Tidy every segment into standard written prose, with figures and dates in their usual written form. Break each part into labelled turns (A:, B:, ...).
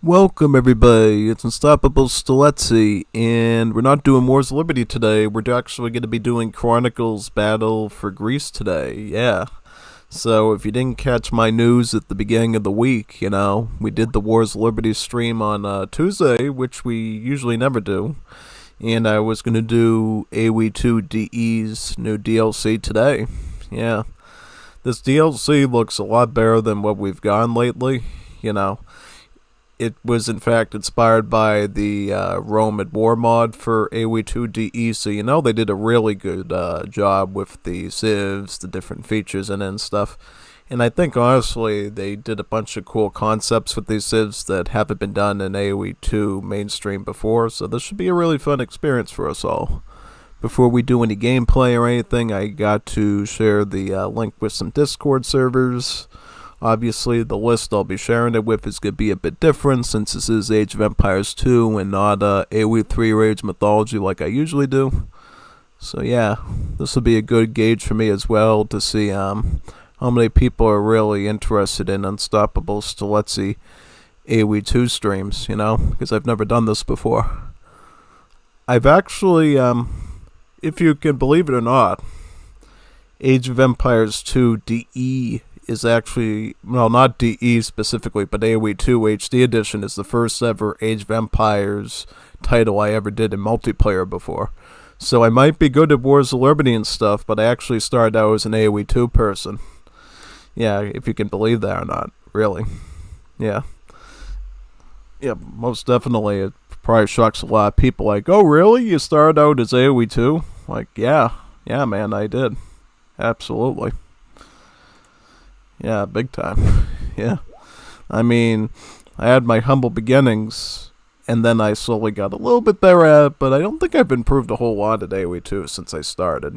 A: Welcome everybody, it's Unstoppable Stilezzi, and we're not doing Wars of Liberty today, we're actually going to be doing Chronicles Battle for Greece today, yeah. So if you didn't catch my news at the beginning of the week, we did the Wars of Liberty stream on Tuesday, which we usually never do, and I was going to do AoE2 DE's new DLC today, yeah. This DLC looks a lot better than what we've gotten lately, It was in fact inspired by the Rome at War mod for AoE2 DE, so they did a really good job with the civs, the different features in it and stuff. And I think honestly they did a bunch of cool concepts with these civs that haven't been done in AoE2 mainstream before, so this should be a really fun experience for us all. Before we do any gameplay or anything, I got to share the link with some Discord servers. Obviously, the list I'll be sharing it with is going to be a bit different since this is Age of Empires 2 and not AoE 3 or Age Mythology like I usually do. So yeah, this will be a good gauge for me as well to see how many people are really interested in Unstoppable Stilezzi AoE 2 streams, because I've never done this before. I've actually, if you can believe it or not, Age of Empires 2 DE is actually, well, not DE specifically, but AoE 2 HD Edition is the first ever Age of Empires title I ever did in multiplayer before. So I might be good at Wars of Liberty and stuff, but I actually started out as an AoE 2 person. Yeah, if you can believe that or not, really. Yeah. Yeah, most definitely. It probably shocks a lot of people, like, oh really? You started out as AoE 2? Like, yeah, man, I did. Absolutely. Yeah, big time. Yeah. I mean, I had my humble beginnings, and then I slowly got a little bit better at it, but I don't think I've improved a whole lot at AoE 2 since I started,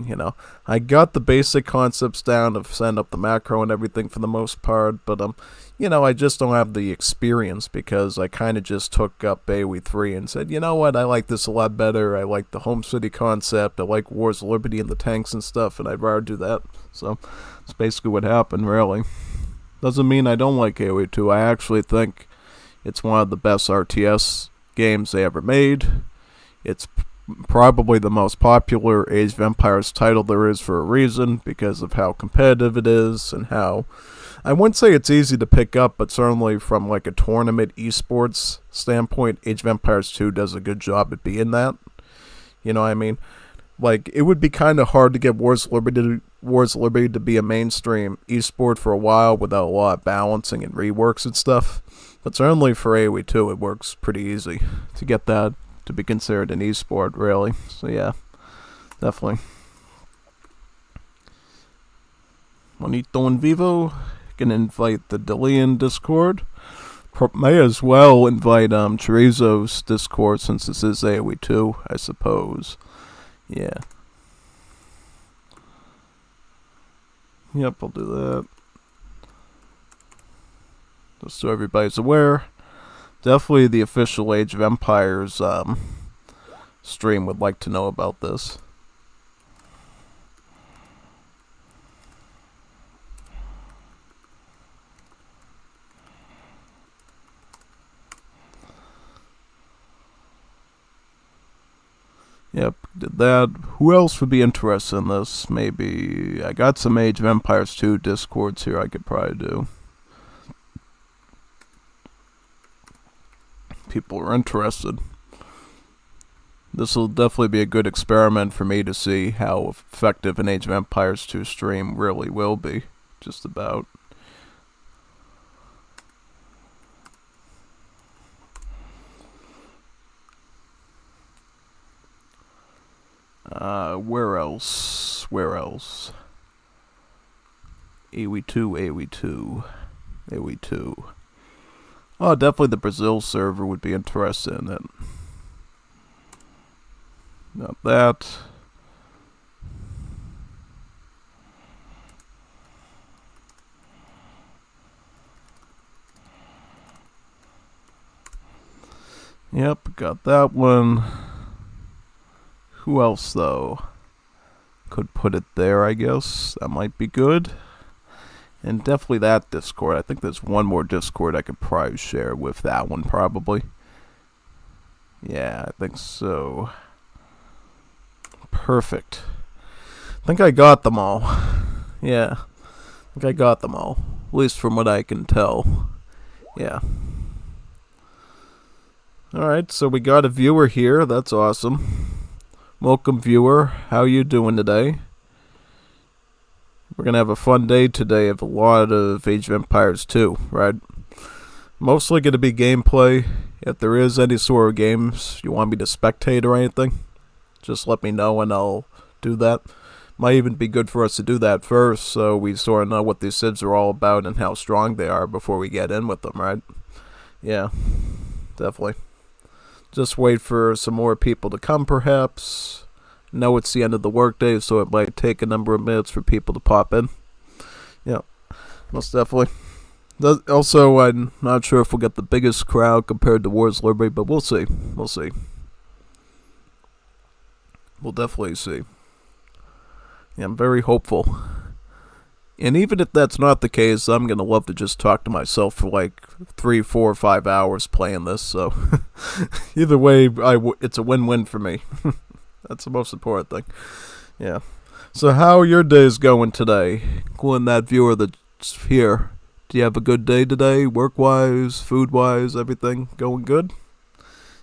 A: I got the basic concepts down of setting up the macro and everything for the most part, but, I just don't have the experience because I kind of just took up AoE 3 and said, you know what, I like this a lot better, I like the home city concept, I like Wars of Liberty and the tanks and stuff, and I'd rather do that, so that's basically what happened, really. Doesn't mean I don't like AoE 2. I actually think it's one of the best RTS games they ever made. It's probably the most popular Age of Empires title there is for a reason, because of how competitive it is and how, I wouldn't say it's easy to pick up, but certainly from like a tournament esports standpoint, Age of Empires 2 does a good job at being that. You know what I mean? Like, it would be kind of hard to get Wars of Liberty to be a mainstream esport for a while without a lot of balancing and reworks and stuff. But certainly for AoE 2, it works pretty easy to get that to be considered an esport, really. So yeah, definitely. Monito and Vivo can invite the Delian Discord. May as well invite Chorizo's Discord since this is AoE 2, I suppose. Yeah. Yep, I'll do that. Just so everybody's aware. Definitely the official Age of Empires stream would like to know about this. Yep, did that. Who else would be interested in this? Maybe I got some Age of Empires 2 Discords here I could probably do. People are interested. This will definitely be a good experiment for me to see how effective an Age of Empires 2 stream really will be. Just about. Where else? AoE2. Oh, definitely the Brazil server would be interested in it. Not that. Yep, got that one. Who else, though? Could put it there, I guess. That might be good. And definitely that Discord. I think there's one more Discord I could probably share with that one, probably. Yeah, I think so. Perfect. I think I got them all. Yeah, I think I got them all. At least from what I can tell. Yeah. Alright, so we got a viewer here. That's awesome. Welcome, viewer. How you doing today? We're going to have a fun day today of a lot of Age of Empires 2, right? Mostly going to be gameplay. If there is any sort of games you want me to spectate or anything, just let me know and I'll do that. Might even be good for us to do that first so we sort of know what these civs are all about and how strong they are before we get in with them, right? Yeah, definitely. Just wait for some more people to come, perhaps. Know it's the end of the workday, so it might take a number of minutes for people to pop in. Yeah, most definitely. Also, I'm not sure if we'll get the biggest crowd compared to Wars Liberty, but we'll see. We'll see. We'll definitely see. Yeah, I'm very hopeful. And even if that's not the case, I'm going to love to just talk to myself for like 3, 4, 5 hours playing this. So either way, it's a win-win for me. That's the most important thing. Yeah. So how are your days going today? Including that viewer that's here. Do you have a good day today? Work-wise, food-wise, everything going good?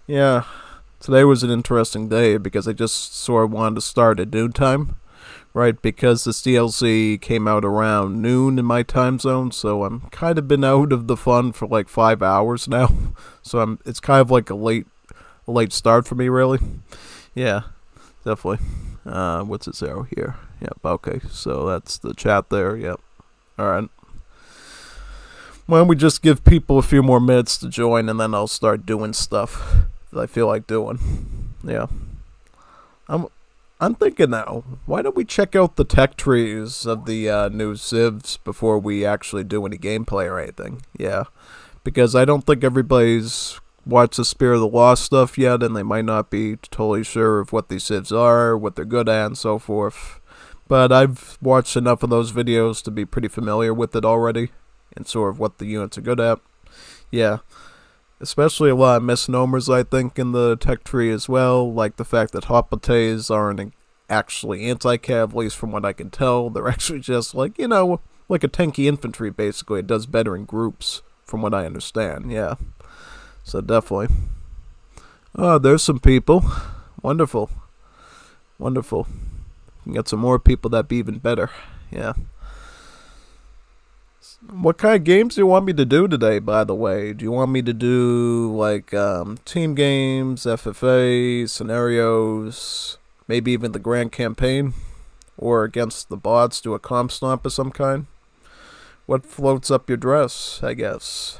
A: Yeah. Today was an interesting day because I just sort of wanted to start at noontime. Right, because this DLC came out around noon in my time zone, so I'm kind of been out of the fun for like 5 hours now. So it's kind of like a late start for me, really. Yeah, definitely. What's this arrow here? Yep, okay, so that's the chat there, yep. Alright. Why don't we just give people a few more minutes to join, and then I'll start doing stuff that I feel like doing. Yeah. I'm thinking now, why don't we check out the tech trees of the new civs before we actually do any gameplay or anything? Yeah, because I don't think everybody's watched the Spear of the Lost stuff yet, and they might not be totally sure of what these civs are, what they're good at, and so forth. But I've watched enough of those videos to be pretty familiar with it already, and sort of what the units are good at. Yeah. Especially a lot of misnomers, I think, in the tech tree as well, like the fact that Hoplites aren't actually anti-cav, at least from what I can tell. They're actually just like, like a tanky infantry, basically. It does better in groups, from what I understand, yeah. So definitely. Oh, there's some people. Wonderful. Wonderful. You can get some more people, that'd be even better, yeah. What kind of games do you want me to do today, by the way? Do you want me to do, like, team games, FFA, scenarios, maybe even the Grand Campaign? Or against the bots, do a comp stomp of some kind? What floats up your dress, I guess?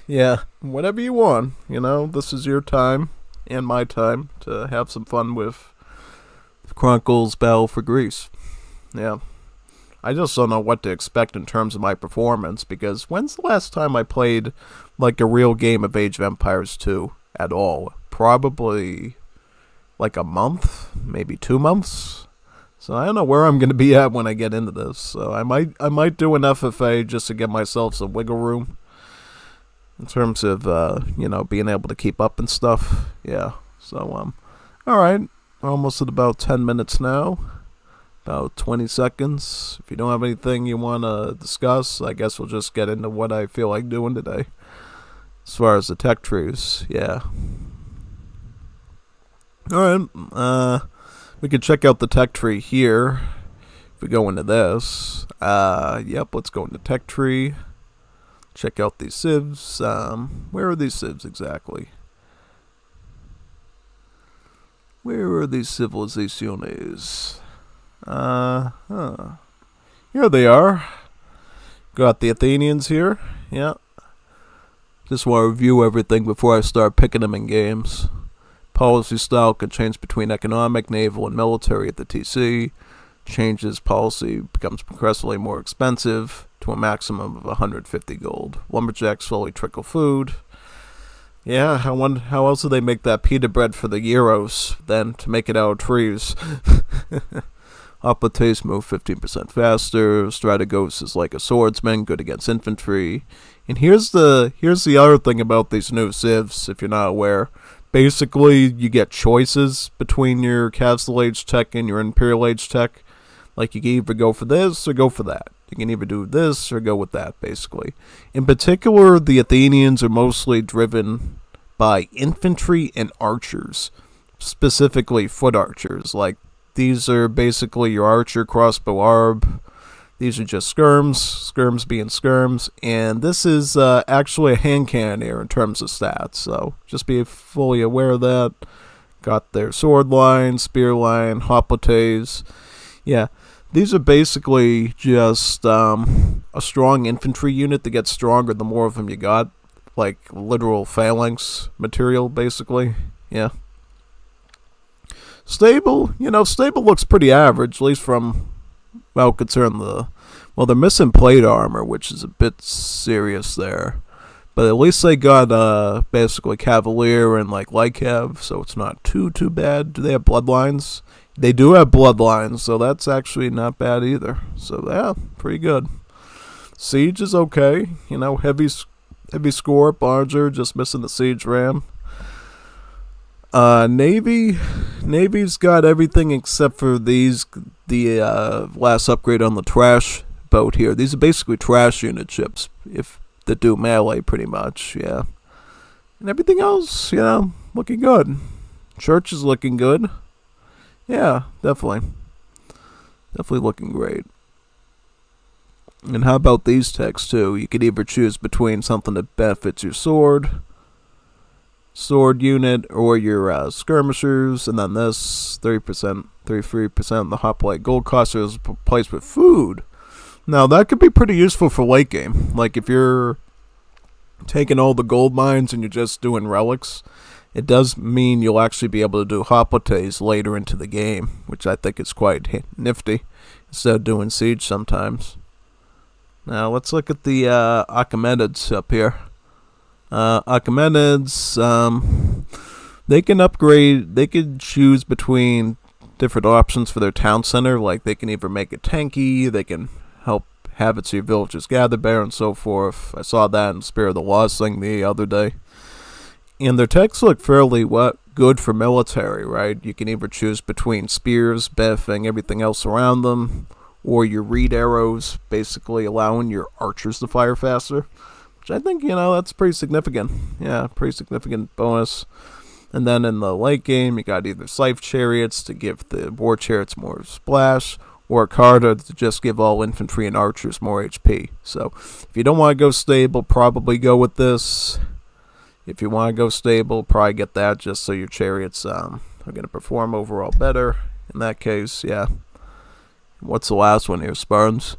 A: Yeah, whatever you want, this is your time and my time to have some fun with Chronicles Battle for Greece. Yeah. I just don't know what to expect in terms of my performance, because when's the last time I played, like, a real game of Age of Empires 2 at all? Probably, like, a month? Maybe 2 months? So I don't know where I'm going to be at when I get into this. So I might do an FFA just to give myself some wiggle room in terms of, being able to keep up and stuff. Yeah, so, alright, we're almost at about 10 minutes now. About 20 seconds. If you don't have anything you want to discuss, I guess we'll just get into what I feel like doing today. As far as the tech trees, yeah. Alright, we can check out the tech tree here. If we go into this, yep, let's go into tech tree. Check out these civs. Where are these civs exactly? Where are these civilizaciones? Here they are. Got the Athenians here. Yeah. Just want to review everything before I start picking them in games. Policy style can change between economic, naval, and military at the TC. Changes policy becomes progressively more expensive to a maximum of 150 gold. Lumberjacks slowly trickle food. Yeah, I wonder how else do they make that pita bread for the Euros then to make it out of trees? Hoplites move 15% faster. Strategos is like a swordsman, good against infantry. And here's the other thing about these new civs, if you're not aware. Basically, you get choices between your Castle Age tech and your Imperial Age tech. Like, you can either go for this or go for that. You can either do this or go with that, basically. In particular, the Athenians are mostly driven by infantry and archers. Specifically, foot archers. Like, these are basically your archer, crossbow, arb. These are just skirms being skirms. And this is actually a hand cannoneer in terms of stats. So, just be fully aware of that. Got their sword line, spear line, hoplites. Yeah. These are basically just a strong infantry unit that gets stronger the more of them you got. Like literal phalanx material, basically. Yeah. Stable, stable looks pretty average, at least from, concerning they're missing plate armor, which is a bit serious there. But at least they got basically Cavalier and like light cav, so it's not too bad. Do they have bloodlines? They do have bloodlines, so that's actually not bad either. So yeah, pretty good. Siege is okay, heavy score. Barger just missing the siege ram. Navy's got everything except for the last upgrade on the trash boat here. These are basically trash unit ships, that do melee pretty much, yeah. And everything else, looking good. Church is looking good. Yeah, definitely. Definitely looking great. And how about these techs too? You could either choose between something that benefits your sword unit, or your skirmishers, and then this 33% the hoplite gold cost is replaced with food. Now that could be pretty useful for late game. Like if you're taking all the gold mines and you're just doing relics, it does mean you'll actually be able to do hoplites later into the game, which I think is quite nifty, instead of doing siege sometimes. Now let's look at the Achaemenids up here. Achaemenids, they can upgrade, they can choose between different options for their town center. Like they can either make it tanky, they can help have it so your villagers gather better, and so forth. I saw that in Spear of the Lost thing the other day. And their techs look fairly good for military, right? You can either choose between spears, buffing everything else around them, or your reed arrows, basically allowing your archers to fire faster, which I think, that's pretty significant. Yeah, pretty significant bonus. And then in the late game, you got either scythe chariots to give the war chariots more splash, or a Carta to just give all infantry and archers more HP. So, if you don't want to go stable, probably go with this. If you want to go stable, probably get that just so your chariots are going to perform overall better. In that case, yeah. What's the last one here? Spartans.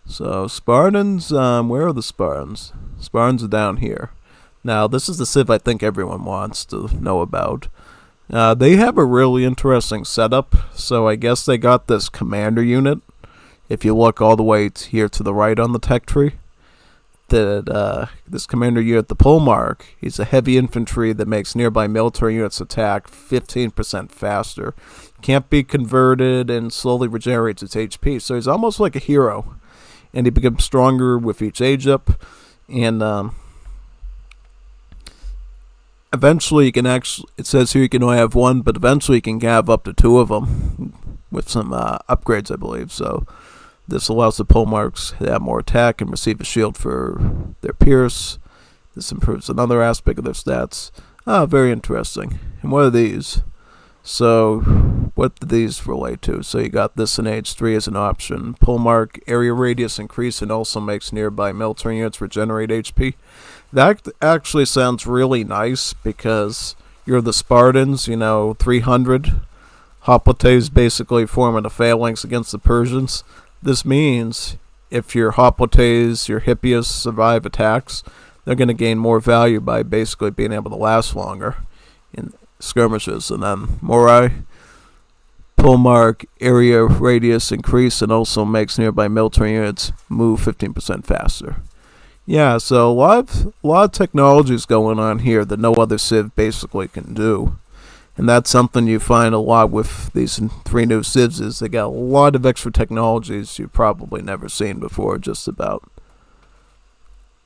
A: So, Spartans, where are the Spartans? Spartans are down here. Now, this is the civ I think everyone wants to know about. They have a really interesting setup. So, I guess they got this commander unit. If you look all the way here to the right on the tech tree. This commander unit, the Polemarch, he's a heavy infantry that makes nearby military units attack 15% faster. Can't be converted and slowly regenerates its HP. So he's almost like a hero. And he becomes stronger with each age up. And eventually you can actually, it says here you can only have one, but eventually you can have up to two of them with some upgrades, I believe. So this allows the Polemarchs to have more attack and receive a shield for their pierce. This improves another aspect of their stats. Very interesting. And what are these? So, what do these relate to? So you got this in age 3 as an option. Polemarch, area radius increase, and also makes nearby military units regenerate HP. That actually sounds really nice because you're the Spartans, 300. Hoplites basically forming a phalanx against the Persians. This means if your hoplites, your hippias survive attacks, they're going to gain more value by basically being able to last longer in skirmishes. And then Morai, Polemarch, area radius increase, and also makes nearby military units move 15% faster. Yeah, so a lot of technologies going on here that no other civ basically can do. And that's something you find a lot with these 3 new Civs is they got a lot of extra technologies you've probably never seen before, just about.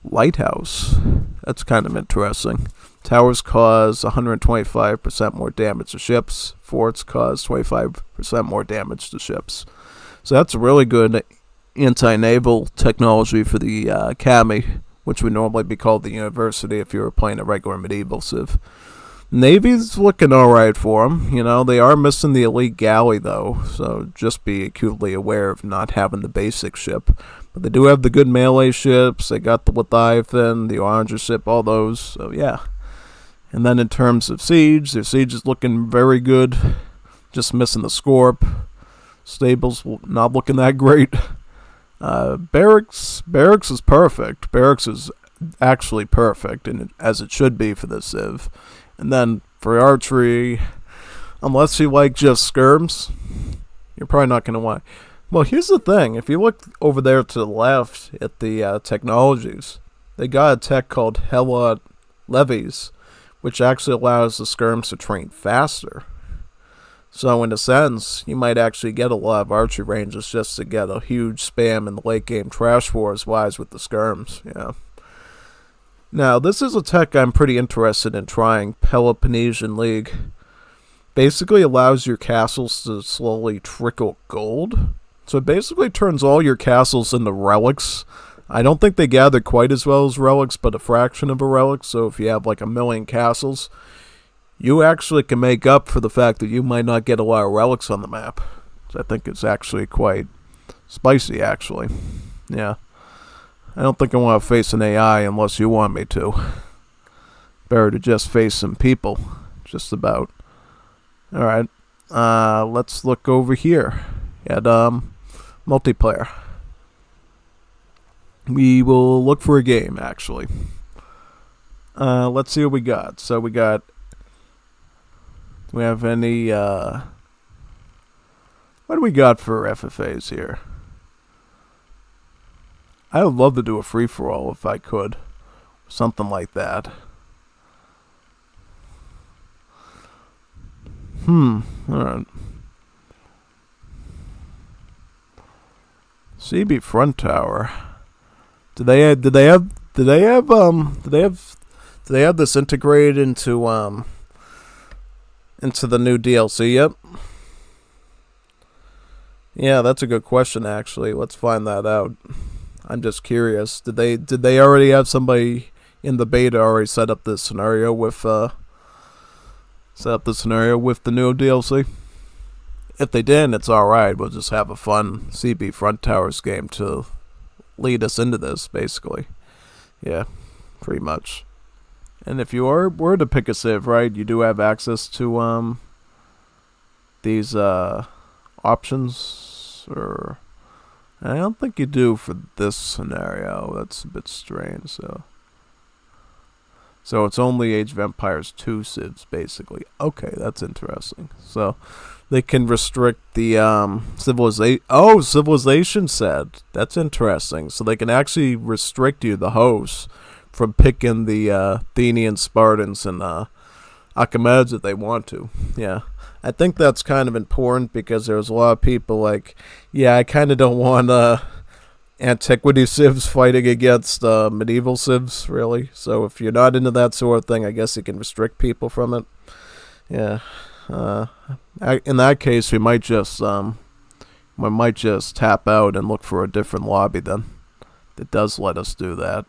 A: Lighthouse. That's kind of interesting. Towers cause 125% more damage to ships. Forts cause 25% more damage to ships. So that's a really good anti-naval technology for the Academy, which would normally be called the University if you were playing a regular medieval Civ. Navy's looking alright for them. You know, they are missing the elite galley, though, so just be acutely aware of not having the basic ship. But they do have the good melee ships. They got the Leviathan, the Oranger ship, all those, so yeah. And then in terms of siege, their siege is looking very good. Just missing the Scorp. Stables not looking that great. Barracks is perfect. Barracks is actually perfect, and as it should be for this Civ. And then for archery, unless you like just skirms, you're probably not going to want. Well, here's the thing. If you look over there to the left at the technologies, they got a tech called Helot Levies, which actually allows the skirms to train faster. So in a sense, you might actually get a lot of archery ranges just to get a huge spam in the late game trash wars wise with the skirms. Yeah. Now, this is a tech I'm pretty interested in trying, Peloponnesian League. Basically allows your castles to slowly trickle gold. So it basically turns all your castles into relics. I don't think they gather quite as well as relics, but a fraction of a relic. So if you have like 1,000,000 castles, you actually can make up for the fact that you might not get a lot of relics on the map. So I think it's actually quite spicy, actually. Yeah. I don't think I want to face an AI unless you want me to. Better to just face some people. Just about. Alright. Let's look over here at multiplayer. We will look for a game, actually. Let's see what we got. So we got... Do we have any... What do we got for FFAs here? I would love to do a free-for-all if I could. Something like that. Alright. CB front tower. Did they have this integrated into the new DLC yet? Yeah, that's a good question actually. Let's find that out. I'm just curious. Did they already have somebody in the beta already set up this scenario with the new DLC? If they didn't, it's alright. We'll just have a fun CB Front Towers game to lead us into this, basically. Yeah, pretty much. And if you were to pick a Civ, right, you do have access to these options, or I don't think you do for this scenario. That's a bit strange. So it's only Age of Empires 2 Civs, basically. Okay, that's interesting. So they can restrict the civilization. Oh, civilization set. That's interesting. So they can actually restrict you, the hosts, from picking the Athenian Spartans and Achaemenids if they want to. Yeah. I think that's kind of important because there's a lot of people like, yeah, I kind of don't want antiquity civs fighting against medieval civs, really. So if you're not into that sort of thing, I guess you can restrict people from it. Yeah. In that case, we might just tap out and look for a different lobby then. That does let us do that.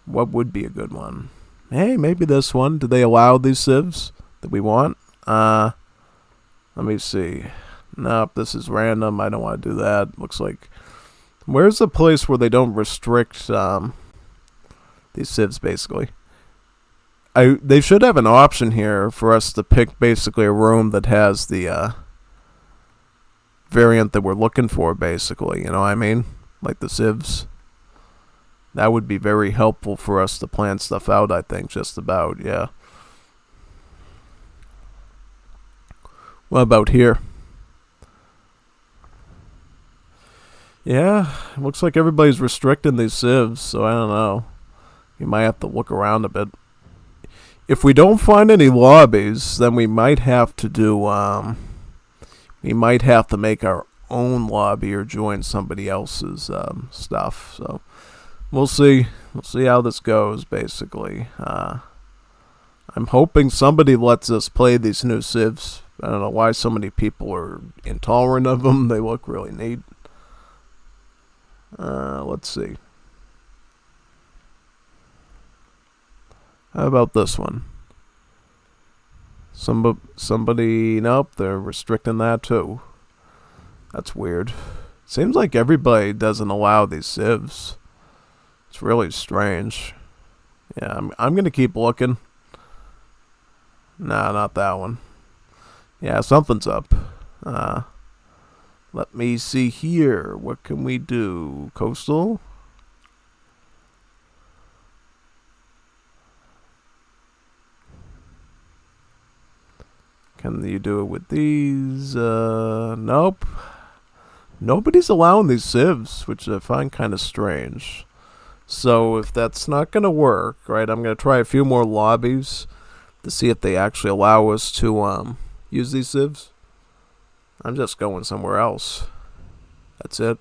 A: What would be a good one? Hey, maybe this one. Do they allow these civs that we want? Let me see. Nope, this is random. I don't want to do that. Looks like... Where's the place where they don't restrict these civs, basically? They should have an option here for us to pick basically a room that has the variant that we're looking for, basically. You know what I mean? Like the civs. That would be very helpful for us to plan stuff out, I think, just about, yeah. What about here? Yeah, it looks like everybody's restricting these civs, so I don't know. You might have to look around a bit. If we don't find any lobbies, then we might have to do we might have to make our own lobby or join somebody else's stuff. So we'll see. We'll see how this goes. Basically, I'm hoping somebody lets us play these new civs. I don't know why so many people are intolerant of them. They look really neat. Let's see. How about this one? Somebody, nope, they're restricting that too. That's weird. Seems like everybody doesn't allow these civs. It's really strange. Yeah, I'm gonna keep looking. Nah, not that one. Yeah, something's up. Let me see here. What can we do? Coastal? Can you do it with these? Nope. Nobody's allowing these civs, which I find kind of strange. So if that's not going to work, right, I'm going to try a few more lobbies to see if they actually allow us to use these civs. I'm just going somewhere else. That's it.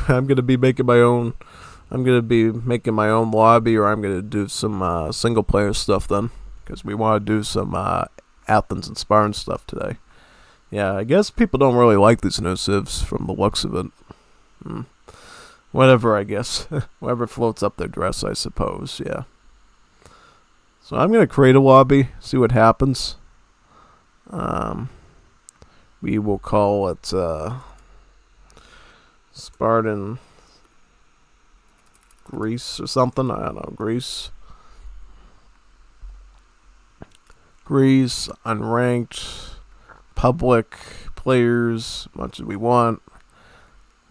A: I'm going to be making my own. I'm going to be making my own lobby, or I'm going to do some single player stuff then, because we want to do some Athens and Spartan stuff today. Yeah, I guess people don't really like these new civs from the looks of it. Whatever, I guess. Whatever floats up their dress, I suppose, yeah. So I'm going to create a lobby, see what happens. We will call it Spartan Greece or something. I don't know, Greece. Greece, unranked, public, players, much as we want.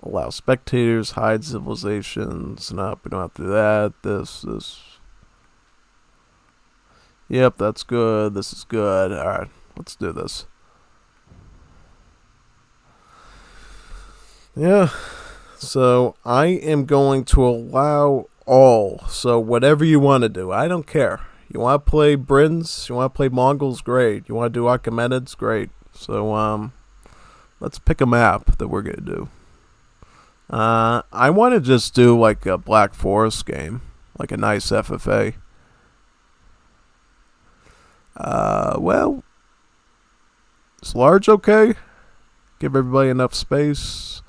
A: Allow spectators, hide civilizations. Nope, we don't have to do that. This. Yep, that's good. This is good. Alright, let's do this. Yeah, so I am going to allow all. So whatever you want to do, I don't care. You want to play Brins? You want to play Mongols? Great. You want to do Achaemenids? Great. So let's pick a map that we're gonna do. I want to just do like a Black Forest game, like a nice FFA. Well, is large okay? Give everybody enough space.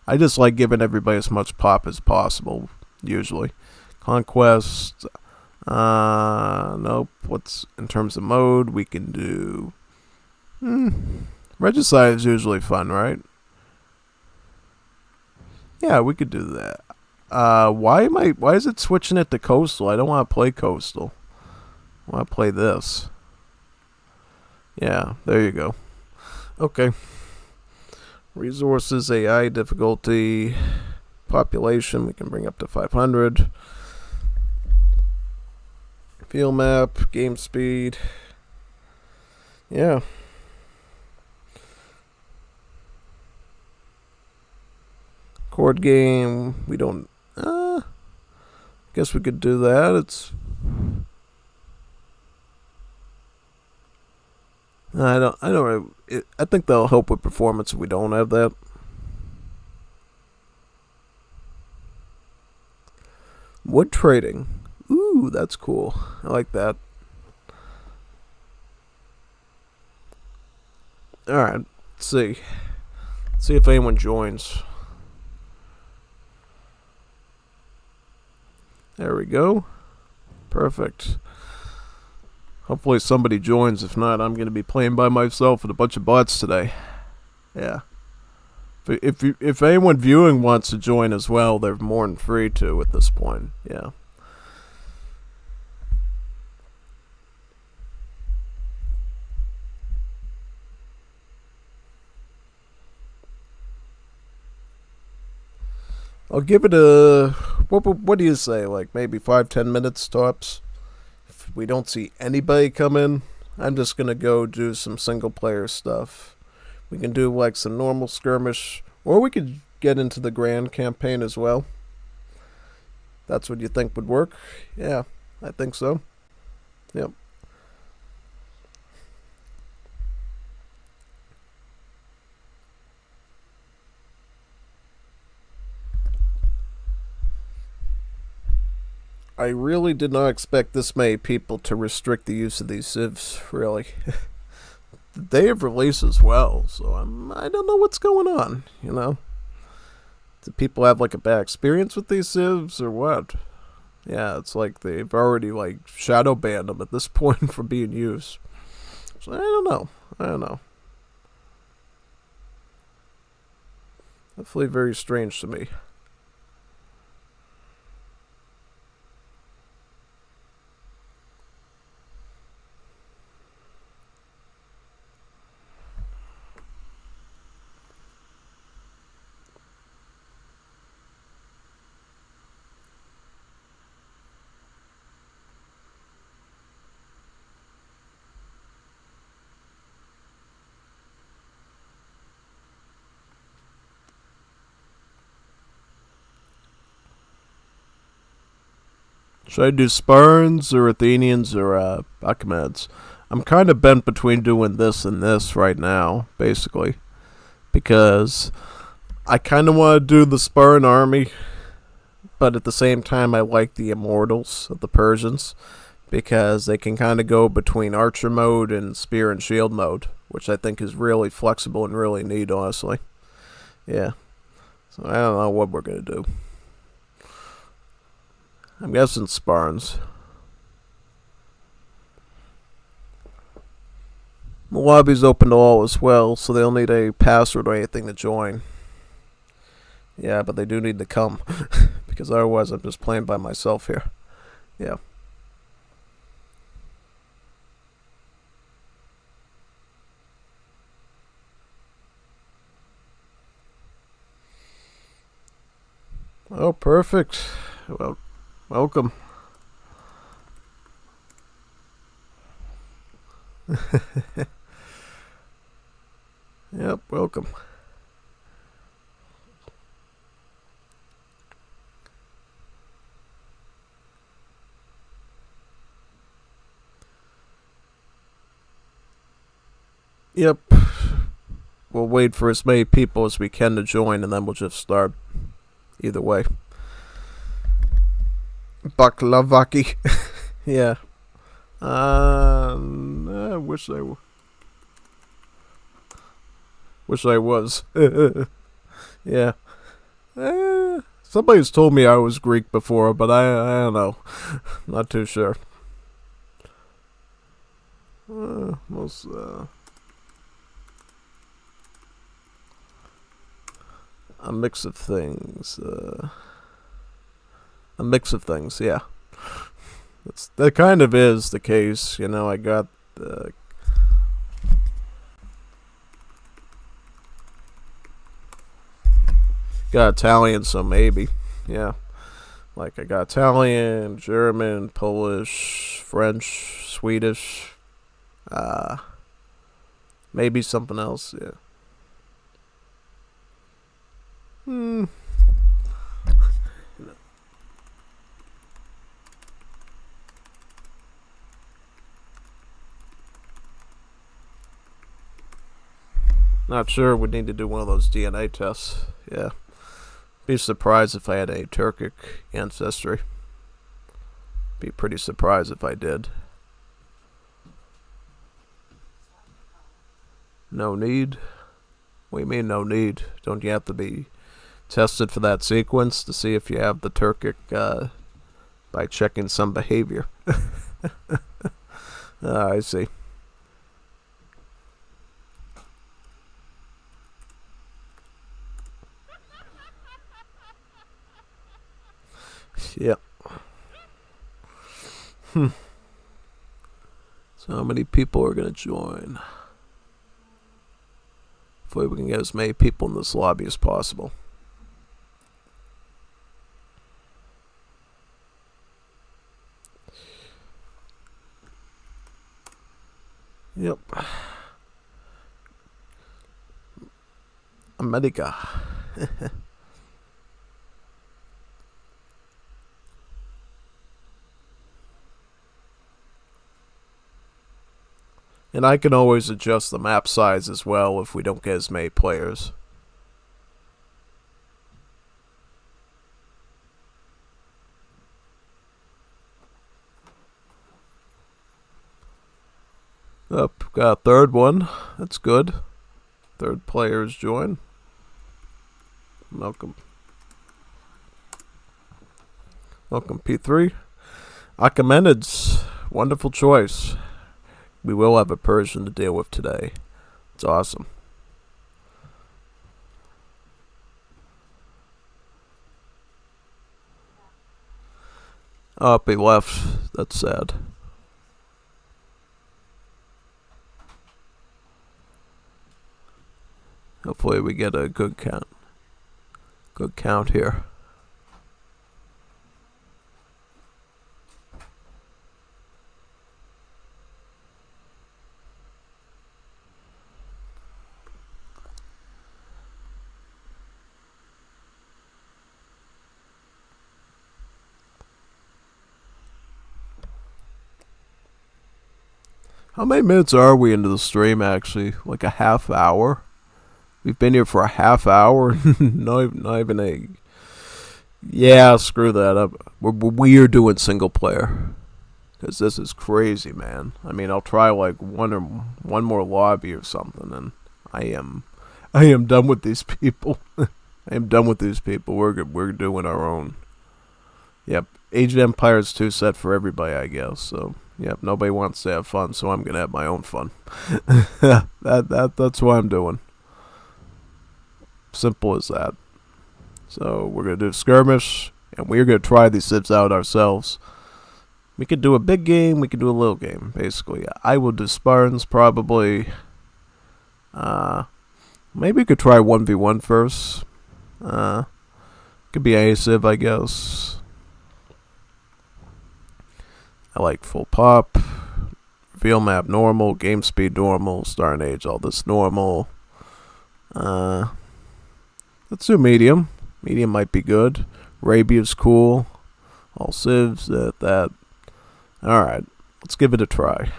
A: I just like giving everybody as much pop as possible, usually. Conquest, nope. What's in terms of mode? We can do. Regicide is usually fun, right? Yeah, we could do that. Why is it switching it to coastal? I don't want to play coastal. I want to play this. Yeah, there you go. Okay. Resources, AI, difficulty, population, we can bring up to 500. Field map, game speed. Yeah. Chord game, we don't. Guess we could do that. I think that'll help with performance if we don't have that. Wood trading. Ooh, that's cool. I like that. Alright, let's see. Let's see if anyone joins. There we go. Perfect. Hopefully somebody joins. If not, I'm going to be playing by myself with a bunch of bots today. Yeah. If anyone viewing wants to join as well, they're more than free to at this point. Yeah. I'll give it a. What do you say? Like maybe 5-10 minutes tops. If we don't see anybody come in, I'm just gonna go do some single player stuff. We can do like some normal skirmish, or we could get into the grand campaign as well. That's what you think would work? Yeah, I think so. Yep. I really did not expect this many people to restrict the use of these civs, really. They have released as well, so I don't know what's going on, you know? Do people have like a bad experience with these civs or what? Yeah, it's like they've already like shadow banned them at this point from being used. So I don't know. I don't know. Definitely very strange to me. Should I do Spartans or Athenians or Achaemenids? I'm kind of bent between doing this and this right now, basically, because I kind of want to do the Spartan army, but at the same time, I like the Immortals of the Persians because they can kind of go between archer mode and spear and shield mode, which I think is really flexible and really neat, honestly. Yeah. So I don't know what we're gonna do. I'm guessing Spartans. The lobby's open to all as well, so they'll need a password or anything to join. Yeah, but they do need to come, because otherwise I'm just playing by myself here. Yeah. Oh, perfect. Well, welcome. Yep, welcome. Yep. We'll wait for as many people as we can to join, and then we'll just start. Either way. Baklavaki. Yeah. I wish I was. Yeah. Somebody's told me I was Greek before, but I don't know. Not too sure. Most a mix of things. A mix of things. Yeah. That kind of is the case. You know, I got Italian, so maybe. Yeah. Like I got Italian, German, Polish, French, Swedish, maybe something else. Yeah. Not sure. Would need to do one of those DNA tests. Yeah. Be surprised if I had a Turkic ancestry. Be pretty surprised if I did. No need? What do you mean no need? Don't you have to be tested for that sequence to see if you have the Turkic by checking some behavior? I see. Yep. So how many people are going to join? Hopefully we can get as many people in this lobby as possible. Yep. America. And I can always adjust the map size as well if we don't get as many players. Up, got a third one. That's good. Third players join. Welcome. Welcome, P3. Achaemenids. Wonderful choice. We will have a Persian to deal with today. It's awesome. Oh, he left. That's sad. Hopefully we get a good count. Good count here. How many minutes are we into the stream, actually? Like a half hour? We've been here for a half hour? not even a... Yeah, screw that up. We're doing single player. Because this is crazy, man. I mean, I'll try like one more lobby or something, and I am done with these people. I am done with these people. We're doing our own. Yep, Age of Empires 2 set for everybody, I guess. So, yep, nobody wants to have fun, so I'm gonna have my own fun. That's what I'm doing. Simple as that. So we're gonna do skirmish, and we're gonna try these civs out ourselves. We could do a big game, we could do a little game, basically. I will do Spartans, probably. Maybe we could try 1v1 first. Could be a civ, I guess. I like full pop, reveal map normal, game speed normal, star and age, all this normal. Let's do medium. Medium might be good. Arabia's cool. All civs, that. Alright, let's give it a try.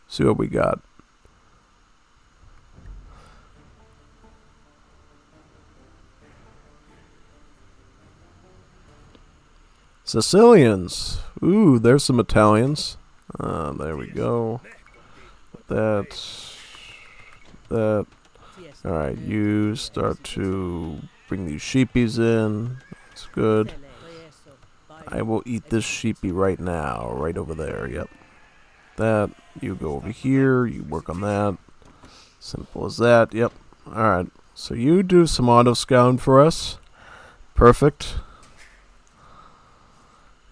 A: See what we got. Sicilians. Ooh, there's some Italians. There we go. That. Alright, you start to bring these sheepies in. That's good. I will eat this sheepy right now. Right over there, yep. That. You go over here. You work on that. Simple as that, yep. Alright, so you do some auto-scouting for us. Perfect.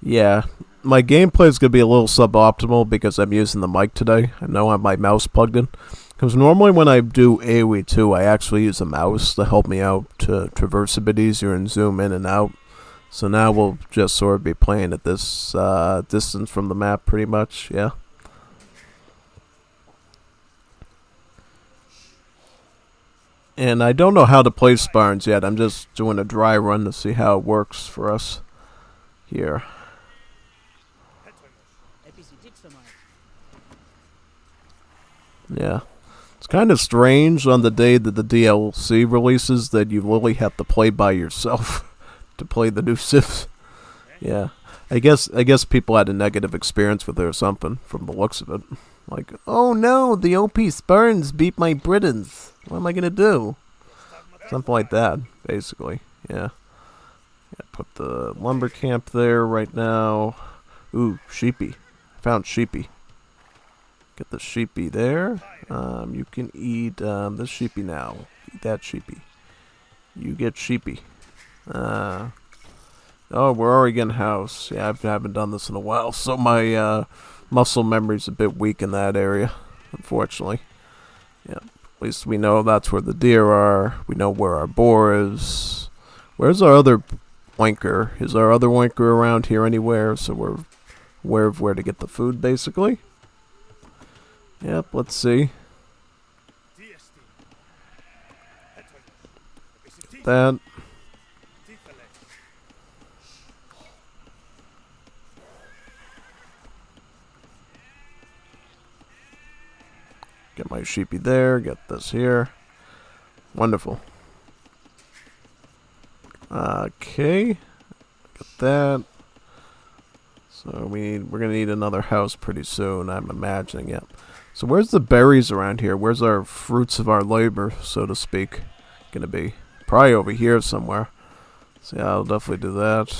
A: Yeah, my gameplay is going to be a little suboptimal because I'm using the mic today. I don't have my mouse plugged in. Because normally when I do AoE 2, I actually use a mouse to help me out to traverse a bit easier and zoom in and out. So now we'll just sort of be playing at this distance from the map pretty much, yeah. And I don't know how to play Spartans yet. I'm just doing a dry run to see how it works for us here. Yeah. It's kind of strange on the day that the DLC releases that you literally have to play by yourself to play the new Civs. Yeah. I guess people had a negative experience with it or something from the looks of it. Like, oh no, the OP Spartans beat my Britons. What am I going to do? Something like that, basically. Yeah. Put the lumber camp there right now. Ooh, sheepy. I found sheepy. Get the sheepy there. You can eat this sheepy now. Eat that sheepy. You get sheepy. Oh, we're already getting house. Yeah, I haven't done this in a while, so my muscle memory's a bit weak in that area, unfortunately. Yeah, at least we know that's where the deer are. We know where our boar is. Where's our other wanker? Is our other wanker around here anywhere? So we're aware of where to get the food, basically. Yep, let's see. That. Get my sheepy there, get this here. Wonderful. Okay. Get that. So we're gonna need another house pretty soon, I'm imagining, yep. So where's the berries around here? Where's our fruits of our labor, so to speak, gonna be? Probably over here somewhere. So yeah, I'll definitely do that.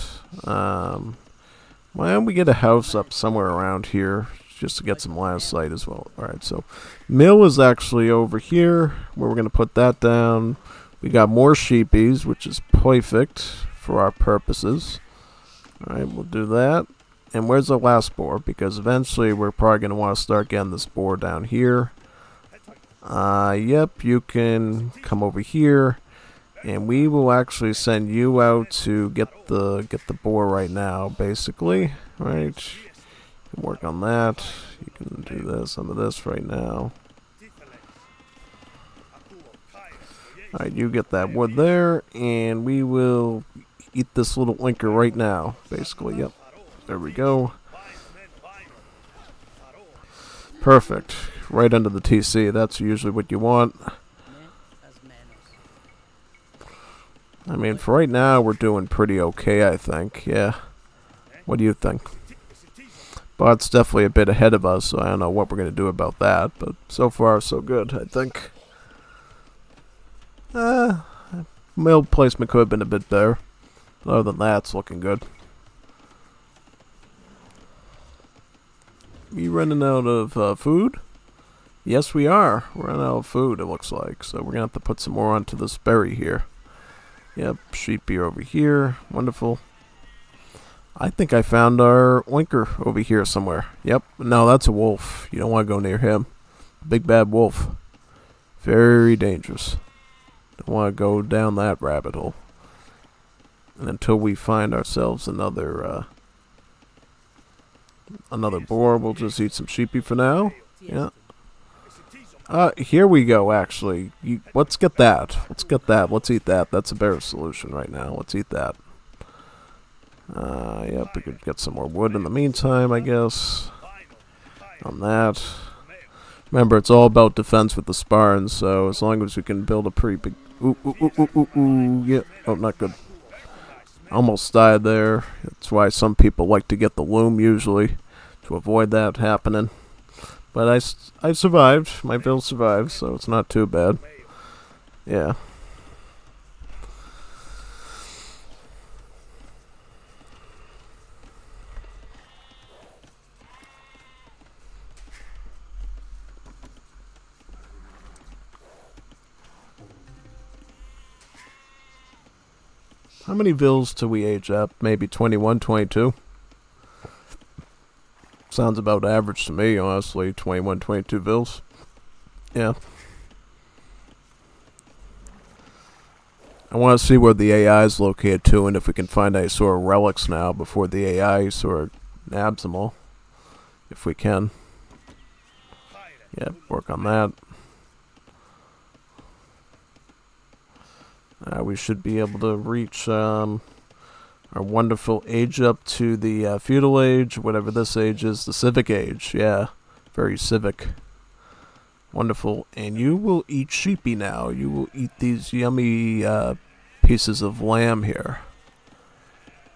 A: Why don't we get a house up somewhere around here just to get some last sight as well? Alright, so mill is actually over here where we're going to put that down. We got more sheepies, which is perfect for our purposes. Alright, we'll do that. And where's the last boar? Because eventually we're probably going to want to start getting this boar down here. Yep, you can come over here. And we will actually send you out to get the boar right now, basically. Right? You can work on that. You can do this, some of this right now. Alright, you get that wood there, and we will eat this little linker right now, basically. Yep. There we go. Perfect. Right under the TC. That's usually what you want. I mean, for right now, we're doing pretty okay, I think. Yeah. What do you think? But it's definitely a bit ahead of us, so I don't know what we're going to do about that. But so far, so good, I think. Mill placement could have been a bit better. Other than that, it's looking good. We running out of food? Yes, we are. We're running out of food, it looks like. So we're going to have to put some more onto this berry here. Yep, sheepy over here. Wonderful. I think I found our oinker over here somewhere. Yep. No, that's a wolf. You don't want to go near him. Big bad wolf. Very dangerous. Don't want to go down that rabbit hole. And until we find ourselves another boar, we'll just eat some sheepy for now. Yeah. Here we go, actually. Let's get that. Let's get that. Let's eat that. That's a better solution right now. Let's eat that. Yep, we could get some more wood in the meantime, I guess. On that. Remember, it's all about defense with the sparns, so as long as we can build a pretty big... Ooh, yeah. Oh, not good. Almost died there. That's why some people like to get the loom, usually, to avoid that happening. But I survived. My build survived, so it's not too bad. Yeah. How many vills do we age up? Maybe 21, 22? Sounds about average to me, honestly. 21, 22 vills. Yeah. I want to see where the AI is located too, and if we can find any sort of relics now before the AI sort of nabs them all. If we can. Yeah, work on that. We should be able to reach our wonderful age up to the feudal age, whatever this age is, the civic age. Yeah, very civic. Wonderful. And you will eat sheepy now. You will eat these yummy pieces of lamb here.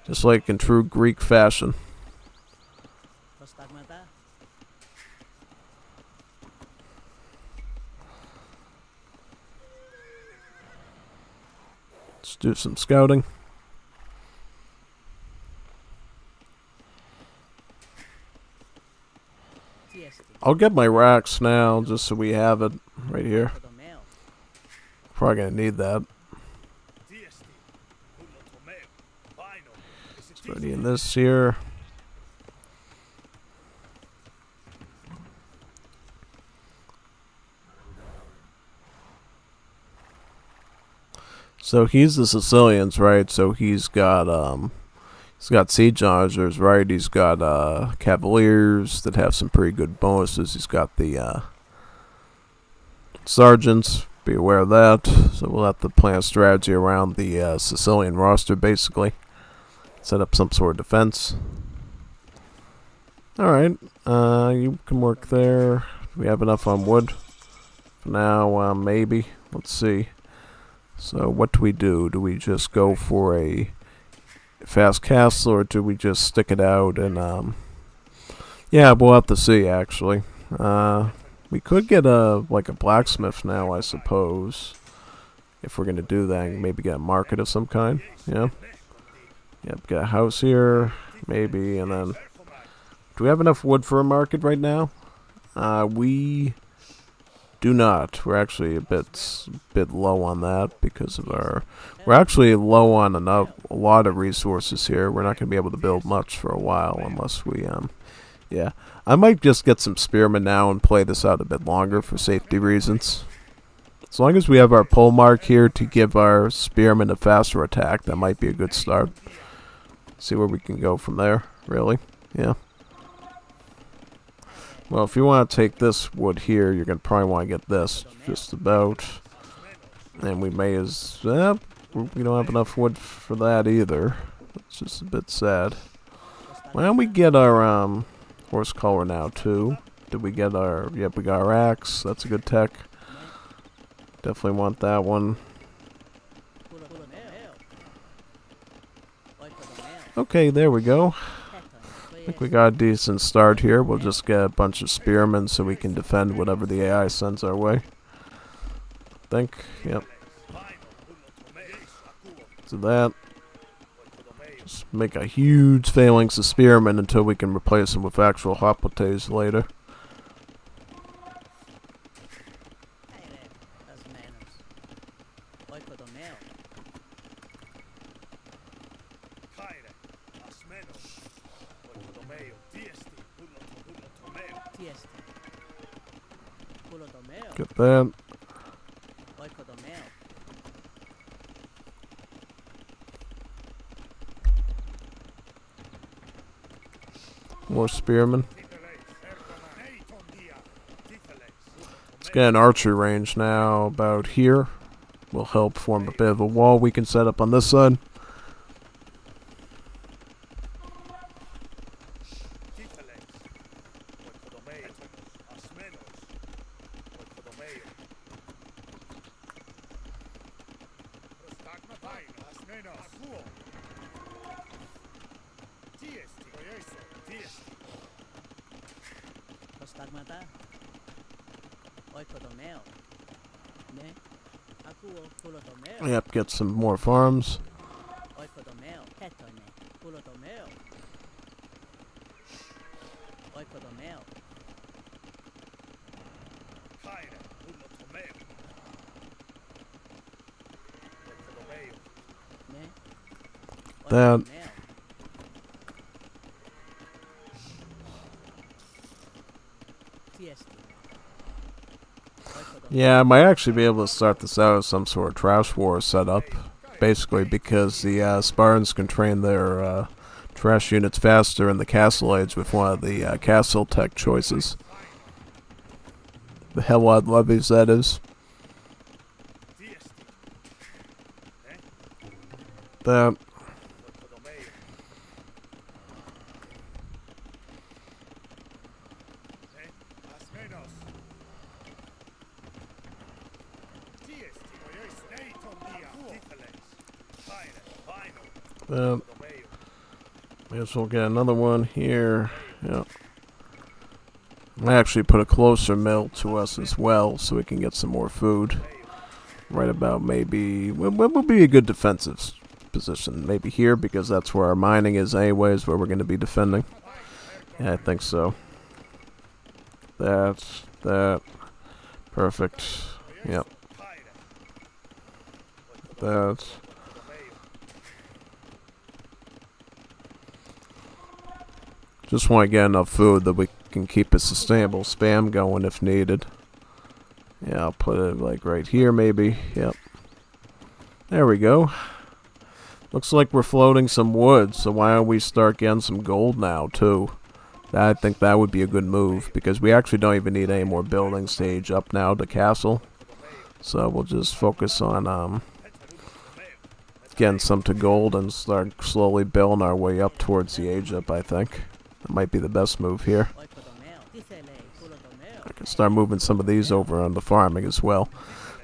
A: Just like in true Greek fashion. Let's do some scouting. I'll get my racks now, just so we have it right here. Probably gonna need that. Ready in this here. So he's the Sicilians, right? So he's got siege officers, right? He's got cavaliers that have some pretty good bonuses. He's got the sergeants. Be aware of that. So we'll have to plan a strategy around the Sicilian roster, basically. Set up some sort of defense. Alright, you can work there. We have enough on wood. For now, maybe. Let's see. So what do we do? Do we just go for a fast castle, or do we just stick it out and yeah, we'll have to see, actually. We could get like a blacksmith now, I suppose. If we're gonna do that, maybe get a market of some kind. Yeah. Yep, get a house here, maybe, and then... Do we have enough wood for a market right now? We do not. We're actually a bit low on that because of our... We're actually low on a lot of resources here. We're not going to be able to build much for a while unless we, yeah. I might just get some spearmen now and play this out a bit longer for safety reasons. As long as we have our pole mark here to give our spearmen a faster attack, that might be a good start. See where we can go from there, really. Yeah. Well, if you want to take this wood here, you're going to probably want to get this just about. And we may as... we don't have enough wood for that either. It's just a bit sad. Why don't we get our horse collar now, too? Did we get our... Yep, we got our axe. That's a good tech. Definitely want that one. Okay, there we go. I think we got a decent start here. We'll just get a bunch of spearmen so we can defend whatever the AI sends our way. I think, yep. So that. Just make a huge phalanx of spearmen until we can replace them with actual hoplites later. Get that. More spearmen. Let's get an archery range now about here. Will help form a bit of a wall we can set up on this side. Yep, get some more farms. That. Yeah, I might actually be able to start this out as some sort of trash war setup. Basically because the Spartans can train their trash units faster in the castle age with one of the castle tech choices. The Helwad levies, that is. That. I guess we'll get another one here. Yep. I actually put a closer mill to us as well, so we can get some more food. Right about maybe... What would be a good defensive position? Maybe here, because that's where our mining is anyways, where we're going to be defending. Yeah, I think so. That. Perfect. Yep. That. Just want to get enough food that we can keep a sustainable spam going if needed. Yeah, I'll put it like right here maybe. Yep. There we go. Looks like we're floating some wood, so why don't we start getting some gold now too? I think that would be a good move, because we actually don't even need any more building stage up now to castle. So we'll just focus on getting some to gold and start slowly building our way up towards the age up, I think. That might be the best move here. I can start moving some of these over on the farming as well.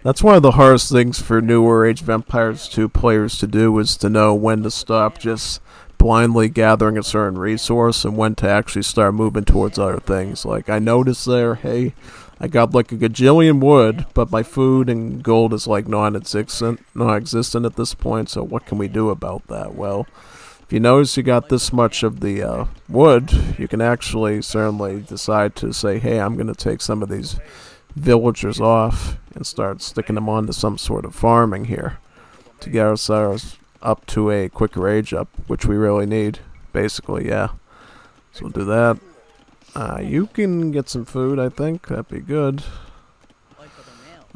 A: That's one of the hardest things for newer Age of Empires 2 players to do, is to know when to stop just blindly gathering a certain resource and when to actually start moving towards other things. Like, I noticed there, hey, I got like a gajillion wood, but my food and gold is like non-existent at this point, so what can we do about that? Well, if you notice you got this much of the wood, you can actually certainly decide to say, hey, I'm going to take some of these villagers off and start sticking them onto some sort of farming here to get ourselves up to a quicker age up, which we really need, basically, yeah. So we'll do that. You can get some food, I think. That'd be good.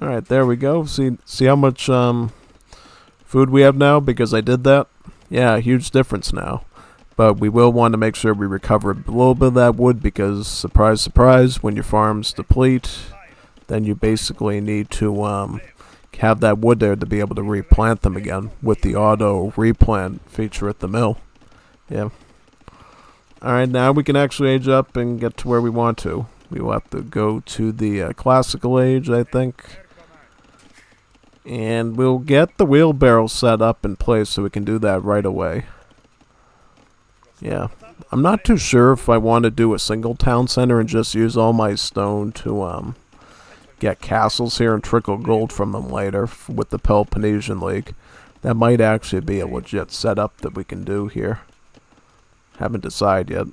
A: Alright, there we go. See how much food we have now because I did that? Yeah, huge difference now. But we will want to make sure we recover a little bit of that wood because, surprise, surprise, when your farms deplete, then you basically need to have that wood there to be able to replant them again with the auto replant feature at the mill. Yeah. Alright, now we can actually age up and get to where we want to. We will have to go to the classical age, I think. And we'll get the wheelbarrow set up in place so we can do that right away. Yeah. I'm not too sure if I want to do a single town center and just use all my stone to get castles here and trickle gold from them later with the Peloponnesian League. That might actually be a legit setup that we can do here. Haven't decided yet.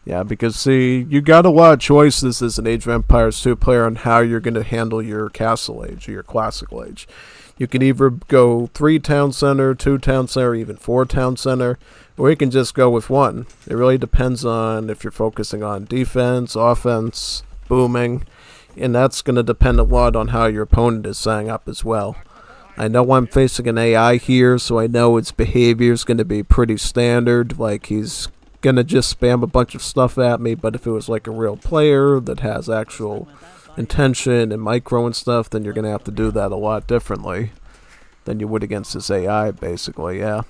A: Yeah, because see, you got a lot of choices as an Age of Empires 2 player on how you're going to handle your castle age or your classical age. You can either go 3 town center, 2 town center, even 4 town center, or you can just go with 1. It really depends on if you're focusing on defense, offense, booming, and that's going to depend a lot on how your opponent is setting up as well. I know I'm facing an AI here, so I know its behavior is going to be pretty standard. Like, he's going to just spam a bunch of stuff at me, but if it was like a real player that has actual intention and micro and stuff, then you're going to have to do that a lot differently than you would against this AI, basically, yeah.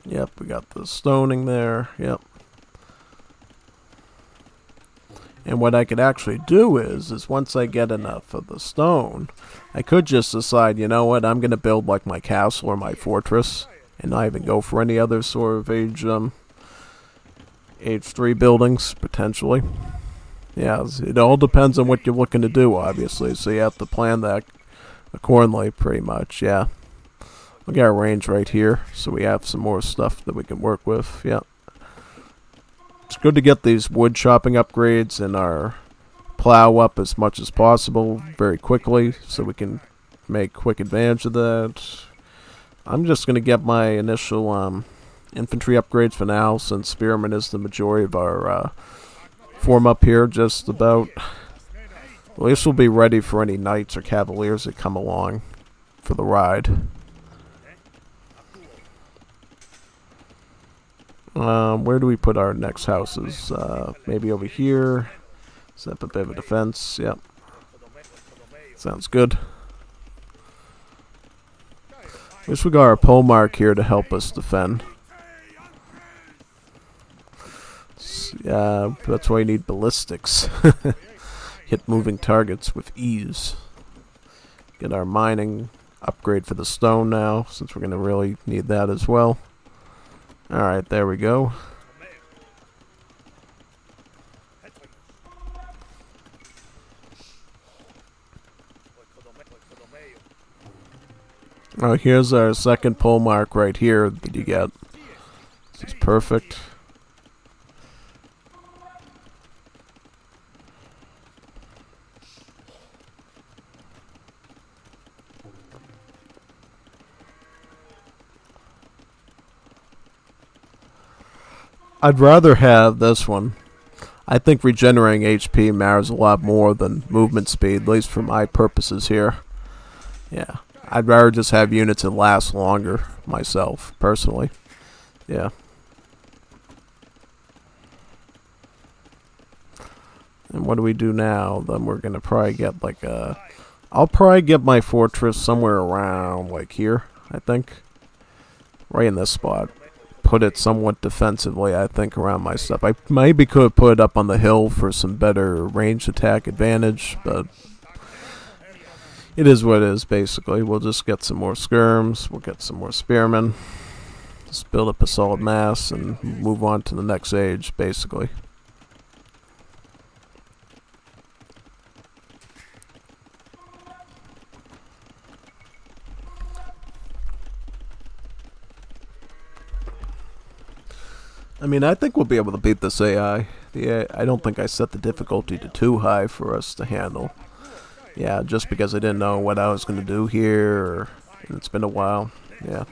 A: Yep, we got the stoning there, yep. And what I could actually do is once I get enough of the stone, I could just decide, you know what, I'm going to build like my castle or my fortress, and not even go for any other sort of age 3 buildings, potentially. Yeah, it all depends on what you're looking to do, obviously, so you have to plan that accordingly, pretty much, yeah. We got a range right here, so we have some more stuff that we can work with, yeah. It's good to get these wood chopping upgrades and our plow up as much as possible very quickly so we can make quick advantage of that. I'm just going to get my initial infantry upgrades for now since spearmen is the majority of our form up here just about. At least we'll be ready for any knights or cavaliers that come along for the ride. Where do we put our next houses? Maybe over here. Set up a bit of a defense. Yep. Sounds good. At least we got our pole mark here to help us defend. Yeah, that's why you need ballistics. Hit moving targets with ease. Get our mining upgrade for the stone now, since we're going to really need that as well. Alright, there we go. Oh, here's our second pole mark right here that you get. This is perfect. I'd rather have this one. I think regenerating HP matters a lot more than movement speed, at least for my purposes here. Yeah. I'd rather just have units that last longer, myself, personally. Yeah. And what do we do now? Then we're going to probably get like a... I'll probably get my fortress somewhere around like here, I think. Right in this spot. Put it somewhat defensively, I think, around my stuff. I maybe could put it up on the hill for some better range attack advantage, but It is what it is, basically. We'll just get some more skirms. We'll get some more spearmen. Just build up a solid mass and move on to the next age, basically. I mean, I think we'll be able to beat this AI. I don't think I set the difficulty to too high for us to handle. Yeah, just because I didn't know what I was going to do here, or it's been a while. Yeah.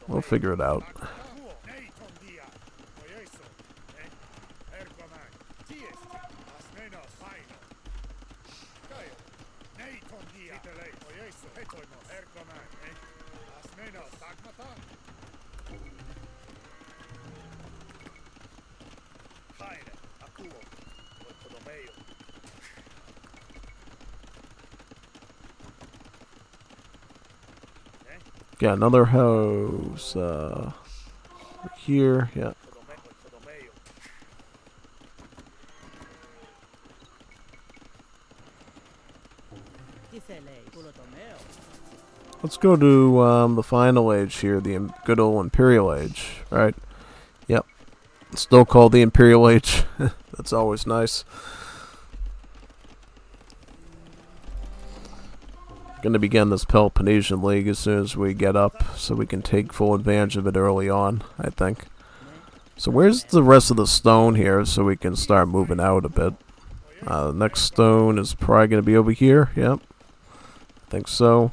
A: We'll figure it out. Yeah, another house here, yeah. Let's go to the final age here, the good old Imperial Age, right? Yep. Still called the Imperial Age. That's always nice. Going to begin this Peloponnesian League as soon as we get up, so we can take full advantage of it early on, I think. So where's the rest of the stone here, so we can start moving out a bit? The next stone is probably going to be over here, yep. I think so.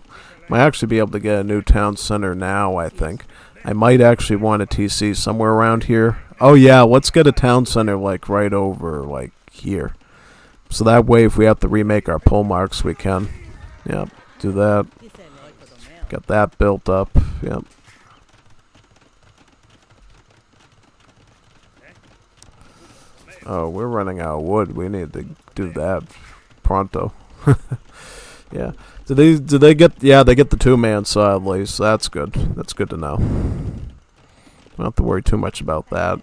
A: Might actually be able to get a new town center now, I think. I might actually want a TC somewhere around here. Oh yeah, let's get a town center like right over like here. So that way if we have to remake our pole marks, we can. Yep, do that. Got that built up, yep. Oh, we're running out of wood. We need to do that pronto. Yeah. Did they get? Yeah, they get the 2-man saw at least. That's good. That's good to know. Don't have to worry too much about that.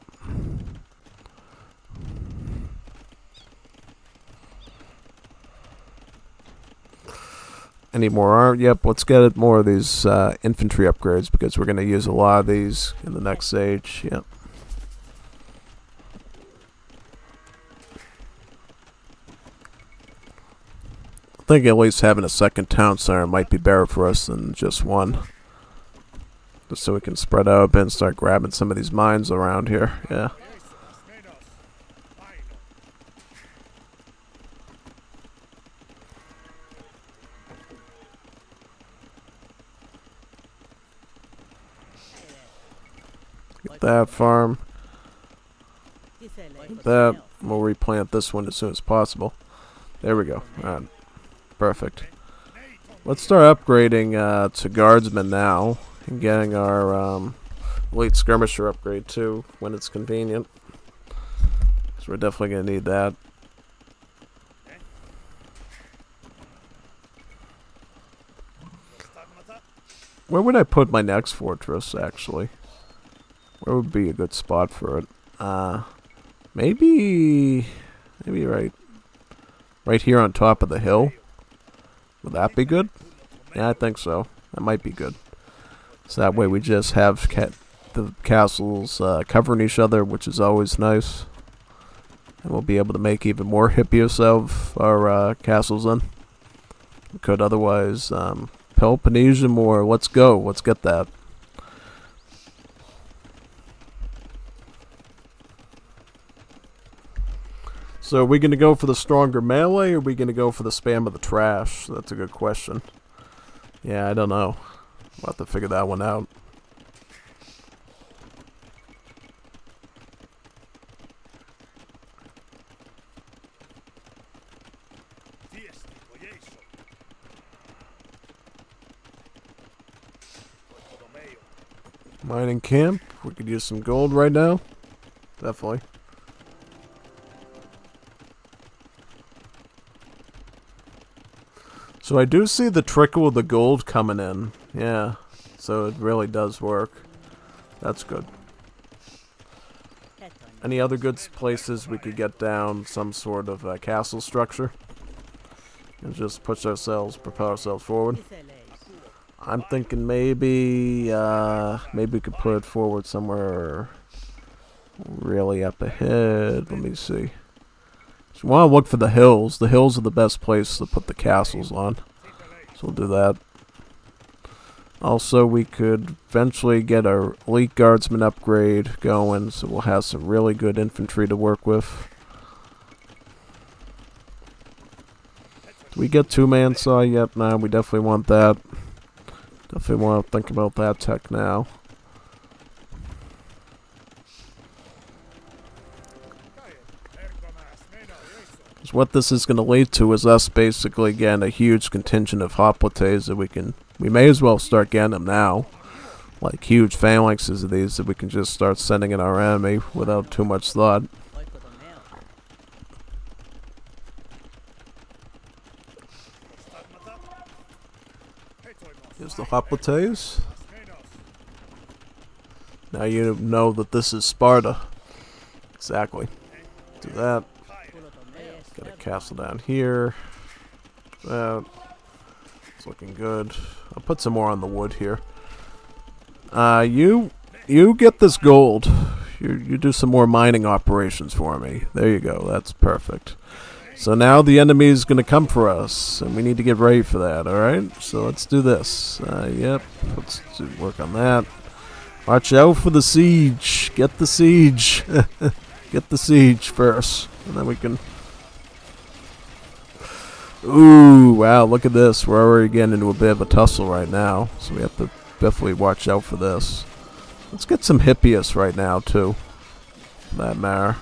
A: Any more armor? Yep. Let's get more of these infantry upgrades because we're going to use a lot of these in the next stage. Yep. I think at least having a second town center might be better for us than just one. Just so we can spread out a bit and start grabbing some of these mines around here. Yeah. Get that farm. Get that. We'll replant this one as soon as possible. There we go. Alright. Perfect. Let's start upgrading to guardsmen now and getting our elite skirmisher upgrade too when it's convenient. So we're definitely going to need that. Where would I put my next fortress actually? Where would be a good spot for it? Maybe right here on top of the hill. Would that be good? Yeah, I think so. That might be good. So that way we just have the castles covering each other, which is always nice. And we'll be able to make even more hip use of our castles then. We could otherwise. Peloponnesian more. Let's go. Let's get that. So are we going to go for the stronger melee, or are we going to go for the spam of the trash? That's a good question. Yeah, I don't know. We'll have to figure that one out. Mining camp. We could use some gold right now. Definitely. So I do see the trickle of the gold coming in. Yeah. So it really does work. That's good. Any other good places we could get down some sort of castle structure? And just push ourselves, propel ourselves forward. I'm thinking maybe we could put it forward somewhere really up ahead. Let me see. So we want to look for the hills. The hills are the best place to put the castles on. So we'll do that. Also, we could eventually get our elite guardsman upgrade going, so we'll have some really good infantry to work with. Do we get two-man saw yet? No, we definitely want that. Definitely want to think about that tech now. Because what this is going to lead to is us basically getting a huge contingent of hoplites that we may as well start getting them now. Like huge phalanxes of these that we can just start sending in our enemy without too much thought. Here's the hoplites. Now you know that this is Sparta. Exactly. Do that. Got a castle down here. That. It's looking good. I'll put some more on the wood here. You get this gold. You do some more mining operations for me. There you go. That's perfect. So now the enemy is going to come for us, and we need to get ready for that, alright? So let's do this. Yep, let's work on that. Watch out for the siege. Get the siege. Get the siege first, and then we can... Ooh, wow, look at this. We're already getting into a bit of a tussle right now, so we have to definitely watch out for this. Let's get some Hippias right now, too. For that matter.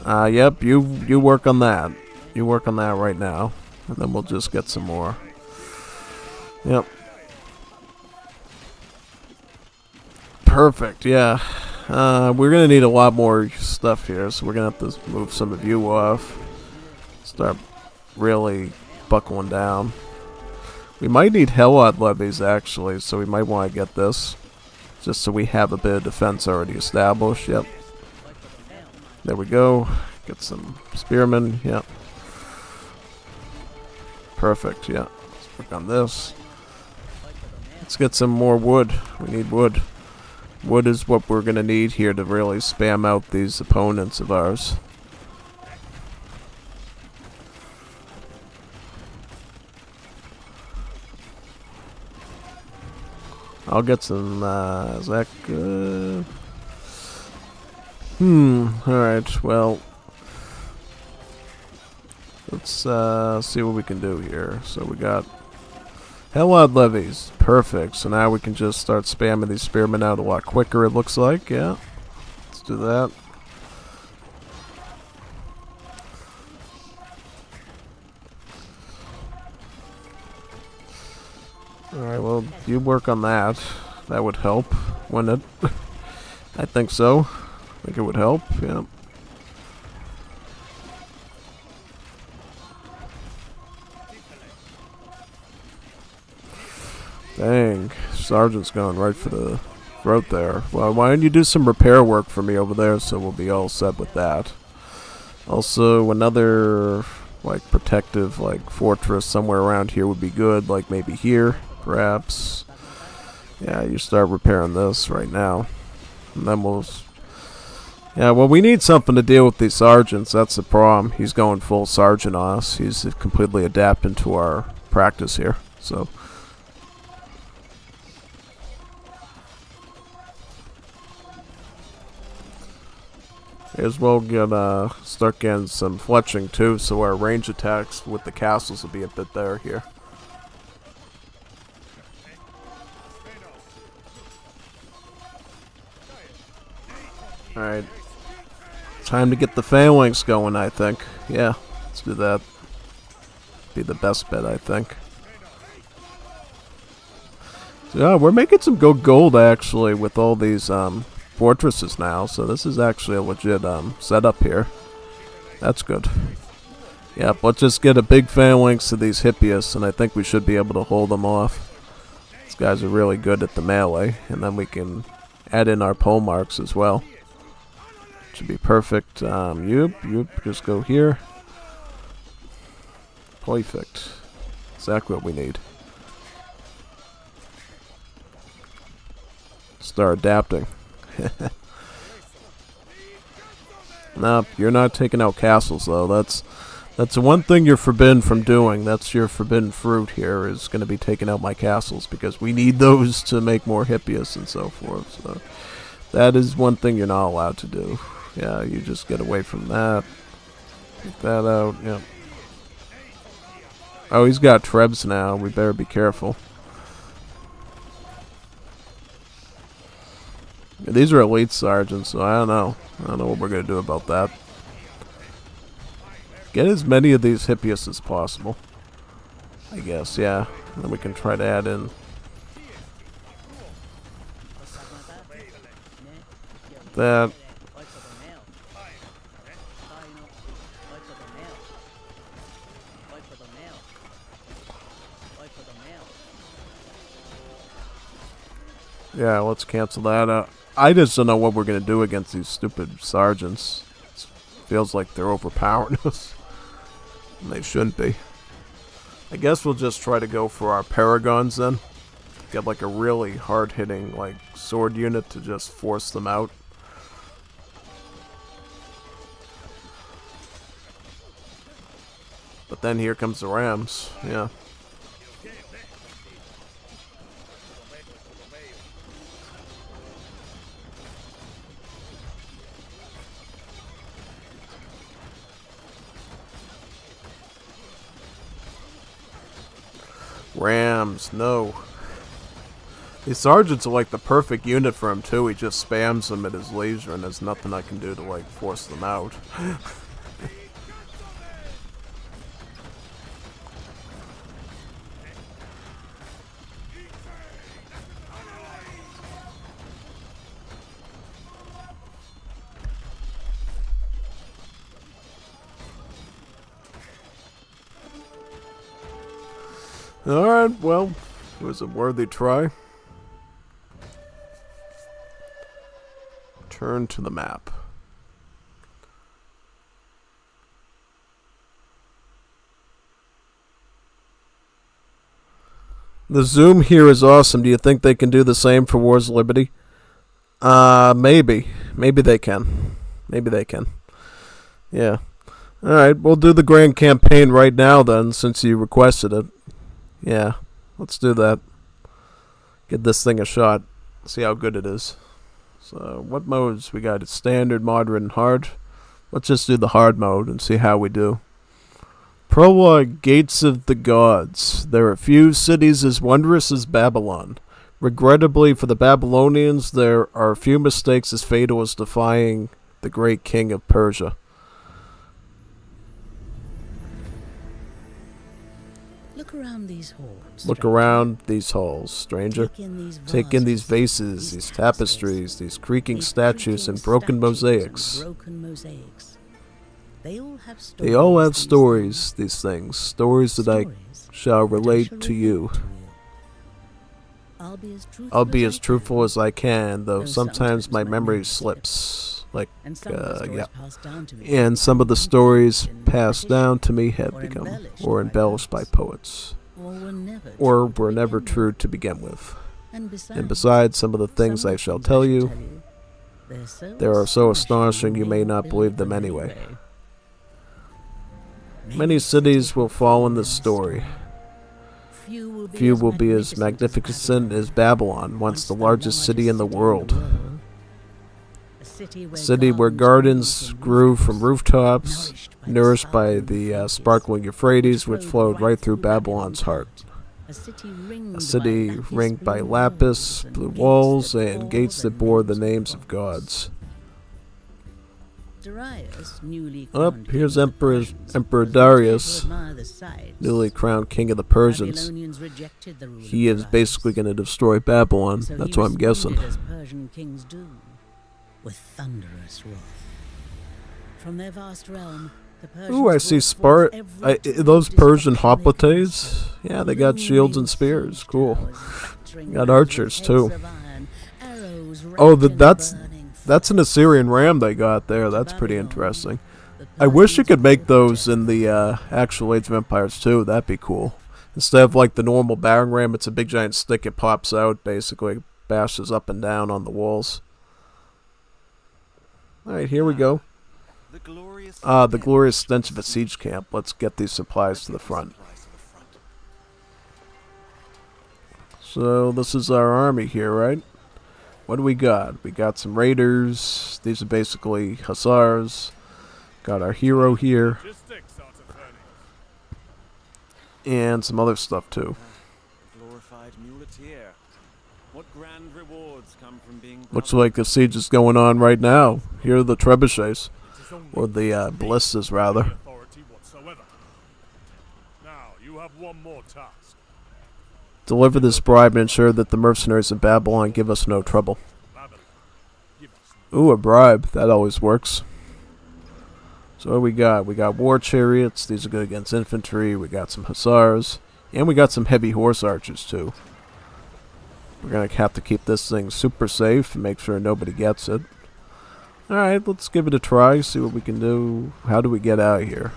A: Yep, you work on that. You work on that right now. And then we'll just get some more. Yep. Perfect, yeah. We're going to need a lot more stuff here, so we're going to have to move some of you off. Start really buckling down. We might need Helot levies, actually, so we might want to get this. Just so we have a bit of defense already established, yep. There we go. Get some spearmen. Yep. Perfect. Yeah. Let's work on this. Let's get some more wood. We need wood. Wood is what we're going to need here to really spam out these opponents of ours. I'll get some, is that good? Alright, well, let's see what we can do here. So we got Helot levies, perfect. So now we can just start spamming these spearmen out a lot quicker, it looks like, yeah. Let's do that. Alright, well, you work on that. That would help, wouldn't it? I think so. I think it would help, yeah. Dang, Sergeant's going right for the throat there. Well, why don't you do some repair work for me over there so we'll be all set with that. Also, another, like, protective, like, fortress somewhere around here would be good, like maybe here, perhaps. Yeah, you start repairing this right now. And then we'll... Yeah, well, we need something to deal with these sergeants. That's the problem. He's going full sergeant on us. He's completely adapting to our practice here. So... May as well get, start getting some fletching too, so our range attacks with the castles will be a bit there here. Alright. Time to get the phalanx going, I think. Yeah, let's do that. Be the best bet, I think. So, yeah, we're making some good gold, actually, with all these, fortresses now, so this is actually a legit setup here. That's good. Yep, let's just get a big phalanx to these Hippias, and I think we should be able to hold them off. These guys are really good at the melee, and then we can add in our pole marks as well. Should be perfect. You just go here. Perfect. Exactly what we need. Start adapting. Nope, you're not taking out castles though. That's the one thing you're forbidden from doing. That's your forbidden fruit here, is going to be taking out my castles, because we need those to make more hippias and so forth. So that is one thing you're not allowed to do. Yeah, you just get away from that. Take that out, yeah. Oh, he's got trebs now. We better be careful. Yeah, these are elite sergeants, so I don't know. I don't know what we're going to do about that. Get as many of these hippias as possible, I guess, yeah. And then we can try to add in. That. Yeah, let's cancel that out. I just don't know what we're going to do against these stupid sergeants. It feels like they're overpowering us. And they shouldn't be. I guess we'll just try to go for our paragons then. Get like a really hard-hitting like sword unit to just force them out. But then here comes the Rams. Yeah. Rams, no. These sergeants are like the perfect unit for him too. He just spams them at his leisure, and there's nothing I can do to like force them out. Alright, well, it was a worthy try. Turn to the map. The zoom here is awesome. Do you think they can do the same for Wars of Liberty? Maybe. Maybe they can. Maybe they can. Yeah. Alright, we'll do the grand campaign right now then, since you requested it. Yeah, let's do that. Give this thing a shot. See how good it is. So, what modes we got? It's standard, moderate, and hard. Let's just do the hard mode and see how we do. Prologue, Gates of the Gods. There are few cities as wondrous as Babylon. Regrettably for the Babylonians, there are few mistakes as fatal as defying the great king of Persia.
B: Look around these halls.
A: Look around these halls, stranger. Take in these vases, these tapestries, these creaking statues, and broken mosaics. They all have stories, these things. Stories that I shall relate to you. I'll be as truthful as I can, though sometimes my memory slips. Like, yeah. And some of the stories passed down to me have become, or embellished by poets, or were never true to begin with. And besides, some of the things I shall tell you, they are so astonishing you may not believe them anyway. Many cities will fall in this story. Few will be as magnificent as Babylon, once the largest city in the world. A city where gardens grew from rooftops, nourished by the sparkling Euphrates, which flowed right through Babylon's heart. A city ringed by lapis, blue walls, and gates that bore the names of gods. Up here's Emperor Darius, newly crowned king of the Persians. He is basically going to destroy Babylon. That's what I'm guessing.
B: With thunderous wrath. From their vast realm, the Persians
A: ooh, I see those Persian hoplites. Yeah, they got shields and spears. Cool. Got archers too. Oh, that's an Assyrian ram they got there. That's pretty interesting.
B: The
A: I wish you
B: Persians
A: could make
B: will
A: those
B: reject
A: in the actual Age of Empires too. That'd be cool. Instead of like the normal battering ram, it's a big giant stick. It pops out, basically bashes up and down on the walls. All right, here we go. The glorious stench of a siege camp. Let's get these supplies to the front. So this is our army here, right? What do we got? We got some raiders. These are basically hussars. Got our hero here. And some other stuff too.
C: Glorified muleteer. What grand rewards come from being
A: Looks like the siege is going on right now. Here are the trebuchets. Or the ballistas, rather.
D: Authority whatsoever. Now, you have one more task.
A: Deliver this bribe and ensure that the mercenaries of Babylon give us no trouble.
D: Babylon, give us
A: Ooh, a bribe. That always works. So what we got? We got war chariots. These are good against infantry. We got some hussars. And we got some heavy horse archers, too. We're going to have to keep this thing super safe and make sure nobody gets it. Alright, let's give it a try, see what we can do. How do we get out of here?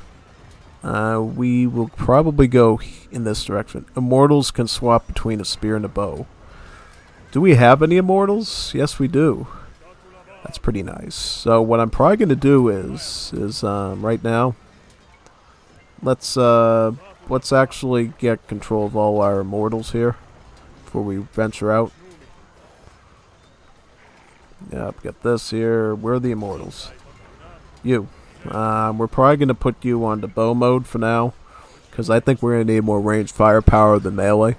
A: We will probably go in this direction. Immortals can swap between a spear and a bow. Do we have any immortals? Yes, we do. That's pretty nice. So what I'm probably going to do is right now, let's actually get control of all our immortals here before we venture out. Yep, get this here. Where are the immortals? You. We're probably going to put you on the bow mode for now, because I think we're going to need more ranged firepower than melee.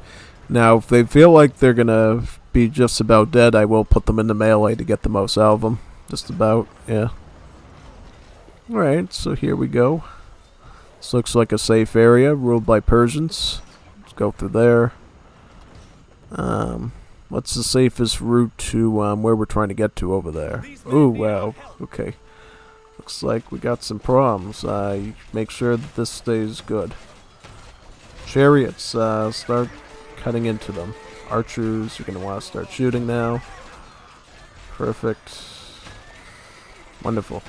A: Now, if they feel like they're going to be just about dead, I will put them into melee to get the most out of them. Just about, yeah. Alright, so here we go. This looks like a safe area, ruled by Persians. Let's go through there. What's the safest route to where we're trying to get to over there? Ooh, wow. Okay. Looks like we got some problems. Make sure that this stays good. Chariots, start cutting into them. Archers, you're going to want to start shooting now. Perfect. Wonderful.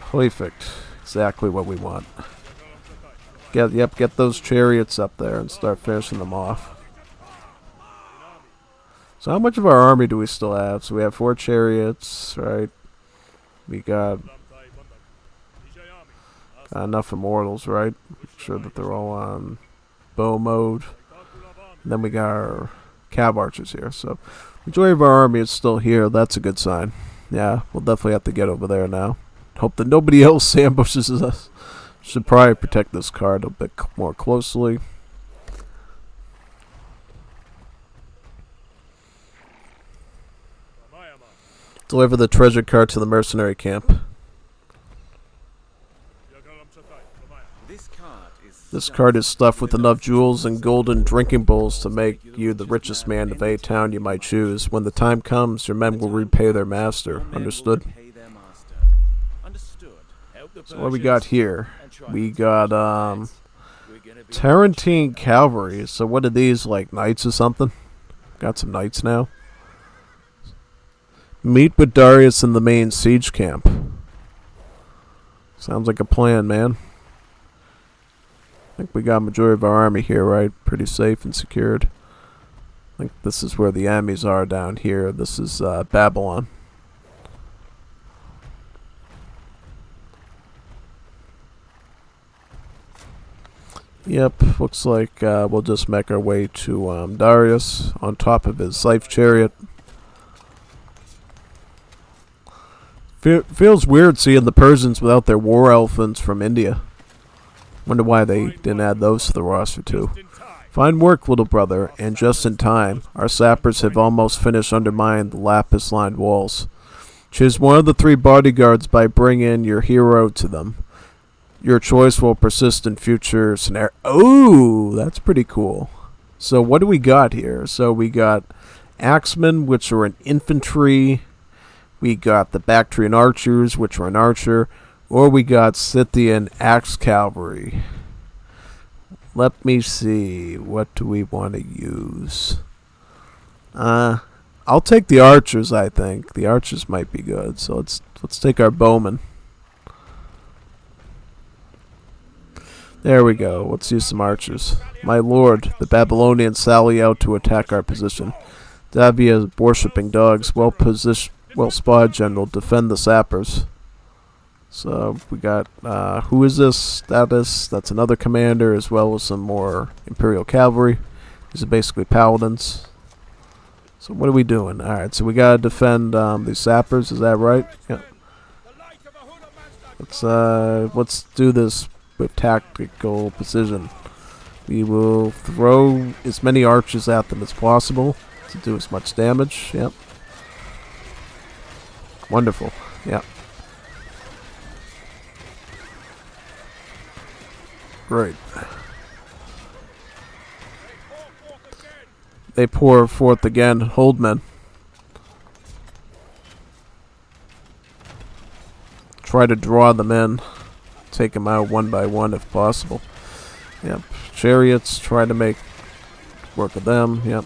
A: Perfect. Exactly what we want. Get those chariots up there and start finishing them off. So how much of our army do we still have? So we have 4 chariots, right? We got enough immortals, right? Make sure that they're all on bow mode. And then we got our cav archers here. So majority of our army is still here. That's a good sign. Yeah, we'll definitely have to get over there now. Hope that nobody else ambushes us. Should probably protect this card a bit more closely. Deliver the treasure card to the mercenary camp. This card is stuffed with enough jewels and golden drinking bowls to make you the richest man of a town you might choose. When the time comes, your men will repay their master. Understood? So what we got here? We got Tarantine Cavalry. So what are these, like knights or something? Got some knights now. Meet with Darius in the main siege camp. Sounds like a plan, man. I think we got a majority of our army here, right? Pretty safe and secured. I think this is where the enemies are down here. This is Babylon. Yep, looks like we'll just make our way to Darius on top of his life chariot. Feels weird seeing the Persians without their war elephants from India. Wonder why they didn't add those to the roster too. Fine work, little brother, and just in time. Our sappers have almost finished undermining the lapis-lined walls. Choose one of the 3 bodyguards by bringing your hero to them. Your choice will persist in future scenarios. Oh, that's pretty cool. So what do we got here? So we got axemen, which are an infantry. We got the Bactrian archers, which are an archer. Or we got Scythian axe cavalry. Let me see. What do we want to use? I'll take the archers, I think. The archers might be good. So let's take our bowmen. There we go. Let's use some archers. My lord, the Babylonians sally out to attack our position. Davia worshipping dogs. Well positioned, well spotted, General. Defend the sappers. So we got, who is this? Status. That's another commander, as well as some more Imperial cavalry. These are basically paladins. So what are we doing? Alright, so we gotta defend these sappers, is that right? Yeah. Let's do this with tactical precision. We will throw as many archers at them as possible to do as much damage. Yep. Wonderful. Yep. Great. They pour forth again. Hold, men. Try to draw them in. Take them out one by one if possible. Yep. Chariots, try to make work of them. Yep.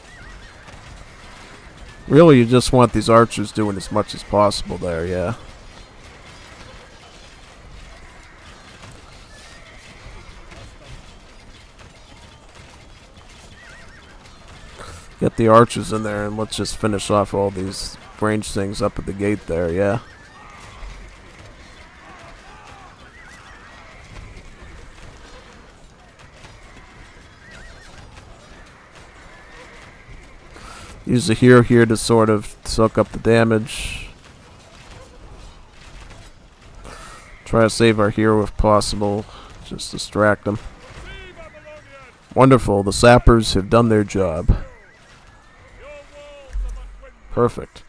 A: Really, you just want these archers doing as much as possible there, yeah. Get the archers in there and let's just finish off all these range things up at the gate there, yeah. Use the hero here to sort of soak up the damage. Try to save our hero if possible. Just distract them. Wonderful. The sappers have done their job. Perfect.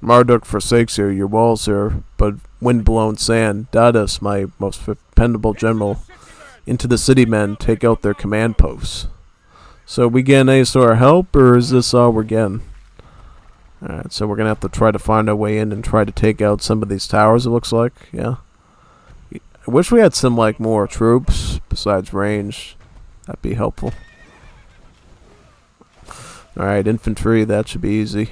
A: Marduk forsakes you. Your walls are but wind-blown sand. Dadas, my most dependable general. Into the city men. Take out their command posts. So we getting any sort of help, or is this all we're getting? Alright, so we're going to have to try to find our way in and try to take out some of these towers, it looks like. Yeah. I wish we had some, like, more troops besides range. That'd be helpful. Alright, infantry, that should be easy.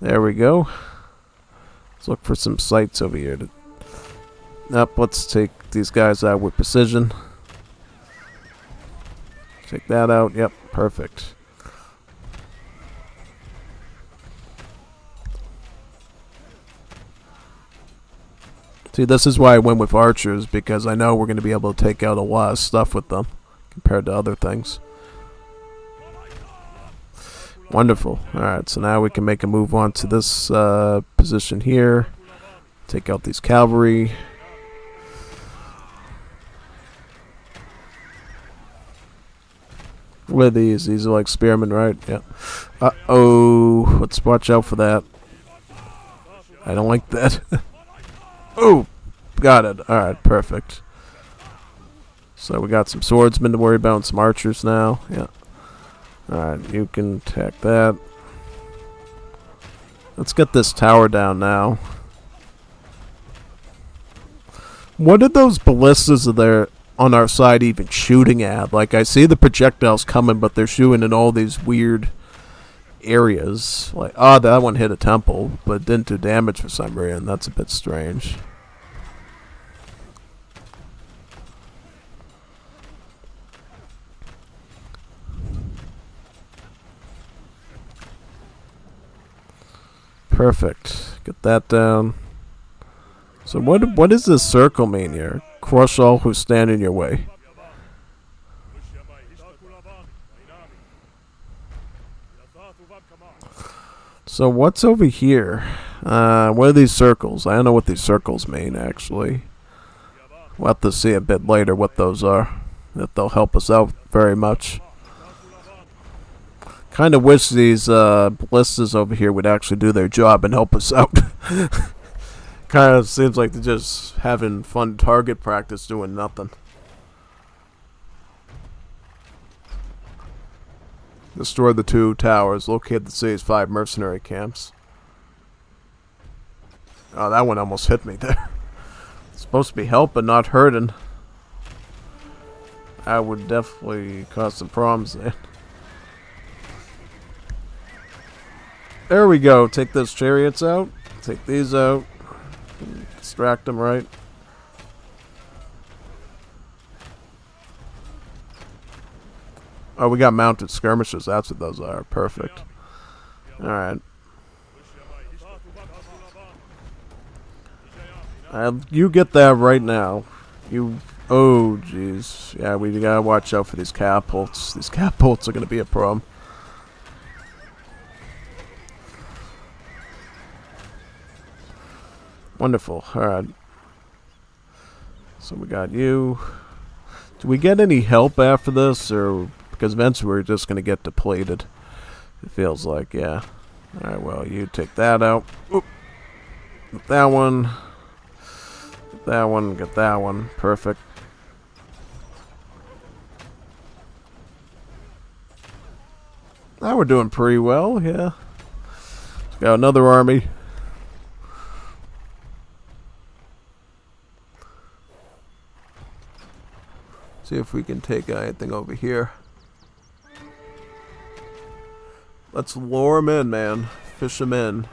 A: There we go. Let's look for some sights over here. Nope, let's take these guys out with precision. Take that out. Yep, perfect. See, this is why I went with archers, because I know we're going to be able to take out a lot of stuff with them compared to other things. Wonderful. Alright, so now we can make a move on to this position here. Take out these cavalry. What are these? These are like spearmen, right? Yeah. Uh-oh. Let's watch out for that. I don't like that. Oh! Got it. Alright, perfect. So we got some swordsmen to worry about and some archers now. Yeah. Alright, you can attack that. Let's get this tower down now. What are those ballistas there on our side even shooting at? Like, I see the projectiles coming, but they're shooting in all these weird areas. Like, oh, that one hit a temple, but didn't do damage for some reason. That's a bit strange. Perfect. Get that down. So what does this circle mean here? Crush all who stand in your way. So what's over here? What are these circles? I don't know what these circles mean, actually. We'll have to see a bit later what those are. If they'll help us out very much. Kind of wish these ballistas over here would actually do their job and help us out. Kind of seems like they're just having fun target practice doing nothing. Destroy the 2 towers. Locate the city's 5 mercenary camps. Oh, that one almost hit me there. It's supposed to be helping, not hurting. That would definitely cause some problems there. There we go. Take those chariots out. Take these out. Distract them, right? Oh, we got mounted skirmishers. That's what those are. Perfect. Alright. You get that right now. You... Oh, jeez. Yeah, we gotta watch out for these catapults. These catapults are gonna be a problem. Wonderful. Alright. So we got you. Do we get any help after this? Or... Because eventually we're just gonna get depleted. It feels like, yeah. Alright, well, you take that out. Oop. Get that one. Get that one. Get that one. Perfect. Now we're doing pretty well, yeah. Got another army. See if we can take anything over here. Let's lure them in, man. Fish them in.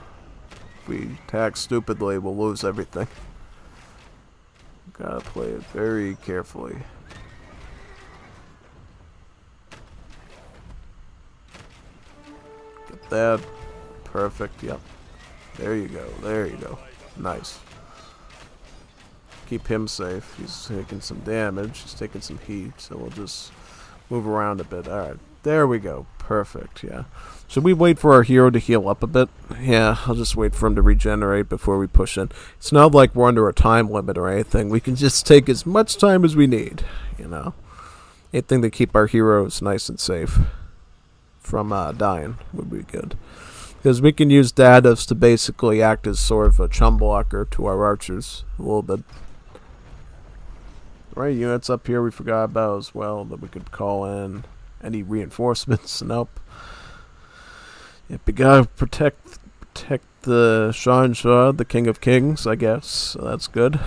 A: If we attack stupidly, we'll lose everything. Gotta play it very carefully. Get that. Perfect, yep. There you go, there you go. Nice. Keep him safe. He's taking some damage. He's taking some heat, so we'll just move around a bit. Alright, there we go. Perfect, yeah. Should we wait for our hero to heal up a bit? Yeah, I'll just wait for him to regenerate before we push in. It's not like we're under a time limit or anything. We can just take as much time as we need, you know. Anything to keep our heroes nice and safe from dying would be good. Because we can use Dados to basically act as sort of a chum blocker to our archers a little bit. Right, units up here we forgot about as well that we could call in. Any reinforcements? Nope. Yep, we gotta protect the Shah, the King of Kings, I guess. So that's good.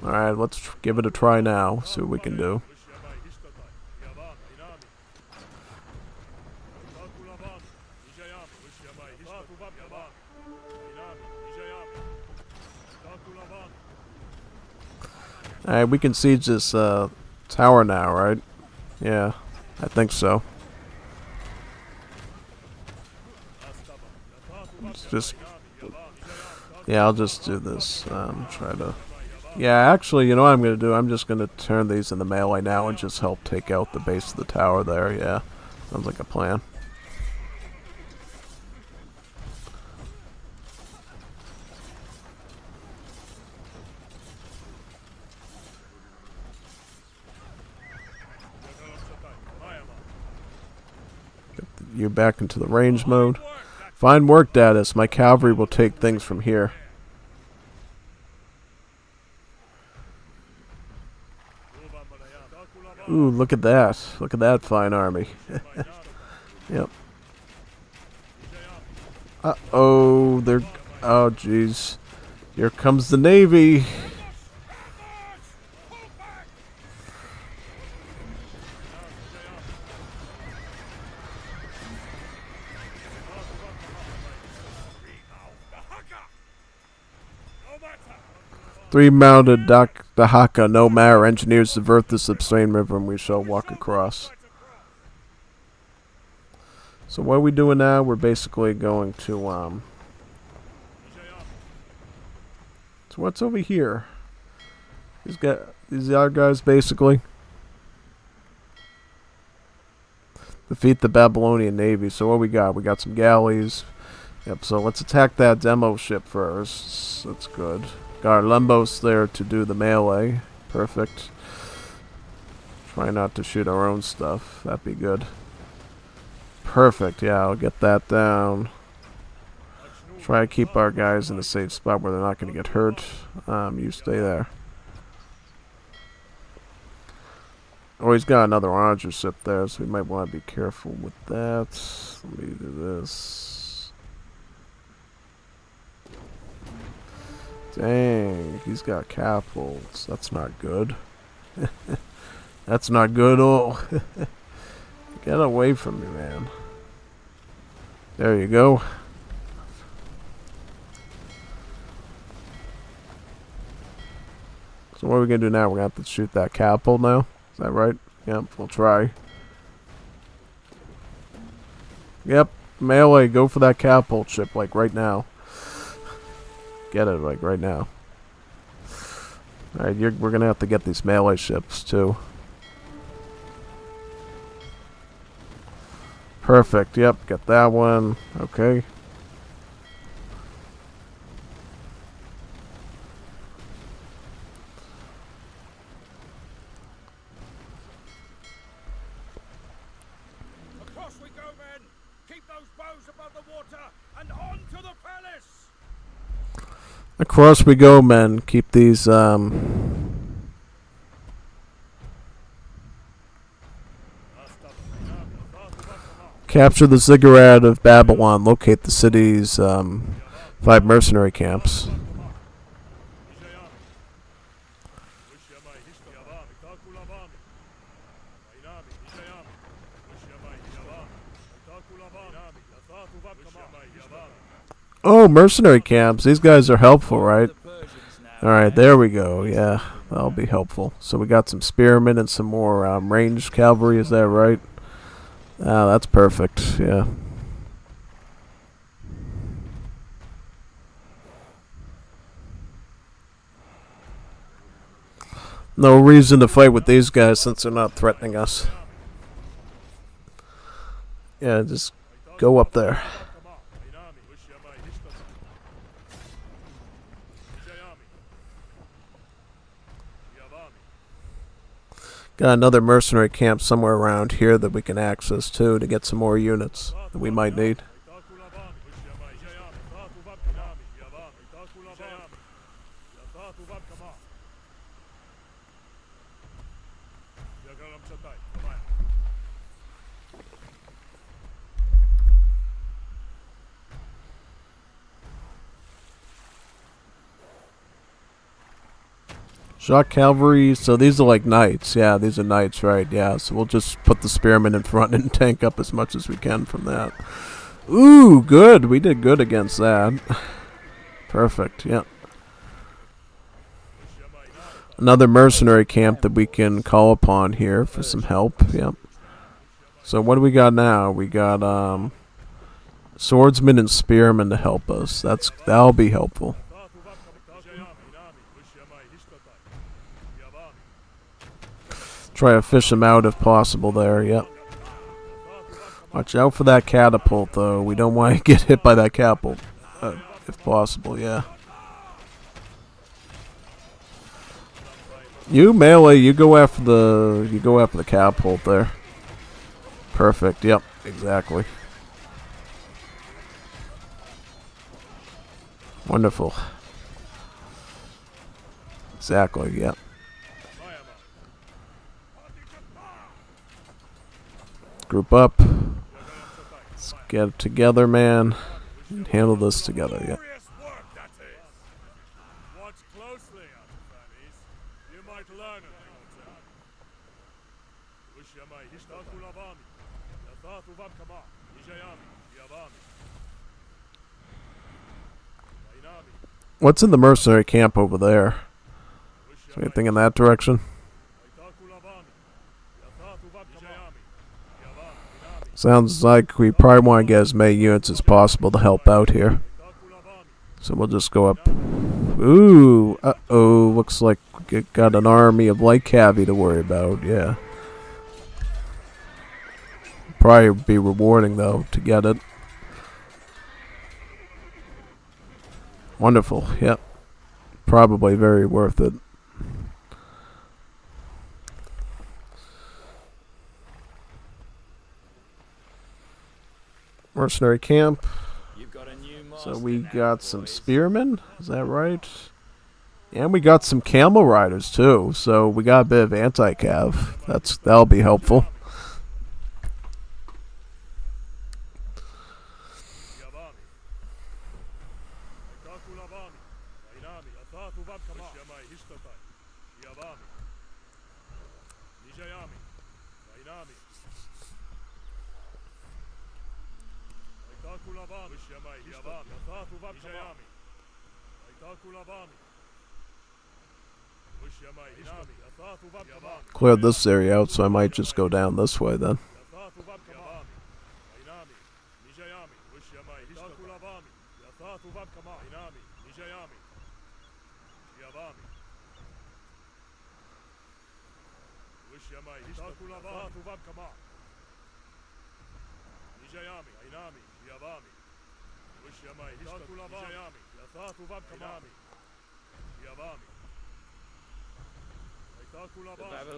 A: Alright, let's give it a try now. See what we can do. Alright, we can siege this tower now, right? Yeah, I think so. Just... Yeah, I'll just do this. Try to... Yeah, actually, you know what I'm going to do? I'm just going to turn these into melee now and just help take out the base of the tower there, yeah. Sounds like a plan. You back into the range mode. Fine work, Dados. My cavalry will take things from here. Ooh, look at that. Look at that fine army. Yep. Uh-oh, they're... Oh, jeez. Here comes the Navy. Three mounted Dahaka, no matter, engineers divert this obscene river and we shall walk across. So what are we doing now? We're basically going to, So what's over here? These are guys basically. Defeat the Babylonian Navy. So what we got? We got some galleys. Yep, so let's attack that demo ship first. That's good. Got our Lembos there to do the melee. Perfect. Try not to shoot our own stuff. That'd be good. Perfect. Yeah, I'll get that down. Try to keep our guys in a safe spot where they're not going to get hurt. You stay there. Oh, he's got another Onager ship there, so we might want to be careful with that. Let me do this. Dang, he's got catapults. That's not good. That's not good at all. Get away from me, man. There you go. So what are we going to do now? We're going to have to shoot that catapult now? Is that right? Yep, we'll try. Yep, melee, go for that catapult ship, like, right now. Get it, like, right now. Alright, we're gonna have to get these melee ships, too. Perfect, yep, get that one. Okay.
D: Across we go, men! Keep those bows above the water and on to the palace!
A: Across we go, men. Keep these, capture the ziggurat of Babylon. Locate the city's, 5 mercenary camps. Oh, mercenary camps. These guys are helpful, right? Alright, there we go. Yeah, that'll be helpful. So we got some spearmen and some more ranged cavalry. Is that right? Ah, that's perfect. Yeah. No reason to fight with these guys since they're not threatening us. Yeah, just go up there. Got another mercenary camp somewhere around here that we can access too to get some more units that we might need. Shock cavalry, so these are like knights. Yeah, these are knights, right? Yeah, so we'll just put the spearmen in front and tank up as much as we can from that. Ooh, good. We did good against that. Perfect, yeah. Another mercenary camp that we can call upon here for some help, yep. So what do we got now? We got swordsmen and spearmen to help us. That'll be helpful. Try to fish them out if possible there, yep. Watch out for that catapult, though. We don't want to get hit by that catapult, if possible, yeah. You melee, you go after the catapult there. Perfect, yep, exactly. Wonderful. Exactly, yep. Group up. Let's get it together, man. And handle this together, yeah.
D: Watch closely, Artifanis. You might learn a thing or two. Ushamai Hishtakulavami. Yathatu Vabkama. Ijayami. Yavami. Vainami.
A: What's in the mercenary camp over there? Is there anything in that direction? Sounds like we probably want to get as many units as possible to help out here. So we'll just go up. Ooh, uh-oh, looks like we got an army of light cavalry to worry about, yeah. Probably be rewarding, though, to get it. Wonderful, yep. Probably very worth it. Mercenary camp. So we got some spearmen, is that right? And we got some camel riders too. So we got a bit of anti-cav. That'll be helpful. Cleared this area out, so I might just go down this way then.
D: Nijayami, Wishyamai, Hishtakulavami, Yathatu Vabkama, Inami, Nijayami, Yavami. Wishyamai, Hishtakulavami, Vabkama. Nijayami, Inami, Yavami. Wishyamai, Hishtakulavami, Yathatu Vabkama. Yavami.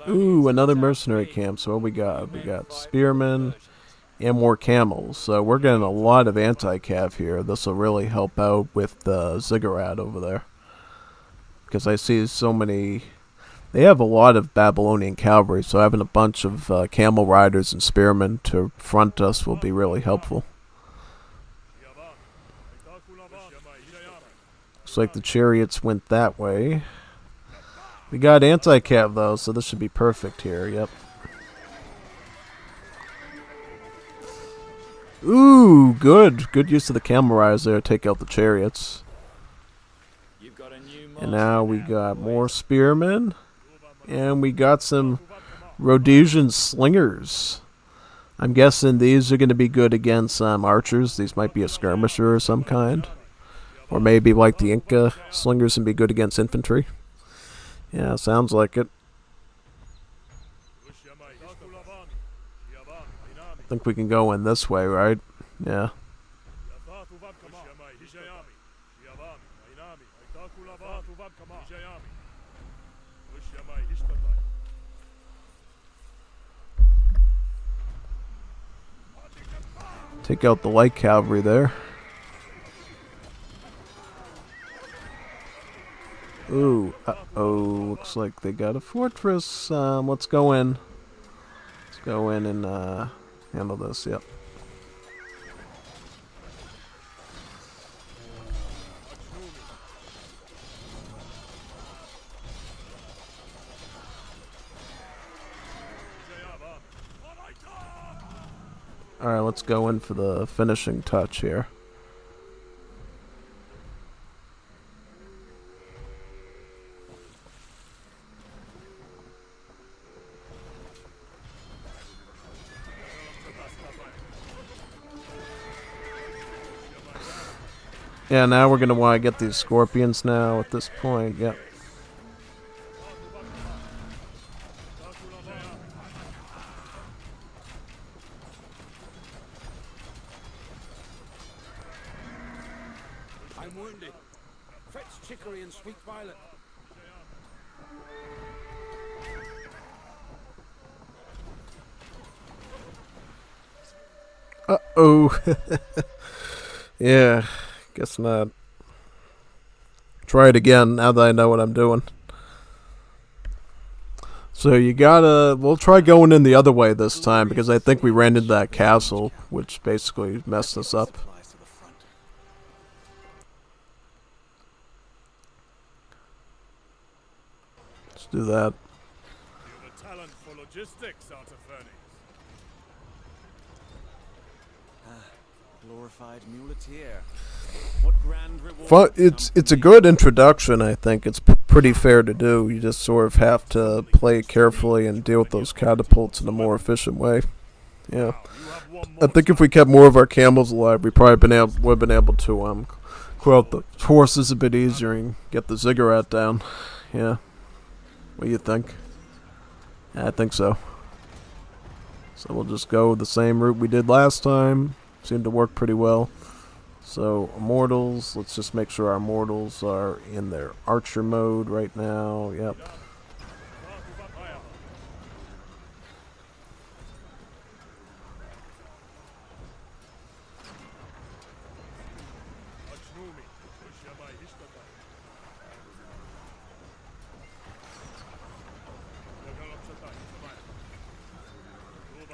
A: Ooh, another mercenary camp. So what we got? We got spearmen and more camels. So we're getting a lot of anti-cav here. This will really help out with the ziggurat over there. Because I see so many... They have a lot of Babylonian cavalry, so having a bunch of camel riders and spearmen to front us will be really helpful. Looks like the chariots went that way. We got anti-cav though, so this should be perfect here. Yep. Ooh, good. Good use of the camel riders there to take out the chariots. And now we got more spearmen. And we got some Rhodesian slingers. I'm guessing these are going to be good against archers. These might be a skirmisher of some kind. Or maybe like the Inca slingers and be good against infantry. Yeah, sounds like it. I think we can go in this way, right? Yeah. Take out the light cavalry there. Ooh, uh-oh, looks like they got a fortress. Let's go in. Let's go in and handle this, yep. Alright, let's go in for the finishing touch here. Yeah, now we're going to want to get these scorpions now at this point, yep.
E: I'm wounded. Fetch chicory and sweet violet.
A: Uh-oh. Yeah, guess not. Try it again now that I know what I'm doing. So you gotta... We'll try going in the other way this time, because I think we ran into that castle, which basically messed us up. Let's do that.
D: You have a talent for logistics, Artafernes.
C: Glorified muleteer. What grand reward
A: It's a good introduction, I think. It's pretty fair to do. You just sort of have to play it carefully and deal with those catapults in a more efficient way. Yeah. I think if we kept more of our camels alive, we probably would have been able to clear out the horses a bit easier and get the ziggurat down. Yeah. What do you think? Yeah, I think so. So we'll just go the same route we did last time. Seemed to work pretty well. So, immortals, let's just make sure our immortals are in their archer mode right now. Yep.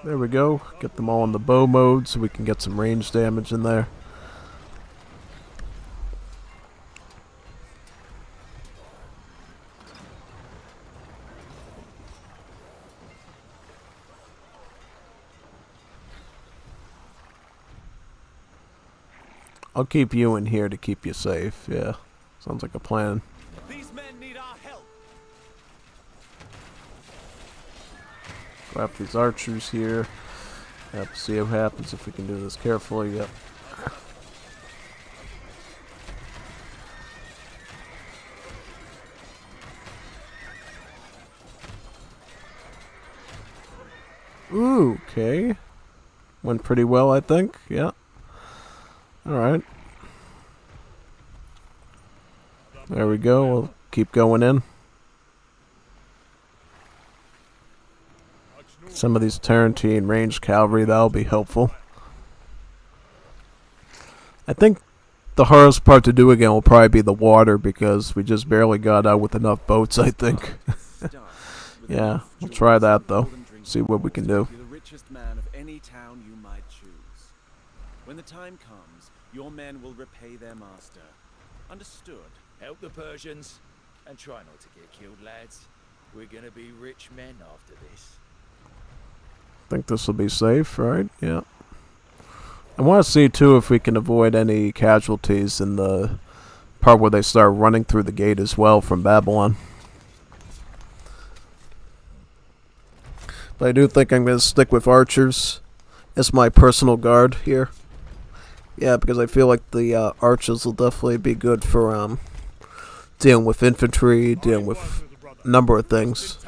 A: There we go. Get them all in the bow mode so we can get some range damage in there. I'll keep you in here to keep you safe. Yeah. Sounds like a plan.
C: These men need our help.
A: Go after these archers here. Yep, see what happens if we can do this carefully. Yep. Ooh, okay. Went pretty well, I think. Yeah. Alright. There we go. We'll keep going in. Some of these Tarantine ranged cavalry, that'll be helpful. I think the hardest part to do again will probably be the water, because we just barely got out with enough boats, I think. Yeah, we'll try that though. See what we can do.
C: Be the richest man of any town you might choose. When the time comes, your men will repay their master. Understood?
F: Help the Persians, and try not to get killed, lads. We're gonna be rich men after this.
A: Think this will be safe, right? Yeah. I want to see too if we can avoid any casualties in the part where they start running through the gate as well from Babylon. But I do think I'm going to stick with archers as my personal guard here. Yeah, because I feel like the archers will definitely be good for dealing with infantry, dealing with a number of things.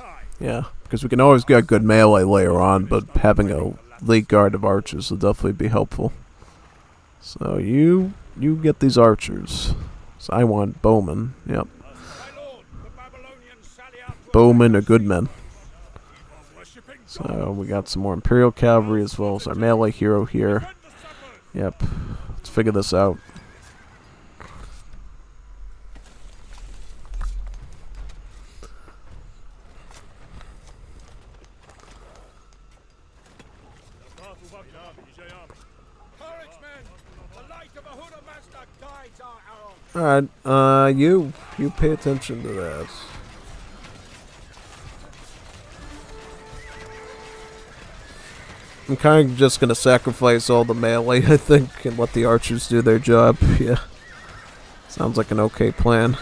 A: Yeah, because we can always get good melee later on, but having a lead guard of archers will definitely be helpful. So you get these archers. So I want bowmen. Yep. Bowmen are good men. So we got some more Imperial cavalry as well as our melee hero here. Yep. Let's figure this out. Alright, you pay attention to that. I'm kind of just gonna sacrifice all the melee, I think, and let the archers do their job. Yeah. Sounds like an okay plan.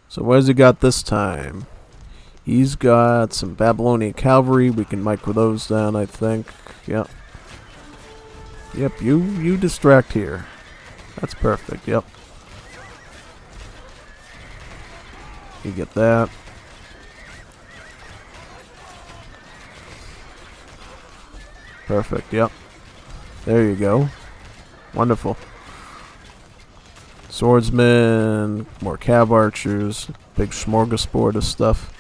A: So what has he got this time? He's got some Babylonian cavalry. We can micro those down, I think. Yep. Yep, you distract here. That's perfect, yep. You get that. Perfect, yep. There you go. Wonderful. Swordsmen, more cav archers, big smorgasbord of stuff.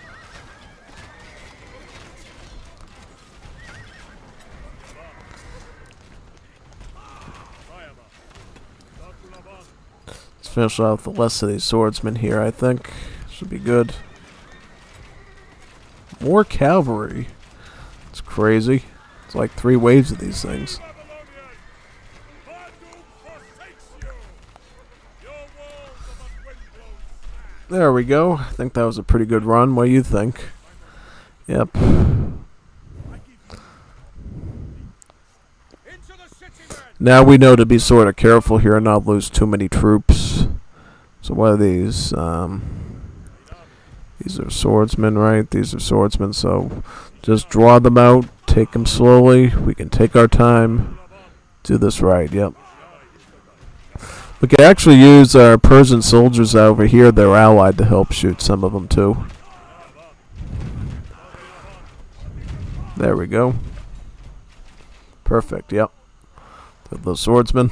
A: Let's finish off the rest of these swordsmen here, I think. Should be good. More cavalry. It's crazy. It's like 3 waves of these things. There we go. I think that was a pretty good run. What do you think? Yep. Now we know to be sort of careful here and not lose too many troops. So what are these? These are swordsmen, right? These are swordsmen, so just draw them out, take them slowly. We can take our time, do this right, yep. We can actually use our Persian soldiers over here, they're allied, to help shoot some of them too. There we go. Perfect, yep. The swordsmen.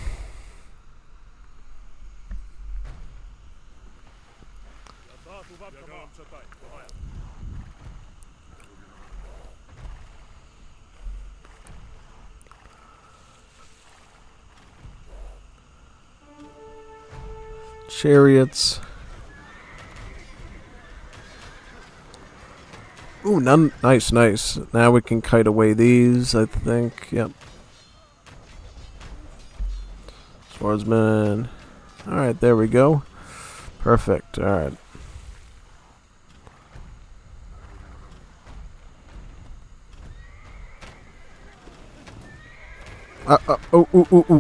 A: Chariots. Ooh, nice, nice. Now we can kite away these, I think. Yep. Swordsman. Alright, there we go. Perfect, alright.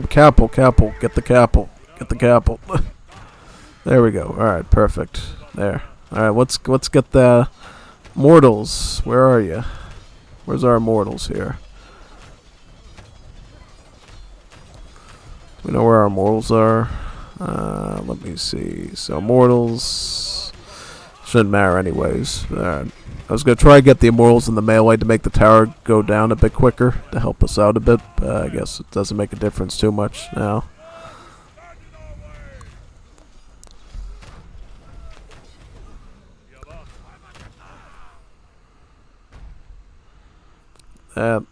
A: Capel. Get the capel. Get the capel. There we go. Alright, perfect. There. Alright, let's get the mortals. Where are you? Where's our mortals here? Do we know where our mortals are? Let me see. So mortals shouldn't matter anyways. Alright. I was gonna try to get the immortals in the melee to make the tower go down a bit quicker to help us out a bit, but I guess it doesn't make a difference too much now. That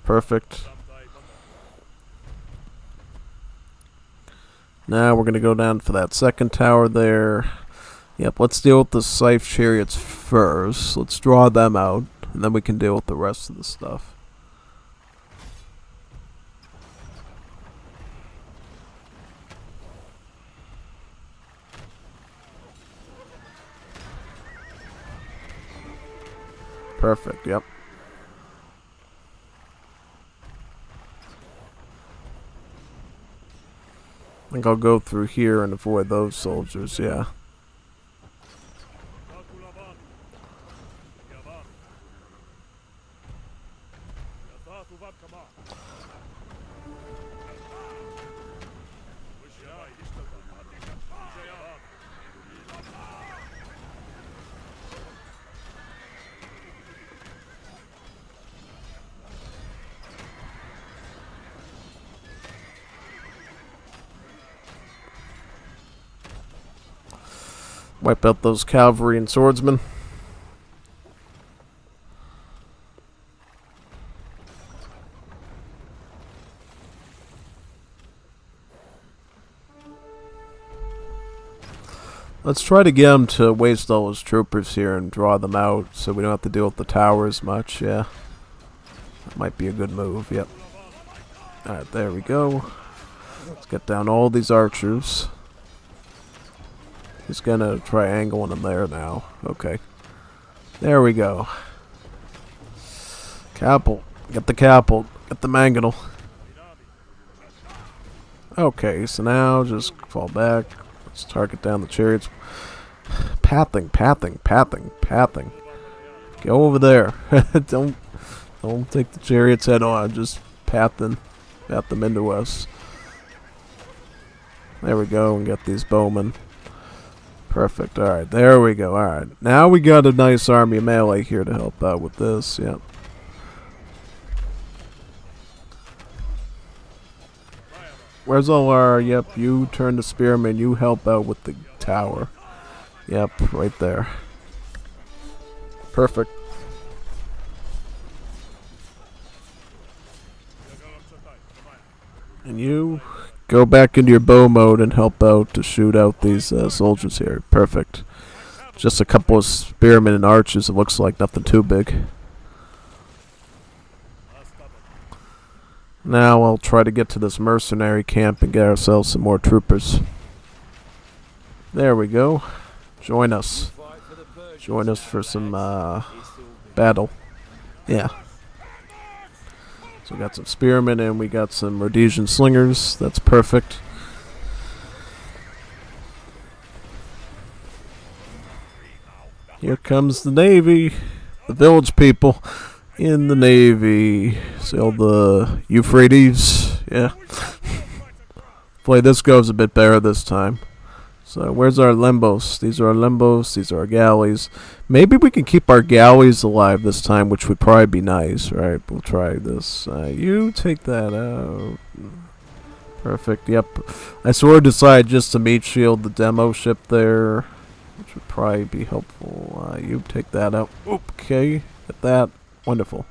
A: perfect. Now we're gonna go down for that second tower there. Yep, let's deal with the Scythe Chariots first. Let's draw them out, and then we can deal with the rest of the stuff. Perfect, yep. I think I'll go through here and avoid those soldiers, yeah. Wipe out those cavalry and swordsmen. Let's try to get him to waste all his troopers here and draw them out so we don't have to deal with the towers much, yeah. That might be a good move, yep. Alright, there we go. Let's get down all these archers. He's gonna try angling them there now. Okay. There we go. Capel. Get the Capel. Get the Mangonel. Okay, so now just fall back. Let's target down the chariots. Pathing. Go over there. Don't take the chariots head on. Just path them into us. There we go, and get these bowmen. Perfect. Alright, there we go. Alright. Now we got a nice army of melee here to help out with this. Yep. Where's all our... Yep, you turn the spearman. You help out with the tower. Yep, right there. Perfect. And you... go back into your bow mode and help out to shoot out these soldiers here. Perfect. Just a couple of spearmen and archers, it looks like. Nothing too big. Now I'll try to get to this mercenary camp and get ourselves some more troopers. There we go. Join us. Join us for some battle. Yeah. So we got some spearmen and we got some Rhodesian slingers. That's perfect. Here comes the navy. The village people in the navy. Sail the Euphrates. Yeah. Hopefully this goes a bit better this time. So where's our lembos? These are our lembos. These are our galleys. Maybe we can keep our galleys alive this time, which would probably be nice, right? We'll try this. You take that out. Perfect. Yep. I sort of decided just to meat shield the demo ship there, which would probably be helpful. You take that out. Okay. Get that. Wonderful.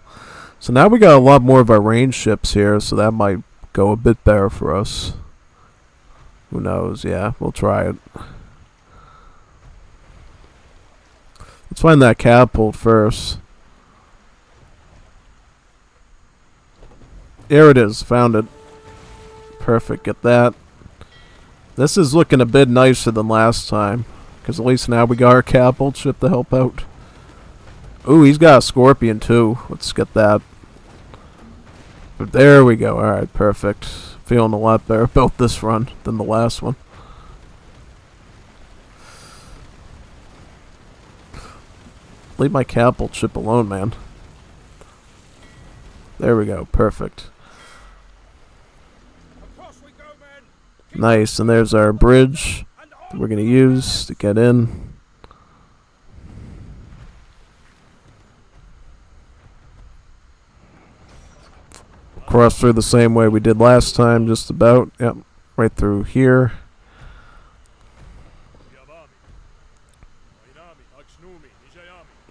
A: So now we got a lot more of our range ships here, so that might go a bit better for us. Who knows? Yeah, we'll try it. Let's find that catapult first. There it is. Found it. Perfect. Get that. This is looking a bit nicer than last time, because at least now we got our catapult ship to help out. Ooh, he's got a scorpion too. Let's get that. But there we go. Alright, perfect. Feeling a lot better about this run than the last one. Leave my capital ship alone, man. There we go. Perfect.
E: Across we go, men.
A: Nice. And there's our bridge that we're going to use to get in. Cross through the same way we did last time, just about. Yep. Right through here.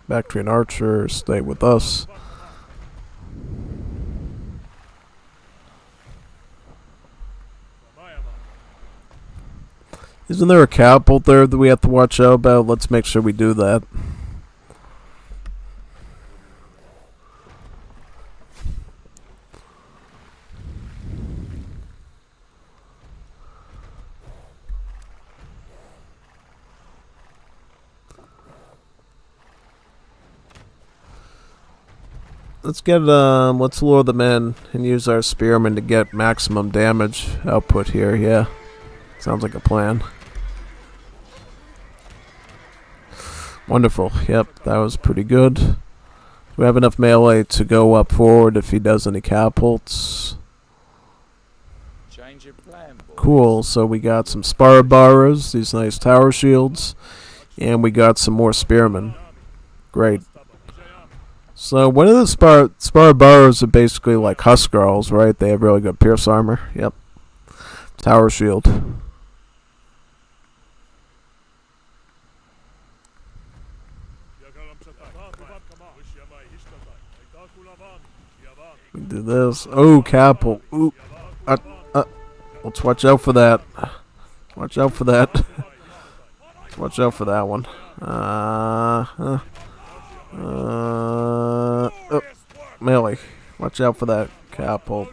A: Bactrian archer, stay with us. Isn't there a catapult there that we have to watch out about? Let's make sure we do that. Let's lure them in and use our spearmen to get maximum damage output here, yeah. Sounds like a plan. Wonderful, yep, that was pretty good. We have enough melee to go up forward if he does any catapults.
F: Change your plan, boy.
A: Cool, so we got some spar barras, these nice tower shields, and we got some more spearmen. Great. So one of the spar barras are basically like Huskarls, right? They have really good pierce armor. Yep. Tower shield. We do this. Oh, Capel. Ooh. Let's watch out for that. Watch out for that. Watch out for that one. Oh, melee. Watch out for that Capel.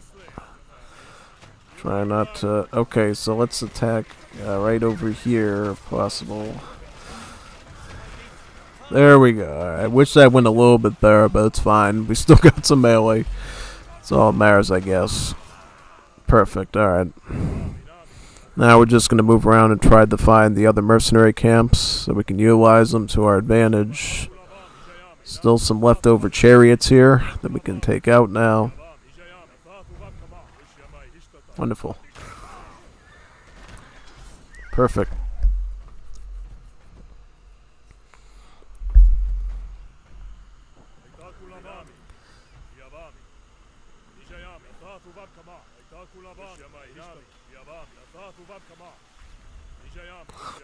A: Try not to. Okay, so let's attack right over here if possible. There we go. I wish that went a little bit better, but it's fine. We still got some melee. That's all that matters, I guess. Perfect. Alright. Now we're just going to move around and try to find the other mercenary camps so we can utilize them to our advantage. Still some leftover chariots here that we can take out now. Wonderful. Perfect.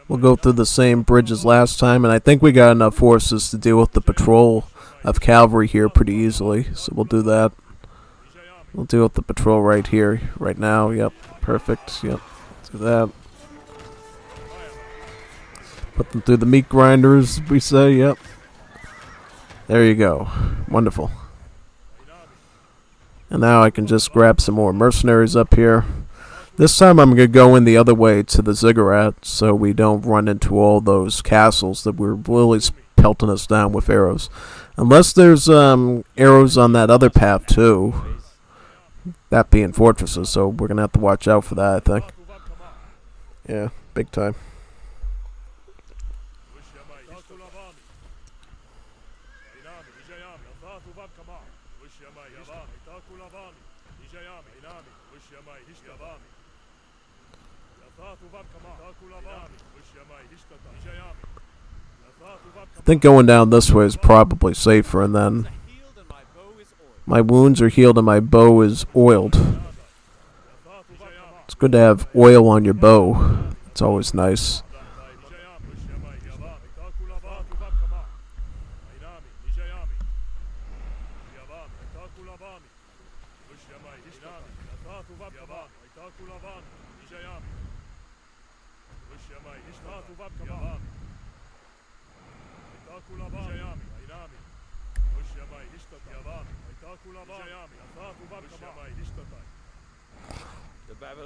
A: We'll go through the same bridge as last time, and I think we got enough forces to deal with the patrol of cavalry here pretty easily, so we'll do that. We'll deal with the patrol right here, right now. Yep, perfect. Yep, do that. Put them through the meat grinders, we say. Yep. There you go. Wonderful. And now I can just grab some more mercenaries up here. This time I'm going to go in the other way to the ziggurat so we don't run into all those castles that were really pelting us down with arrows. Unless there's arrows on that other path too. That being fortresses, so we're going to have to watch out for that, I think. Yeah, big time. I think going down this way is probably safer, and then my wounds are healed and my bow is oiled. It's good to have oil on your bow. It's always nice.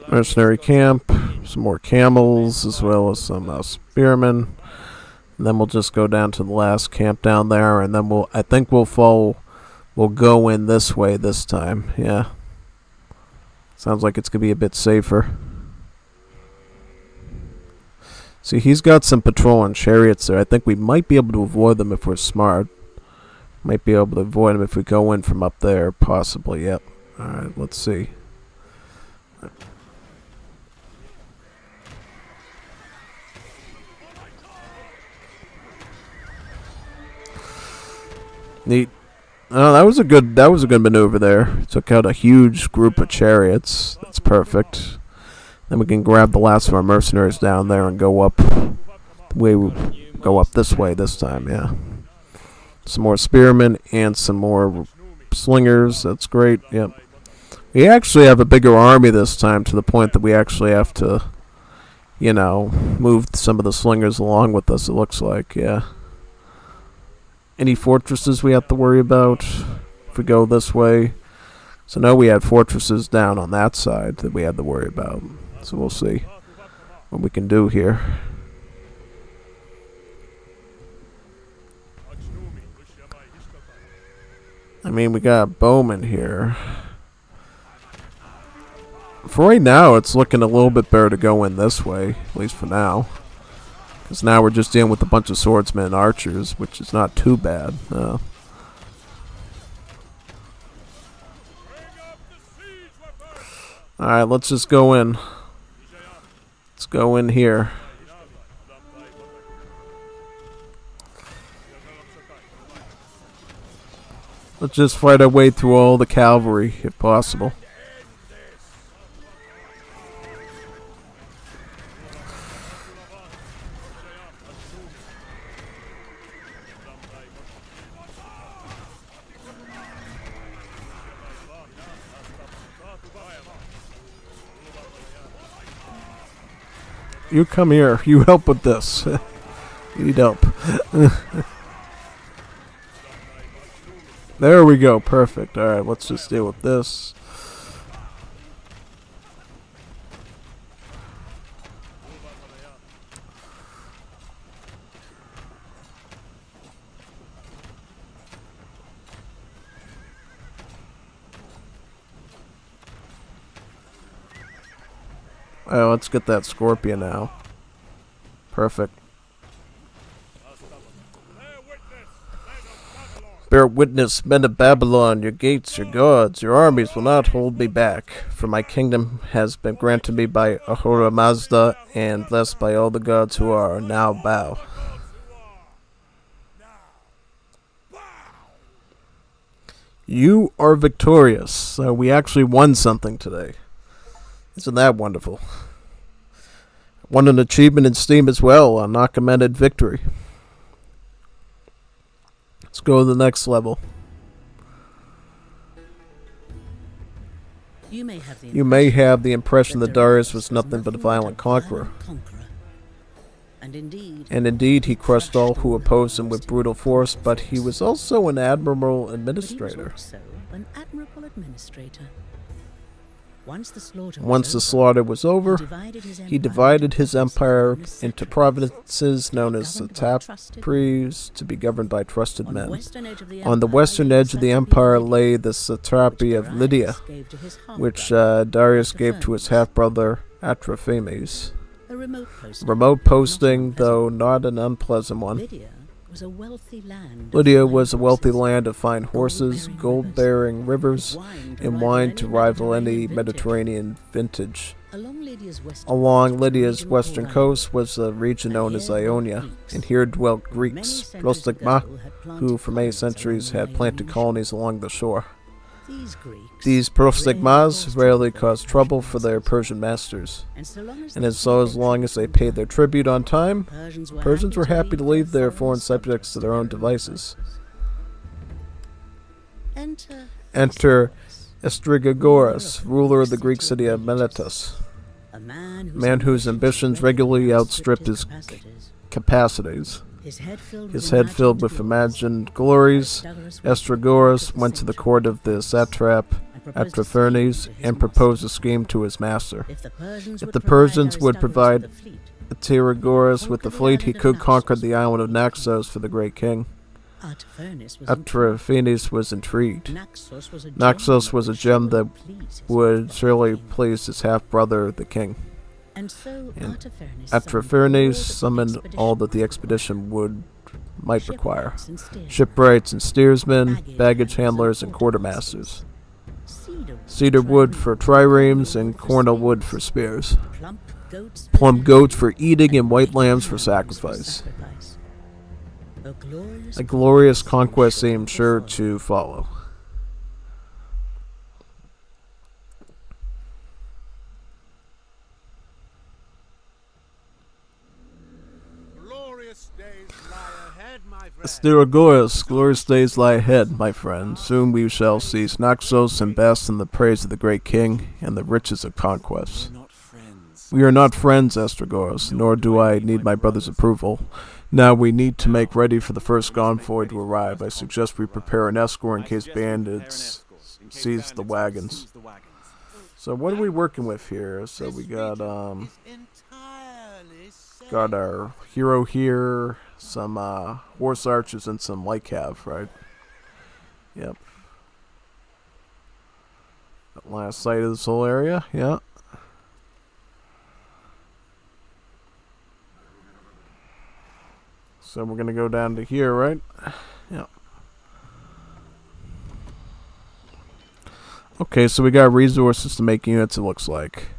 A: Mercenary camp, some more camels, as well as some spearmen. And then we'll just go down to the last camp down there, and then I think we'll go in this way this time. Yeah. Sounds like it's going to be a bit safer. See, he's got some patrol and chariots there. I think we might be able to avoid them if we're smart. Might be able to avoid them if we go in from up there, possibly. Yep. Alright, let's see. Neat. Oh, that was a good maneuver there. Took out a huge group of chariots. That's perfect. Then we can grab the last of our mercenaries down there and go up the way we go up this way this time, yeah. Some more spearmen and some more slingers. That's great. Yep. We actually have a bigger army this time, to the point that we actually have to, you know, move some of the slingers along with us, it looks like, yeah. Any fortresses we have to worry about if we go this way? So now we had fortresses down on that side that we had to worry about. So we'll see what we can do here. I mean, we got bowmen here. For right now, it's looking a little bit better to go in this way, at least for now. Because now we're just dealing with a bunch of swordsmen and archers, which is not too bad. Alright, let's just go in. Let's go in here. Let's just fight our way through all the cavalry, if possible. You come here. You help with this. You need help. There we go. Perfect. Alright, let's just deal with this. Oh, let's get that scorpion now. Perfect. Bear witness, men of Babylon, your gates, your gods, your armies will not hold me back, for my kingdom has been granted me by Ahura Mazda, and blessed by all the gods who are. Now bow. You are victorious. So we actually won something today. Isn't that wonderful? Won an achievement in Steam as well, a non-commended victory. Let's go to the next level. You may have the impression that Darius was nothing but a violent conqueror. And indeed, he crushed all who opposed him with brutal force, but he was also an admirable administrator. Once the slaughter was over, he divided his empire into provinces known as satrapies to be governed by trusted men. On the western edge of the empire lay the satrapy of Lydia, which Darius gave to his half-brother Atrophanes. A remote posting, though not an unpleasant one. Lydia was a wealthy land of fine horses, gold-bearing rivers, and wine to rival any Mediterranean vintage. Along Lydia's western coast was a region known as Ionia, and here dwelt Greeks, prostigma, who for many centuries had planted colonies along the shore. These prostigmas rarely caused trouble for their Persian masters, and as long as they paid their tribute on time, Persians were happy to leave their foreign subjects to their own devices. Enter Estrigoras, ruler of the Greek city of Miletus, a man whose ambitions regularly outstripped his capacities. His head filled with imagined glories, Estrigoras went to the court of the satrap Atrophanes and proposed a scheme to his master. If the Persians would provide Estrigoras with the fleet, he could conquer the island of Naxos for the great king. Atrophanes was intrigued. Naxos was a gem that would surely please his half-brother, the king. And Atrophanes summoned all that the expedition might require.
B: Shipwrights and steersmen.
A: Shipwrights and steersmen, baggage handlers, and quartermasters. Cedar wood for triremes, and cornel wood for spears. Plump goats for eating, and white lambs for sacrifice. A glorious conquest seems sure to follow.
E: Glorious days lie ahead, my friend.
A: Asterogorus, glorious days lie ahead, my friend. Soon we shall cease Naxos and bask in the praise of the great king and the riches of conquests.
C: We're not friends.
A: We are not friends, Astragoras, nor do I need my brother's approval. Now we need to make ready for the first convoy to arrive. I suggest we prepare an escort in case bandits seize the wagons. So what are we working with here? So we got our hero here, some horse archers, and some light cav, right? Yep. Last sight of this whole area, yeah. So we're gonna go down to here, right? Yeah. Okay, so we got resources to make units, it looks like.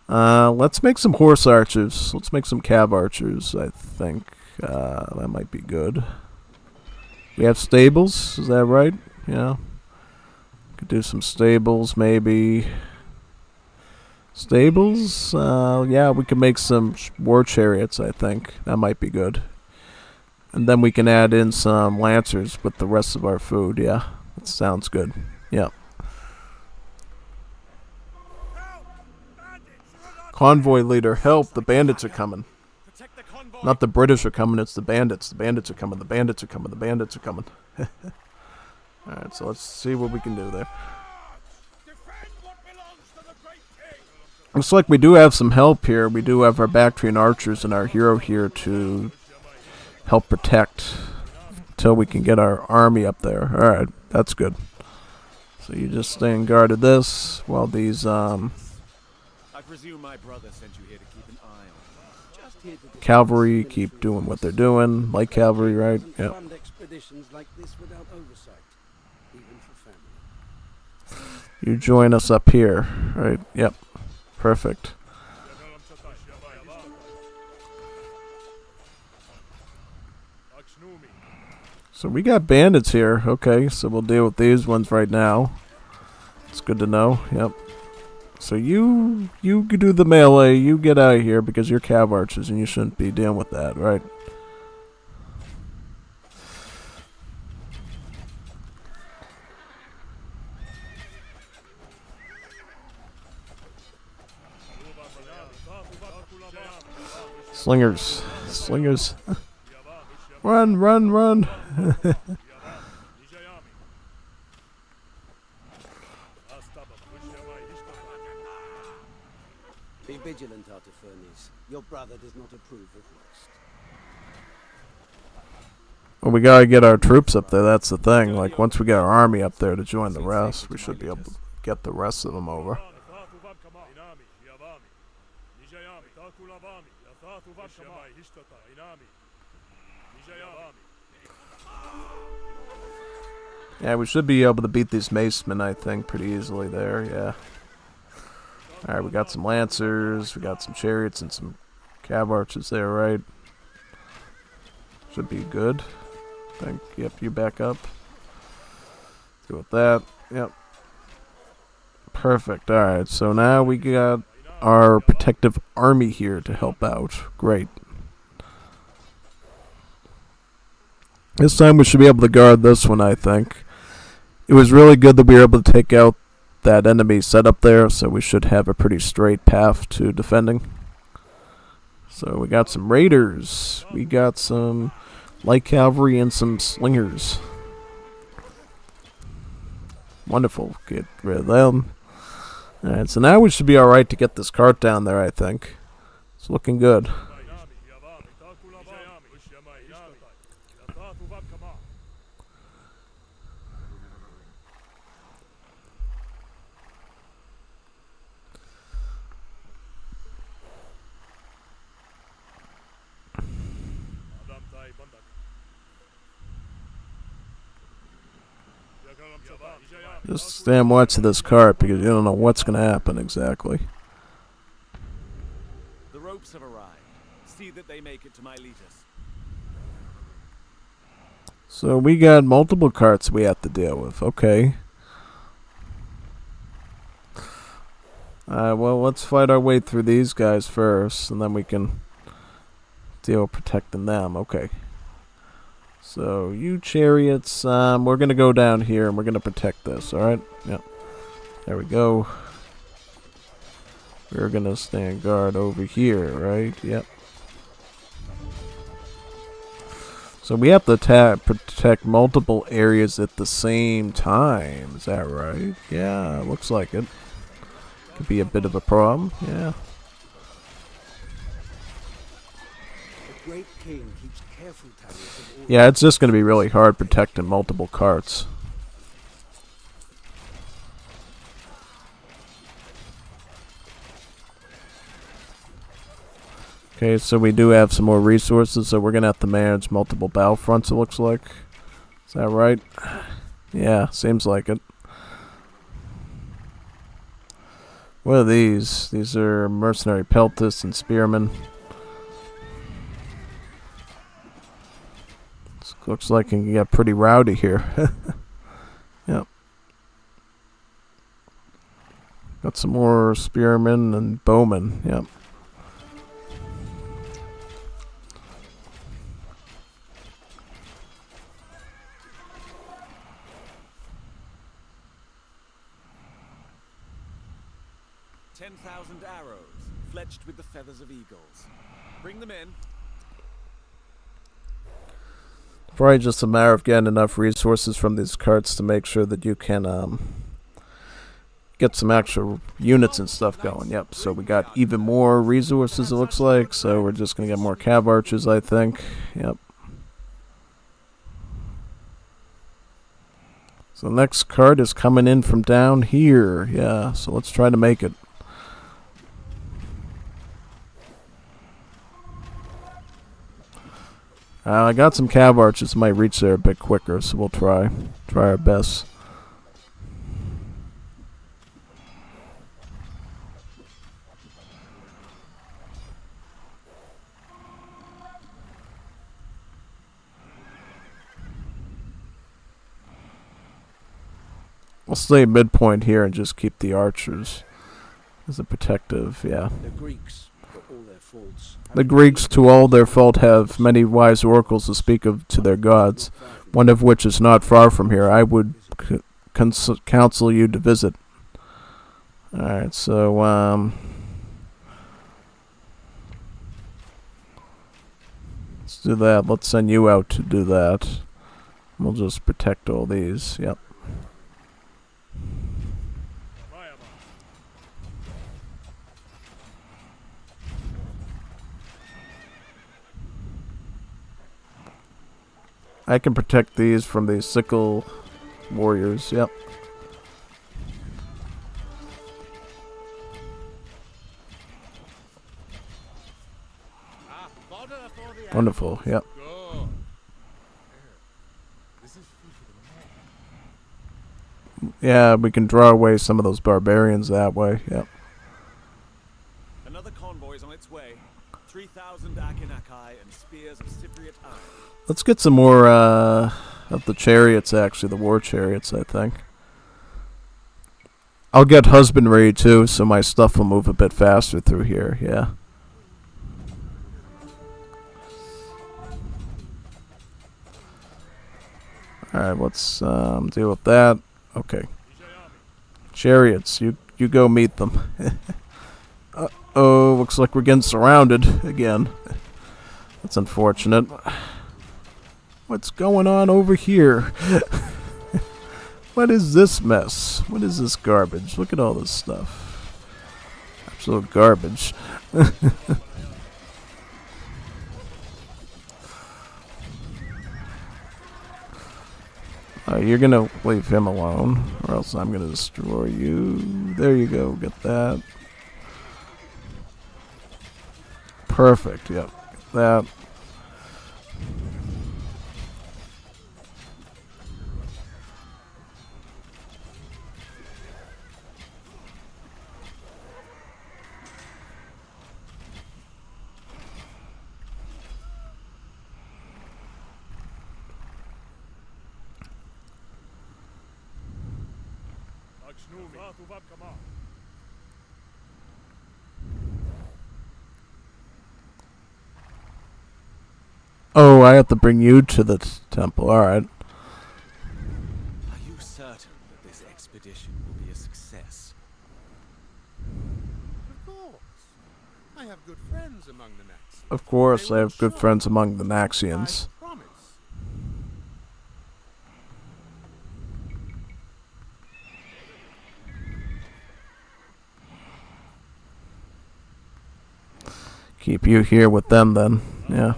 A: Let's make some horse archers. Let's make some cav archers, I think. That might be good. We have stables, is that right? Yeah. Could do some stables, maybe. Stables? Yeah, we could make some war chariots, I think. That might be good. And then we can add in some lancers with the rest of our food, yeah. That sounds good. Yeah. Convoy leader, help, the bandits are coming. Not the British are coming, it's the bandits. The bandits are coming, the bandits are coming, the bandits are coming. Alright, so let's see what we can do there. Looks like we do have some help here. We do have our Bactrian archers and our hero here to help protect until we can get our army up there. Alright, that's good. So you just stay in guard of this while these
C: I presume my brother sent you here to keep an eye on. Just here to
A: cavalry keep doing what they're doing. Light cavalry, right? Yep.
E: Fund expeditions like this without oversight, even for family.
A: You join us up here, right? Yep. Perfect. So we got bandits here. Okay, so we'll deal with these ones right now. It's good to know. Yep. So you do the melee. You get out of here because you're cav archers and you shouldn't be dealing with that, right? Slingers. Slingers. Run, run, run.
E: Be vigilant, Artafernes. Your brother does not approve of rest.
A: Well, we gotta get our troops up there, that's the thing. Like, once we get our army up there to join the rest, we should be able to get the rest of them over. Yeah, we should be able to beat these macemen, I think, pretty easily there, yeah. Alright, we got some lancers, we got some chariots and some cav archers there, right? Should be good. I think, yep, you back up. Go with that, yep. Perfect, alright, so now we got our protective army here to help out. Great. This time we should be able to guard this one, I think. It was really good that we were able to take out that enemy set up there, so we should have a pretty straight path to defending. So we got some raiders, we got some light cavalry, and some slingers. Wonderful, get rid of them. Alright, so now we should be alright to get this cart down there, I think. It's looking good. Just stand watch to this cart because you don't know what's going to happen exactly.
C: The ropes have arrived. See that they make it to Miletus.
A: So we got multiple carts we have to deal with. Okay. Well, let's fight our way through these guys first, and then we can deal with protecting them. Okay. So, you chariots, we're going to go down here, and we're going to protect this, alright? Yep. There we go. We're going to stand guard over here, right? Yep. So, we have to protect multiple areas at the same time. Is that right? Yeah, looks like it. Could be a bit of a problem, yeah.
E: The great king keeps careful tallies of all.
A: Yeah, it's just going to be really hard protecting multiple carts. Okay, so we do have some more resources, so we're going to have to manage multiple battlefronts, it looks like. Is that right? Yeah, seems like it. What are these? These are mercenary peltists and spearmen. This looks like it can get pretty rowdy here. Yep. Got some more spearmen and bowmen. Yep.
C: Arrows, fletched with the feathers of eagles. Bring them in.
A: Probably just a matter of getting enough resources from these carts to make sure that you can get some actual units and stuff going. Yep, so we got even more resources, it looks like, so we're just going to get more cav archers, I think. Yep. So the next cart is coming in from down here. Yeah, so let's try to make it. I got some cav archers might reach there a bit quicker, so we'll try our best. We'll stay midpoint here and just keep the archers as a protective, yeah.
E: The Greeks, for all their faults,
A: The Greeks, to all their fault, have many wise oracles to speak of to their gods, one of which is not far from here. I would counsel you to visit. Alright, so, let's do that. Let's send you out to do that. We'll just protect all these, yep. I can protect these from these sickle warriors, yep. Wonderful, yep. Yeah, we can draw away some of those barbarians that way, yep.
C: Another convoy's on its way. 3,000 Akinakai and spears of Cypriot iron.
A: Let's get some more of the chariots, actually, the war chariots, I think. I'll get husbandry, too, so my stuff will move a bit faster through here, yeah. Alright, let's deal with that. Okay. Chariots, you go meet them. Uh-oh, looks like we're getting surrounded again. That's unfortunate. What's going on over here? What is this mess? What is this garbage? Look at all this stuff. Absolute garbage. You're gonna leave him alone, or else I'm gonna destroy you. There you go, get that. Perfect, yep. Get that. Oh, I have to bring you to the temple. Alright.
C: Are you certain that this expedition will be a success?
E: Of course. I have good friends among the Naxi.
A: Of course,
E: They
A: I
E: will
A: have good
E: show
A: friends among the
E: I
A: Naxians.
E: promise.
A: Keep you here with them then. Yeah.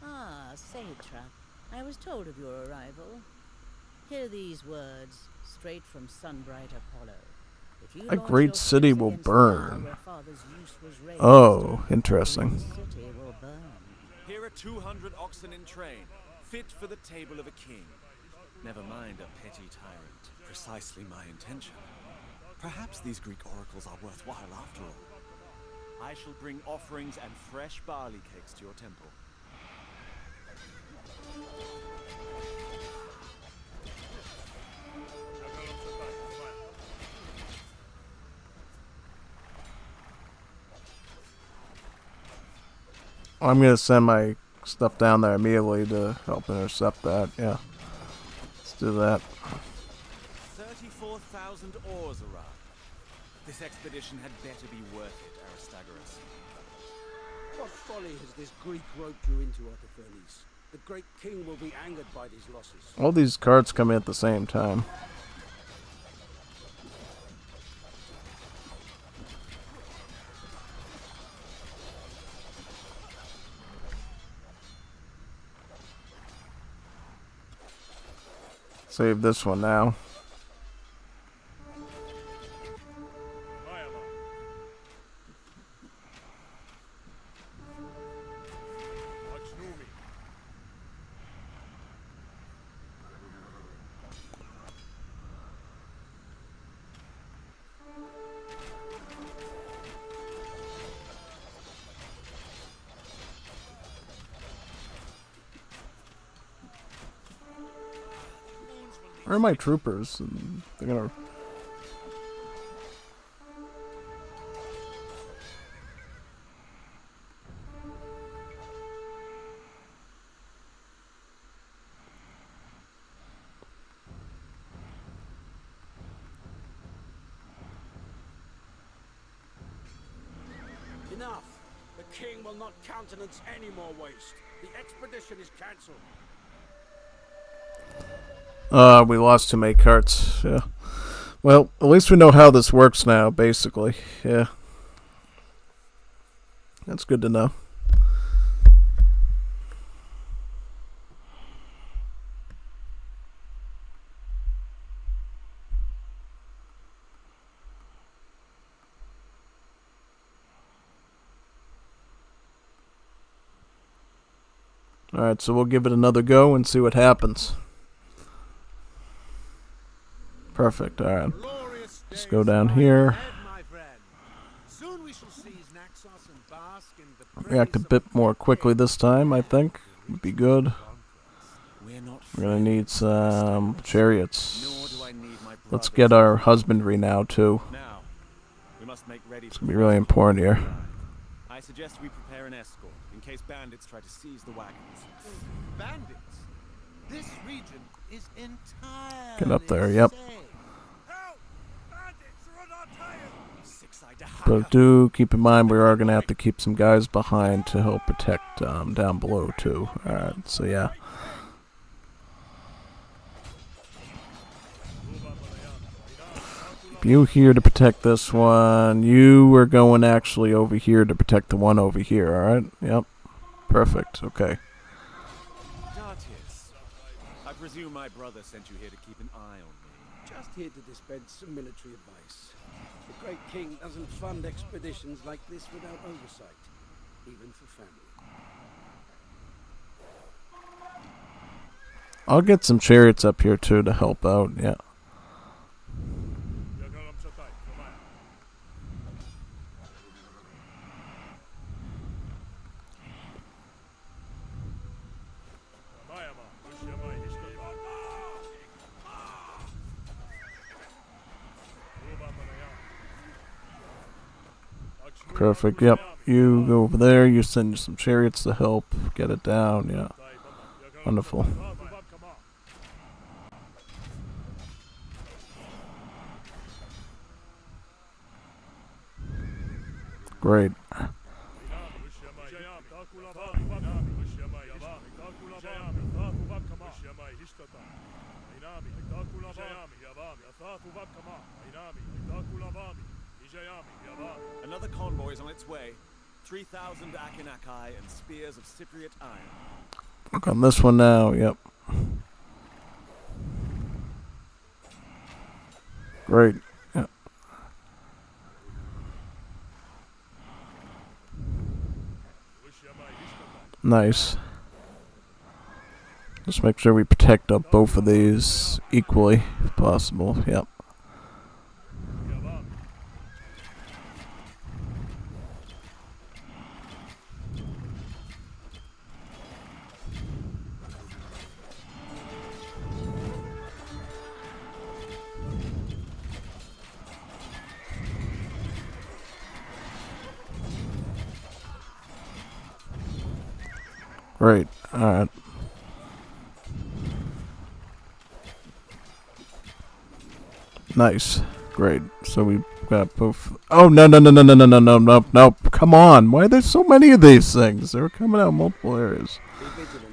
B: Ah, Satrap. I was told of your arrival. Hear these words, straight from Sunbright Apollo. If you
A: A
B: launch
A: great
B: your
A: city
B: ships
A: will
B: against
A: burn.
B: where Father's use was raised,
A: Oh,
B: the
A: interesting.
B: city will burn.
C: Here are 200 oxen in train, fit for the table of a king. Never mind a petty tyrant. Precisely my intention. Perhaps these Greek oracles are worthwhile after all. I shall bring offerings and fresh barley cakes to your temple.
A: I'm gonna send my stuff down there immediately to help intercept that. Yeah. Let's do that.
C: 34,000 oars arrived. This expedition had better be worth it, Aristagoras.
E: What folly has this Greek roped you into, Artaphernes? The great king will be angered by these losses.
A: All these cards come in at the same time. Save this one now. Where are my troopers? They're gonna...
E: Enough! The king will not countenance any more waste. The expedition is cancelled.
A: We lost too many carts. Yeah. Well, at least we know how this works now, basically. Yeah. That's good to know. Alright, so we'll give it another go and see what happens. Perfect, alright. Just go down here. React a bit more quickly this time, I think. Would be good. We're gonna need some chariots. Let's get our husbandry now, too.
C: Now, we must make ready.
A: It's gonna be really important here.
C: I suggest we prepare an escort in case bandits try to seize the wagons.
G: Bandits? This region is entirely
A: Get up there, yep.
D: Help! Bandits are on our tail!
C: Six-eyed
A: But do keep in mind we are gonna have to keep some guys behind to help protect down below, too. Alright, so yeah. You here to protect this one. You are going actually over here to protect the one over here, alright? Yep. Perfect, okay.
C: Datius, I presume my brother sent you here to keep an eye on me.
E: Just here to dispense some military advice. The great king doesn't fund expeditions like this without oversight, even for family.
A: I'll get some chariots up here too to help out, yeah. Perfect. Yep. You go over there. You send some chariots to help get it down. Yeah. Wonderful. Great.
C: Another convoy is on its way. 3,000 Akinakai and spears of Cypriot iron.
A: Look on this one now. Yep. Great. Yep. Nice. Just make sure we protect up both of these equally if possible. Yep. Great. Alright. Nice. Great. So we got both. Oh, no, no, no, no, no, no, no, no, no, no. Come on. Why are there so many of these things? They're coming out in multiple areas.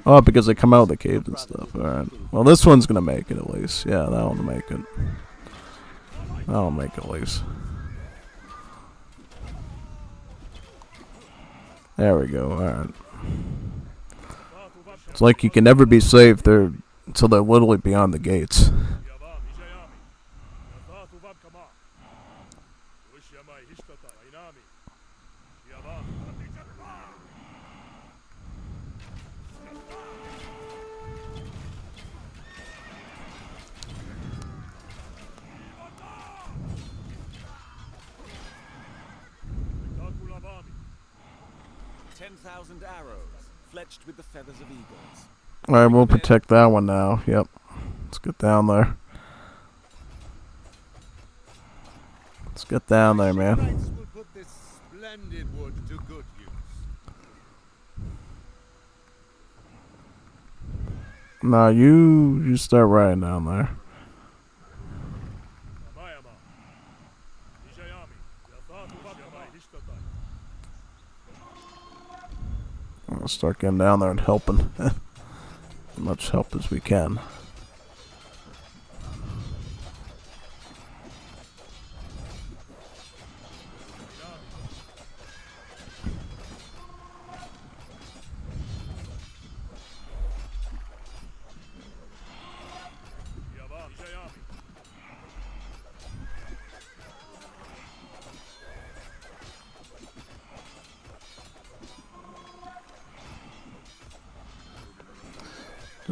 A: Oh, because they come out of the caves and stuff. Alright. Well, this one's going to make it at least. Yeah, that'll make it. That'll make it at least. There we go. Alright. It's like you can never be safe there until they're literally beyond the gates.
C: Arrows, fletched with the feathers of eagles.
A: Alright, we'll protect that one now. Yep. Let's get down there. Let's get down there, man.
G: Will put this splendid wood to good use.
A: Nah, you start riding down there. I'll start getting down there and helping. As much help as we can.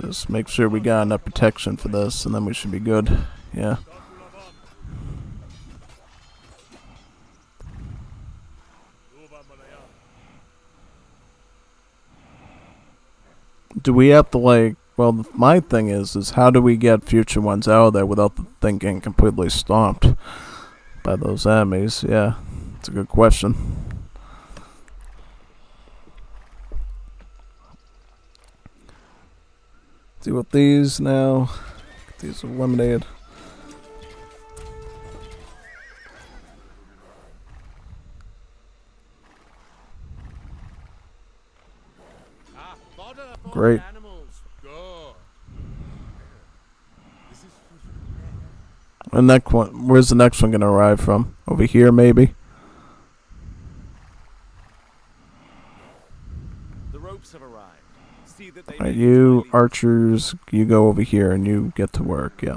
A: Just make sure we got enough protection for this, and then we should be good. Yeah. Do we have to, like... Well, my thing is how do we get future ones out of there without the thing getting completely stomped by those enemies? Yeah, it's a good question. Deal with these now. Get these eliminated. Great. And next one, where's the next one gonna arrive from? Over here, maybe.
C: The ropes have arrived. See that they
A: Alright, you archers, you go over here and you get to work. Yeah.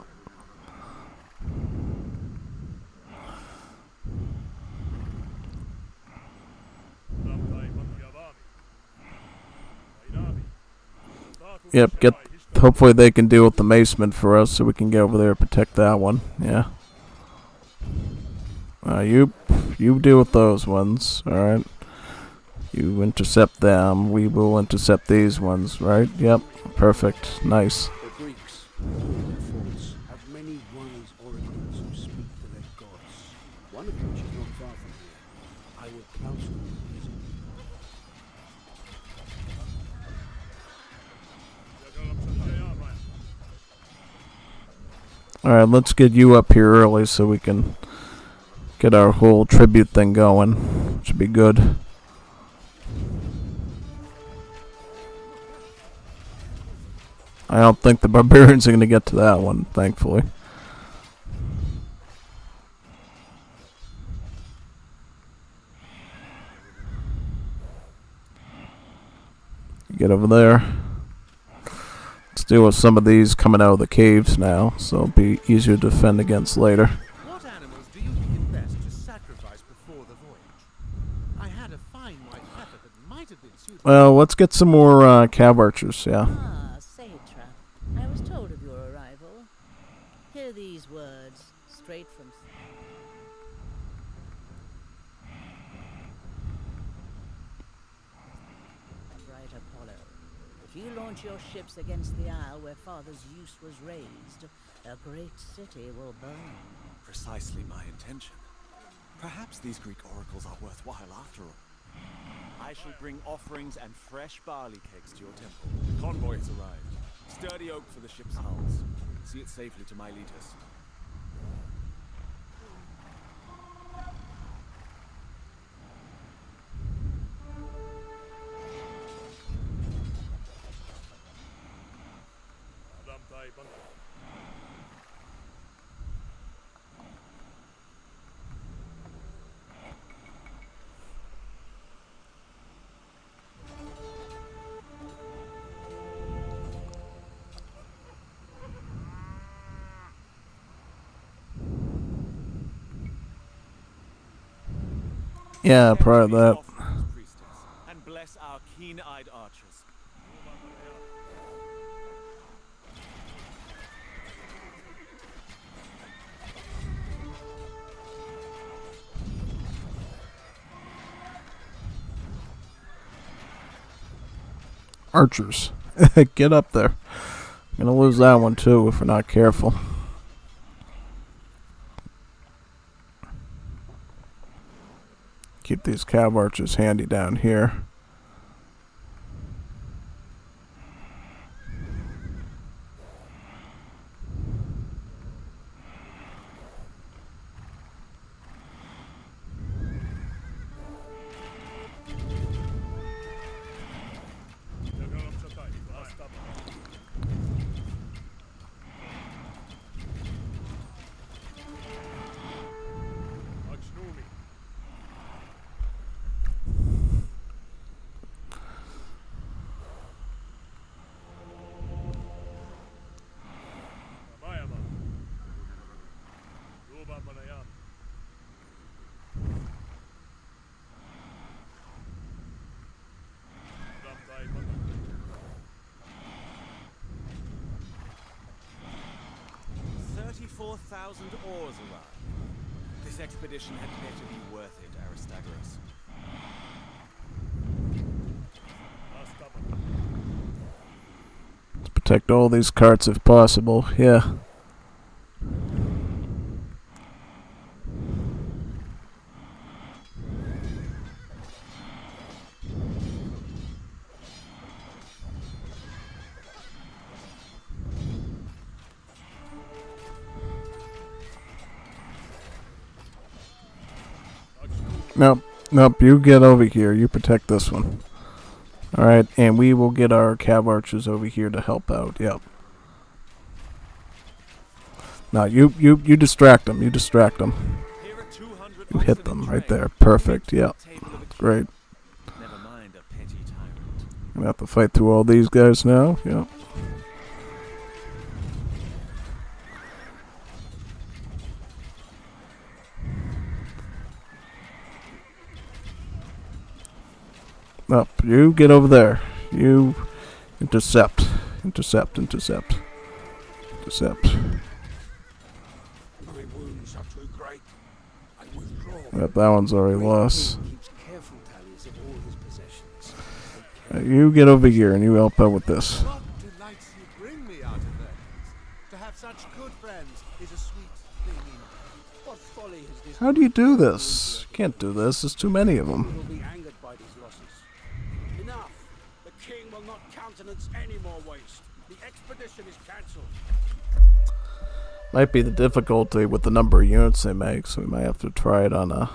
A: Yep, get. Hopefully they can deal with the maceman for us so we can get over there and protect that one. Yeah. You deal with those ones, alright? You intercept them, we will intercept these ones, right? Yep, perfect, nice.
E: The Greeks, in forts, have many wise oracles who speak to their gods, one of which is not far from here. I will
A: Alright, let's get you up here early so we can get our whole tribute thing going. Should be good. I don't think the barbarians are going to get to that one, thankfully. Get over there. Let's deal with some of these coming out of the caves now, so it'll be easier to defend against later.
G: What animals do you think it best to sacrifice before the voyage? I had a fine white heifer that might have been suitable.
A: Well, let's get some more cav archers, yeah.
B: Ah, Satra. I was told of your arrival. Hear these words, straight from... Bright Apollo. If you launch your ships against the isle where Father's use was raised, a great city will burn.
C: Precisely my intention. Perhaps these Greek oracles are worthwhile after all. I shall bring offerings and fresh barley cakes to your temple. Convoy has arrived. Sturdy oak for the ship's hulls. See it safely to Miletus.
A: Yeah, part of that.
C: And bless our keen-eyed archers.
A: Archers. Get up there. Gonna lose that one too if we're not careful. Keep these cav archers handy down here.
C: $34,000 arrived. This expedition had better be worth it, Aristagoras.
A: Let's protect all these carts if possible. Yeah. Nope, you get over here. You protect this one. Alright, and we will get our cav archers over here to help out. Yep. Now, you distract them. You distract them. You hit them right there. Perfect. Yep. Great.
C: Never mind a petty tyrant.
A: I'm gonna have to fight through all these guys now. Yep. Up, you get over there. You intercept. Intercept.
E: My wounds are too great. I withdraw.
A: Yep, that one's already lost.
E: Keeps careful tallies of all his possessions.
A: You get over here and you help out with this.
G: What delights you bring me out of Athens? To have such good friends is a sweet thing indeed.
E: What folly has this?
A: How do you do this? Can't do this. There's too many of
E: Will
A: them.
E: be angered by these losses. Enough. The king will not countenance any more waste. The expedition is cancelled.
A: Might be the difficulty with the number of units they make, so we might have to try it on a...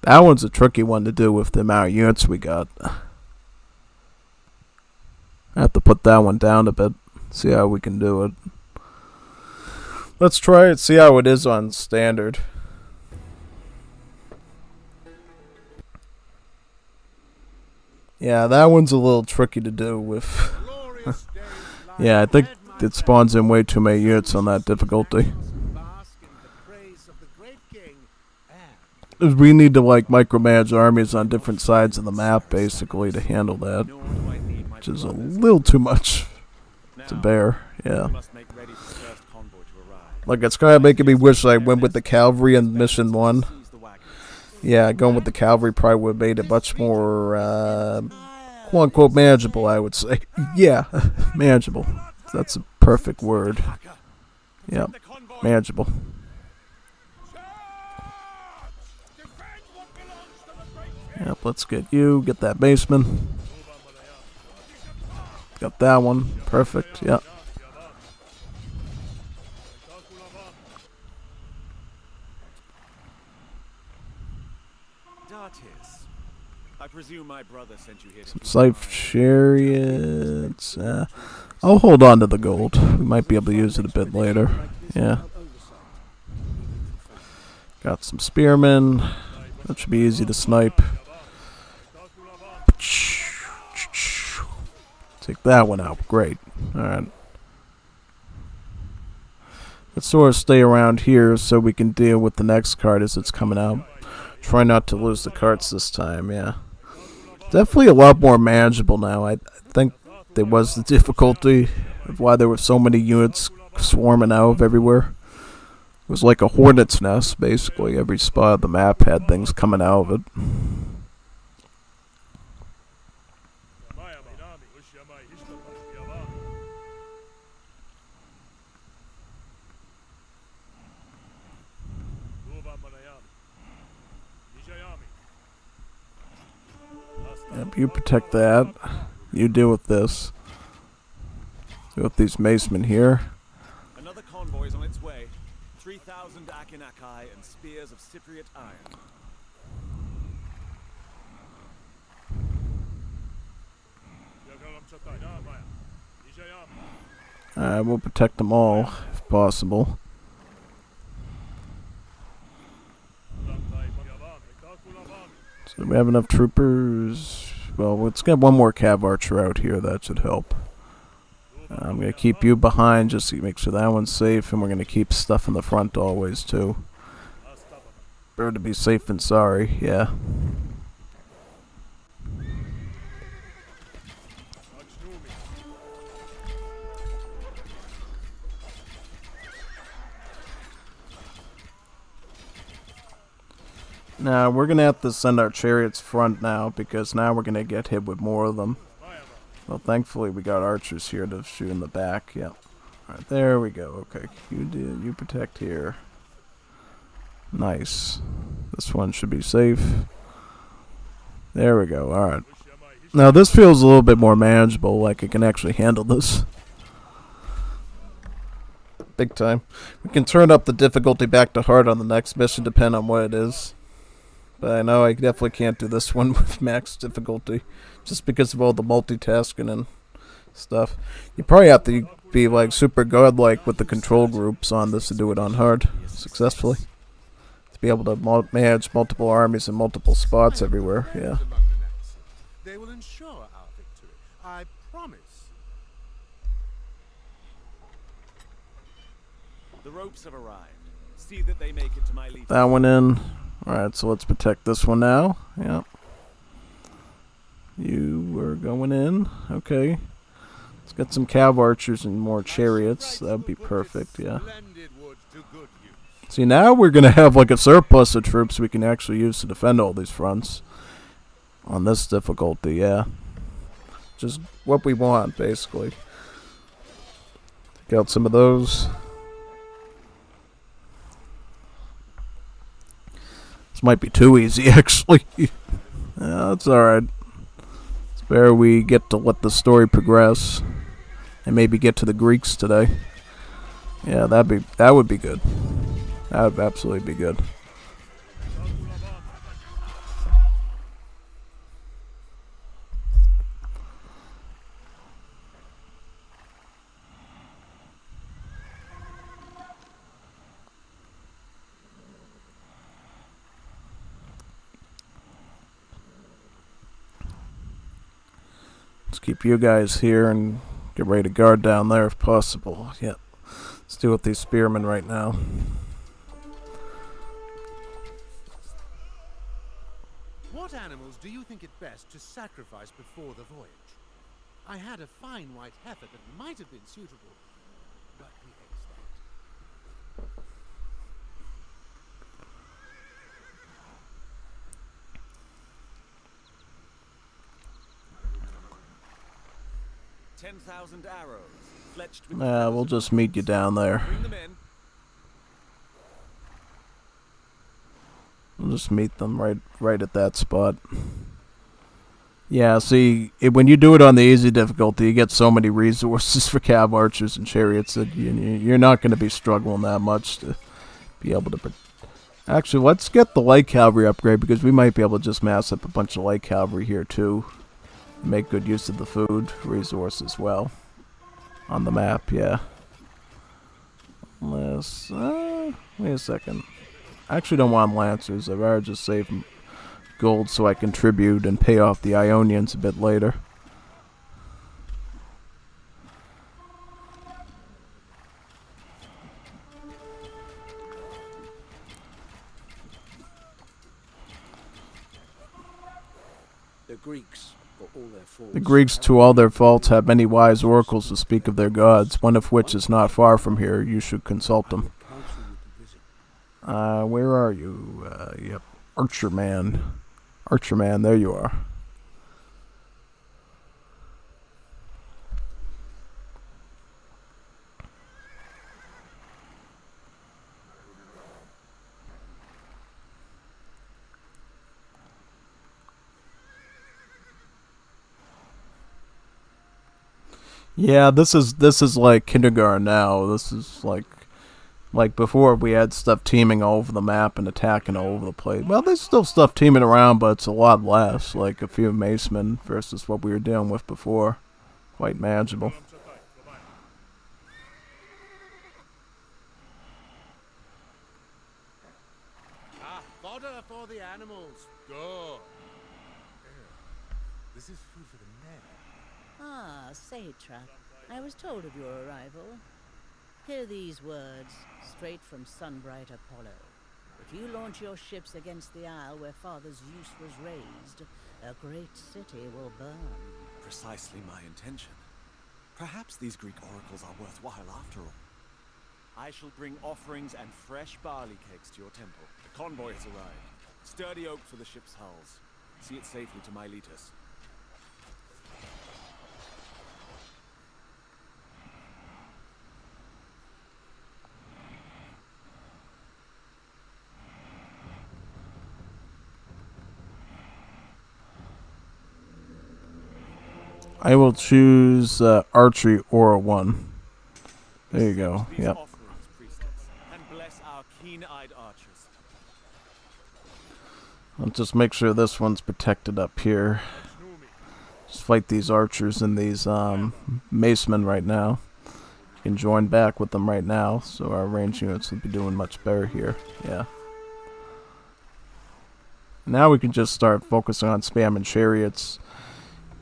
A: That one's a tricky one to do with the amount of units we got. I have to put that one down a bit, see how we can do it. Let's try it, see how it is on standard. Yeah, that one's a little tricky to do with... Yeah, I think it spawns in way too many units on that difficulty. We need to like micromanage armies on different sides of the map basically to handle that, which is a little too much to bear. Yeah, like it's kind of making me wish I went with the cavalry in mission 1. Yeah, going with the cavalry probably would have made it much more quote unquote manageable, I would say. Yeah, manageable. That's a perfect word. Yeah, manageable. Yep, let's get you. Get that baseman. Got that one. Perfect. Yep.
C: I presume my brother sent you here to
A: Some scythe chariots. I'll hold on to the gold. We might be able to use it a bit later. Yeah. Got some spearmen. That should be easy to snipe. Take that one out. Great. Alright. Let's sort of stay around here so we can deal with the next card as it's coming out. Try not to lose the carts this time, yeah. Definitely a lot more manageable now. I think there was the difficulty of why there were so many units swarming out of everywhere. It was like a hornet's nest, basically. Every spot of the map had things coming out of it. Yep, you protect that. You deal with this. Deal with these macemen here.
C: Another convoy is on its way. 3,000 Akinakai and spears of Cypriot iron.
A: Alright, we'll protect them all, if possible. So do we have enough troopers? Well, let's get one more cav archer out here. That should help. I'm going to keep you behind just to make sure that one's safe, and we're going to keep stuff in the front always, too. Better to be safe than sorry, yeah. Now, we're going to have to send our chariots front now, because now we're going to get hit with more of them. Well, thankfully we got archers here to shoot in the back. Yep. Alright, there we go. Okay, you protect here. Nice. This one should be safe. There we go. Alright. Now this feels a little bit more manageable, like it can actually handle this. Big time. We can turn up the difficulty back to hard on the next mission, depending on what it is. But I know I definitely can't do this one with max difficulty, just because of all the multitasking and stuff. You probably have to be like super godlike with the control groups on this to do it on hard successfully. To be able to manage multiple armies in multiple spots everywhere, yeah.
G: They will ensure our victory. I promise.
C: The ropes have arrived. See that they make it to my lead.
A: That one in. Alright, so let's protect this one now. Yep. You are going in. Okay. Let's get some cav archers and more chariots. That would be perfect, yeah. See, now we're going to have like a surplus of troops we can actually use to defend all these fronts. On this difficulty, yeah. Just what we want, basically. Take out some of those. This might be too easy, actually. That's alright. It's better we get to let the story progress. And maybe get to the Greeks today. Yeah, that would be good. That would absolutely be good. Let's keep you guys here and get ready to guard down there if possible. Yep. Let's deal with these spearmen right now.
G: What animals do you think it best to sacrifice before the voyage? I had a fine white heifer that might have been suitable, but we aced that.
C: 10,000 arrows, fletched with
A: We'll just meet you down there.
C: Bring them in.
A: We'll just meet them right at that spot. Yeah, see, when you do it on the easy difficulty, you get so many resources for cav archers and chariots that you're not going to be struggling that much to be able to... Actually, let's get the light cavalry upgrade, because we might be able to just mass up a bunch of light cavalry here, too. Make good use of the food resource as well. On the map, yeah. Unless... wait a second. I actually don't want Lancers. I'd rather just save gold so I contribute and pay off the Ionians a bit later.
E: The Greeks, for all their faults,
A: The Greeks, to all their faults, have many wise oracles to speak of their gods, one of which is not far from here. You should consult them.
E: counsel you to visit.
A: Where are you? Yep. Archer Man. Archer Man, there you are. Yeah, this is like kindergarten now. This is like before we had stuff teaming all over the map and attacking all over the place. Well, there's still stuff teaming around, but it's a lot less. Like a few macemen versus what we were dealing with before. Quite manageable.
G: Fodder for the animals. Good. This is food for the men.
B: Ah, Satrap. I was told of your arrival. Hear these words, straight from Sunbright Apollo. If you launch your ships against the isle where Father Zeus was raised, a great city will burn.
C: Precisely my intention. Perhaps these Greek oracles are worthwhile after all. I shall bring offerings and fresh barley cakes to your temple. The convoy has arrived. Sturdy oak for the ship's hulls. See it safely to Miletus.
A: I will choose archery or 1. There you go.
C: These
A: Yep.
C: offerings, priestess, and bless our keen-eyed archers.
A: I'll just make sure this one's protected up here. Just fight these archers and these macemen right now. You can join back with them right now, so our range units will be doing much better here. Yeah. Now we can just start focusing on spamming chariots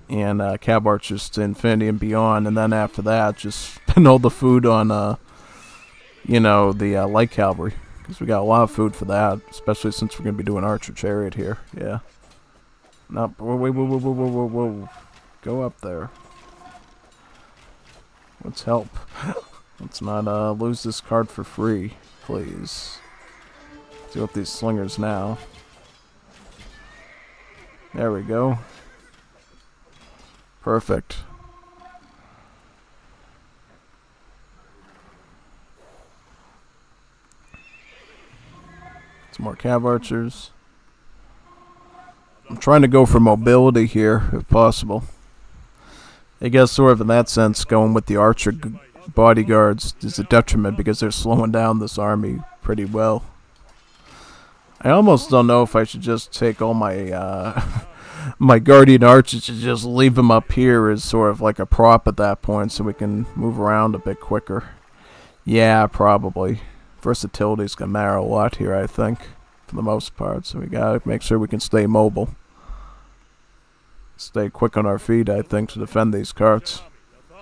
A: and cab archers to infinity and beyond, and then after that, just spend all the food on, the light cavalry, because we got a lot of food for that, especially since we're going to be doing archer chariot here. Yeah. No, whoa. Go up there. Let's help. Let's not lose this card for free, please. Deal with these slingers now. There we go. Perfect. Some more cav archers. I'm trying to go for mobility here, if possible. I guess sort of in that sense, going with the archer bodyguards is a detriment because they're slowing down this army pretty well. I almost don't know if I should just take all my my guardian archers and just leave them up here as sort of like a prop at that point so we can move around a bit quicker. Yeah, probably. Versatility's gonna matter a lot here, I think, for the most part, so we gotta make sure we can stay mobile. Stay quick on our feet, I think, to defend these carts.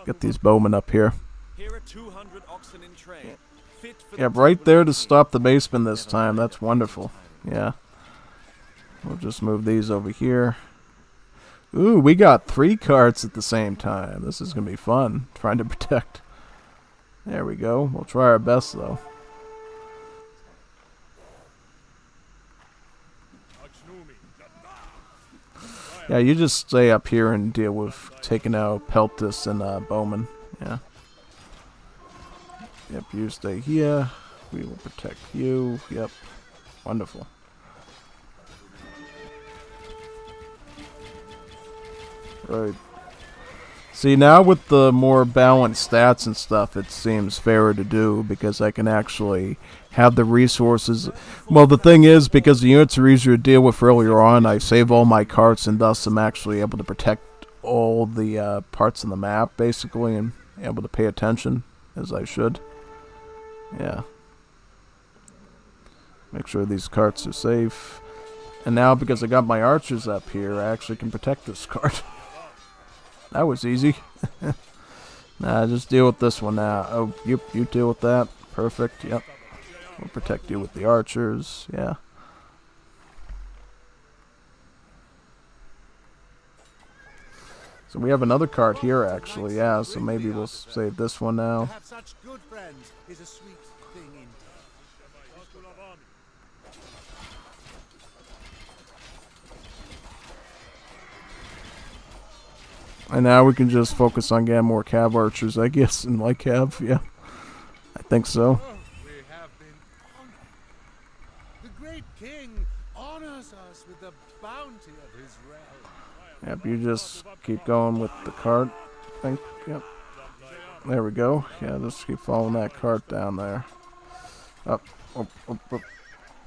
A: Get these bowmen up here.
C: Here are 200 oxen in train, fit for
A: Yeah,
C: the
A: right
C: table
A: there
C: of
A: to
C: the king.
A: stop the baseman this
C: Never
A: time.
C: mind
A: That's
C: a
A: wonderful.
C: petty
A: Yeah. We'll just move these over here. Ooh, we got 3 carts at the same time. This is going to be fun, trying to protect. There we go. We'll try our best, though. Yeah, you just stay up here and deal with taking out Peltis and Bowman. Yeah. Yep, you stay here. We will protect you. Yep. Wonderful. Right. See, now with the more balanced stats and stuff, it seems fairer to do because I can actually have the resources. Well, the thing is, because the units are easier to deal with earlier on, I save all my carts and thus I'm actually able to protect all the parts of the map, basically, and able to pay attention as I should. Yeah. Make sure these carts are safe. And now, because I got my archers up here, I actually can protect this cart. That was easy. Nah, just deal with this one now. Oh, you deal with that. Perfect, yep. We'll protect you with the archers, yeah. So we have another cart here, actually, yeah, so maybe we'll save this one
G: To
A: now.
G: have such good friends is a sweet thing indeed.
A: And now we can just focus on getting more cav archers, I guess, and light cav, yeah. I think so.
G: We have been honored. The great king honors us with the bounty of his realm.
A: Yep, you just keep going with the cart, I think, yep. There we go. Yeah, just keep following that cart down there. Up, up, up, up.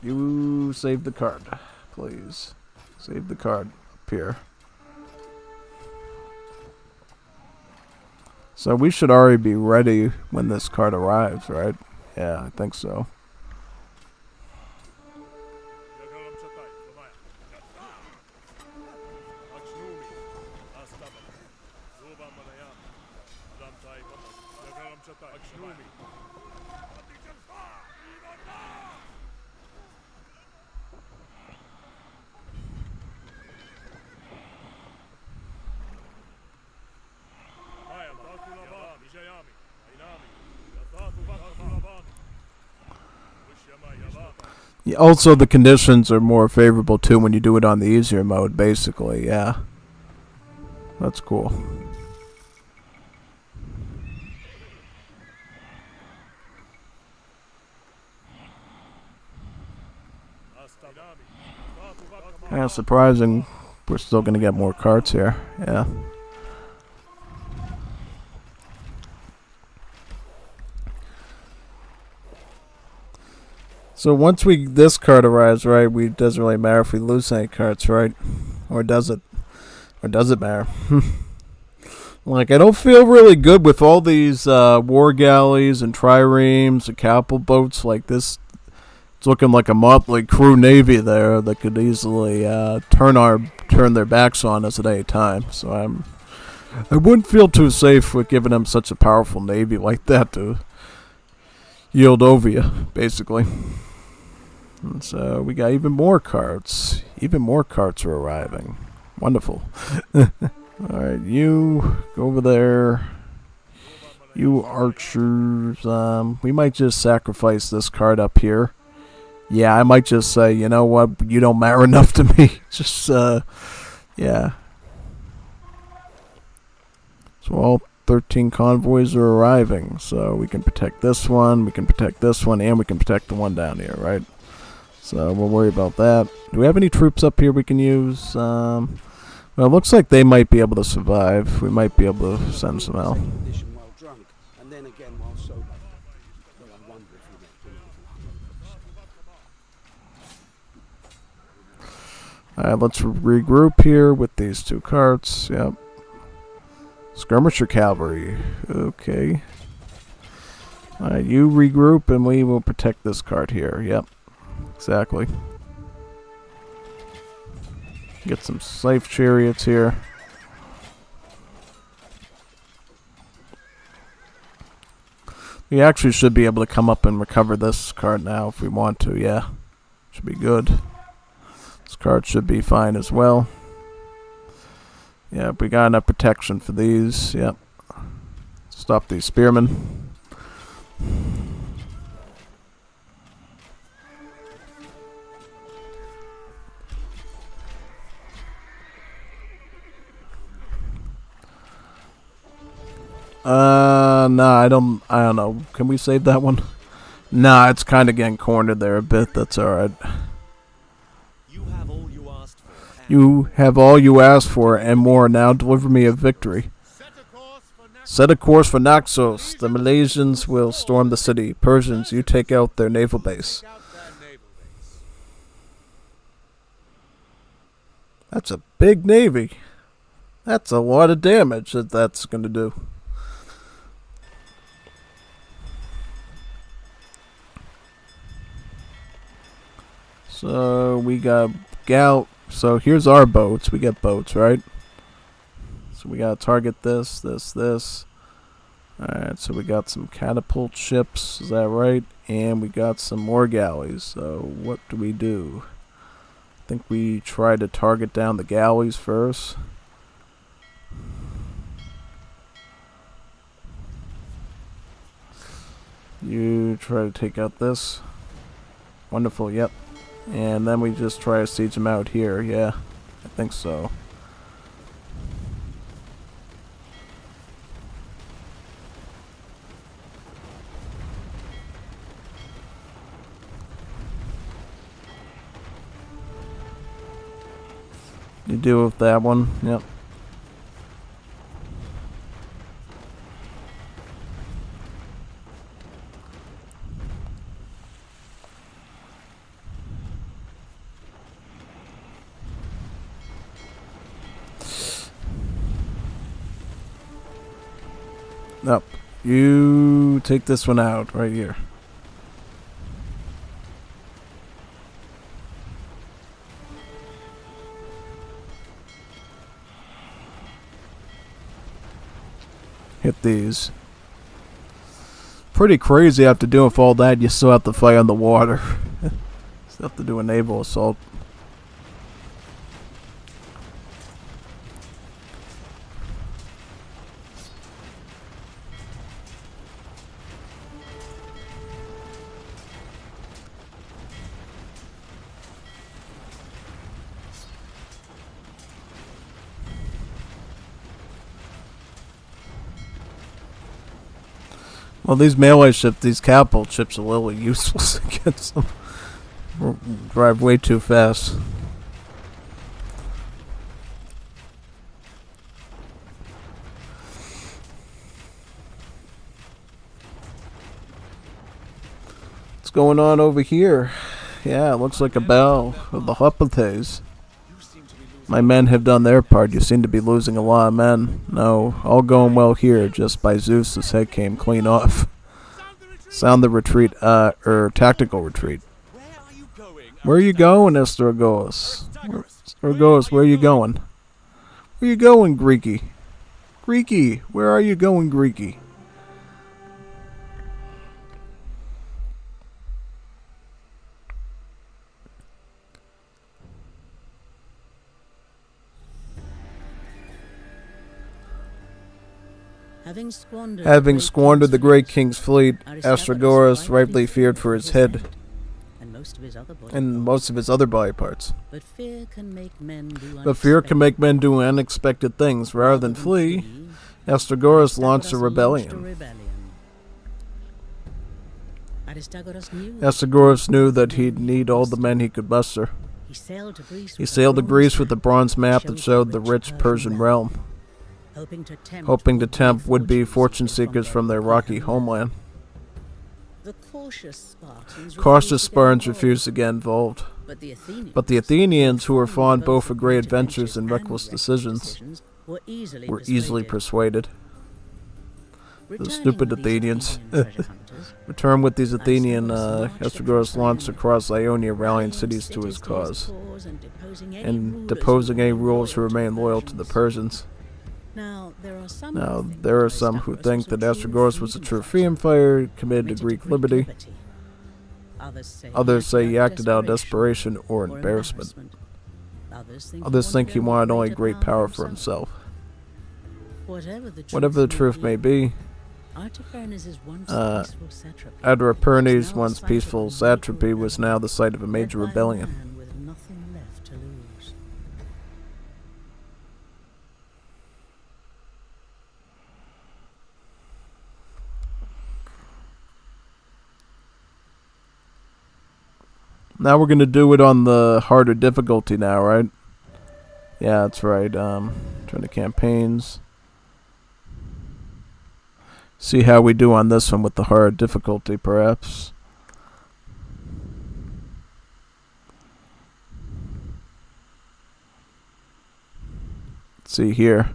A: You save the cart, please. Save the cart up here. So we should already be ready when this cart arrives, right? Yeah, I think so. Yeah, also, the conditions are more favorable too when you do it on the easier mode, basically, yeah. That's cool. Yeah, surprising. We're still gonna get more carts here, yeah. So once this card arrives, right, it doesn't really matter if we lose any cards, right? Or does it? Or does it matter? Like, I don't feel really good with all these war galleys and triremes and capital boats like this. It's looking like a motley crew navy there that could easily turn their backs on us at any time. So I wouldn't feel too safe with giving them such a powerful navy like that to yield over you, basically. And so we got even more carts. Even more carts are arriving. Wonderful. Alright, you go over there. You archers. We might just sacrifice this card up here. Yeah, I might just say, you know what, you don't matter enough to me. Just, yeah. So all 13 convoys are arriving. So we can protect this one, we can protect this one, and we can protect the one down here, right? So we'll worry about that. Do we have any troops up here we can use? Well, it looks like they might be able to survive. We might be able to send some out.
E: Condition while drunk, and then again solo, though I wonder if you might be able to.
A: Alright, let's regroup here with these two carts. Yep. Skirmisher Cavalry. Okay. Alright, you regroup and we will protect this cart here. Yep. Exactly. Get some safe chariots here. We actually should be able to come up and recover this cart now if we want to. Yeah. Should be good. This cart should be fine as well. Yep, we got enough protection for these. Yep. Stop these spearmen. Nah, I don't know. Can we save that one? Nah, it's kind of getting cornered there a bit. That's alright.
C: You have all you asked for.
A: You have all you asked for and more. Now deliver me a victory. Set a course for Naxos. The Malaysians will storm the city. Persians, you take out their naval base. That's a big navy. That's a lot of damage that that's going to do. So we got So here's our boats. We get boats, right? So we gotta target this. Alright, so we got some catapult ships, is that right? And we got some more galleys. So what do we do? I think we try to target down the galleys first. You try to take out this. Wonderful, yep. And then we just try to siege them out here. Yeah, I think so. You deal with that one. Yep. Nope. You take this one out right here. Hit these. Pretty crazy after doing all that, you still have to fight on the water. Still have to do a naval assault. Well, these melee ships, these catapult ships are a little useless against them. Drive way too fast. What's going on over here? Yeah, it looks like a battle of the Hoplites. My men have done their part. You seem to be losing a lot of men. No, all going well here. Just by Zeus, his head came clean off. Sound the retreat, tactical retreat. Where are you going, Astragoras? Astragoras, where are you going? Where are you going, Greeky? Greeky, where are you going, Greeky? Having squandered the great king's fleet, Astragoras rightly feared for his head and most of his other body parts.
B: But fear can make men
A: do unexpected things. Rather than flee, Astragoras launched a rebellion. Astragoras knew that he'd need all the men he could muster. He sailed to Greece with a bronze map that showed the rich Persian realm, hoping to tempt would-be fortune seekers from their rocky homeland.
B: The cautious Spartans
A: Cautious Spartans
B: refused
A: refused to get involved.
B: But
A: the Athenians, who were fond both of great
B: adventures
A: adventures and reckless decisions,
B: were easily
A: persuaded. The
B: Returning
A: stupid
B: with these
A: Athenians.
B: Athenian treasure hunters,
A: Returned with these Athenian,
B: Aristarchus marched
A: Estragoras
B: across
A: launched
B: Ionia,
A: across Ionia, rallying
B: rallying
A: cities to his cause,
B: and
A: and deposing any rulers who remained loyal to the Persians.
B: Now, there
A: There are some who think that Estragoras was a true freedom fighter, committed to Greek liberty. Others say he acted out of desperation or embarrassment. Others think he wanted only great power for himself. Whatever the truth may be, Artaxerxes' once peaceful satrapy was now the site of a major rebellion. Now we're gonna do it on the harder difficulty now, right? Yeah, that's right. Turn to campaigns. See how we do on this one with the hard difficulty, perhaps. Let's see here.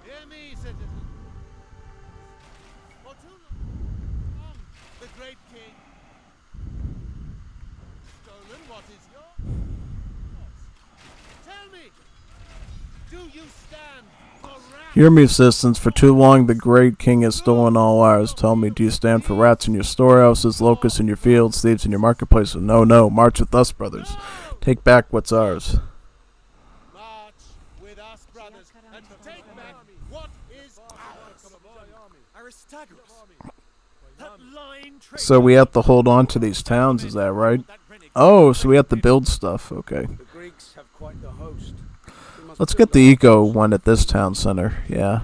G: Hear me, citizen. For too long, the great king stolen what is yours. Tell me, do you stand for rats?
A: Hear me, citizens. For too long, the great king has stolen all ours. Tell me, do you stand for rats in your storehouses, locusts in your fields, thieves in your marketplaces? No, no. March with us, brothers. Take back what's ours.
G: March with us, brothers, and take back what is ours.
C: Aristarchus! That lying traitor!
A: So we have to hold on to these towns, is that right? Oh, so we have to build stuff. Okay.
E: The Greeks have quite the host. We must
A: Let's
E: build
A: get the
E: up
A: eco one at this town center. Yeah.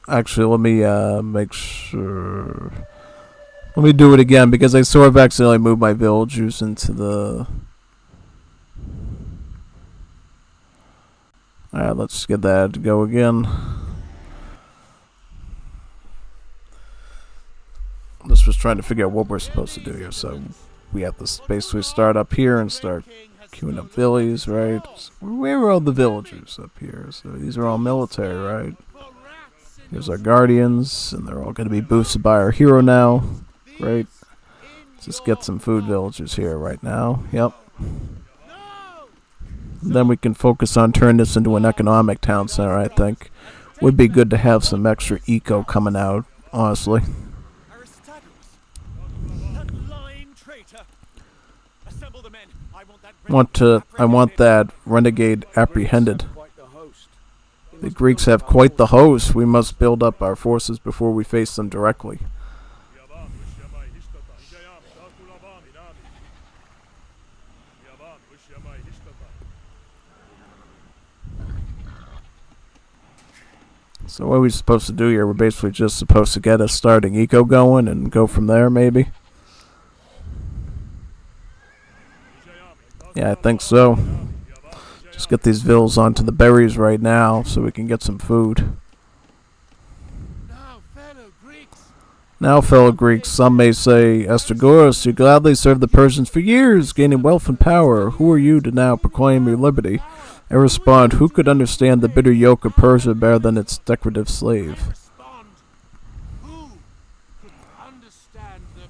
A: Actually, let me make sure. Let me do it again because I sort of accidentally moved my villagers into the. Alright, let's get that to go again. This was trying to figure out what we're supposed to do here, so we have to basically start up here and start queuing up villies, right? So where are all the villagers up here? So these are all military, right? Here's our guardians, and they're all going to be boosted by our hero now. Great. Let's just get some food villagers here right now. Yep. And then we can focus on turning this into an economic town center, I think. Would be good to have some extra eco coming out, honestly.
C: Aristarchus! That lying traitor! Assemble the men.
A: I want that renegade apprehended.
E: quite the host. We
A: The
E: must
A: Greeks
E: build
A: have
E: up
A: quite the
E: our
A: host. We must build up our forces before we face them directly. So what are we supposed to do here? We're basically just supposed to get a starting eco going and go from there, maybe? Yeah, I think so. Just get these vills onto the berries right now so we can get some food.
G: Now, fellow Greeks,
A: Now, fellow Greeks, some may say, Estragoras, you gladly served the Persians for years, gaining wealth and power. Who are you to now proclaim your liberty? I respond, who could understand the bitter yoke of Persia better than its decorative slave?
G: respond. Who could understand the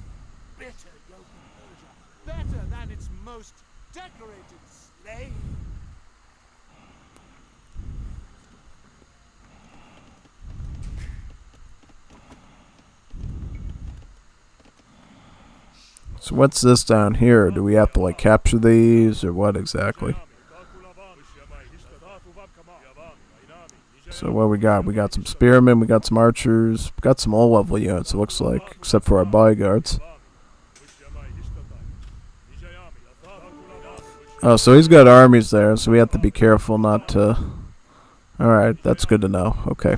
G: bitter yoke of Persia better than its most decorated slave?
A: So what's this down here? Do we have to, like, capture these, or what exactly? So what we got? We got some spearmen, we got some archers, we got some all level units, it looks like, except for our bodyguards. Oh, so he's got armies there, so we have to be careful not to... Alright, that's good to know. Okay.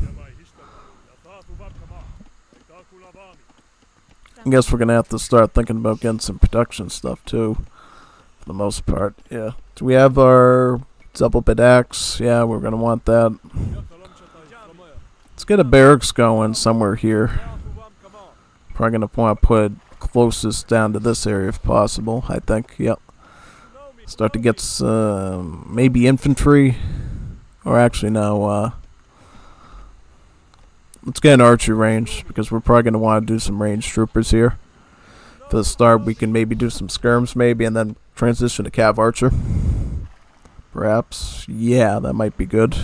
A: I guess we're gonna have to start thinking about getting some production stuff too, for the most part. Yeah. Do we have our double bit axe? Yeah, we're gonna want that. Let's get a barracks going somewhere here. Probably gonna want to put it closest down to this area if possible, I think. Yep. Start to get some, maybe infantry. Or actually, no, let's get an archery range, because we're probably going to want to do some ranged troopers here. For the start, we can maybe do some skirms, maybe, and then transition to cav archer. Perhaps. Yeah, that might be good.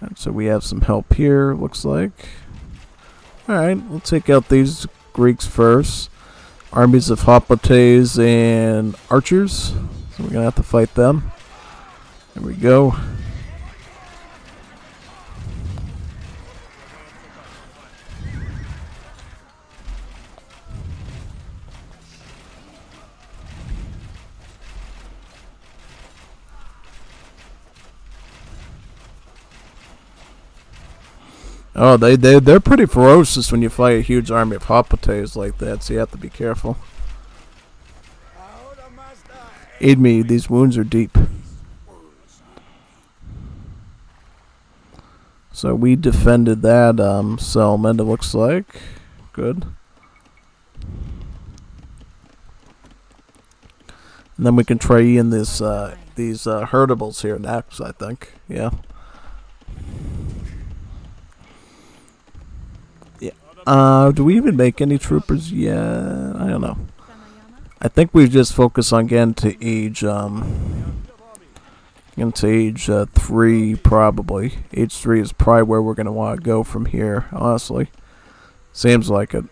A: And so we have some help here, looks like. Alright, we'll take out these Greeks first. Armies of hoplites and archers. So we're going to have to fight them. There we go. Oh, they're pretty ferocious when you fight a huge army of hoplites like that, so you have to be careful. Aid me, these wounds are deep. So we defended that settlement, it looks like. Good. And then we can try in this these herdables here next, I think. Yeah. Do we even make any troopers yet? I don't know. I think we just focus on getting to age, 3 probably. Age 3 is probably where we're going to want to go from here, honestly. Seems like it.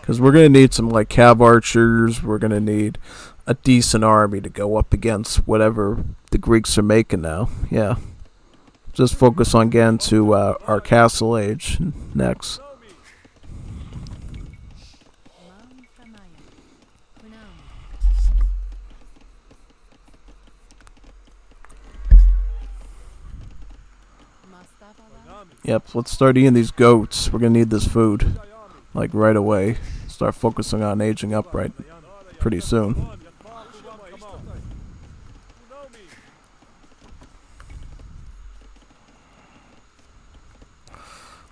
A: Because we're going to need some, like, cav archers. We're going to need a decent army to go up against whatever the Greeks are making now. Yeah. Just focus on getting to our castle age next. Yep, let's start eating these goats. We're gonna need this food, like, right away. Start focusing on aging up right pretty soon.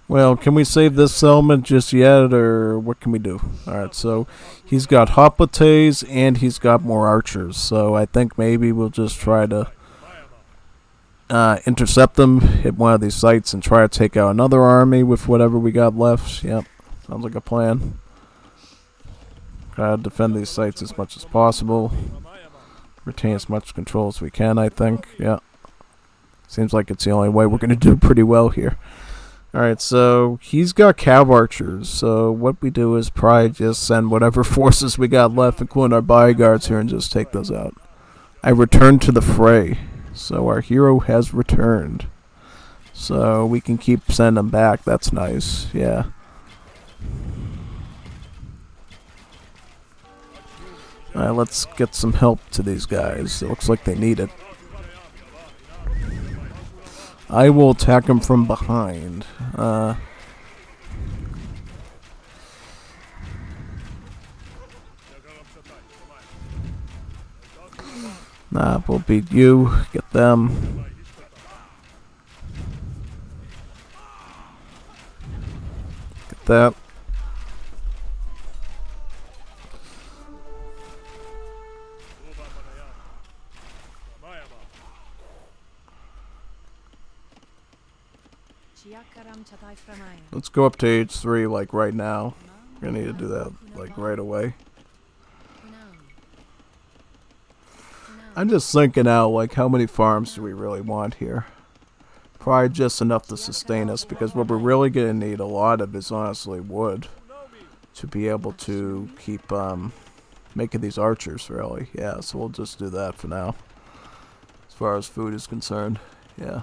A: Well, can we save this settlement just yet, or what can we do? Alright, so he's got hoplites and he's got more archers, so I think maybe we'll just try to intercept them, hit one of these sites, and try to take out another army with whatever we got left. Yep, sounds like a plan. Try to defend these sites as much as possible. Retain as much control as we can, I think. Yeah. Seems like it's the only way we're going to do pretty well here. Alright, so he's got cav archers, so what we do is probably just send whatever forces we got left, including our bodyguards here, and just take those out. I return to the fray. So our hero has returned. So we can keep sending them back. That's nice. Yeah. Alright, let's get some help to these guys. It looks like they need it. I will attack them from behind. Nah, we'll beat you. Get them. Get that. Let's go up to age 3, like, right now. We're gonna need to do that, like, right away. I'm just thinking out, like, how many farms do we really want here? Probably just enough to sustain us, because what we're really going to need a lot of is, honestly, wood. To be able to keep, making these archers, really. Yeah, so we'll just do that for now. As far as food is concerned, yeah.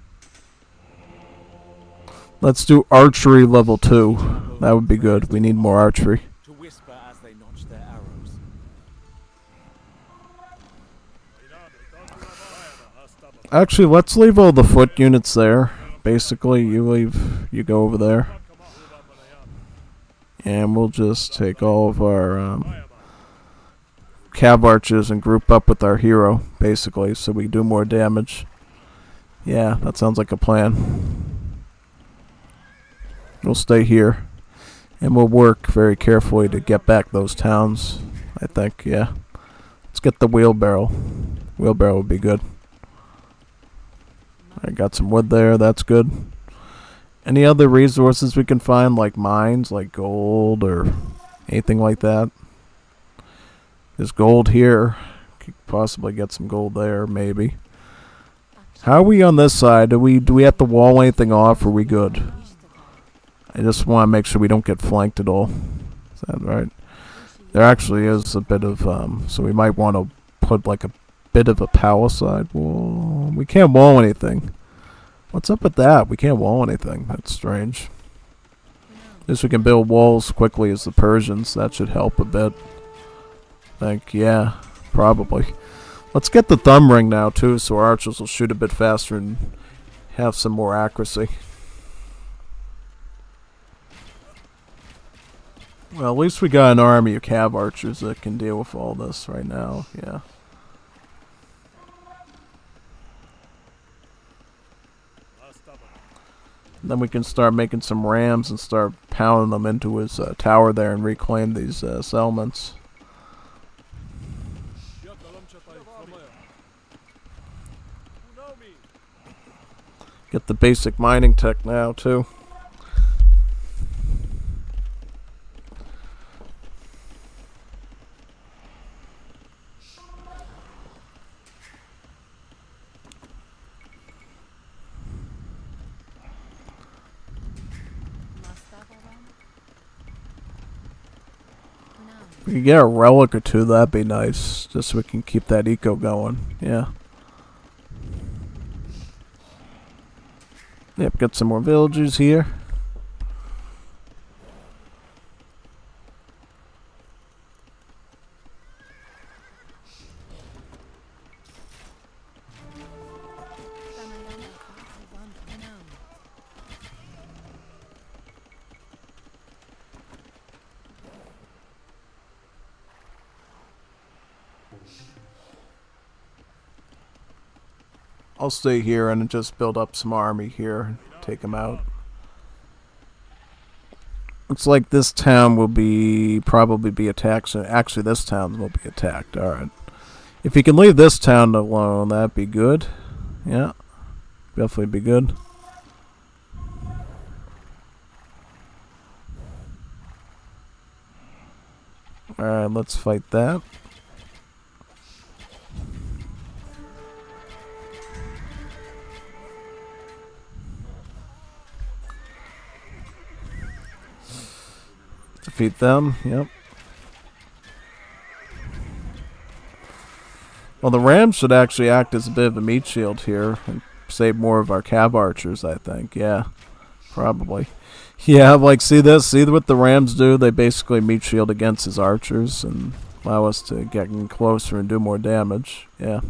A: Let's do archery level 2. That would be good. We need more archery.
C: To whisper as they notch their arrows.
A: Actually, let's leave all the foot units there. Basically, you go over there. And we'll just take all of our cav archers and group up with our hero, basically, so we do more damage. Yeah, that sounds like a plan. We'll stay here. And we'll work very carefully to get back those towns, I think, yeah. Let's get the wheelbarrow. Wheelbarrow would be good. I got some wood there, that's good. Any other resources we can find, like mines, like gold, or anything like that? There's gold here. Could possibly get some gold there, maybe. How are we on this side? Do we have to wall anything off, or are we good? I just want to make sure we don't get flanked at all. Is that right? There actually is a bit of, so we might want to put like a bit of a palisade wall. We can't wall anything. What's up with that? We can't wall anything. That's strange. At least we can build walls quickly as the Persians. That should help a bit. I think, yeah, probably. Let's get the thumb ring now, too, so our archers will shoot a bit faster and have some more accuracy. Well, at least we got an army of cav archers that can deal with all this right now, yeah. Then we can start making some rams and start pounding them into his tower there and reclaim these settlements. Get the basic mining tech now, too. If we could get a relic or two, that'd be nice. Just so we can keep that eco going. Yeah. Yep, got some more villagers here. I'll stay here and just build up some army here. Take them out. Looks like this town will probably be attacked. So actually, this town will be attacked. Alright. If you can leave this town alone, that'd be good. Yeah. Definitely be good. Alright, let's fight that. Defeat them, yep. Well, the rams should actually act as a bit of a meat shield here and save more of our cav archers, I think. Yeah, probably. Yeah, like, see this? See what the rams do? They basically meat shield against his archers and allow us to get in closer and do more damage. Yeah.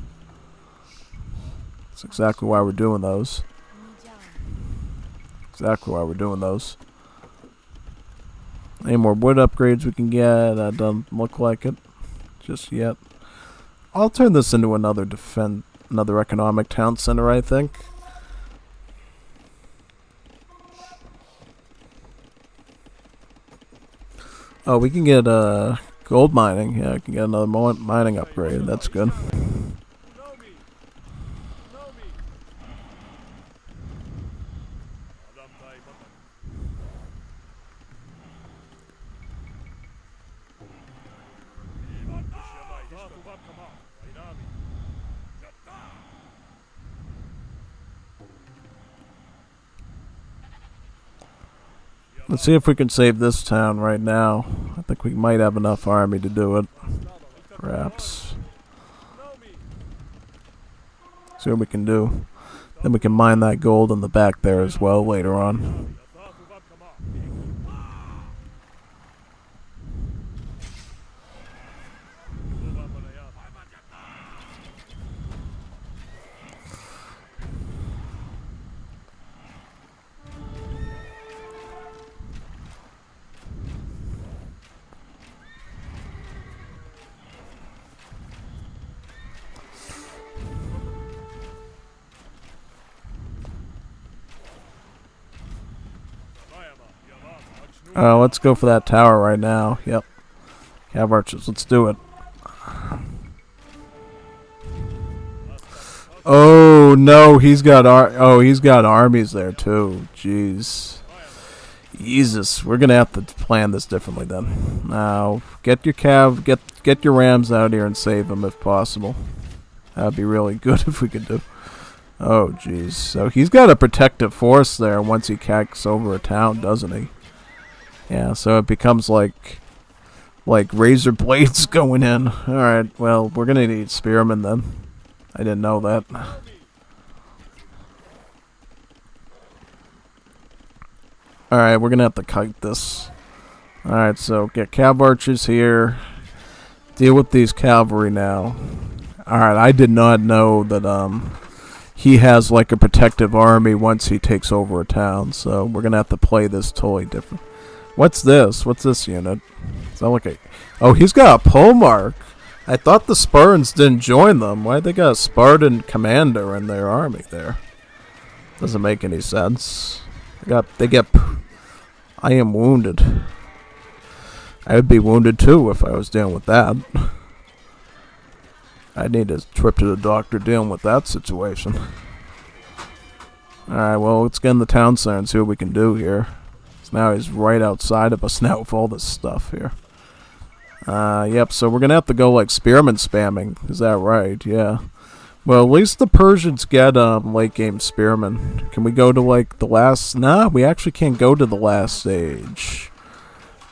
A: That's exactly why we're doing those. Exactly why we're doing those. Any more wood upgrades we can get? That doesn't look like it just yet. I'll turn this into another economic town center, I think. Oh, we can get gold mining. Yeah, I can get another mining upgrade. That's good. Let's see if we can save this town right now. I think we might have enough army to do it. Perhaps. See what we can do. Then we can mine that gold in the back there as well later on. Let's go for that tower right now. Yep. Cav archers, let's do it. Oh no, he's got armies there too. Jeez. Jesus, we're gonna have to plan this differently then. Now, get your get your rams out here and save them if possible. That'd be really good if we could do. Oh jeez, so he's got a protective force there once he kicks over a town, doesn't he? Yeah, so it becomes like razor blades going in. All right, well we're gonna need spearmen then. I didn't know that. Alright, we're gonna have to kite this. Alright, so get cav archers here. Deal with these cavalry now. Alright, I did not know that he has like a protective army once he takes over a town, so we're gonna have to play this totally different. What's this? What's this unit? Is that like a... Oh, he's got a pole mark. I thought the Spartans didn't join them. Why they got a Spartan commander in their army there? Doesn't make any sense. They get... I am wounded. I would be wounded too if I was dealing with that. I'd need a trip to the doctor dealing with that situation. Alright, well, let's get in the town center and see what we can do here. So now he's right outside of us now with all this stuff here. Yep, so we're gonna have to go like spearman spamming. Is that right? Yeah. Well, at least the Persians get late game spearmen. Can we go to like the last... Nah, we actually can't go to the last stage.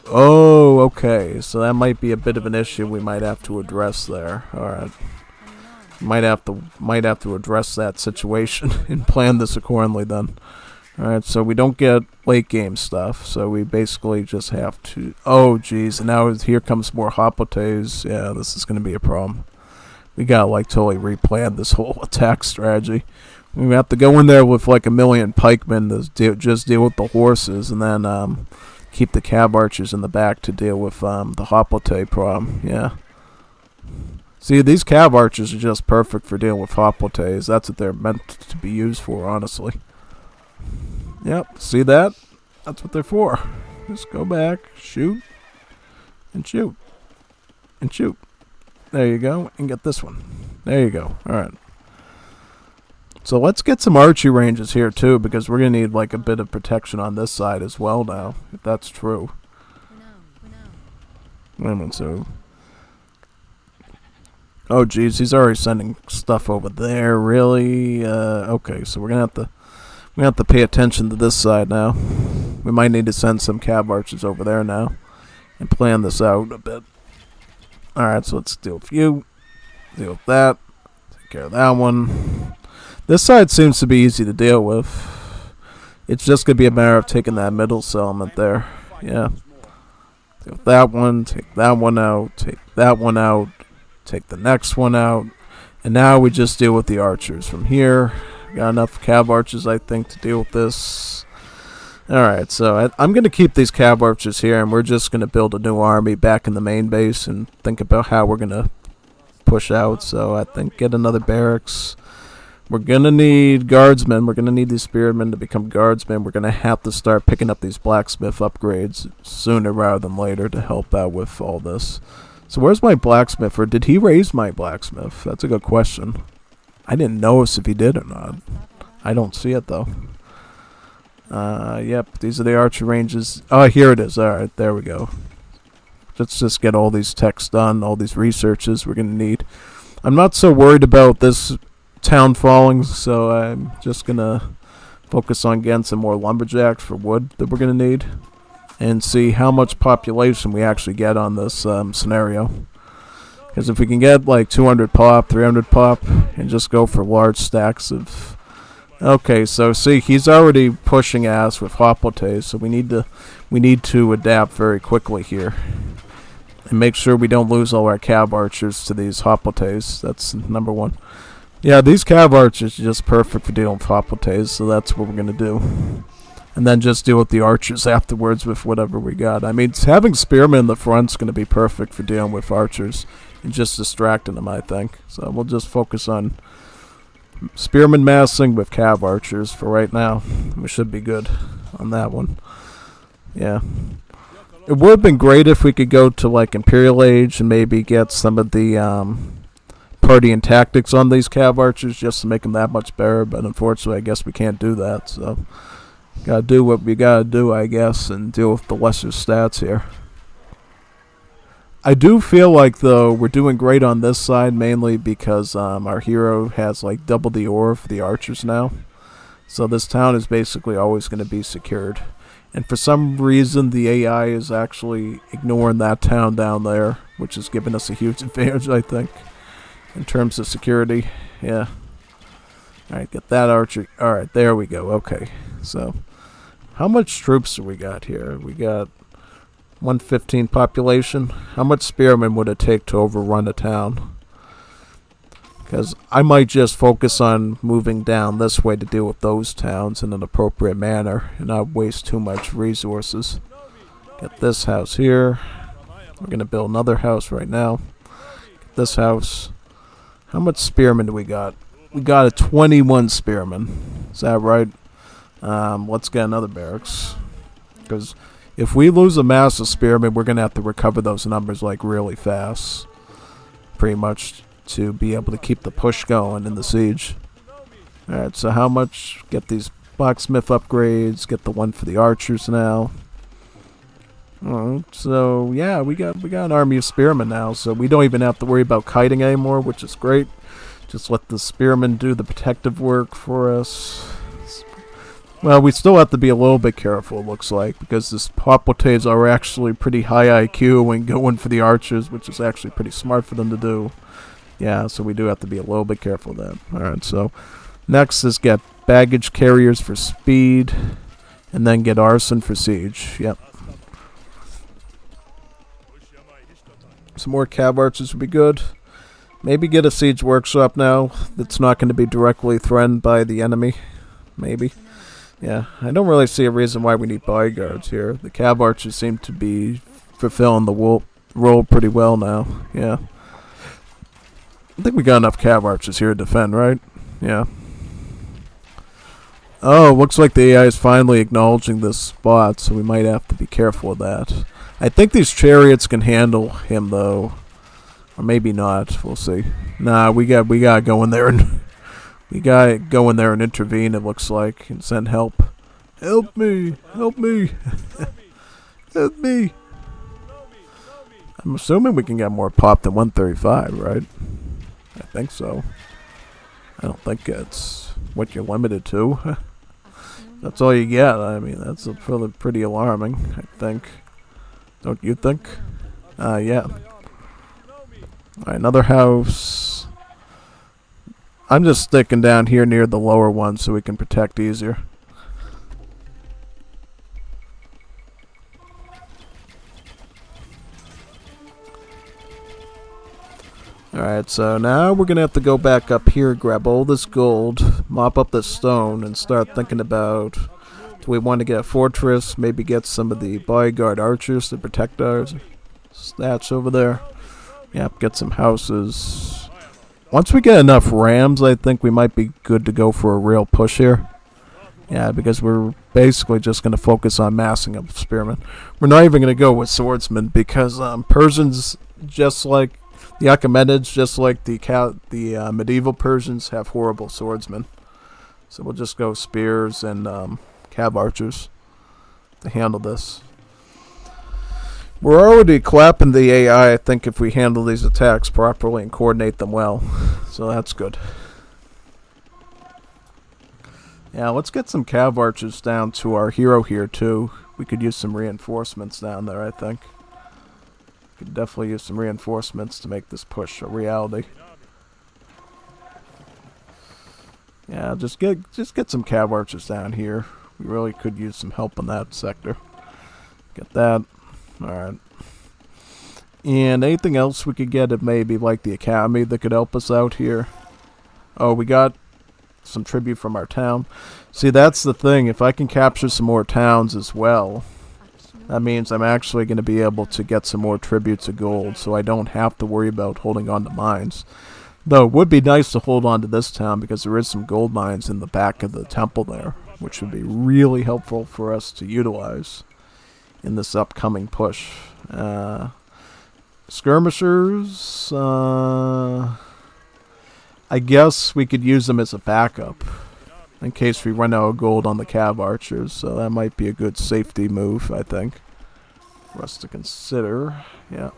A: Oh, okay. So that might be a bit of an issue we might have to address there. Alright. Might have to address that situation and plan this accordingly then. Alright, so we don't get late game stuff, so we basically just have to... Oh, geez, and now here comes more Hopotes. Yeah, this is going to be a problem. We gotta like totally replan this whole attack strategy. We have to go in there with like 1,000,000 pikemen to just deal with the horses, and then keep the cav archers in the back to deal with the Hopote problem. Yeah. See, these cav archers are just perfect for dealing with Hopotes. That's what they're meant to be used for, honestly. Yep, see that? That's what they're for. Just go back, shoot, and shoot, and shoot. There you go, and get this one. There you go. Alright. So let's get some archery ranges here too, because we're going to need like a bit of protection on this side as well now, if that's true. Wait a minute, so... Oh geez, he's already sending stuff over there, really? Okay, so we're going to have to pay attention to this side now. We might need to send some cav archers over there now and plan this out a bit. Alright, so let's deal with you. Deal with that. Take care of that one. This side seems to be easy to deal with. It's just going to be a matter of taking that middle settlement there. Yeah. Deal with that one. Take that one out. Take that one out. Take the next one out. And now we just deal with the archers from here. Got enough cav archers, I think, to deal with this. Alright, so I'm going to keep these cav archers here, and we're just going to build a new army back in the main base and think about how we're going to push out. So I think get another barracks. We're going to need guardsmen. We're going to need these spearmen to become guardsmen. We're going to have to start picking up these blacksmith upgrades sooner rather than later to help out with all this. So where's my blacksmith, or did he raise my blacksmith? That's a good question. I didn't notice if he did or not. I don't see it though. Yep, these are the archer ranges. Oh, here it is. Alright, there we go. Let's just get all these techs done, all these researches we're going to need. I'm not so worried about this town falling, so I'm just going to focus on getting some more lumberjacks for wood that we're going to need. And see how much population we actually get on this scenario. Because if we can get like 200 pop, 300 pop, and just go for large stacks of... Okay, so see, he's already pushing ass with Hopotes, so we need to adapt very quickly here. And make sure we don't lose all our cav archers to these Hopotes. That's number one. Yeah, these cav archers are just perfect for dealing with Hopotes, so that's what we're going to do. And then just deal with the archers afterwards with whatever we got. I mean, having spearmen in the front's going to be perfect for dealing with archers and just distracting them, I think. So we'll just focus on spearmen massing with cav archers for right now. We should be good on that one. Yeah. It would have been great if we could go to like Imperial Age and maybe get some of the party and tactics on these cav archers just to make them that much better. But unfortunately, I guess we can't do that. So gotta do what we gotta do, I guess, and deal with the lesser stats here. I do feel like, though, we're doing great on this side, mainly because our hero has like double the ore for the archers now. So this town is basically always going to be secured. And for some reason, the AI is actually ignoring that town down there, which is giving us a huge advantage, I think, in terms of security. Yeah. Alright, get that archer. Alright, there we go. Okay. So, how much troops do we got here? We got 115 population. How much spearmen would it take to overrun a town? Because I might just focus on moving down this way to deal with those towns in an appropriate manner and not waste too much resources. Get this house here. We're going to build another house right now. Get this house. How much spearmen do we got? We got a 21 spearmen. Is that right? Let's get another barracks. Because if we lose a mass of spearmen, we're going to have to recover those numbers like really fast. Pretty much to be able to keep the push going in the siege. Alright, so how much? Get these blacksmith upgrades. Get the one for the archers now. So yeah, we got an army of spearmen now, so we don't even have to worry about kiting anymore, which is great. Just let the spearmen do the protective work for us. Well, we still have to be a little bit careful, it looks like, because this poplitates are actually pretty high IQ when going for the archers, which is actually pretty smart for them to do. Yeah, so we do have to be a little bit careful then. Alright, so next is get baggage carriers for speed, and then get arson for siege. Yep. Some more cav archers would be good. Maybe get a siege workshop now that's not going to be directly threatened by the enemy. Maybe. Yeah, I don't really see a reason why we need bodyguards here. The cav archers seem to be fulfilling the role pretty well now. Yeah. I think we got enough cav archers here to defend, right? Yeah. Oh, looks like the AI is finally acknowledging this spot, so we might have to be careful with that. I think these chariots can handle him, though. Or maybe not. We'll see. Nah, we gotta go in there and we gotta go in there and intervene, it looks like, and send help. Help me! Help me! Help me! I'm assuming we can get more pop than 135, right? I think so. I don't think it's what you're limited to. That's all you get. I mean, that's pretty alarming, I think. Don't you think? Yeah. Alright, another house. I'm just sticking down here near the lower one so we can protect easier. Alright, so now we're going to have to go back up here, grab all this gold, mop up this stone, and start thinking about, do we want to get a fortress, maybe get some of the bodyguard archers to protect our stats over there. Yep, get some houses. Once we get enough rams, I think we might be good to go for a real push here. Yeah, because we're basically just going to focus on massing up spearmen. We're not even going to go with swordsmen because Persians, just like the Achaemenids, just like the medieval Persians, have horrible swordsmen. So we'll just go spears and cav archers to handle this. We're already clapping the AI, I think, if we handle these attacks properly and coordinate them well. So that's good. Yeah, let's get some cav archers down to our hero here, too. We could use some reinforcements down there, I think. Could definitely use some reinforcements to make this push a reality. Yeah, just get some cav archers down here. We really could use some help in that sector. Get that. Alright. And anything else we could get at maybe like the academy that could help us out here? Oh, we got some tribute from our town. See, that's the thing. If I can capture some more towns as well, that means I'm actually going to be able to get some more tributes of gold, so I don't have to worry about holding on to mines. Though it would be nice to hold on to this town because there is some gold mines in the back of the temple there, which would be really helpful for us to utilize. in this upcoming push. Skirmishers, I guess we could use them as a backup in case we run out of gold on the cav archers, so that might be a good safety move, I think, for us to consider. Yeah.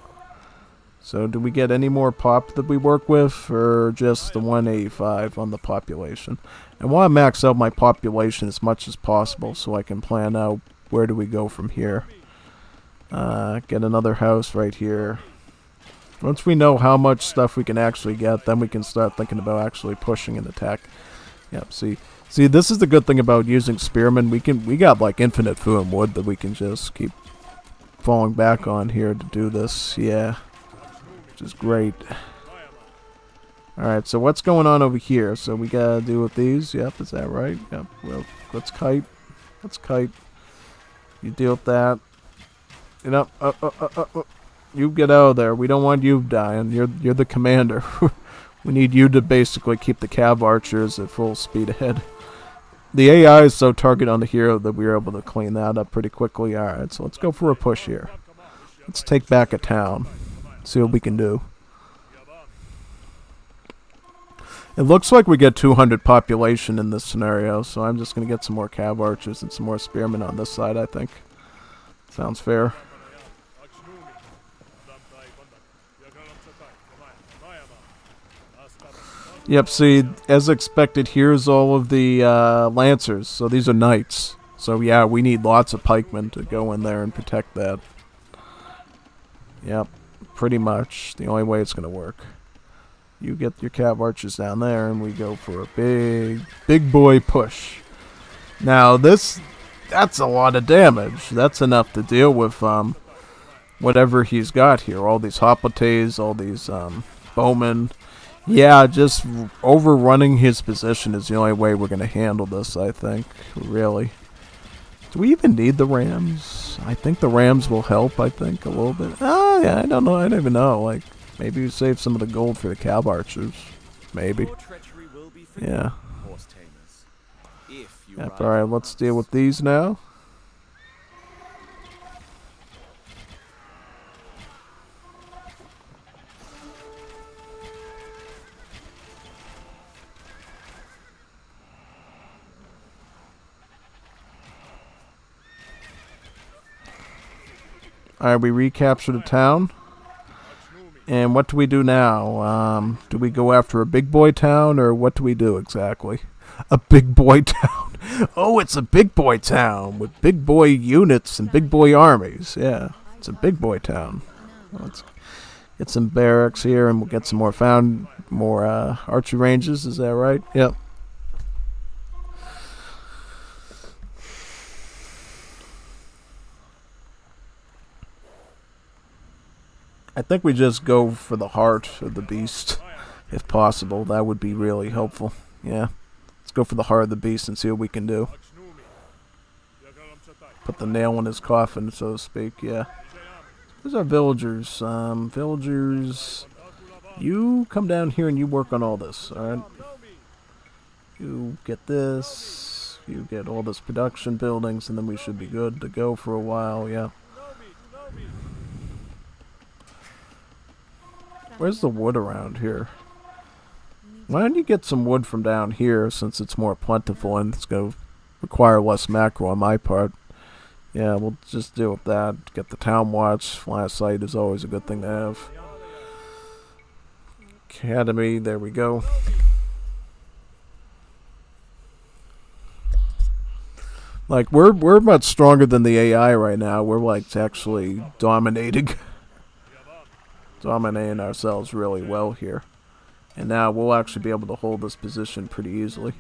A: So do we get any more pop that we work with, or just the 185 on the population? I want to max out my population as much as possible so I can plan out where do we go from here. Get another house right here. Once we know how much stuff we can actually get, then we can start thinking about actually pushing an attack. Yep, see, this is the good thing about using spearmen. We got like infinite food and wood that we can just keep falling back on here to do this. Yeah, which is great. Alright, so what's going on over here? So we gotta deal with these. Yep, is that right? Yep, well, let's kite. Let's kite. You deal with that. You know, you get out of there. We don't want you dying. You're the commander. We need you to basically keep the cav archers at full speed ahead. The AI is so targeted on the hero that we were able to clean that up pretty quickly. Alright, so let's go for a push here. Let's take back a town. See what we can do. It looks like we get 200 population in this scenario, so I'm just going to get some more cav archers and some more spearmen on this side, I think. Sounds fair. Yep, see, as expected, here's all of the lancers. So these are knights. So yeah, we need lots of pikemen to go in there and protect that. Yep, pretty much the only way it's going to work. You get your cav archers down there, and we go for a big boy push. Now that's a lot of damage. That's enough to deal with whatever he's got here. All these hoplites, all these bowmen. Yeah, just overrunning his position is the only way we're going to handle this, I think. Really. Do we even need the rams? I think the rams will help, I think, a little bit. Oh, yeah, I don't know. I don't even know. Like, maybe we save some of the gold for the cav archers. Maybe. Yeah. Yep, alright, let's deal with these now. Alright, we recapture the town. And what do we do now? Do we go after a big boy town, or what do we do exactly? A big boy town. Oh, it's a big boy town with big boy units and big boy armies. Yeah, it's a big boy town. Let's get some barracks here, and we'll get some more archery ranges. Is that right? Yep. I think we just go for the heart of the beast, if possible. That would be really helpful. Yeah. Let's go for the heart of the beast and see what we can do. Put the nail in his coffin, so to speak, yeah. Where's our villagers? Villagers, you come down here and you work on all this, alright? You get this, you get all this production buildings, and then we should be good to go for a while, yeah. Where's the wood around here? Why don't you get some wood from down here, since it's more plentiful and it's going to require less macro on my part. Yeah, we'll just deal with that. Get the town watch. Fly of sight is always a good thing to have. Academy, there we go. Like, we're much stronger than the AI right now. We're like actually dominating ourselves really well here. And now we'll actually be able to hold this position pretty easily.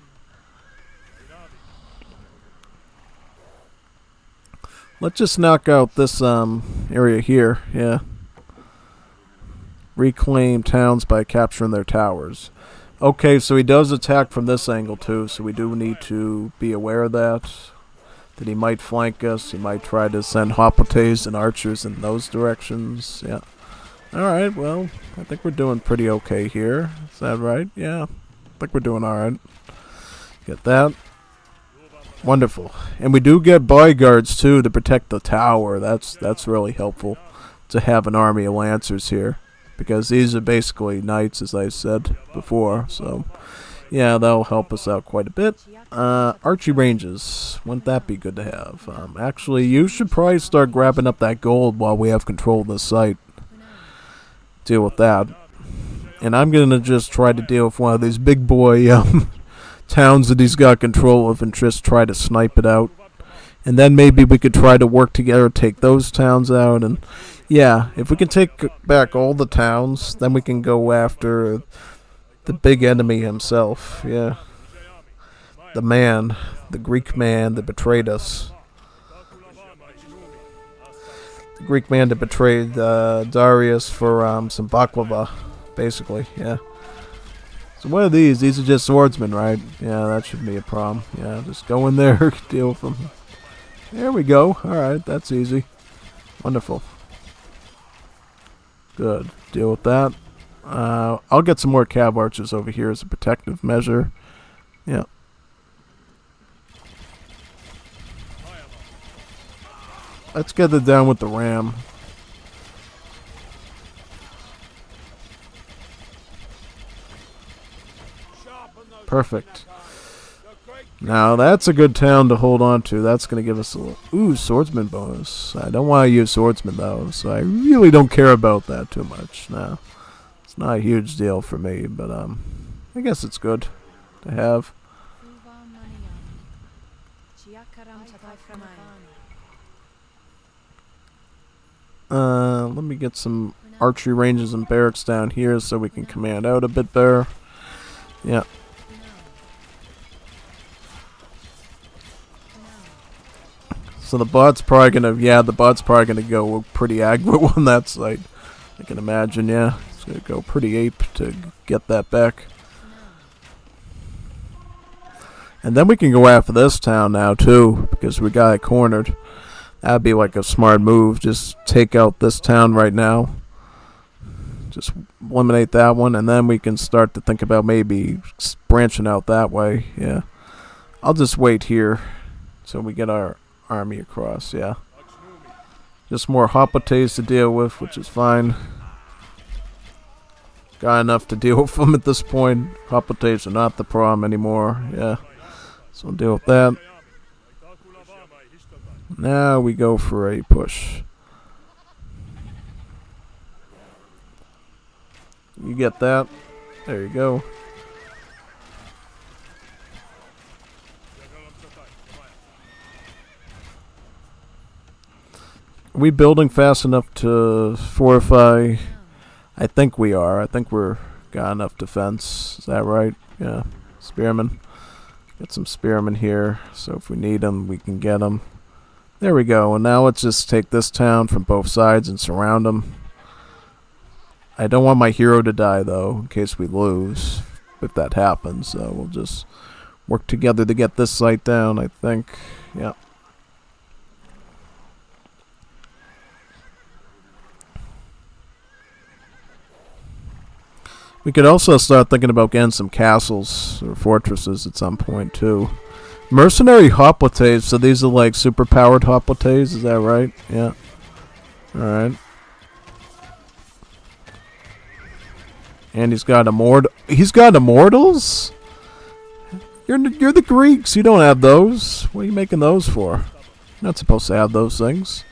A: Let's just knock out this area here, yeah. Reclaim towns by capturing their towers. Okay, so he does attack from this angle too, so we do need to be aware of that. That he might flank us, he might try to send hoplites and archers in those directions, yeah. Alright, well, I think we're doing pretty okay here. Is that right? Yeah, I think we're doing alright. Get that. Wonderful. And we do get bodyguards too to protect the tower. That's really helpful to have an army of lancers here, because these are basically knights, as I said before. So yeah, that'll help us out quite a bit. Archery ranges, wouldn't that be good to have? Actually, you should probably start grabbing up that gold while we have control of this site. Deal with that. And I'm gonna just try to deal with one of these big boy towns that he's got control of and just try to snipe it out. And then maybe we could try to work together, take those towns out. And yeah, if we can take back all the towns, then we can go after the big enemy himself. Yeah. The man, the Greek man that betrayed us. The Greek man that betrayed Darius for some baklava, basically, yeah. So what are these? These are just swordsmen, right? Yeah, that shouldn't be a problem. Yeah, just go in there, deal with them. There we go. Alright, that's easy. Wonderful. Good. Deal with that. I'll get some more cav archers over here as a protective measure. Yeah. Let's get it down with the ram. Perfect. Now that's a good town to hold on to. That's going to give us a little... Ooh, swordsman bonus. I don't want to use swordsman though, so I really don't care about that too much. No, it's not a huge deal for me, but I guess it's good to have. Let me get some archery ranges and barracks down here so we can command out a bit better. Yeah. So the bot's probably gonna go pretty aggro on that site. I can imagine, yeah. It's gonna go pretty ape to get that back. And then we can go after this town now too, because we got it cornered. That'd be like a smart move. Just take out this town right now. Just eliminate that one, and then we can start to think about maybe branching out that way. Yeah. I'll just wait here till we get our army across, yeah. Just more hoplites to deal with, which is fine. Got enough to deal with them at this point. Hoplites are not the problem anymore, yeah. So we'll deal with that. Now we go for a push. You get that? There you go. Are we building fast enough to fortify? I think we are. I think we're got enough defense. Is that right? Yeah. Spearmen. Get some spearmen here, so if we need them, we can get them. There we go. And now let's just take this town from both sides and surround them. I don't want my hero to die, though, in case we lose, if that happens. So we'll just work together to get this site down, I think. Yeah. We could also start thinking about getting some castles or fortresses at some point, too. Mercenary hoplites, so these are like super-powered hoplites, is that right? Yeah. Alright. And he's got immortals? You're the Greeks, you don't have those. What are you making those for? You're not supposed to have those things.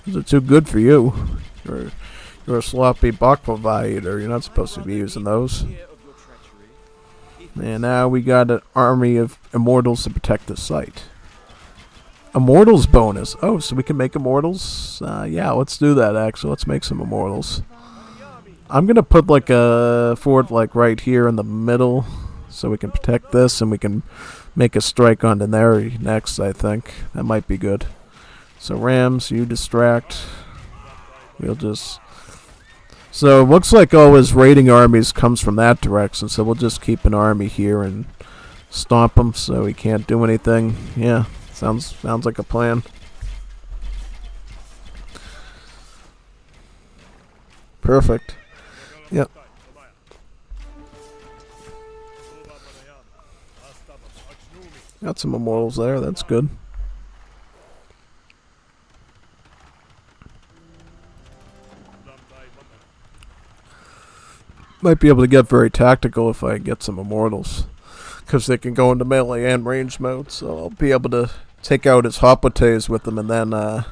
A: Those are too good for you. You're a sloppy baklava eater. You're not supposed to be using those. And now we got an army of immortals to protect the site. Immortals bonus. Oh, so we can make immortals? Yeah, let's do that, actually. Let's make some immortals. I'm going to put like a fort like right here in the middle so we can protect this and we can make a strike on Daenerys next, I think. That might be good. So Rams, you distract. We'll just... So it looks like all his raiding armies comes from that direction, so we'll just keep an army here and stomp him so he can't do anything. Yeah, sounds like a plan. Perfect. Yep. Got some immortals there. That's good. Might be able to get very tactical if I get some immortals, because they can go into melee and range mode. So I'll be able to take out his hoplites with them, and then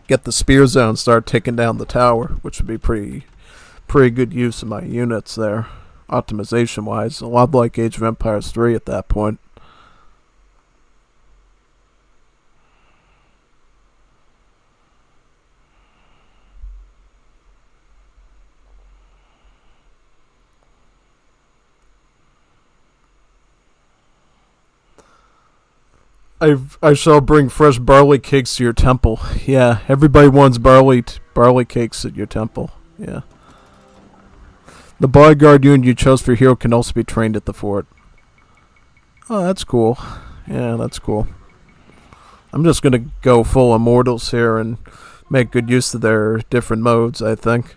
A: get the spear zone, start taking down the tower, which would be pretty good use of my units there, optimization wise. A lot like Age of Empires 3 at that point. I shall bring fresh barley cakes to your temple. Yeah, everybody wants barley cakes at your temple. Yeah. The bodyguard unit you chose for hero can also be trained at the fort. Oh, that's cool. Yeah, that's cool. I'm just gonna go full immortals here and make good use of their different modes, I think.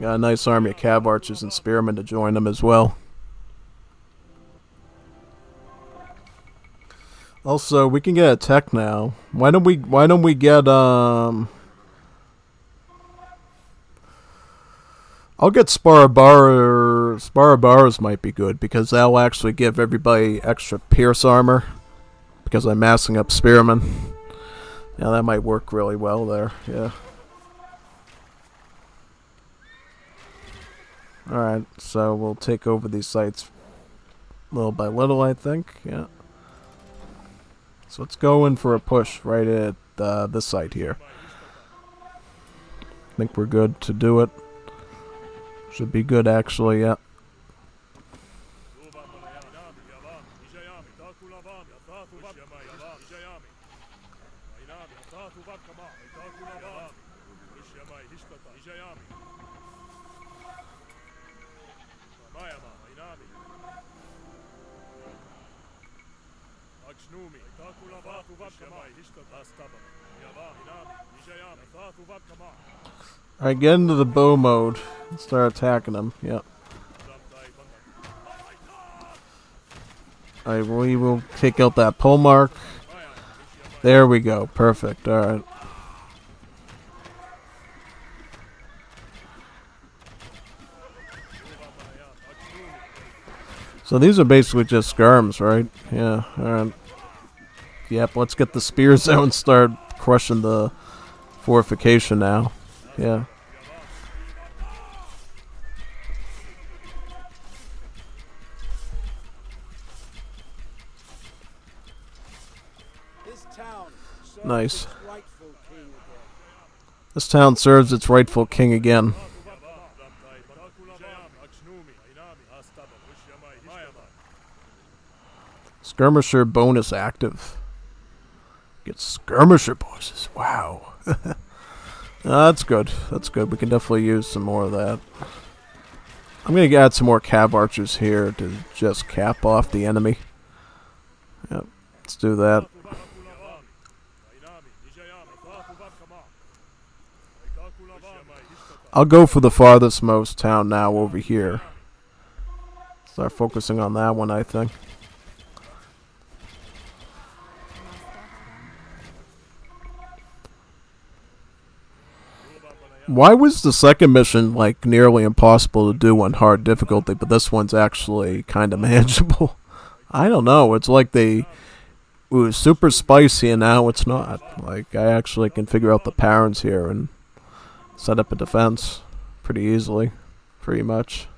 A: Got a nice army of cav archers and spearmen to join them as well. Also, we can get a tech now. Why don't we get I'll get Sparabaras might be good, because that'll actually give everybody extra pierce armor, because I'm massing up spearmen. Yeah, that might work really well there. Yeah. Alright, so we'll take over these sites little by little, I think. Yeah. So let's go in for a push right at this site here. I think we're good to do it. Should be good, actually, yeah. Alright, get into the bow mode and start attacking them. Yep. Alright, we will take out that pole mark. There we go. Perfect. Alright. So these are basically just skirms, right? Yeah, alright. Yep, let's get the spear zone, start crushing the fortification now. Yeah. Nice. This town serves its rightful king again. Skirmisher bonus active. Get skirmisher bonuses. Wow. That's good. That's good. We can definitely use some more of that. I'm going to add some more cav archers here to just cap off the enemy. Yep. Let's do that. I'll go for the farthest most town now over here. Start focusing on that one, I think. Why was the second mission like nearly impossible to do on hard difficulty, but this one's actually kind of manageable? I don't know. It's like it was super spicy and now it's not. Like, I actually can figure out the patterns here and set up a defense pretty easily, pretty much.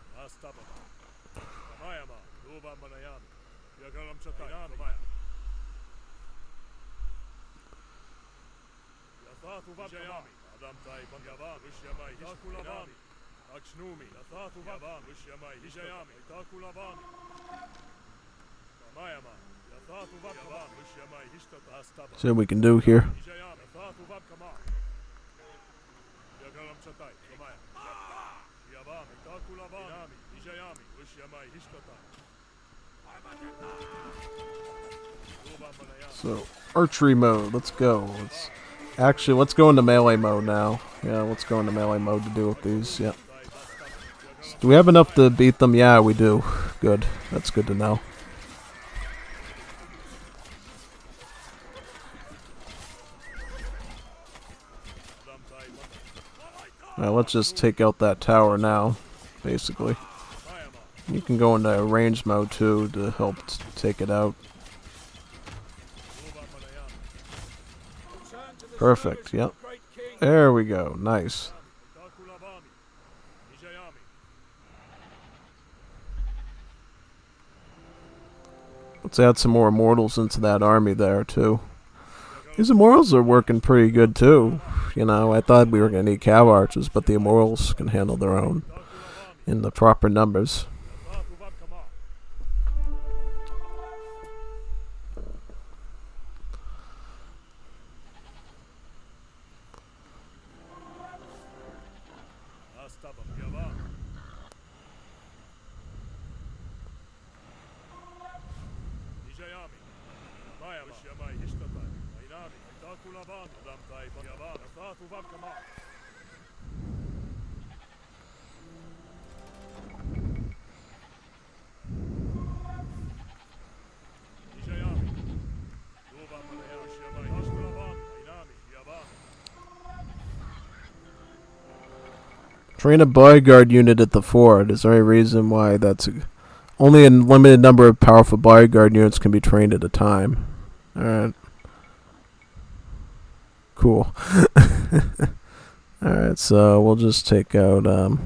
A: See what we can do here. So, archery mode. Let's go. Let's go into melee mode now. Yeah, let's go into melee mode to deal with these. Yep. Do we have enough to beat them? Yeah, we do. Good. That's good to know. Alright, let's just take out that tower now, basically. You can go into range mode too to help take it out. Perfect, yep. There we go, nice. Let's add some more immortals into that army there too. These immortals are working pretty good too. You know, I thought we were going to need cav archers, but the immortals can handle their own in the proper numbers. Train a bodyguard unit at the fort. Is there any reason why that's only a limited number of powerful bodyguard units can be trained at a time? Alright. Cool. Alright, so we'll just take out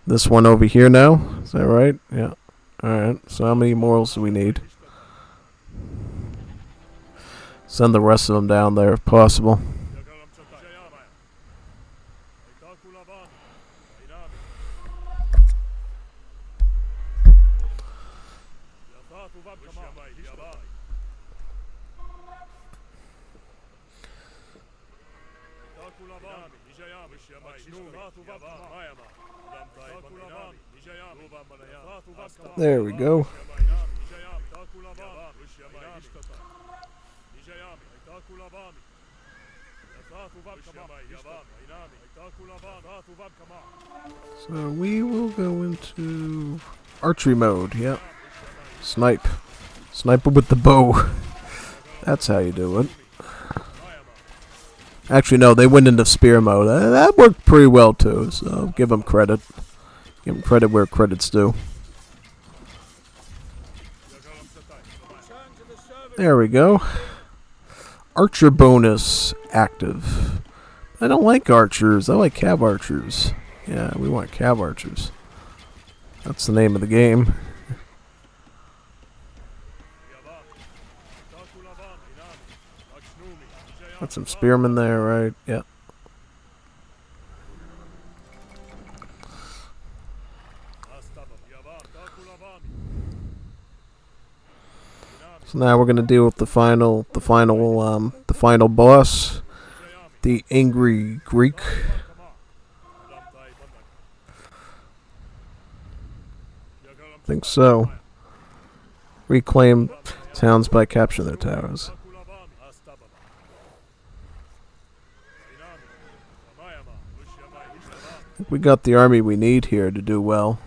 A: this one over here now. Is that right? Yeah. Alright, so how many morals do we need? Send the rest of them down there if possible. There we go. So we will go into archery mode. Yep. Snipe. Sniper with the bow. That's how you do it. Actually, no, they went into spear mode. That worked pretty well, too, so give them credit. Give them credit where credit's due. There we go. Archer bonus active. I don't like archers. I like cav archers. Yeah, we want cav archers. That's the name of the game. Got some spearmen there, right? Yep. So now we're gonna deal with the final boss, the angry Greek. I think so. Reclaim towns by capturing their towers. I think we got the army we need here to do well.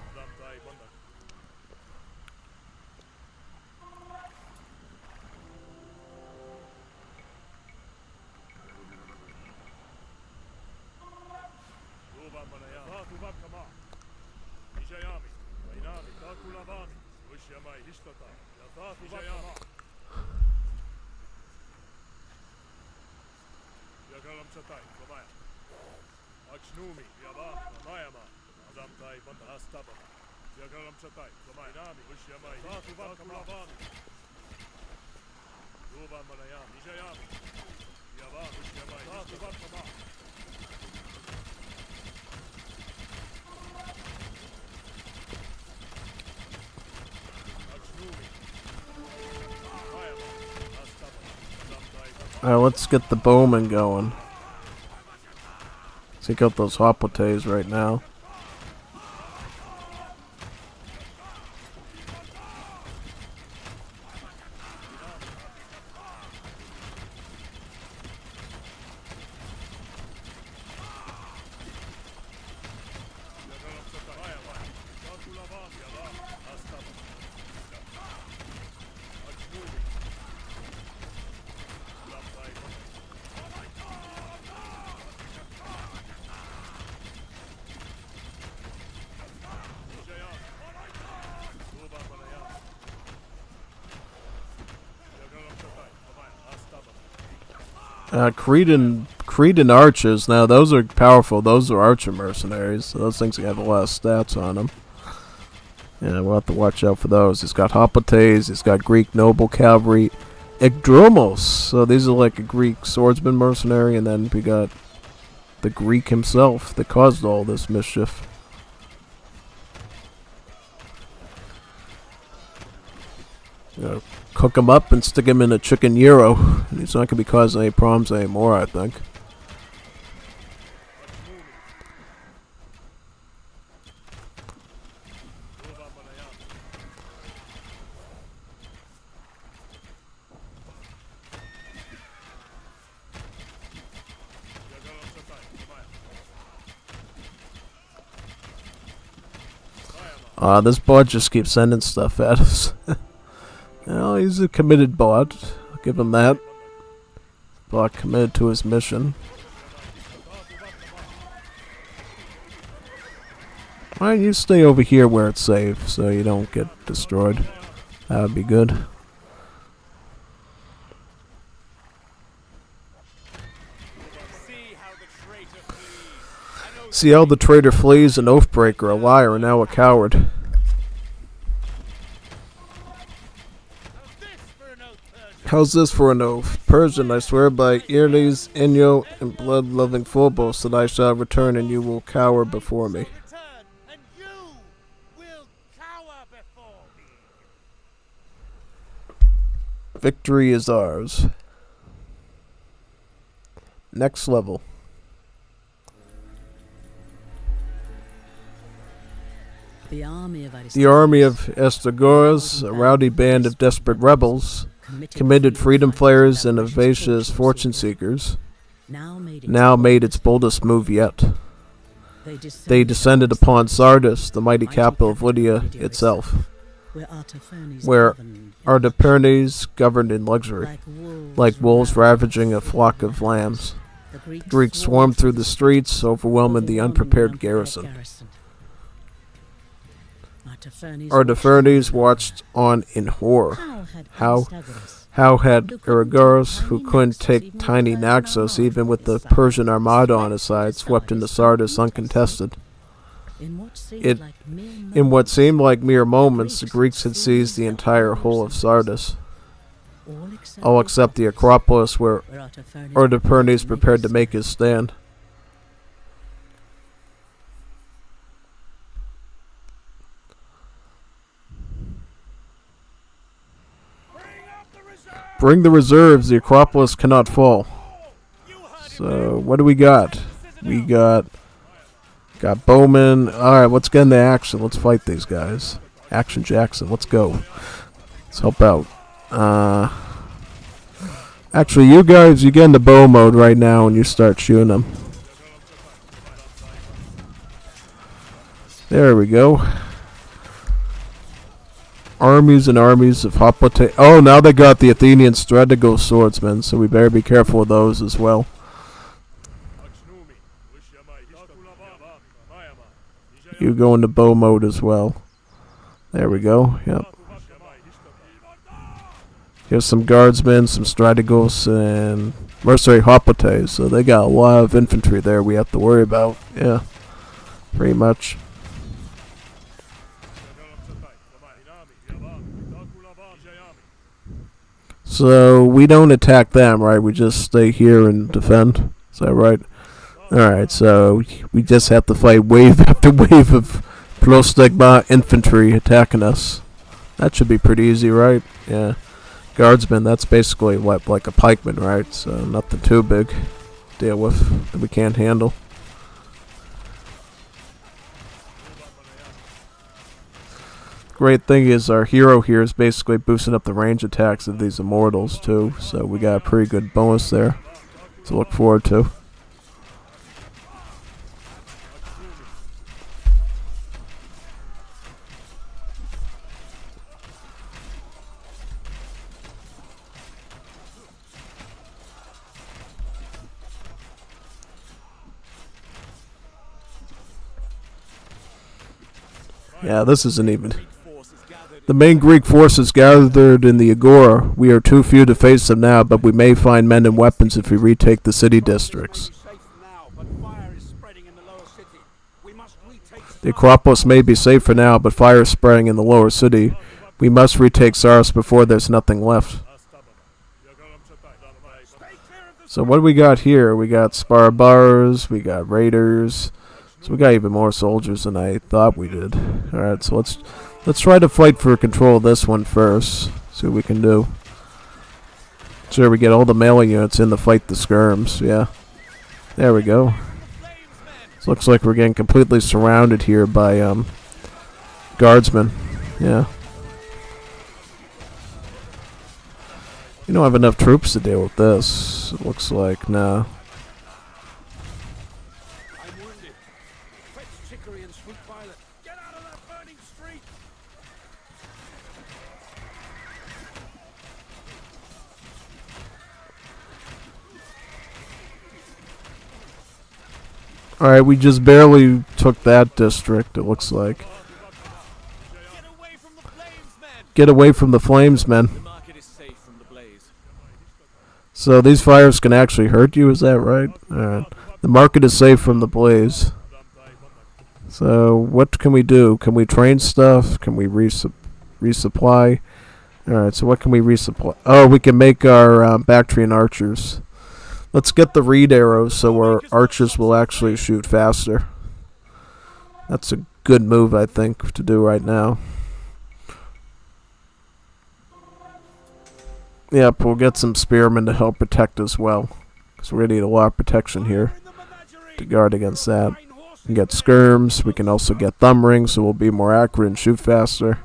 A: Alright, let's get the bowman going. Take out those hoplites right now. Cretan archers. Now those are powerful. Those are archer mercenaries. So those things have a lot of stats on them. Yeah, we'll have to watch out for those. He's got Hoplites. He's got Greek noble cavalry. Igdromos. So these are like a Greek swordsman mercenary, and then we got the Greek himself that caused all this mischief. Cook him up and stick him in a chicken gyro. He's not going to be causing any problems anymore, I think. This bot just keeps sending stuff at us. Well, he's a committed bot. I'll give him that. Bot committed to his mission. Why don't you stay over here where it's safe so you don't get destroyed? That would be good. See how the traitor flees, an oathbreaker, a liar, and now a coward. How's this for an oath? Persian, I swear by Irles, Inyo, and blood-loving Phobos that I shall return and you will cower before me. Victory is ours. Next level.
B: The army of
A: Estagoras, a rowdy band of desperate rebels, committed freedom flares and audacious fortune seekers, now made its boldest move yet. They descended upon Sardis, the mighty capital of Lydia itself, where Artapernes governed in luxury, like wolves ravaging a flock of lambs. The Greeks swarmed through the streets, overwhelming the unprepared garrison. Artapernes watched on in horror. How had Eragoras, who couldn't take tiny Naxos even with the Persian armada on his side, swept into Sardis uncontested? In what seemed like mere moments, the Greeks had seized the entire whole of Sardis, all except the Acropolis where Artapernes prepared to make his stand. Bring the reserves, the Acropolis cannot fall. So, what do we got? We got Bowman. Alright, let's get into action. Let's fight these guys. Action Jackson, let's go. Let's help out. Actually, you guys, you get into bow mode right now and you start shooting them. There we go. Armies and armies of Hoplite. Oh, now they got the Athenian Strategos swordsmen, so we better be careful of those as well. You go into bow mode as well. There we go, yep. Here's some guardsmen, some Strategos, and mercenary Hoplites, so they got a lot of infantry there we have to worry about, yeah. Pretty much. So, we don't attack them, right? We just stay here and defend. Is that right? Alright, so we just have to fight wave after wave of Prostigma infantry attacking us. That should be pretty easy, right? Yeah. Guardsmen, that's basically like a pikeman, right? So, nothing too big to deal with that we can't handle. Great thing is our hero here is basically boosting up the range attacks of these immortals too, so we got a pretty good bonus there to look forward to. Yeah, this isn't even The main Greek forces gathered in the Agora. We are too few to face them now, but we may find men and weapons if we retake the city districts. The Acropolis may be safe for now, but fire is spreading in the lower city. We must retake Saros before there's nothing left. So what do we got here? We got Sparbars, we got Raiders. So we got even more soldiers than I thought we did. Alright, so let's try to fight for control of this one first. See what we can do. Sure, we get all the melee units in to fight the skirms. Yeah. There we go. So looks like we're getting completely surrounded here by guardsmen. Yeah. We don't have enough troops to deal with this. It looks like, nah. Alright, we just barely took that district, it looks like. Get away from the flames, men. So these fires can actually hurt you, is that right? Alright. The market is safe from the blaze. So what can we do? Can we train stuff? Can we resupply? Alright, so what can we resupply? Oh, we can make our Bactrian archers. Let's get the reed arrows so our archers will actually shoot faster. That's a good move, I think, to do right now. Yep, we'll get some spearmen to help protect as well. Because we're going to need a lot of protection here to guard against that. We can get skirms. We can also get thumb rings, so we'll be more accurate and shoot faster.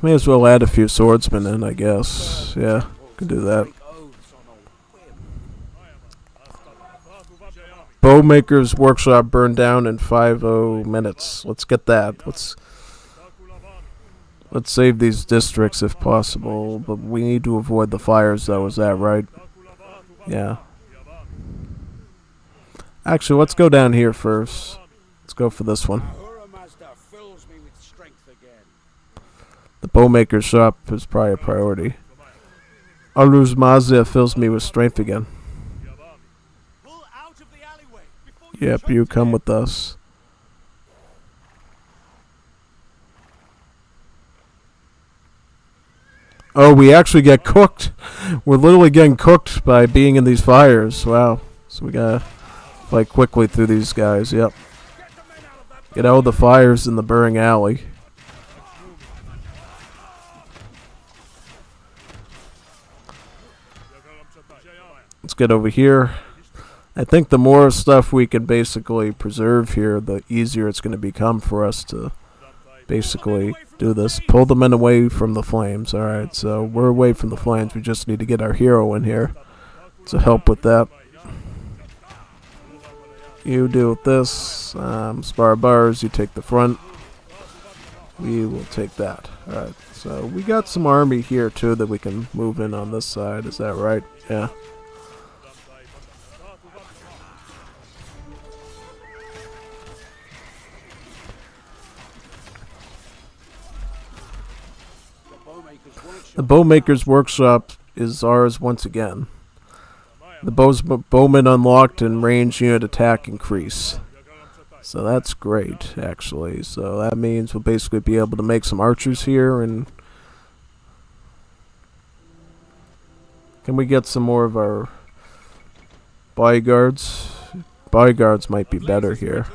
A: May as well add a few swordsmen in, I guess. Yeah, could do that. Bowmaker's workshop burned down in 50 minutes. Let's get that. Let's save these districts if possible, but we need to avoid the fires, though. Is that right? Yeah. Actually, let's go down here first. Let's go for this one. The bowmaker's shop is probably a priority. Aruz Mazda fills me with strength again. Yep, you come with us. Oh, we actually get cooked. We're literally getting cooked by being in these fires. Wow. So we gotta fight quickly through these guys. Yep. Get out of the fires in the burning alley. Let's get over here. I think the more stuff we can basically preserve here, the easier it's going to become for us to basically do this. Pull the men away from the flames. Alright, so we're away from the flames. We just need to get our hero in here to help with that. You deal with this. Sparbars, you take the front. We will take that. Alright, so we got some army here too that we can move in on this side. Is that right? Yeah. The Bowmaker's Workshop is ours once again. The bowmen unlocked and range unit attack increase. So that's great, actually. So that means we'll basically be able to make some archers here. And can we get some more of our bodyguards? Bodyguards might be better here.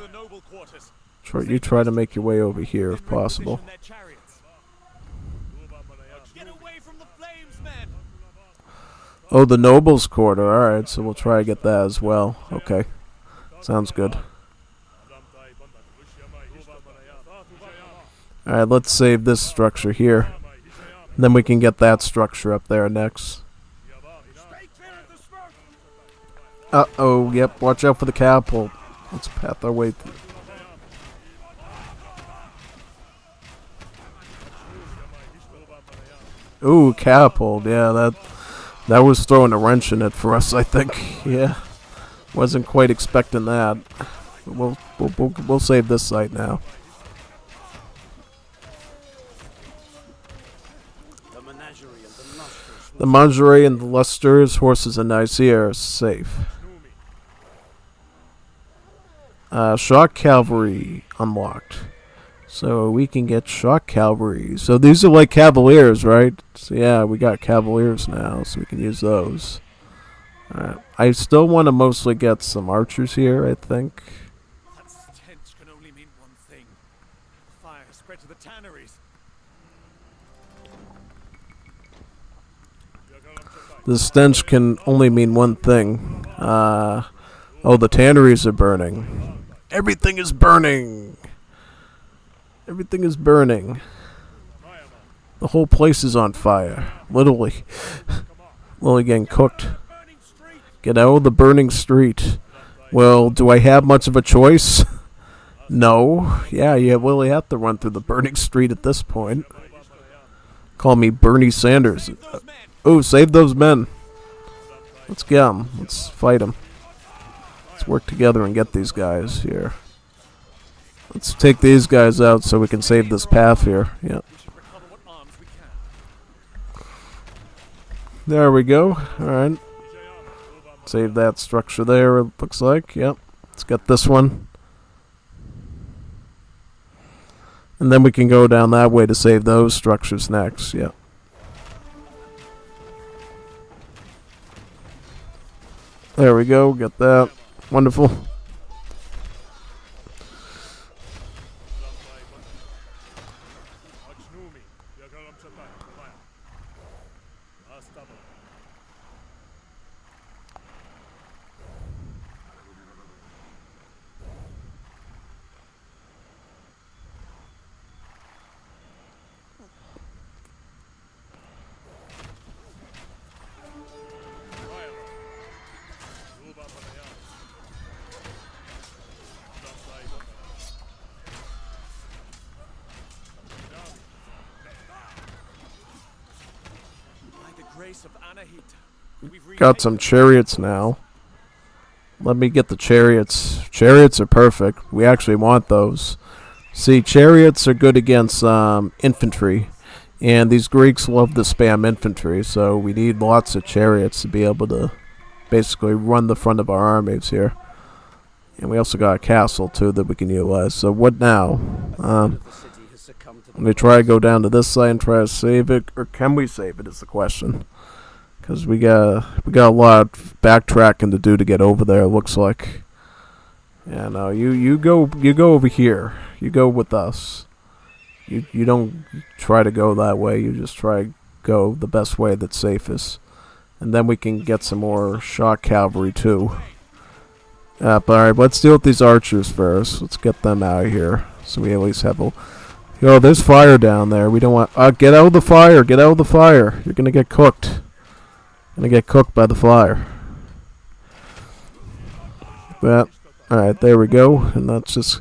A: You try to make your way over here if possible. Oh, the Nobles' Quarter. Alright, so we'll try to get that as well. Okay. Sounds good. Alright, let's save this structure here. And then we can get that structure up there next. Uh-oh, yep, watch out for the catapult. Let's path our way through. Ooh, catapult. Yeah, that was throwing a wrench in it for us, I think. Yeah, wasn't quite expecting that. We'll save this site now. The Menagerie and the Lusters, horses and knights here are safe. Shock Cavalry unlocked. So we can get Shock Cavalry. So these are like Cavaliers, right? So yeah, we got Cavaliers now, so we can use those. Alright. I still want to mostly get some archers here, I think.
C: That stench can only mean one thing. Fire has spread to the tanneries.
A: The stench can only mean one thing. Oh, the tanneries are burning. Everything is burning. Everything is burning. The whole place is on fire. Literally. Literally getting cooked. Get out of the burning street. Well, do I have much of a choice? No. Yeah, you really have to run through the burning street at this point. Call me Bernie Sanders. Oh, save those men. Let's get them. Let's fight them. Let's work together and get these guys here. Let's take these guys out so we can save this path here. Yep. There we go. Alright. Save that structure there, it looks like. Yep. Let's get this one. And then we can go down that way to save those structures next. Yep. There we go. Get that. Wonderful. Got some chariots now. Let me get the chariots. Chariots are perfect. We actually want those. See, chariots are good against infantry. And these Greeks love to spam infantry, so we need lots of chariots to be able to basically run the front of our armies here. And we also got a castle, too, that we can utilize. So what now? Let me try to go down to this side and try to save it. Or can we save it is the question. Because we got a lot of backtracking to do to get over there, it looks like. Yeah, no, you go over here. You go with us. You don't try to go that way. You just try to go the best way that's safest. And then we can get some more shock cavalry too. But alright, let's deal with these archers first. Let's get them out of here. So we at least have a... Yo, there's fire down there. We don't want... get out of the fire! Get out of the fire! You're gonna get cooked. Gonna get cooked by the fire. But, alright, there we go. And that's just...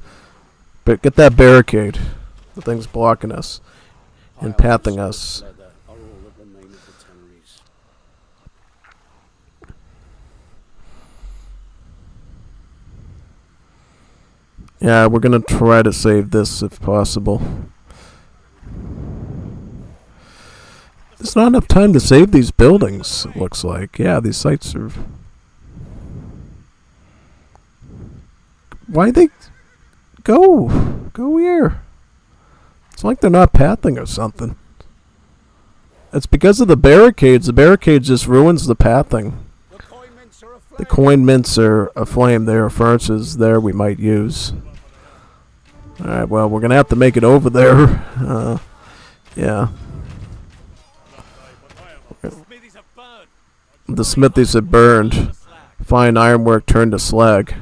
A: But get that barricade. The thing's blocking us. And pathing us. Yeah, we're gonna try to save this if possible. There's not enough time to save these buildings, it looks like. Yeah, these sites are... Why they... Go! Go here! It's like they're not pathing or something. It's because of the barricades. The barricade just ruins the pathing. The coin mints are aflame. There are furnaces there we might use. Alright, well, we're going to have to make it over there. Yeah. The smithies have burned. Fine ironwork turned to slag.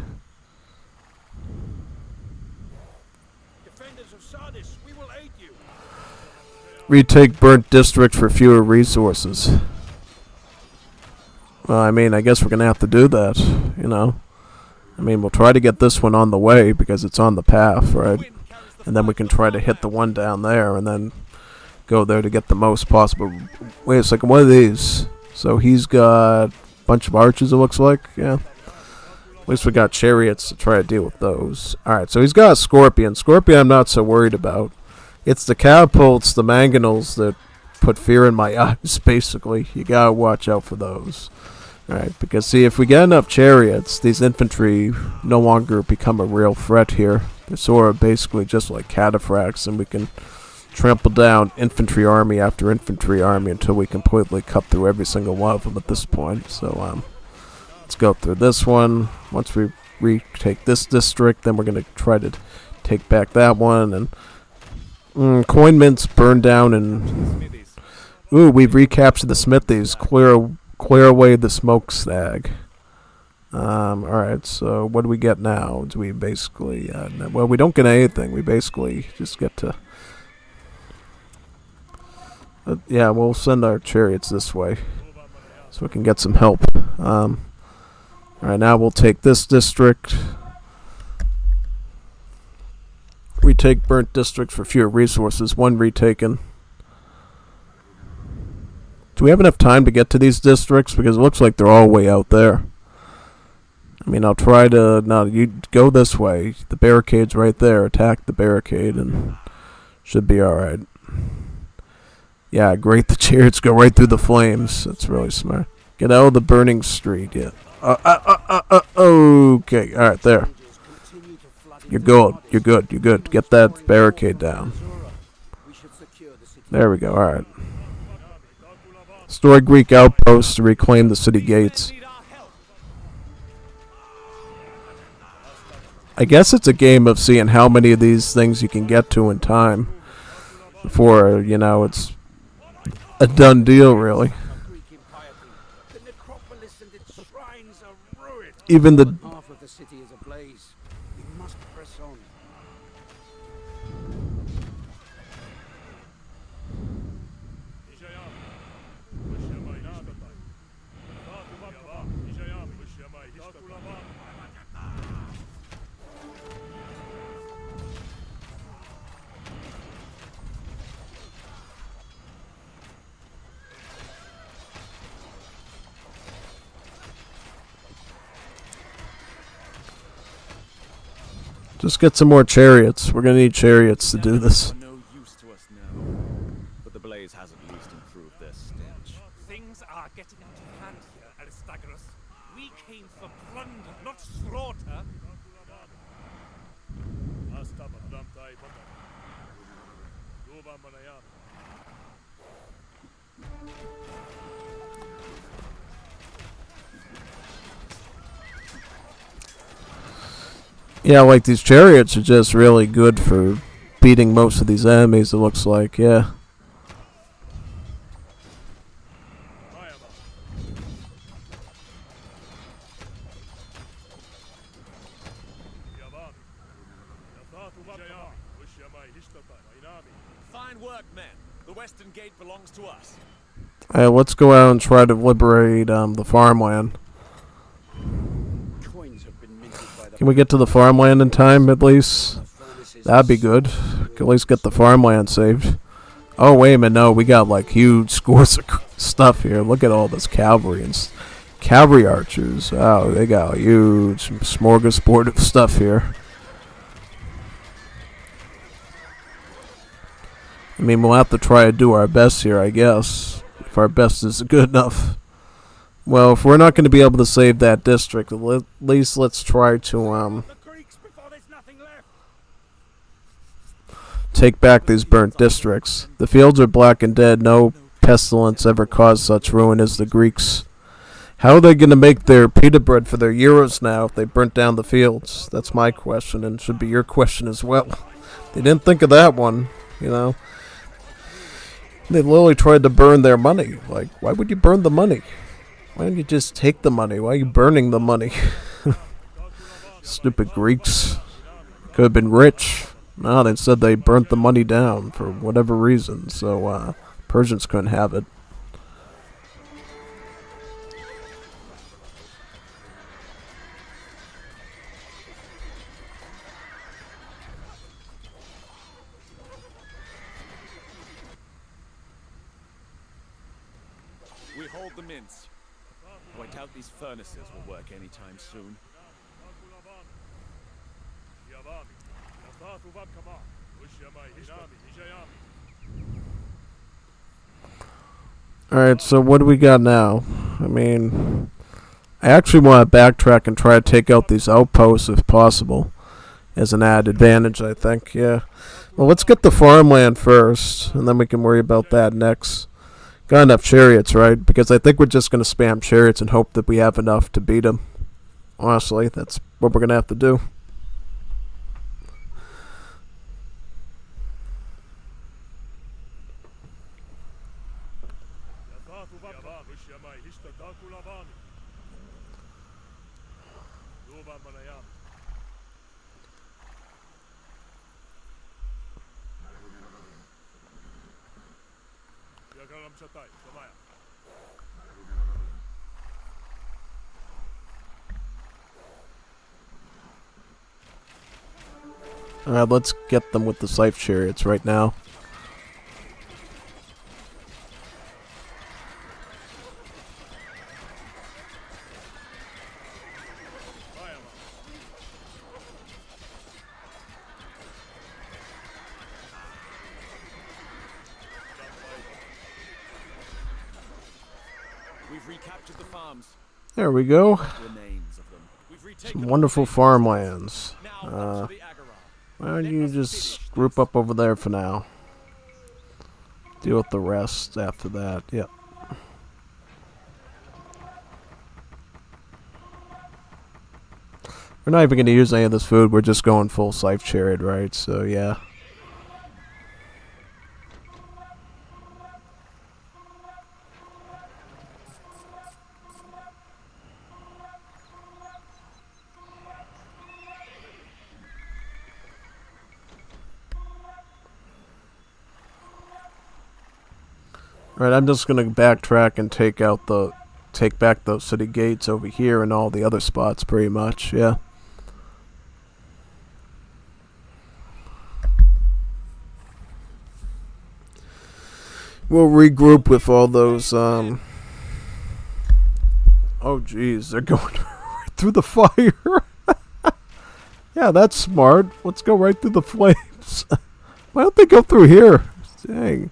A: Retake burnt district for fewer resources. Well, I mean, I guess we're going to have to do that, you know. I mean, we'll try to get this one on the way because it's on the path, right? And then we can try to hit the one down there and then go there to get the most possible. Wait a second, what are these? So he's got a bunch of archers, it looks like. Yeah. At least we got chariots to try to deal with those. Alright, so he's got a scorpion. Scorpion I'm not so worried about. It's the catapults, the mangonels that put fear in my eyes, basically. You gotta watch out for those. Alright, because see, if we get enough chariots, these infantry no longer become a real threat here. They're sort of basically just like cataphracts, and we can trample down infantry army after infantry army until we completely cut through every single one of them at this point. So, let's go through this one. Once we retake this district, then we're going to try to take back that one. And coin mints burned down, and ooh, we've recaptured the smithies. Clear away the smokestack. Alright, so what do we get now? Do we basically, well, we don't get anything. We basically just get to, yeah, we'll send our chariots this way so we can get some help. Alright, now we'll take this district. Retake burnt district for fewer resources. One retaken. Do we have enough time to get to these districts? Because it looks like they're all way out there. I mean, I'll try to... No, you go this way. The barricade's right there. Attack the barricade and should be alright. Yeah, great. The chariots go right through the flames. That's really smart. Get out of the burning street. Yeah. Okay. Alright, there. You're good. You're good. You're good. Get that barricade down. There we go. Alright. Destroy Greek outposts to reclaim the city gates. I guess it's a game of seeing how many of these things you can get to in time before, you know, it's a done deal, really. Even the
E: Half of the city is ablaze. We must press on.
A: just get some more chariots. We're gonna need chariots to do this.
C: Are no use to us now, but the blaze has at least improved their stench.
D: Things are getting out of hand here, Aristagorus. We came for plunder, not slaughter.
A: Yeah, like these chariots are just really good for beating most of these enemies, it looks like, yeah.
C: Fine work, men. The western gate belongs to us.
A: Let's go out and try to liberate the farmland.
E: Coins have been minted by the
A: Can we get to the farmland in time, at least? That'd be good. Can at least get the farmland saved. Oh, wait a minute, no, we got like huge scores of stuff here. Look at all this cavalry and cavalry archers. Wow, they got a huge smorgasbord of stuff here. I mean, we'll have to try to do our best here, I guess. If our best is good enough. Well, if we're not going to be able to save that district, at least let's try to take back these burnt districts. The fields are black and dead. No pestilence ever caused such ruin as the Greeks. How are they going to make their pita bread for their euros now if they burnt down the fields? That's my question, and should be your question as well. They didn't think of that one, you know. They literally tried to burn their money. Like, why would you burn the money? Why don't you just take the money? Why are you burning the money? Stupid Greeks. Could have been rich. No, they said they burnt the money down for whatever reason. So, Persians couldn't have it.
C: hold the mints. Though I doubt these furnaces will work anytime soon.
A: Alright, so what do we got now? I mean, I actually want to backtrack and try to take out these outposts if possible. As an added advantage, I think, yeah. Well, let's get the farmland first, and then we can worry about that next. Got enough chariots, right? Because I think we're just going to spam chariots and hope that we have enough to beat them. Honestly, that's what we're going to have to do. Alright, let's get them with the scythe chariots right now.
C: We've recaptured the farms.
A: There we go.
C: Remains of them. We've retaken
A: Some wonderful farmlands.
C: now onto the Agora.
A: Why don't you just group up over there for now? Deal with the rest after that. Yep. We're not even going to use any of this food. We're just going full scythe chariot, right? So, yeah. Alright, I'm just gonna backtrack and take back those city gates over here and all the other spots pretty much, yeah. We'll regroup with all those, oh geez, they're going right through the fire. Yeah, that's smart. Let's go right through the flames. Why don't they go through here? Dang.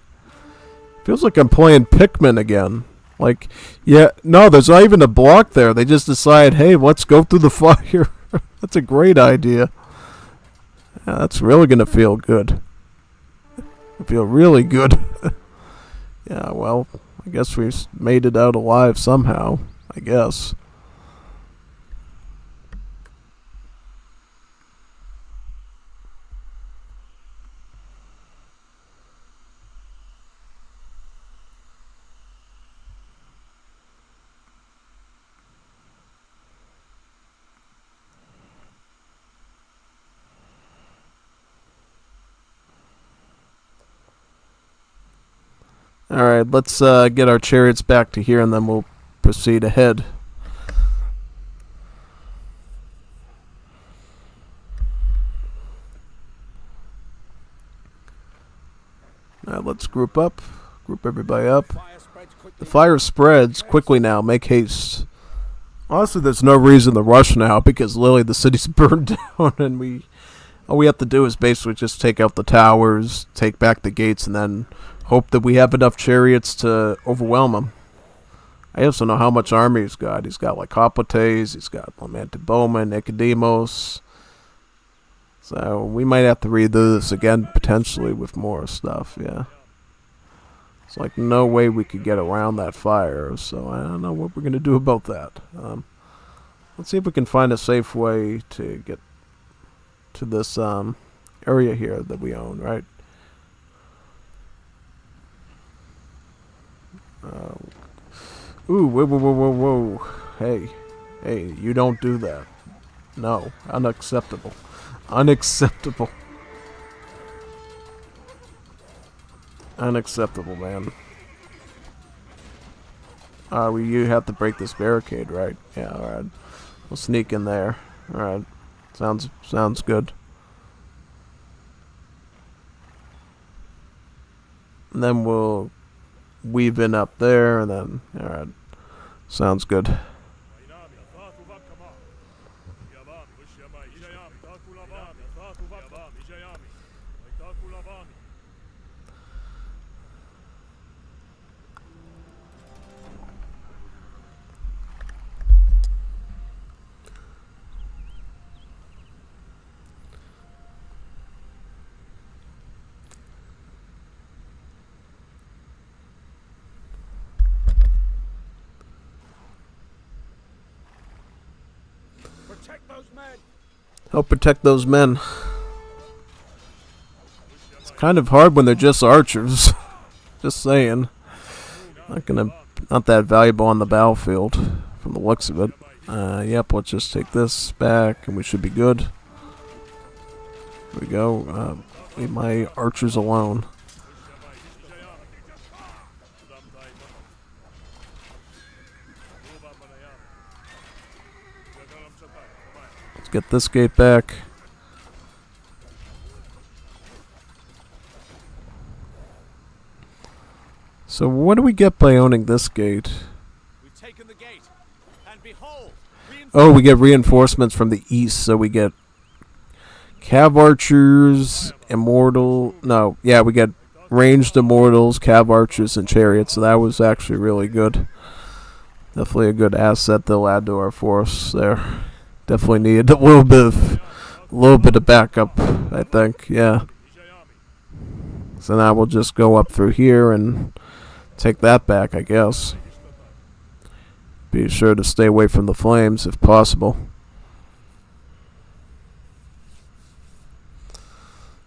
A: Feels like I'm playing Pikmin again. Like, yeah, no, there's not even a block there. They just decide, hey, let's go through the fire. That's a great idea. Yeah, that's really going to feel good. Feel really good. Yeah, well, I guess we made it out alive somehow, I guess. Alright, let's get our chariots back to here and then we'll proceed ahead. Alright, let's group up. Group everybody up. The fire spreads quickly now. Make haste. Honestly, there's no reason to rush now because literally the city's burned down and all we have to do is basically just take out the towers, take back the gates, and then hope that we have enough chariots to overwhelm them. I also know how much army he's got. He's got like Hopotes, he's got Lamented Bowman, Nicodemos. So we might have to redo this again potentially with more stuff, yeah. It's like no way we could get around that fire, so I don't know what we're going to do about that. Let's see if we can find a safe way to get to this area here that we own, right? Ooh, whoa, whoa, whoa, whoa, whoa. Hey, you don't do that. No, unacceptable. Unacceptable. Unacceptable, man. You have to break this barricade, right? Yeah, alright. We'll sneak in there. Alright. Sounds good. And then we'll weave in up there, and then, alright. Sounds good.
E: Protect those men!
A: Help protect those men. It's kind of hard when they're just archers. Just saying. Not that valuable on the battlefield from the looks of it. Yep, let's just take this back and we should be good. Here we go. Leave my archers alone. Let's get this gate back. So what do we get by owning this gate?
C: We've taken the gate, and behold,
A: Oh, we get reinforcements from the east, so we get cav archers, we get ranged immortals, cav archers, and chariots, so that was actually really good. Definitely a good asset they'll add to our force there. Definitely needed a little bit of backup, I think, yeah. So now we'll just go up through here and take that back, I guess. Be sure to stay away from the flames if possible.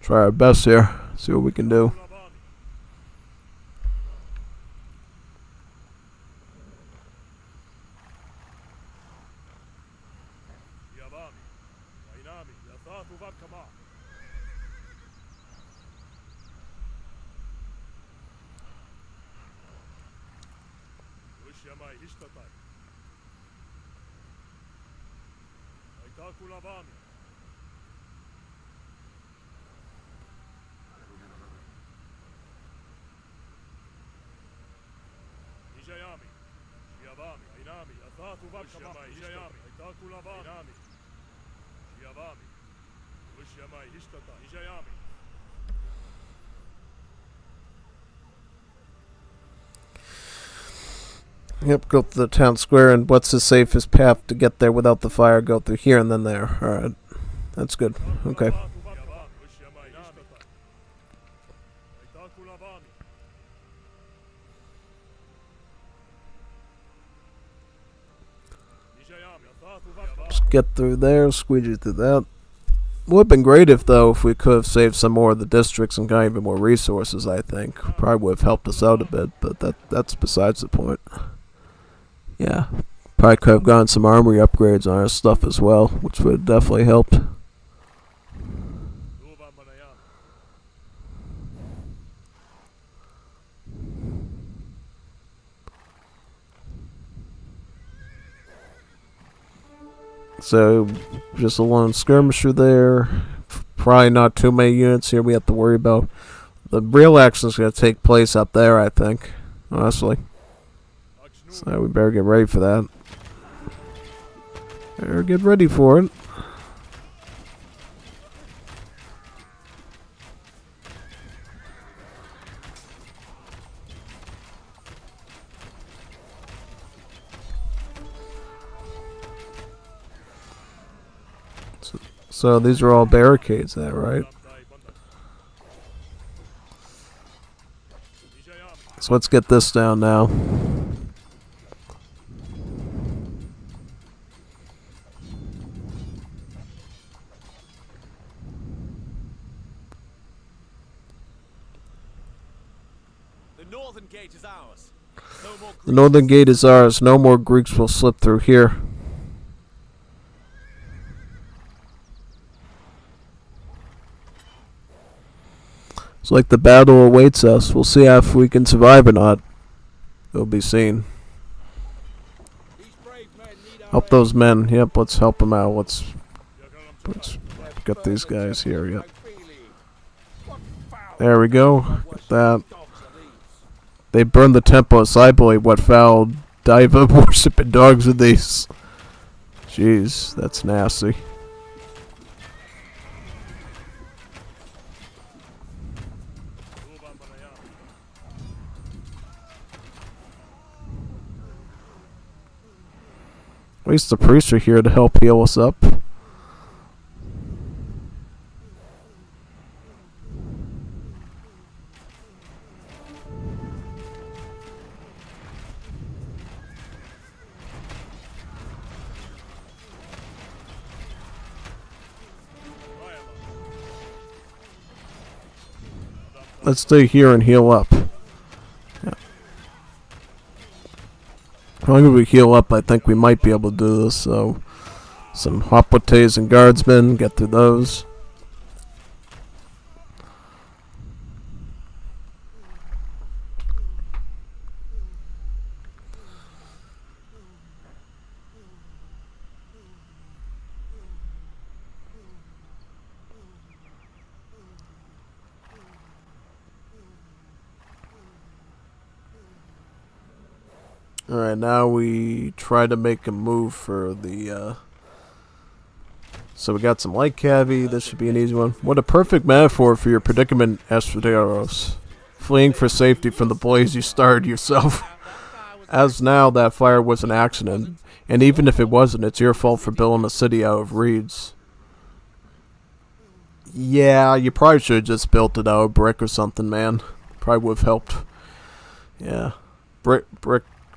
A: Try our best here. See what we can do. Yep, go to the town square, and what's the safest path to get there without the fire? Go through here and then there. Alright, that's good. Okay. Just get through there, squeegee through that. Would have been great if we could have saved some more of the districts and got even more resources, I think. Probably would have helped us out a bit, but that's besides the point. Yeah, probably could have gotten some armory upgrades on our stuff as well, which would have definitely helped. So, just a lone skirmisher there. Probably not too many units here we have to worry about. The real action is going to take place up there, I think, honestly. So we better get ready for that. Better get ready for it. So these are all barricades there, right? So let's get this down now. The northern gate is ours. No more Greeks will slip through here. It's like the battle awaits us. We'll see if we can survive or not. It'll be seen. Help those men. Yep, let's help them out. Let's get these guys here. Yep. There we go. Get that. They burned the temple as I believe what foul diva worshipping dogs are these. Jeez, that's nasty. At least the priests are here to help heal us up. Let's stay here and heal up. Yeah. As long as we heal up, I think we might be able to do this. So, some hoplites and guardsmen, get through those. Alright, now we try to make a move for the, so we got some light cavi. This should be an easy one. What a perfect metaphor for your predicament, Astraderos. Fleeing for safety from the blaze you started yourself. As now, that fire was an accident. And even if it wasn't, it's your fault for building a city out of reeds. Yeah, you probably should have just built it out of brick or something, man. Probably would have helped. Yeah. Brick.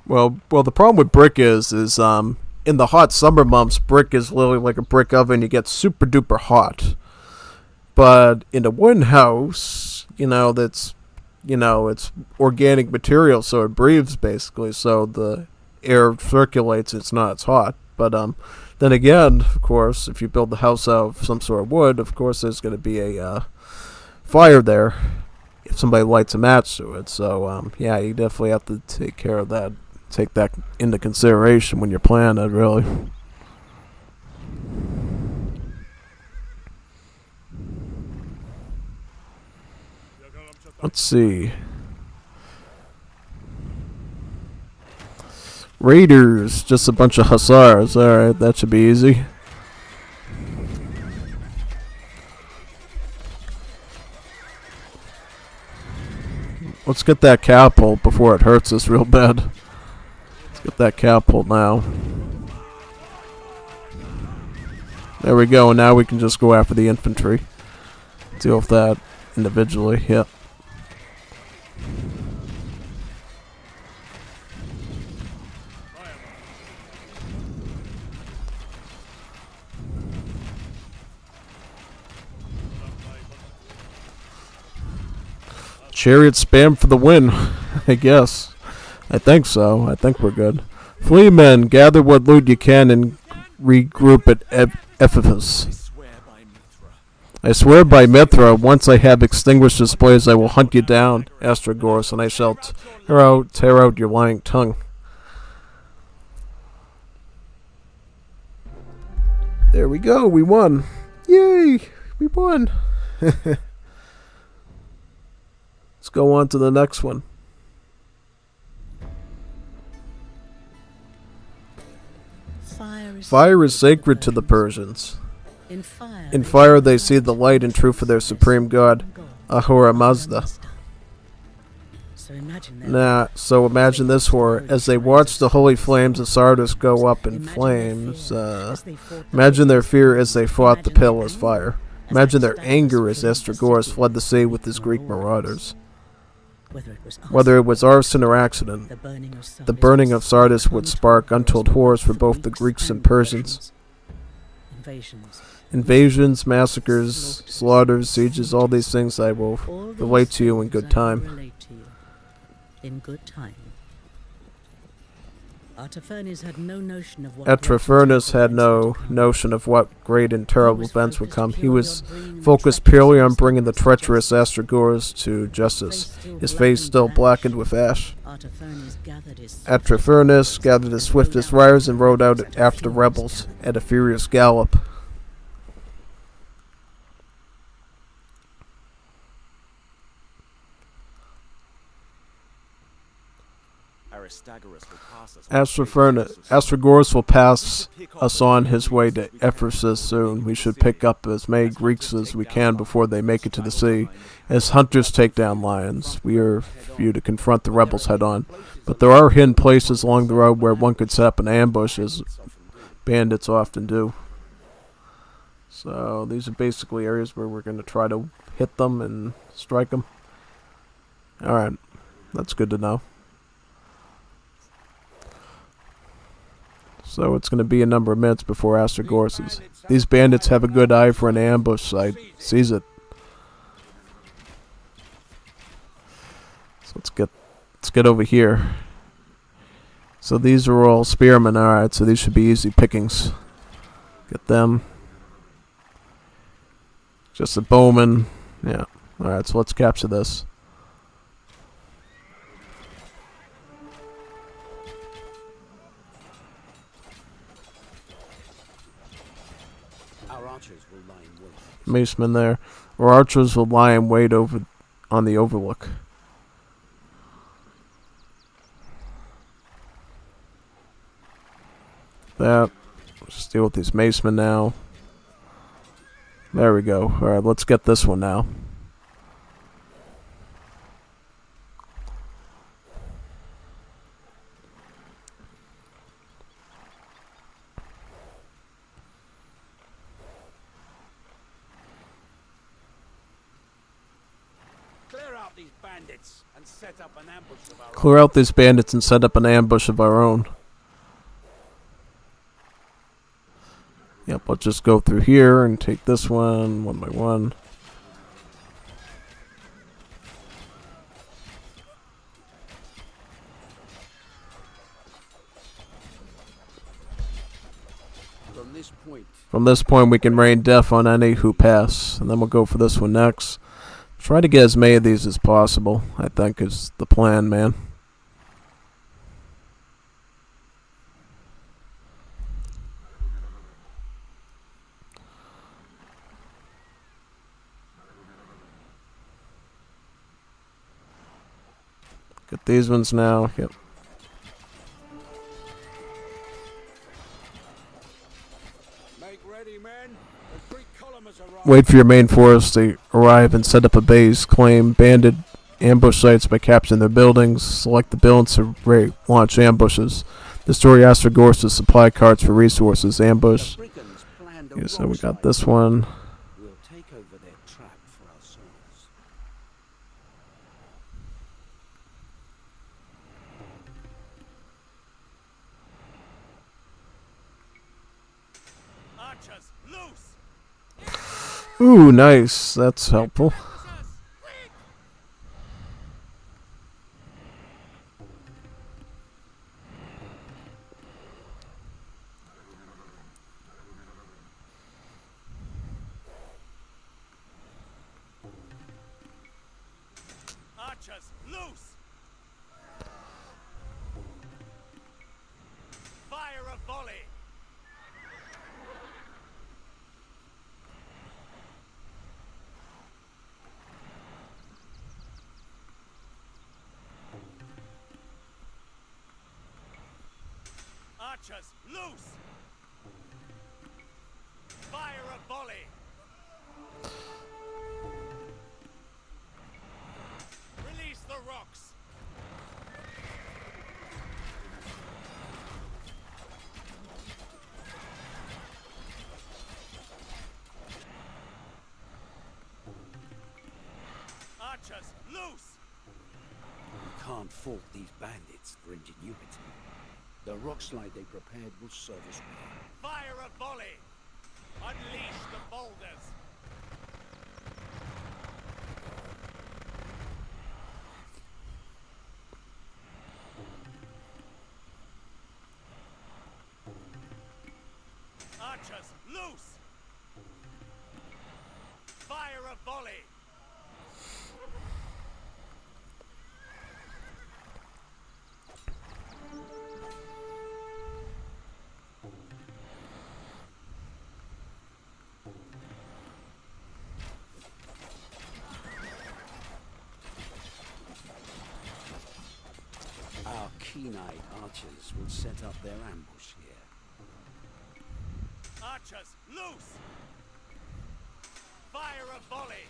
A: Well, the problem with brick is in the hot summer months, brick is literally like a brick oven. You get super duper hot. But in a wooden house, it's organic material, so it breathes basically. So the air circulates. It's not as hot. But then again, of course, if you build the house out of some sort of wood, of course there's going to be a fire there if somebody lights a match to it. So yeah, you definitely have to take care of that. Take that into consideration when you're planning it, really. Let's see. Raiders, just a bunch of hussars. Alright, that should be easy. Let's get that catapult before it hurts us real bad. Get that catapult now. There we go. Now we can just go after the infantry. Deal with that individually. Yep. Chariot spam for the win, I guess. I think so. I think we're good. Flee, men. Gather what loot you can and regroup at Ephesus. I swear by Mithra, once I have extinguished this blaze, I will hunt you down, Astragoras, and I shall tear out your lying tongue. There we go. We won. Yay! We won. Let's go on to the next one. Fire is sacred to the Persians. In fire they see the light and truth of their supreme god, Ahura Mazda. So imagine this horror. As they watch the holy flames of Sardis go up in flames, imagine their fear as they fought the pitiless fire. Imagine their anger as Astragoras fled the sea with his Greek marauders. Whether it was arson or accident, the burning of Sardis would spark untold horrors for both the Greeks and Persians. Invasions, massacres, slaughters, sieges, all these things I will relate to you in good time. Artaphernes had no notion of what great and terrible events would come. He was focused purely on bringing the treacherous Astragoras to justice, his face still blackened with ash. Artaphernes gathered his swiftest riders and rode out after the rebels at a furious gallop.
C: Aristagoras will pass us. with great force of
A: Astragoras will pass us on his way to Ephesus soon. We should pick up as many Greeks as we can before they make it to the sea. As hunters take down lions, we are few to confront the rebels head on. But there are hidden places along the road where one could set up an ambush, as bandits often do. So these are basically areas where we're going to try to hit them and strike them. Alright, that's good to know. So it's going to be a number of minutes before Astragoras. These bandits have a good eye for an ambush site. Seize it. So let's get over here. So these are all spearmen. Alright, so these should be easy pickings. Get them. Just a bowman. Yeah. Alright, so let's capture this.
E: Our archers will lie in wait.
A: Macemen there. Our archers will lie in wait over on the overlook. That. Let's deal with these macemen now. There we go. Alright, let's get this one now.
E: Clear out these bandits and set up an ambush of our
A: Clear out these bandits and set up an ambush of our own. Yep, let's just go through here and take this one by one. From this point we can rain death on any who pass, and then we'll go for this one next. Try to get as many of these as possible, I think, is the plan, man. Get these ones now. Yep.
E: Make ready, men. The Greek column has arrived.
A: Wait for your main force to arrive and set up a base. Claim bandit ambush sites by capturing their buildings. Select the buildings to launch ambushes. Destroy Astragoras' supply carts for resources. Ambush.
E: The brigands planned a
A: Okay, so we
E: rock
A: got
E: slide.
A: this one.
E: We'll take over their trap for ourselves.
D: Archers, loose!
A: Ooh, nice. That's helpful.
D: Archers, loose! Fire a volley! Archers, loose! Fire a volley! Release the rocks! Archers, loose!
E: We can't fault these bandits for ingenuity. The rock slide they prepared will serve us well.
D: Fire a volley! Unleash the boulders! Archers, loose! Fire a volley!
E: Our keen-eyed archers will set up their ambush here.
C: Archers, loose! Fire a volley!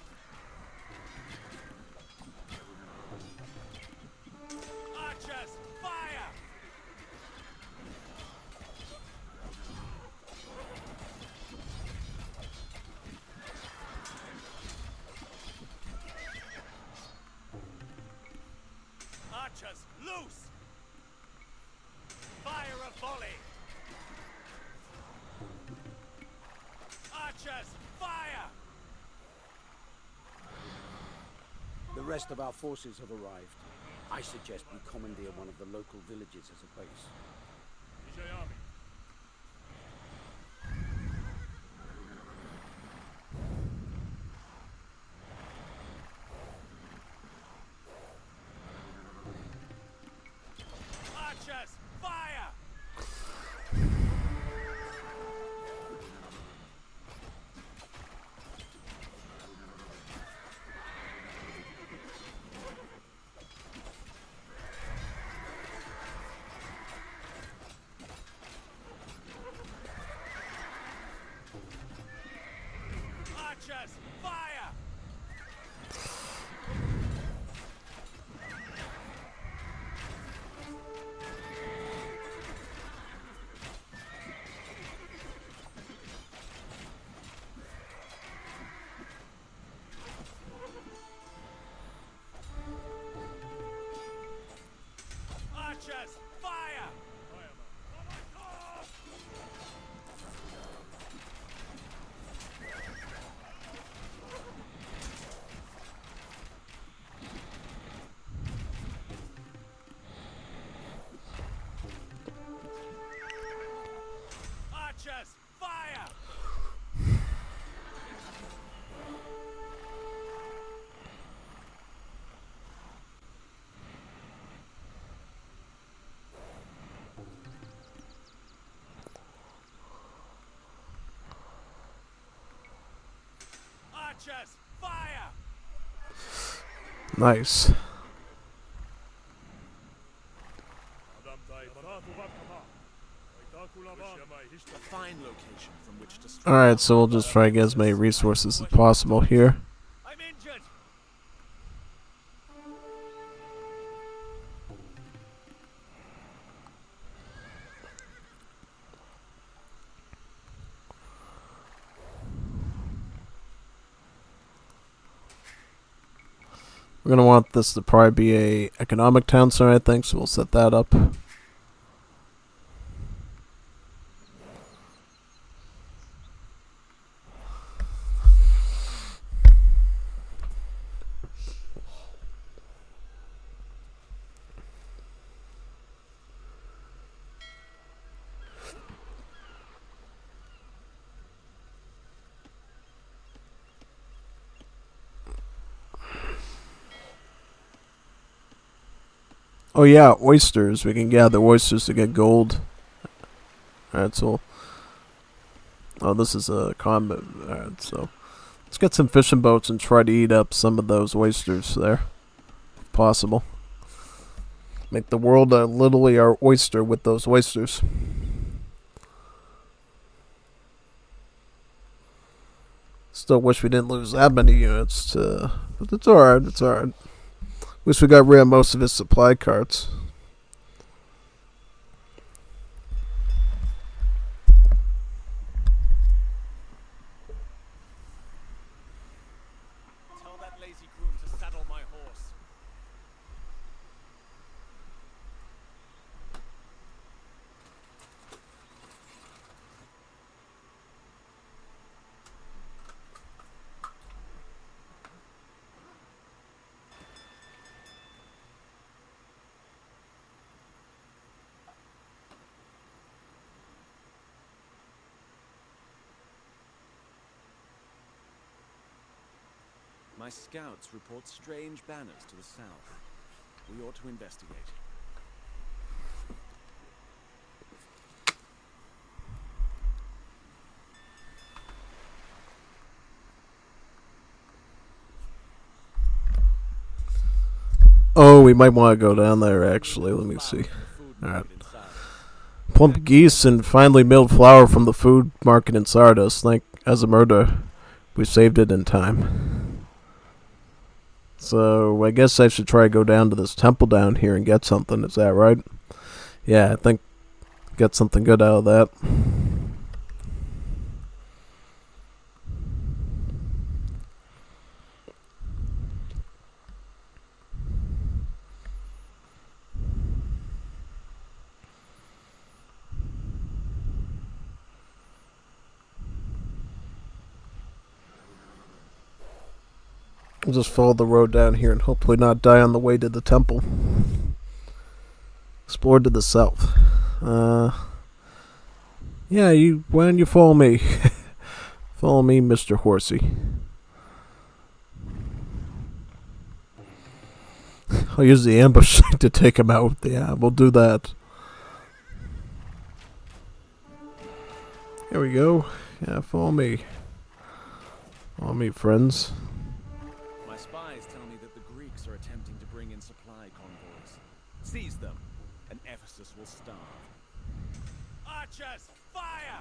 C: Archers, fire! Archers, loose! Fire a volley! Archers, fire!
E: The rest of our forces have arrived. I suggest we commandeer one of the local villages as a base.
C: Archers, fire! Archers, fire! Archers, fire! Archers, fire! Archers, fire!
A: Nice.
C: A fine location from which to start.
A: Alright, so we'll just try to get as many resources as possible here.
C: I'm injured!
A: We're gonna want this to probably be a economic town center, I think, so we'll set that up. Oh yeah, oysters. We can gather oysters to get gold. Alright, so... Oh, this is a combat. Alright, so... Let's get some fishing boats and try to eat up some of those oysters there. If possible. Make the world literally our oyster with those oysters. Still wish we didn't lose that many units to... But it's alright, it's alright. Wish we got rid of most of his supply carts.
C: Tell that lazy groom to saddle my horse. My scouts report strange banners to the south. We ought to investigate.
A: Oh, we might want to go down there, actually. Let me see. Alright. Plump geese and finely milled flour from the food market in Sardis. Thank Asimurda, we saved it in time. So, I guess I should try to go down to this temple down here and get something. Is that right? Yeah, I think get something good out of that. I'll just follow the road down here and hopefully not die on the way to the temple. Explore to the south. Yeah, why don't you follow me? Follow me, Mr. Horsey. I'll use the ambush to take him out. Yeah, we'll do that. Here we go. Yeah, follow me. Follow me, friends.
C: My spies tell me that the Greeks are attempting to bring in supply convoys. Seize them, and Ephesus will starve. Archers, fire!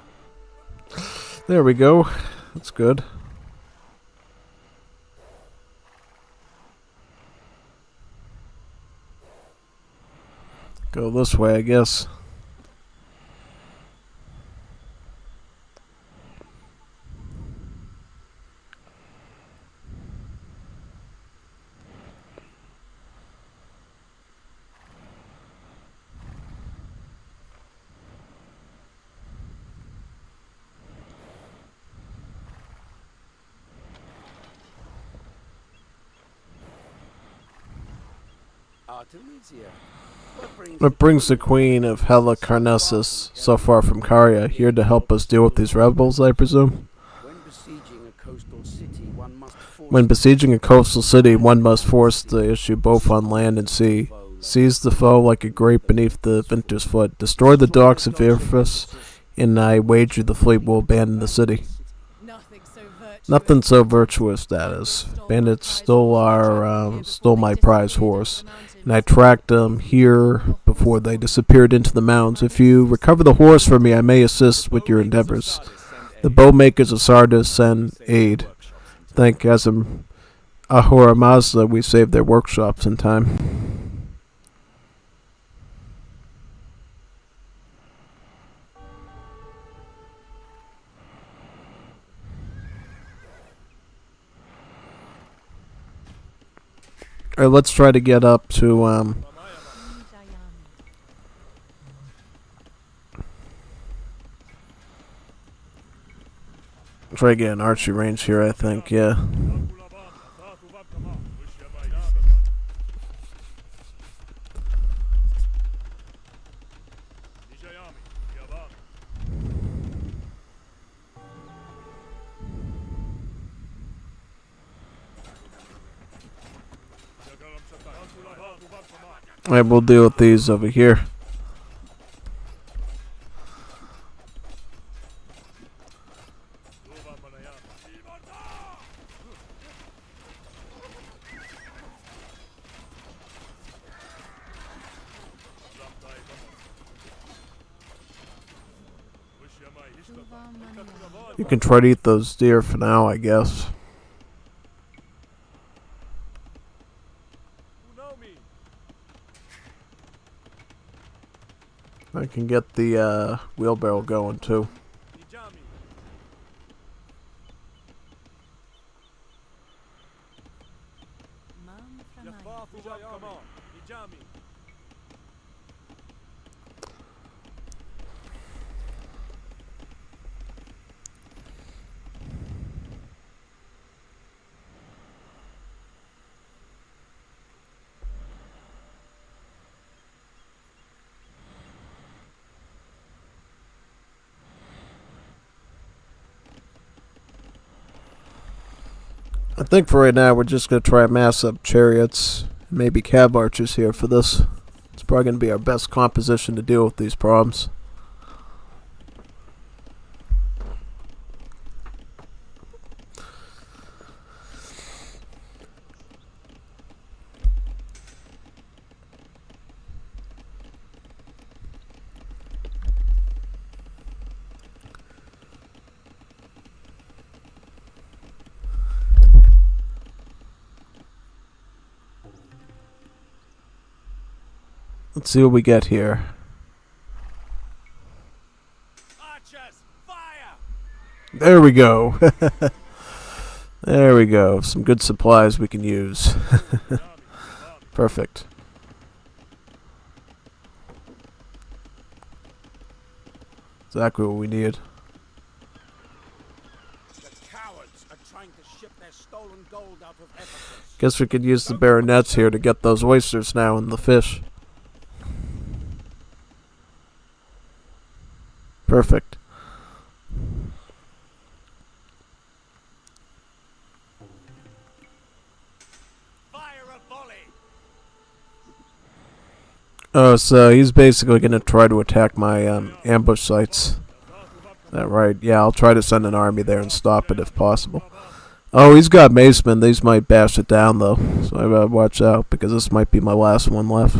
A: There we go. That's good. Go this way, I guess.
E: Artemisia.
A: What brings the Queen of Halicarnassus so far from Caria here to help us deal with these rebels, I presume? When besieging a coastal city, one must force the issue both on land and sea. Seize the foe like a grape beneath the vinter's foot. Destroy the docks of Ephesus, and I wager the fleet will abandon the city. Nothing so virtuous, that is. Bandits stole my prize horse, and I tracked them here before they disappeared into the mountains. If you recover the horse for me, I may assist with your endeavors. The bowmakers of Sardis send aid. Thank Ahura Mazda, we saved their workshops in time. Alright, let's try to get up to, try to get an archery range here, I think, yeah. Alright, we'll deal with these over here. You can try to eat those deer for now, I guess. I can get the wheelbarrow going too. I think for right now we're just going to try and mass up chariots, maybe cav archers here for this. It's probably going to be our best composition to deal with these problems. Let's see what we get here.
C: Archers, fire!
A: There we go. There we go. Some good supplies we can use. Perfect. Exactly what we need.
E: The cowards are trying to ship their stolen gold out of Ephesus.
A: Guess we could use the baronets here to get those oysters now and the fish. Perfect.
C: Fire a volley!
A: Oh, so he's basically going to try to attack my ambush sites. Is that right? Yeah, I'll try to send an army there and stop it if possible. Oh, he's got macemen. These might bash it down, though. So I gotta watch out, because this might be my last one left.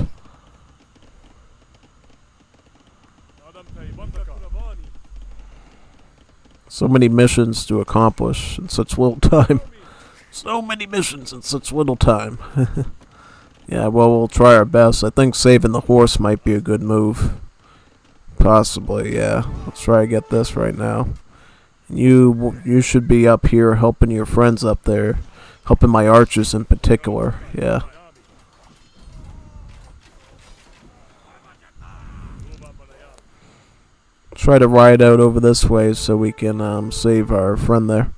A: So many missions to accomplish in such little time. So many missions in such little time. Yeah, well, we'll try our best. I think saving the horse might be a good move. Possibly, yeah. Let's try to get this right now. You should be up here helping your friends up there. Helping my archers in particular, yeah. Try to ride out over this way so we can save our friend there.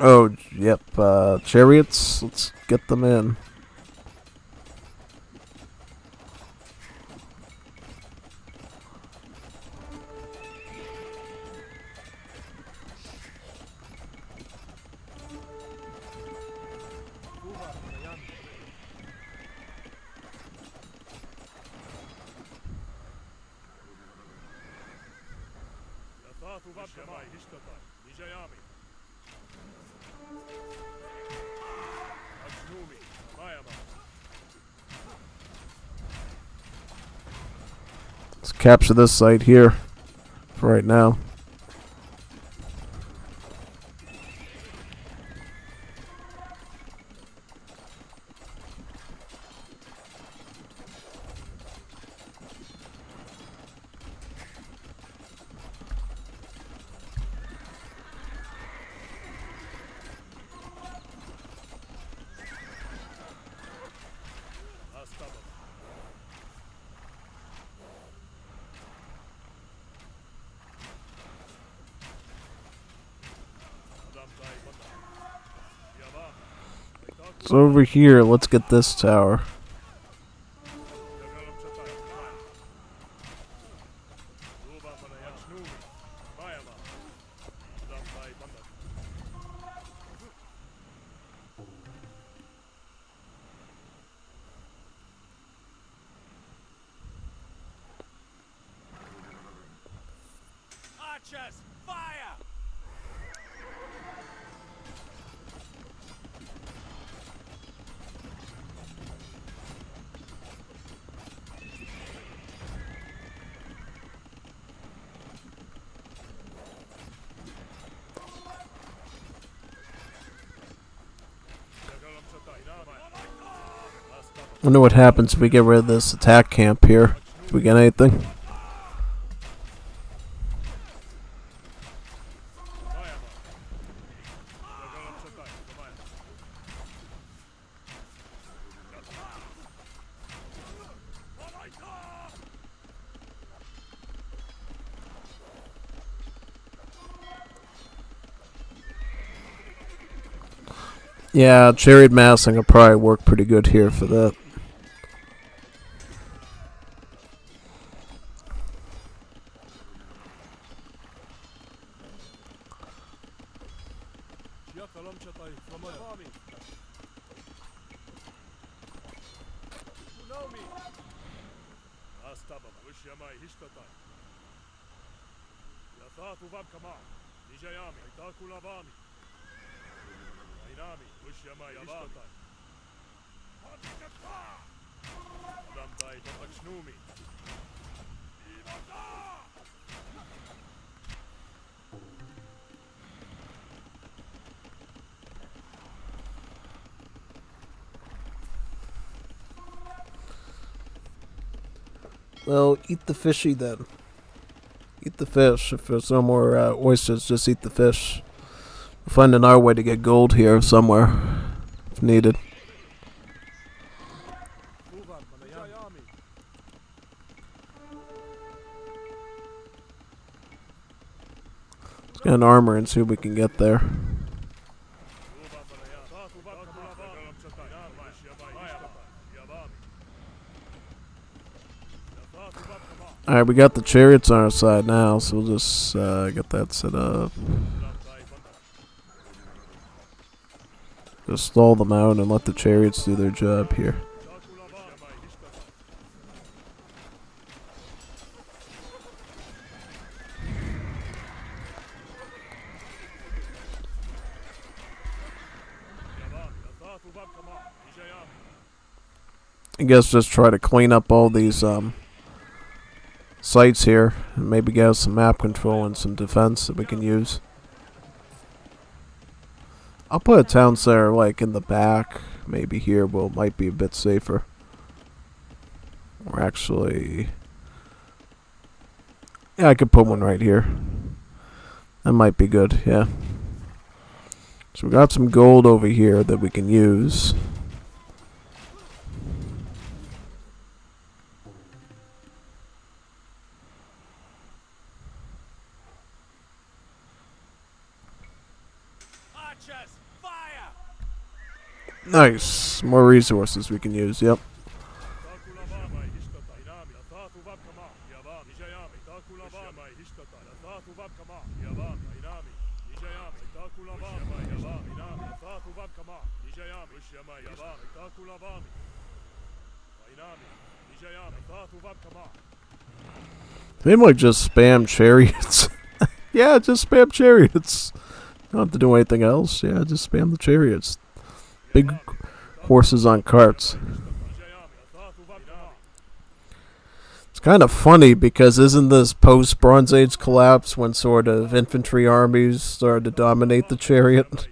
A: Oh, yep, chariots. Let's get them in. Let's capture this site here for right now. So over here, let's get this tower.
C: Archers, fire!
A: Wonder what happens if we get rid of this attack camp here. Do we get anything? Yeah, chariot massing will probably work pretty good here for that. Well, eat the fishy then. Eat the fish. If there's no more oysters, just eat the fish. We'll find another way to get gold here somewhere, if needed. Let's get an armor and see what we can get there. Alright, we got the chariots on our side now, so we'll just get that set up. Just stall them out and let the chariots do their job here. I guess just try to clean up all these sites here and maybe get us some map control and some defense that we can use. I'll put a town center like in the back, maybe here, well, it might be a bit safer. Or actually, yeah, I could put one right here. That might be good, yeah. So we got some gold over here that we can use. Nice. More resources we can use, yep. They might just spam chariots. Yeah, just spam chariots. Don't have to do anything else. Yeah, just spam the chariots. Big horses on carts. It's kind of funny because isn't this post Bronze Age collapse when sort of infantry armies started to dominate the chariot?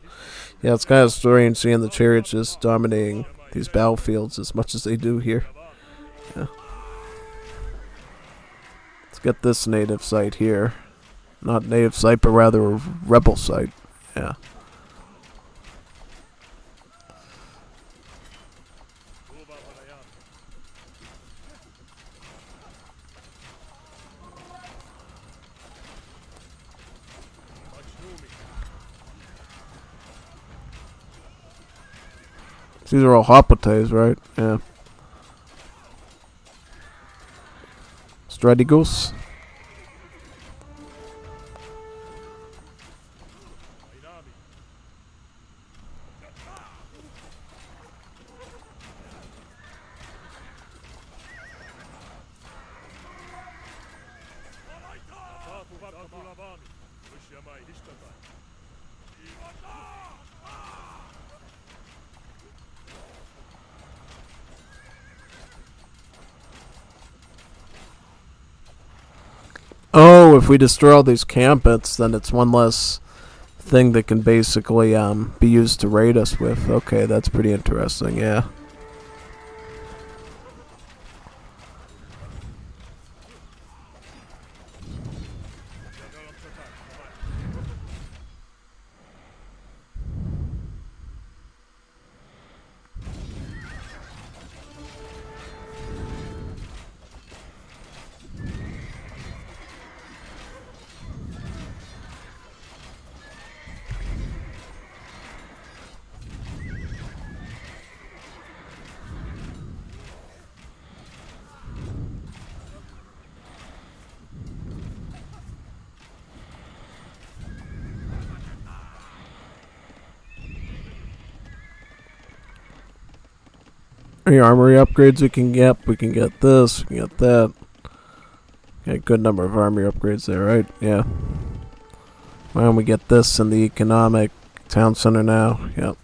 A: Yeah, it's kind of strange seeing the chariots just dominating these battlefields as much as they do here. Yeah. Let's get this native site here. Not native site, but rather a rebel site. Yeah. These are all hoplites, right? Yeah. Strategos. Oh, if we destroy all these campets, then it's one less thing that can basically be used to raid us with. Okay, that's pretty interesting, yeah. Any armory upgrades we can get? We can get this, we can get that. Got a good number of armory upgrades there, right? Yeah. Why don't we get this in the economic town center now? Yep.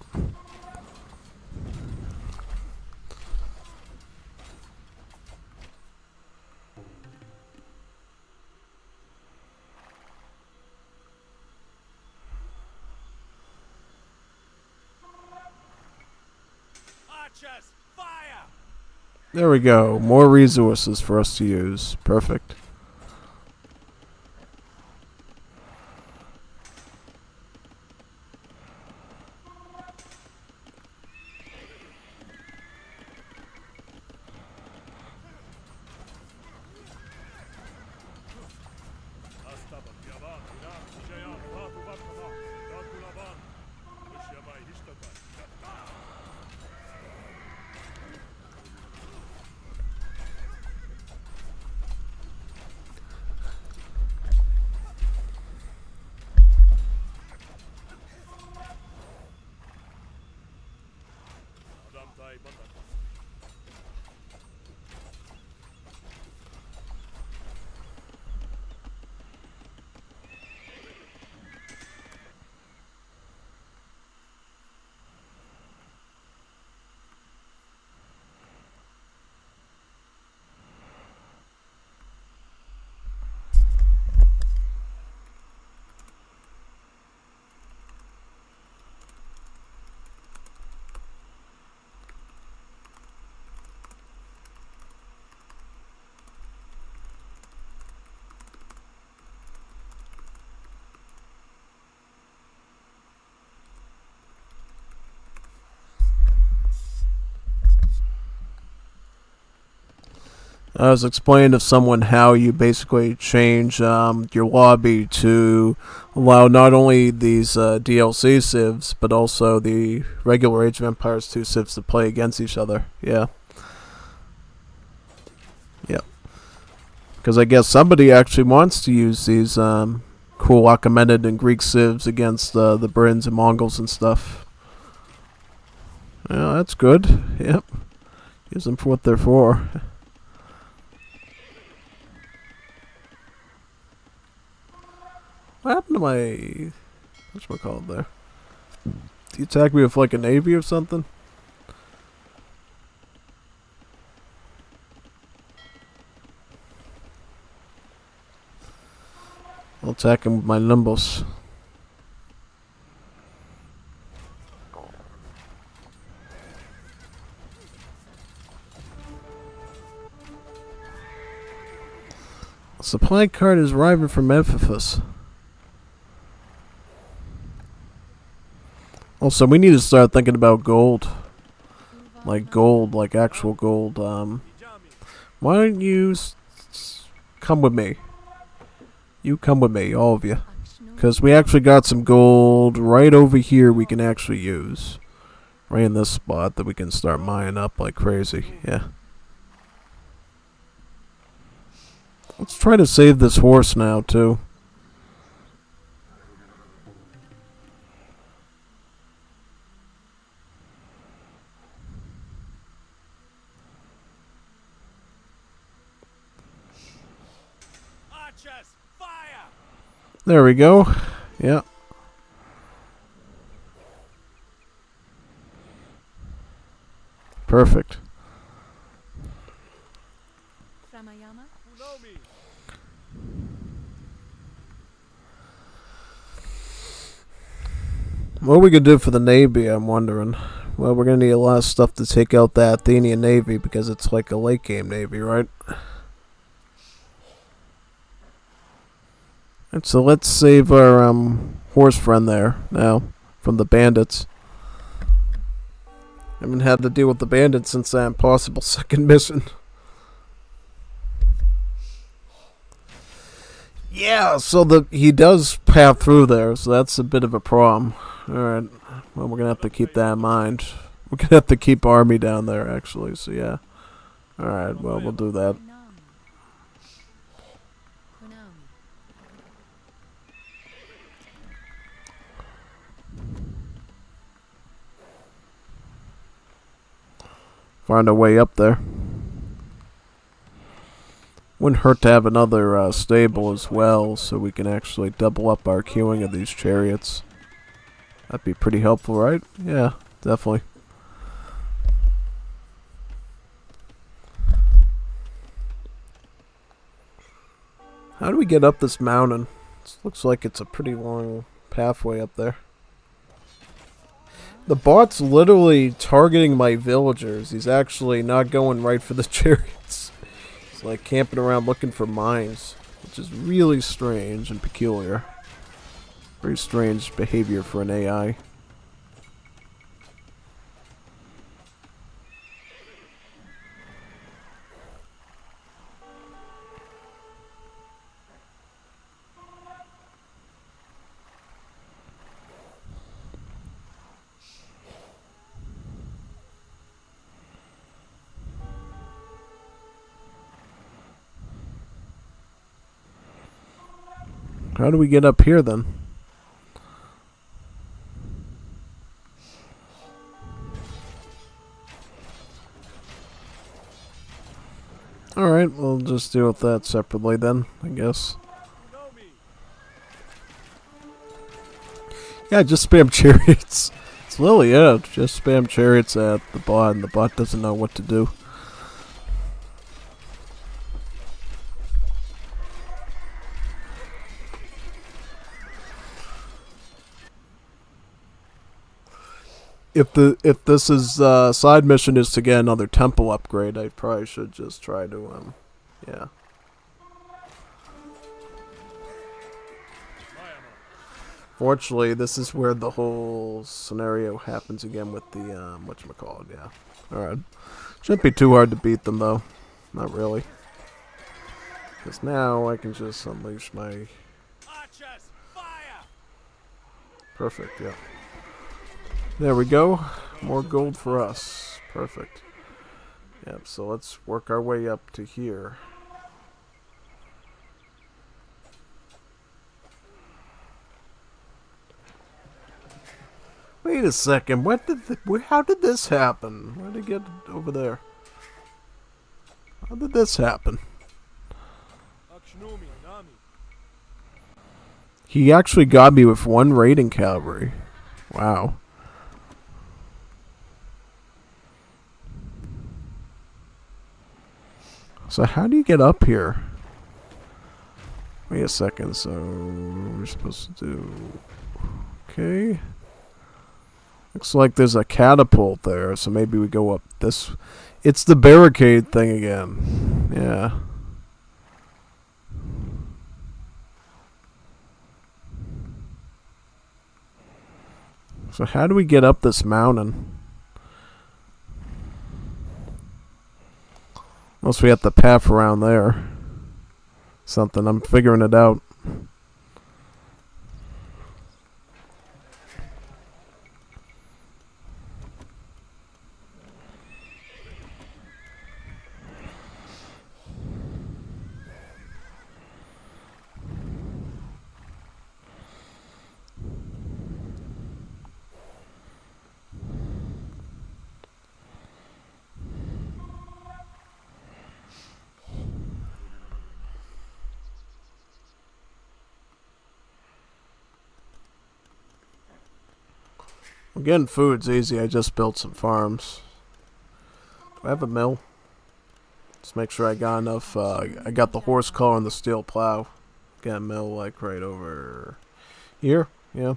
D: Archers, fire!
A: There we go. More resources for us to use. Perfect. I was explaining to someone how you basically change your lobby to allow not only these DLC civs, but also the regular Age of Empires 2 civs to play against each other. Yeah. Yep. Because I guess somebody actually wants to use these cool Achaemenid and Greek civs against the Brins and Mongols and stuff. Yeah, that's good. Yep. Use them for what they're for. What happened to my... whatchamacallit there? Did you attack me with like a navy or something? I'll attack him with my Nimbus. A supply cart is arriving from Ephesus. Also, we need to start thinking about gold. Like gold, like actual gold. Why don't you come with me? You come with me, all of you. Because we actually got some gold right over here we can actually use. Right in this spot that we can start mining up like crazy. Yeah. Let's try to save this horse now, too.
C: Archers, fire!
A: There we go. Yeah. Perfect. What are we going to do for the Navy, I'm wondering? Well, we're going to need a lot of stuff to take out that Athenian Navy because it's like a late game Navy, right? And so let's save our horse friend there now from the bandits. Haven't had to deal with the bandits since that impossible second mission. Yeah, so he does path through there, so that's a bit of a problem. Alright, well, we're gonna have to keep that in mind. We're gonna have to keep army down there, actually, so yeah. Alright, well, we'll do that. Find our way up there. Wouldn't hurt to have another stable as well, so we can actually double up our queuing of these chariots. That'd be pretty helpful, right? Yeah, definitely. How do we get up this mountain? This looks like it's a pretty long pathway up there. The bot's literally targeting my villagers. He's actually not going right for the chariots. He's like camping around looking for mines, which is really strange and peculiar. Very strange behavior for an AI. How do we get up here then? Alright, we'll just deal with that separately then, I guess. Yeah, just spam chariots. It's literally it. Just spam chariots at the bot, and the bot doesn't know what to do. If this is side mission is to get another temple upgrade, I probably should just try to yeah. Fortunately, this is where the whole scenario happens again with the whatchamacallit, yeah. Alright. Shouldn't be too hard to beat them though. Not really. Because now I can just unleash my
C: Archers, fire!
A: perfect, yeah. There we go. More gold for us. Perfect. Yep, so let's work our way up to here. Wait a second. How did this happen? Where did it get over there? How did this happen? He actually got me with one raiding cavalry. Wow. So how do you get up here? Wait a second, so we're supposed to do... Okay. Looks like there's a catapult there, so maybe we go up this... It's the barricade thing again. Yeah. So how do we get up this mountain? Unless we have to path around there. Something. I'm figuring it out. Getting food's easy. I just built some farms. Do I have a mill? Let's make sure I got enough. I got the horse collar and the steel plow. Got a mill like right over here. Yeah.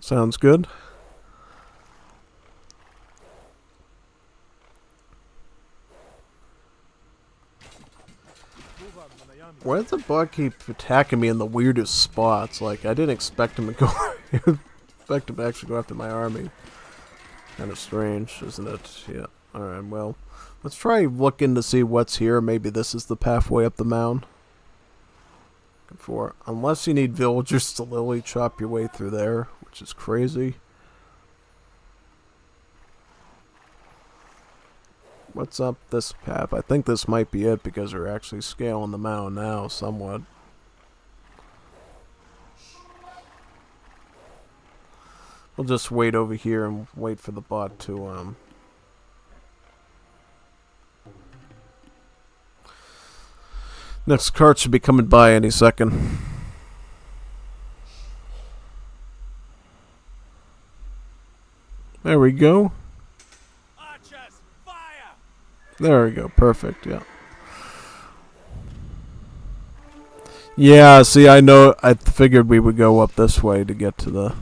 A: Sounds good. Why does the bug keep attacking me in the weirdest spots? Like, I didn't expect him to go... expect him to actually go after my army. Kind of strange, isn't it? Yeah. Alright, well. Let's try looking to see what's here. Maybe this is the pathway up the mound. Unless you need villagers to literally chop your way through there, which is crazy. What's up this path? I think this might be it because we're actually scaling the mound now somewhat. We'll just wait over here and wait for the bot to next cart should be coming by any second. There we go. There we go. Perfect. Yeah. Yeah, see, I know. I figured we would go up this way to get to the.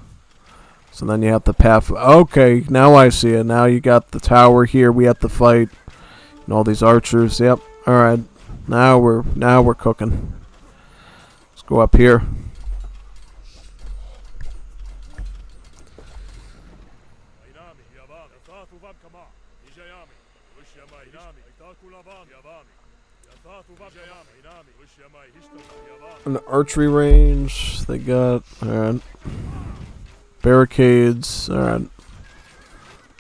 A: So then you have the path. Okay, now I see it. Now you got the tower here. We have to fight, and all these archers. Yep. All right. Now we're cooking. Let's go up here. An archery range. They got alright. Barricades. Alright.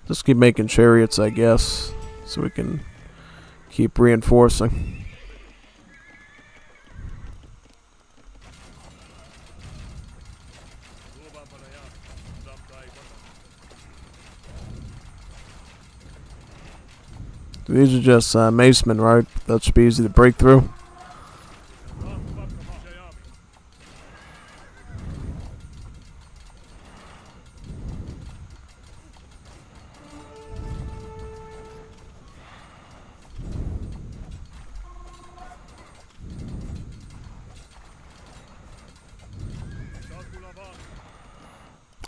A: Just keep making chariots, I guess, so we can keep reinforcing. These are just macemen, right? That should be easy to break through.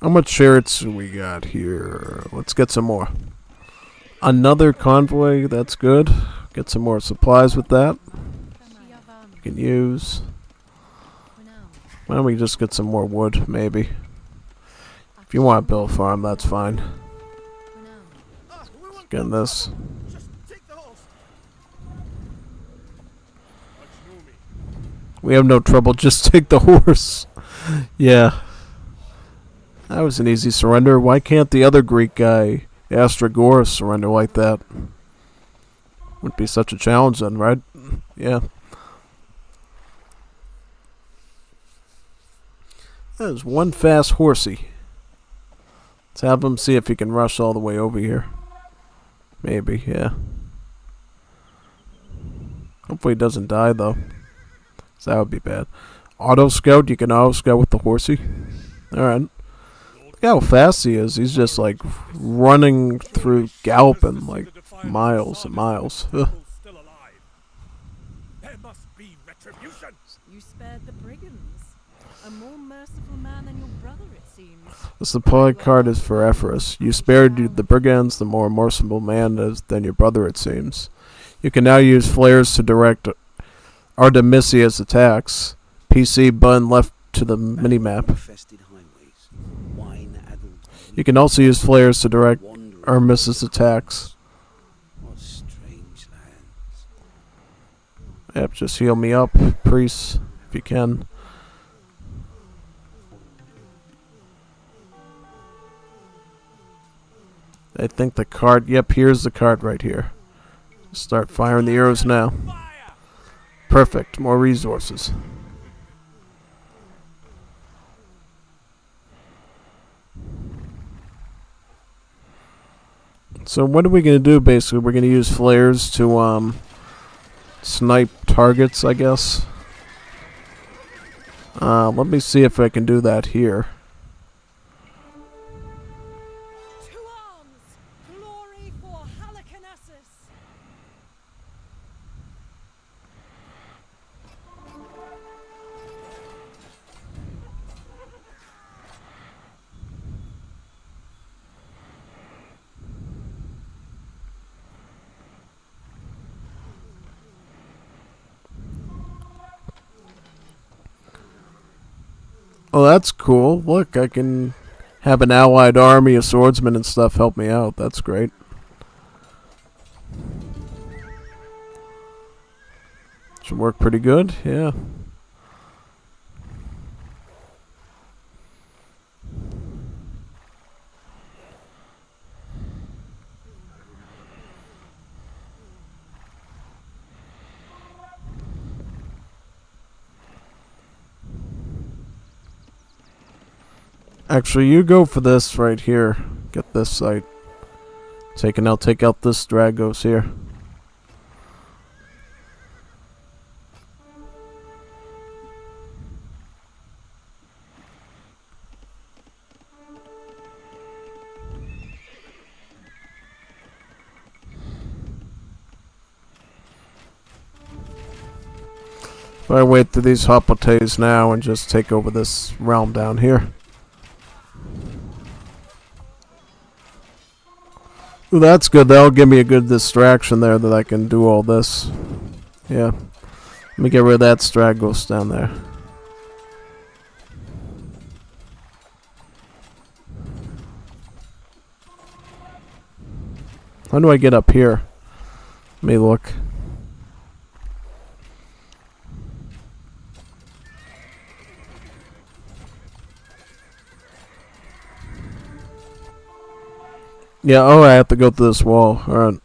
A: How much chariots do we got here? Let's get some more. Another convoy, that's good. Get some more supplies with that. We can use. Why don't we just get some more wood, maybe? If you want to build a farm, that's fine. Getting this. We have no trouble, just take the horse. Yeah. That was an easy surrender. Why can't the other Greek guy, Astragoras, surrender like that? Wouldn't be such a challenge then, right? Yeah. There's one fast horsey. Let's have him see if he can rush all the way over here. Maybe, yeah. Hopefully he doesn't die, though. 'Cause that would be bad. Auto scout, you can auto scout with the horsey. Alright. Look how fast he is. He's just like running through, galloping like miles and miles.
D: There must be retribution.
H: You spared the brigands. A more merciful man than your brother, it seems.
A: The supply card is for Ephorus. You spared the brigands, the more merciful man than your brother, it seems. You can now use flares to direct Artemisia's attacks. PC button left to the minimap. You can also use flares to direct Artemis's attacks. Yep, just heal me up, priests, if you can. I think the card, yep, here's the card right here. Start firing the arrows now. Perfect, more resources. So what are we going to do, basically? We're going to use flares to snipe targets, I guess. Let me see if I can do that here.
H: To arms! Glory for Halicarnassus!
A: Oh, that's cool. Look, I can have an allied army of swordsmen and stuff help me out. That's great. Should work pretty good, yeah. Actually, you go for this right here. Get this site. Take out this Dragos here. If I wait through these hoplites now and just take over this realm down here. Ooh, that's good. That'll give me a good distraction there that I can do all this. Yeah. Let me get rid of that Stragos down there. How do I get up here? Let me look. Yeah, oh, I have to go through this wall. Alright.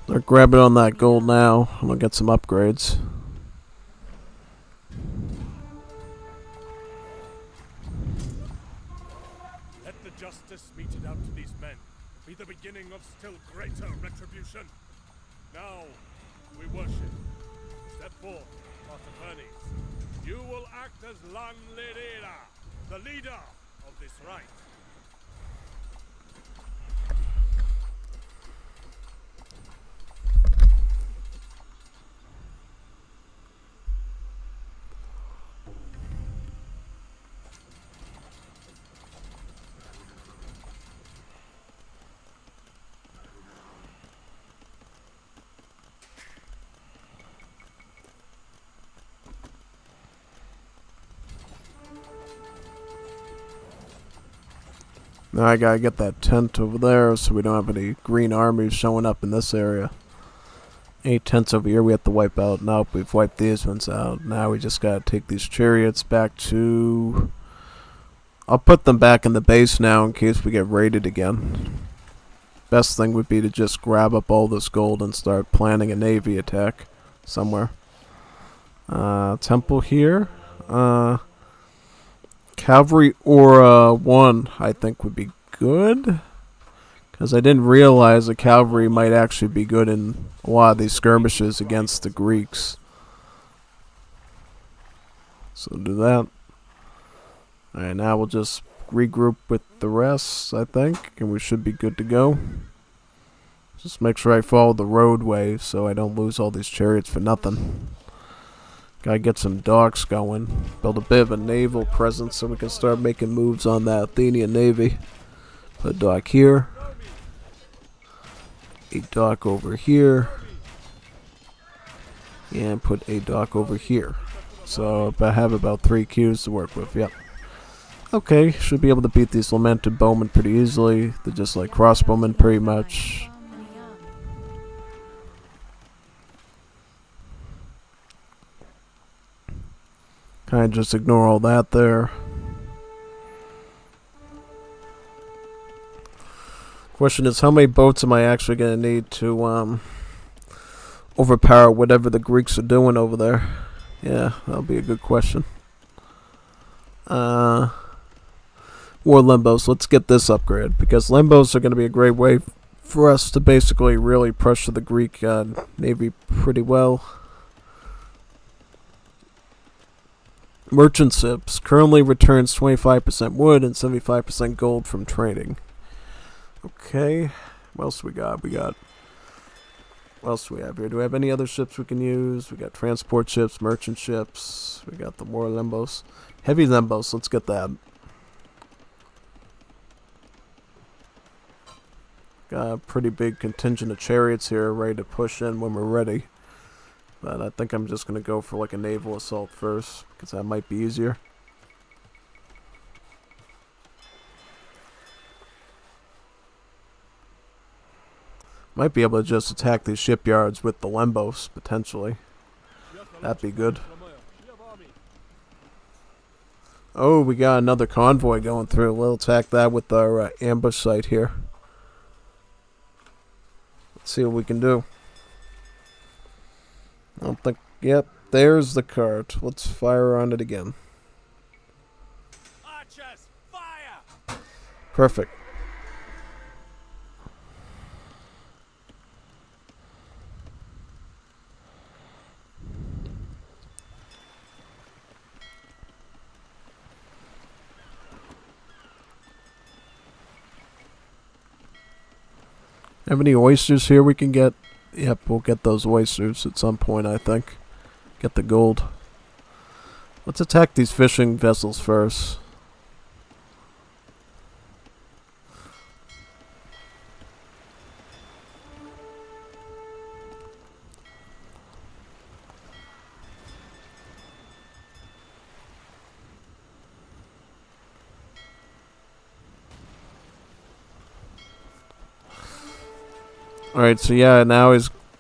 A: They're grabbing on that gold now. I'm gonna get some upgrades.
D: Let the justice meted out to these men be the beginning of still greater retribution. Now, we worship. Step forth, Artafernes. You will act as Lan Lidera, the leader of this rite.
A: Now I gotta get that tent over there so we don't have any green armies showing up in this area. 8 tents over here we have to wipe out. Nope, we've wiped these ones out. Now we just gotta take these chariots back to... I'll put them back in the base now in case we get raided again. Best thing would be to just grab up all this gold and start planning a navy attack somewhere. Temple here. Cavalry Aura 1, I think, would be good. Because I didn't realize the cavalry might actually be good in a lot of these skirmishes against the Greeks. So do that. Alright, now we'll just regroup with the rest, I think. And we should be good to go. Just make sure I follow the roadway so I don't lose all these chariots for nothing. Gotta get some docks going. Build a bit of a naval presence so we can start making moves on that Athenian navy. Put a dock here. A dock over here. And put a dock over here. So I have about 3 queues to work with, yep. Okay, should be able to beat these lamented bowmen pretty easily. They're just like crossbowmen pretty much. Kind of just ignore all that there. Question is, how many boats am I actually going to need to overpower whatever the Greeks are doing over there? Yeah, that'll be a good question. War limbos. Let's get this upgrade because limbos are going to be a great way for us to basically really pressure the Greek navy pretty well. Merchant ships currently returns 25% wood and 75% gold from trading. Okay, what else we got? What else do we have here? Do we have any other ships we can use? We got transport ships, merchant ships. We got the war limbos. Heavy limbos, let's get that. Got a pretty big contingent of chariots here ready to push in when we're ready. But I think I'm just going to go for like a naval assault first, because that might be easier. Might be able to just attack these shipyards with the Lembos, potentially. That'd be good. Oh, we got another convoy going through. We'll attack that with our ambush site here. Let's see what we can do. I don't think... Yep, there's the cart. Let's fire on it again.
D: Archers, fire!
A: Perfect. Have any oysters here we can get? Yep, we'll get those oysters at some point, I think. Get the gold. Let's attack these fishing vessels first. Alright, so yeah, now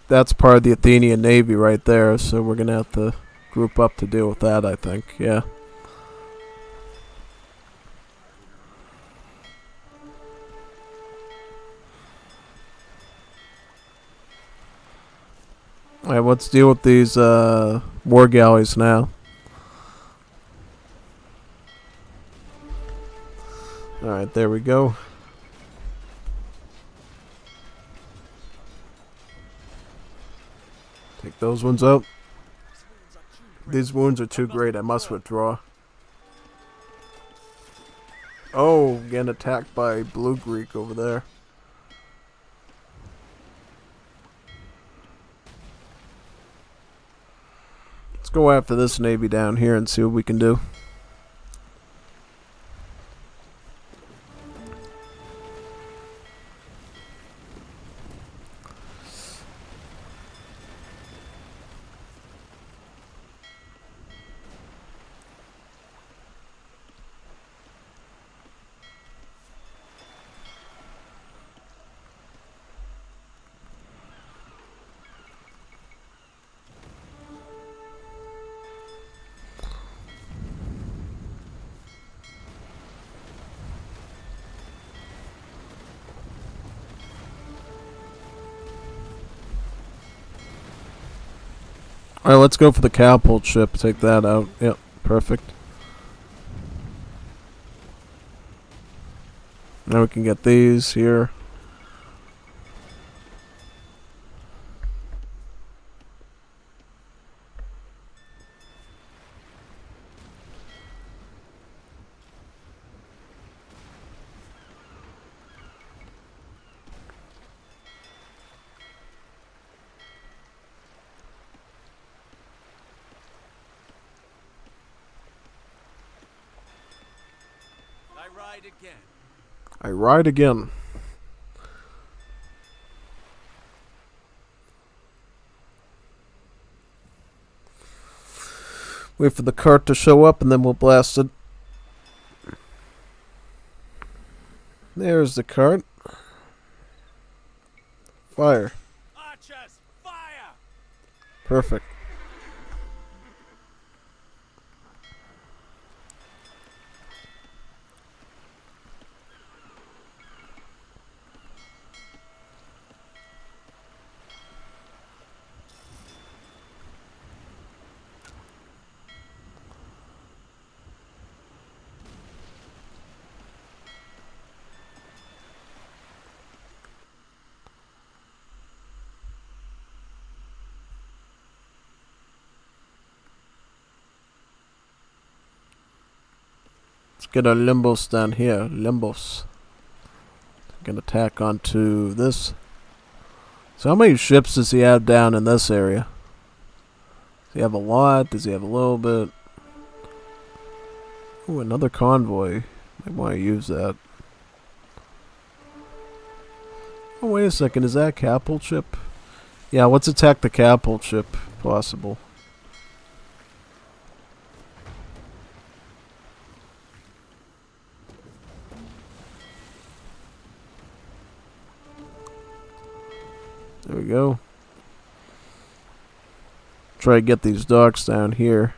A: that's part of the Athenian Navy right there, so we're gonna have to group up to deal with that, I think, yeah. Alright, let's deal with these war galleys now. Alright, there we go. Take those ones out. These wounds are too great, I must withdraw. Oh, getting attacked by Blue Greek over there. Let's go after this navy down here and see what we can do. Alright, let's go for the catapult ship. Take that out. Yep, perfect. Now we can get these here.
C: I ride again.
A: I ride again. Wait for the cart to show up and then we'll blast it. There's the cart. Fire.
C: Archers, fire!
A: Perfect. Let's get our limbos down here. Limbos. Can attack onto this. So how many ships does he have down in this area? Does he have a lot? Does he have a little bit? Ooh, another convoy. Might want to use that. Oh, wait a second. Is that a catapult ship? Yeah, let's attack the catapult ship, if possible. There we go. Try to get these docks down here.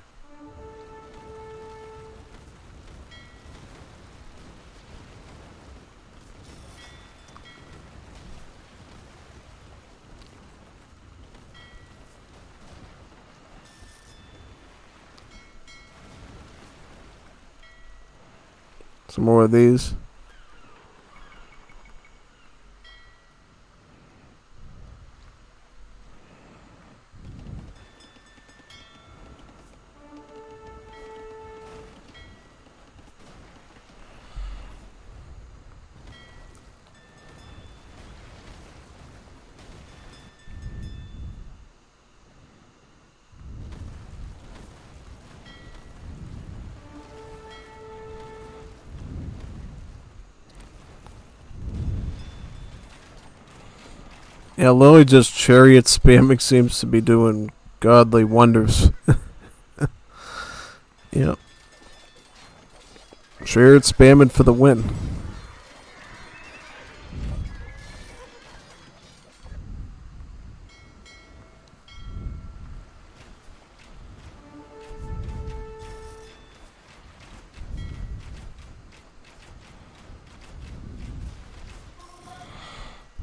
A: Some more of these. Yeah, Lily just chariot spamming seems to be doing godly wonders. Yep. Chariot spamming for the win.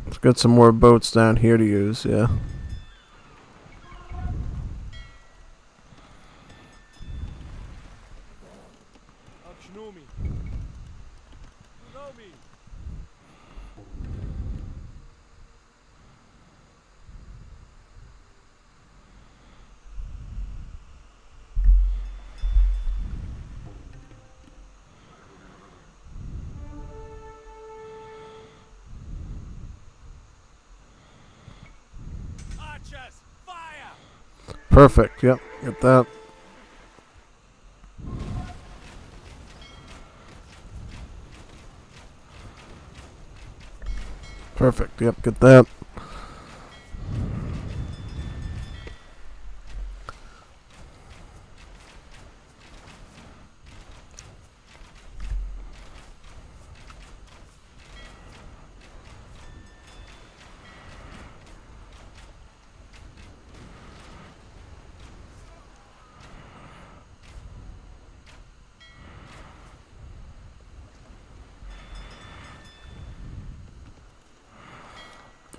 A: Let's get some more boats down here to use, yeah.
D: Akshnomi. Unomi. Archers, fire!
A: Perfect, yep, get that. Perfect, yep, get that.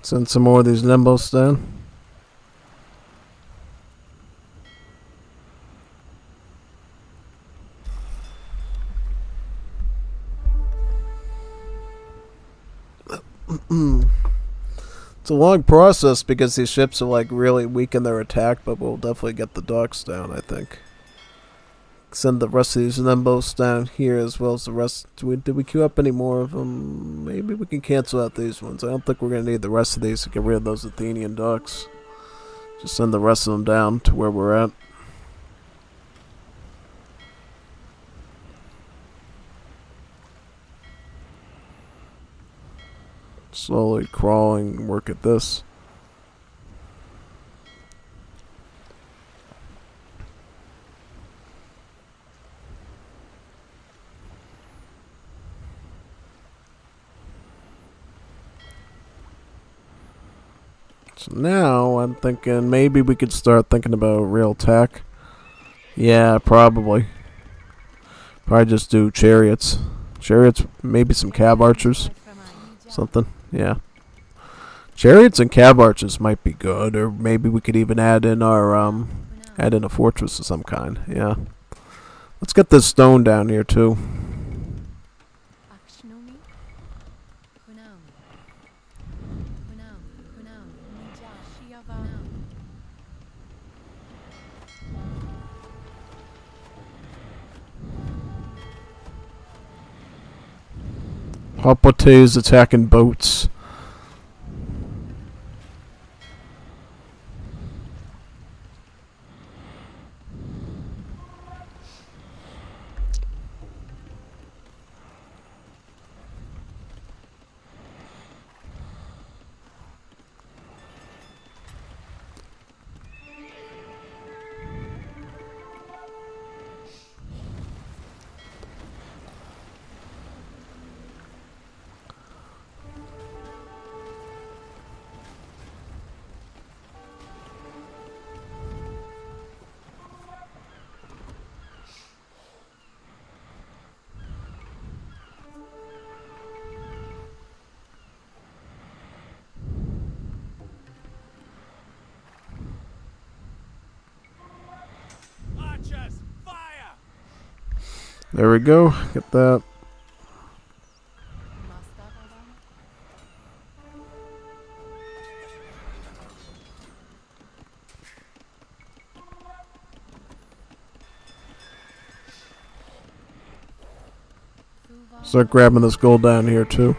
A: Send some more of these limbos down. It's a long process because these ships are like really weak in their attack, but we'll definitely get the docks down, I think. Send the rest of these limbos down here as well as the rest. Did we queue up any more of them? Maybe we can cancel out these ones. I don't think we're going to need the rest of these to get rid of those Athenian docks. Just send the rest of them down to where we're at. Slowly crawling, work at this. So now I'm thinking maybe we could start thinking about real tech. Yeah, probably. Probably just do chariots. Chariots, maybe some cav archers. Something, yeah. Chariots and cav archers might be good, or maybe we could even add in our add in a fortress of some kind. Yeah. Let's get this stone down here too. Hapote is attacking boats.
D: Archers, fire!
A: There we go. Get that. Start grabbing this gold down here too.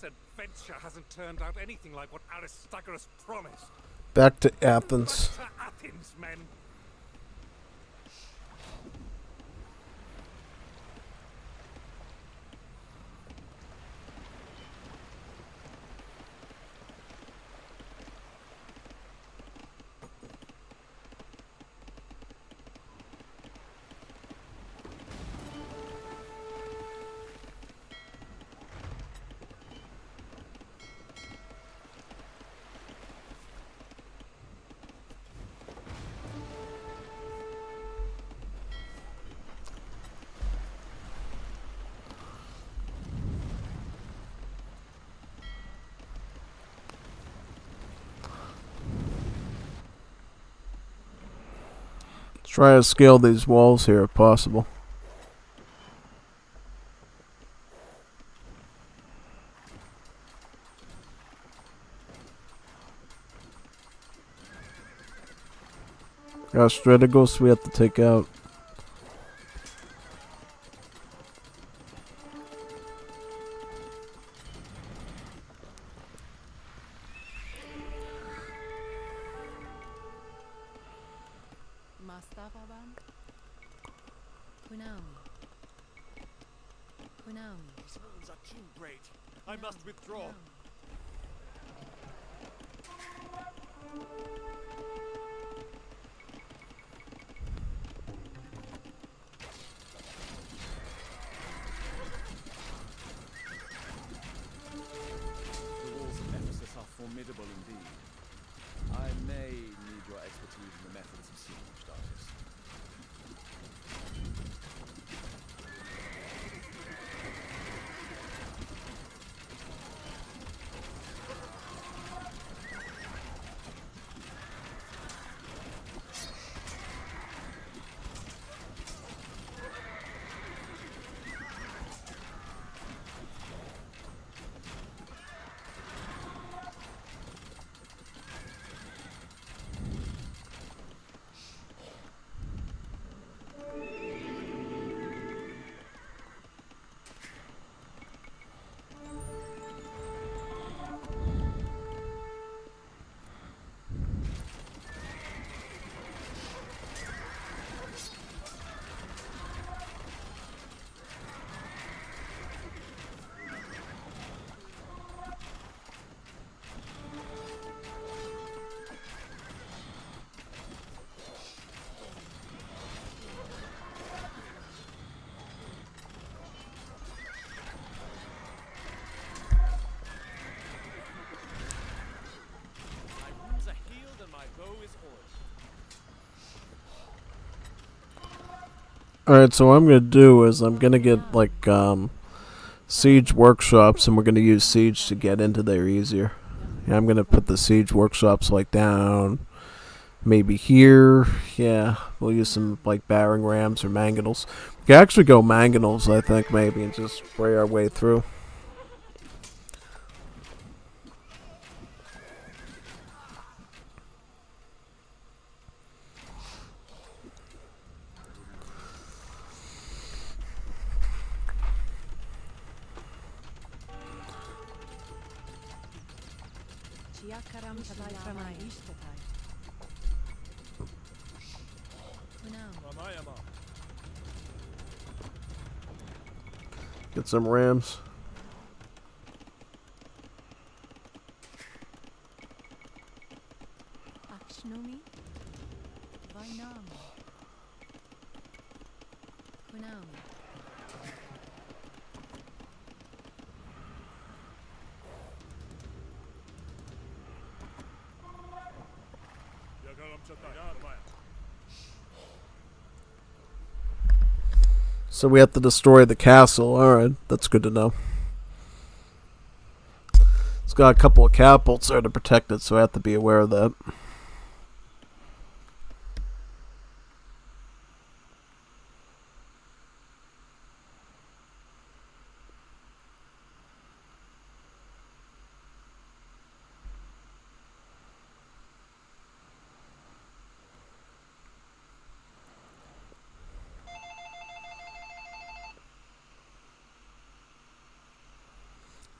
D: This adventure hasn't turned out anything like what Aristarchus promised.
A: Back to Athens.
D: Back to Athens, men!
A: Try to scale these walls here if possible. Got strategos we have to take out.
H: Mastafaban? Kunam. Kunam.
C: These wounds are too great. I must withdraw. The walls of Ephesus are formidable indeed. I may need your expertise in the methods of siege, Darkus.
A: Alright, so what I'm gonna do is I'm gonna get like siege workshops, and we're gonna use siege to get into there easier. Yeah, I'm gonna put the siege workshops like down maybe here. Yeah, we'll use some like battering rams or mangonels. We can actually go mangonels, I think, maybe, and just spray our way through.
H: Chiakaram Chatai Framai Ishtatai. Kunam.
D: Ramayama.
A: Get some rams.
H: Akshnumi. Vainam. Kunam.
D: Yagaram Chatai. Yarmaya.
A: So we have to destroy the castle. Alright, that's good to know. It's got a couple of catapults there to protect it, so I have to be aware of that.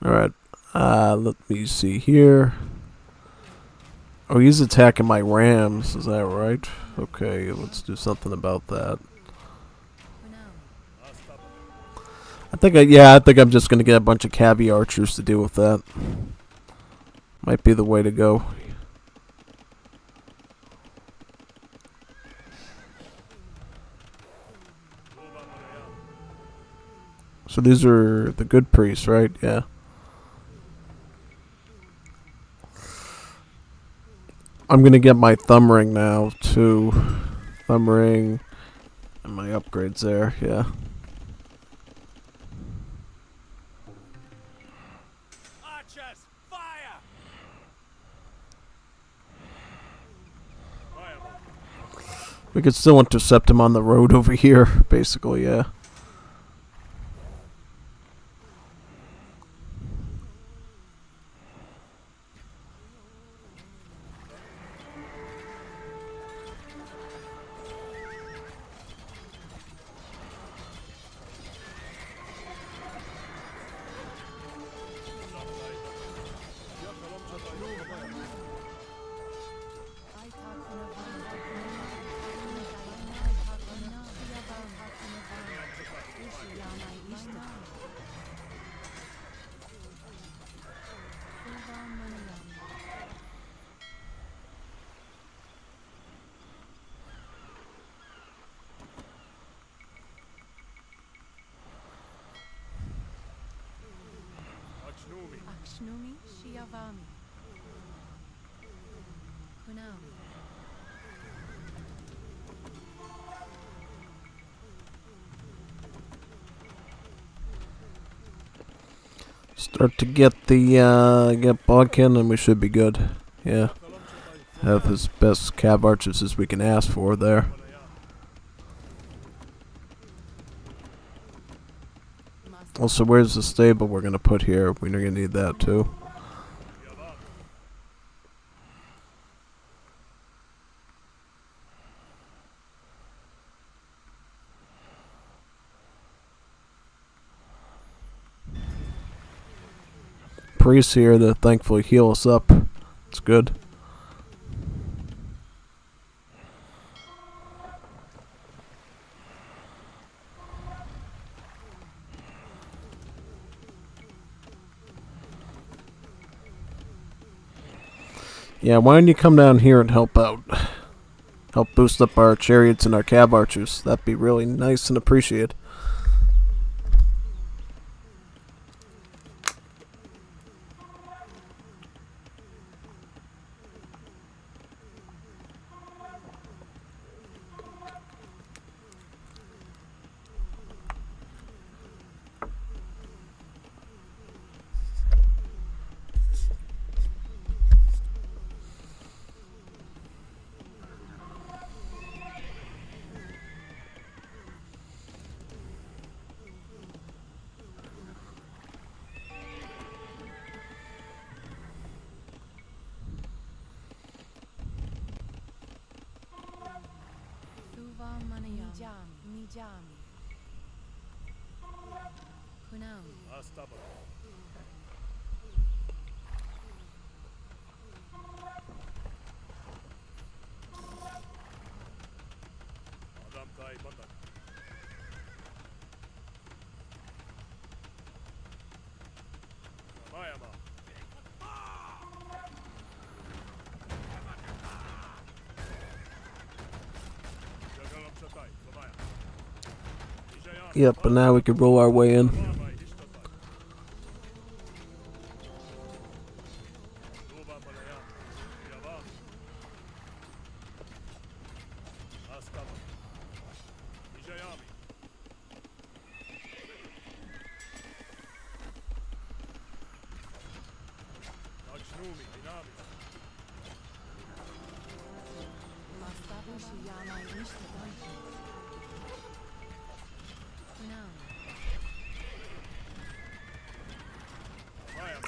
A: Alright, Let me see here. Oh, he's attacking my rams. Is that right? Okay, let's do something about that. I think I'm just gonna get a bunch of cabbie archers to deal with that. Might be the way to go. So these are the good priests, right? Yeah. I'm gonna get my thumb ring now too. Thumb ring and my upgrades there, yeah.
C: Archers, fire!
A: We could still intercept him on the road over here, basically, yeah.
H: Akshnomi Shiavami. Kunami.
A: Start to get the get Bodkin and we should be good. Yeah. Have as best cab archers as we can ask for there. Also, where's the stable we're gonna put here? We're gonna need that too. Priests here to thankfully heal us up. It's good. Yeah, why don't you come down here and help out? Help boost up our chariots and our cab archers. That'd be really nice and appreciated.
H: Mijami. Kunami.
A: Yep, but now we can roll our way in.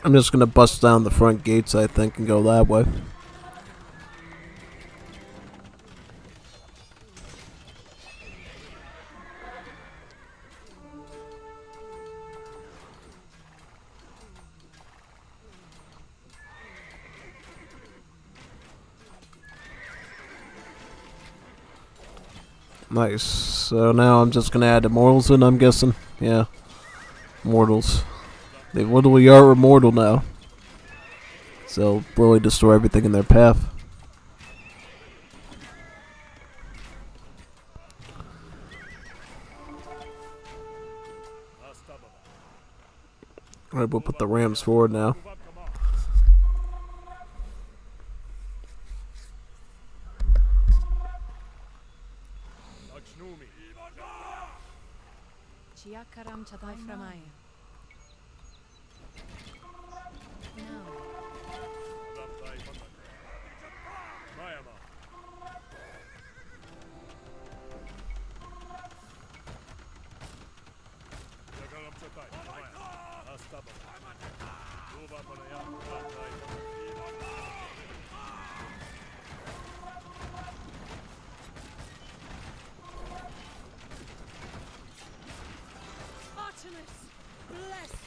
A: I'm just gonna bust down the front gates, I think, and go that way. Nice. So now I'm just gonna add immortals in, I'm guessing. Yeah. Mortals. They literally are immortal now. So they'll really destroy everything in their path. Alright, we'll put the Rams forward now.
H: Chiakaram Chadai Framaya. No.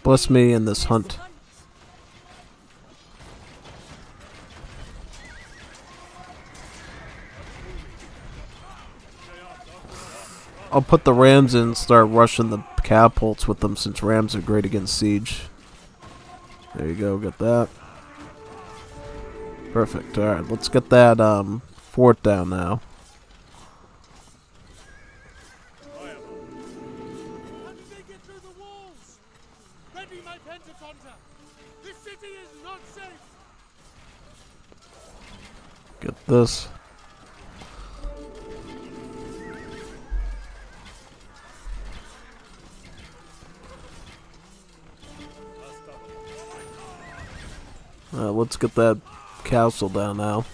A: Bless me in this hunt. I'll put the Rams in and start rushing the catapults with them since Rams are great against siege. There you go, get that. Perfect. Alright, let's get that fort down now. Get this. Let's get that castle down now.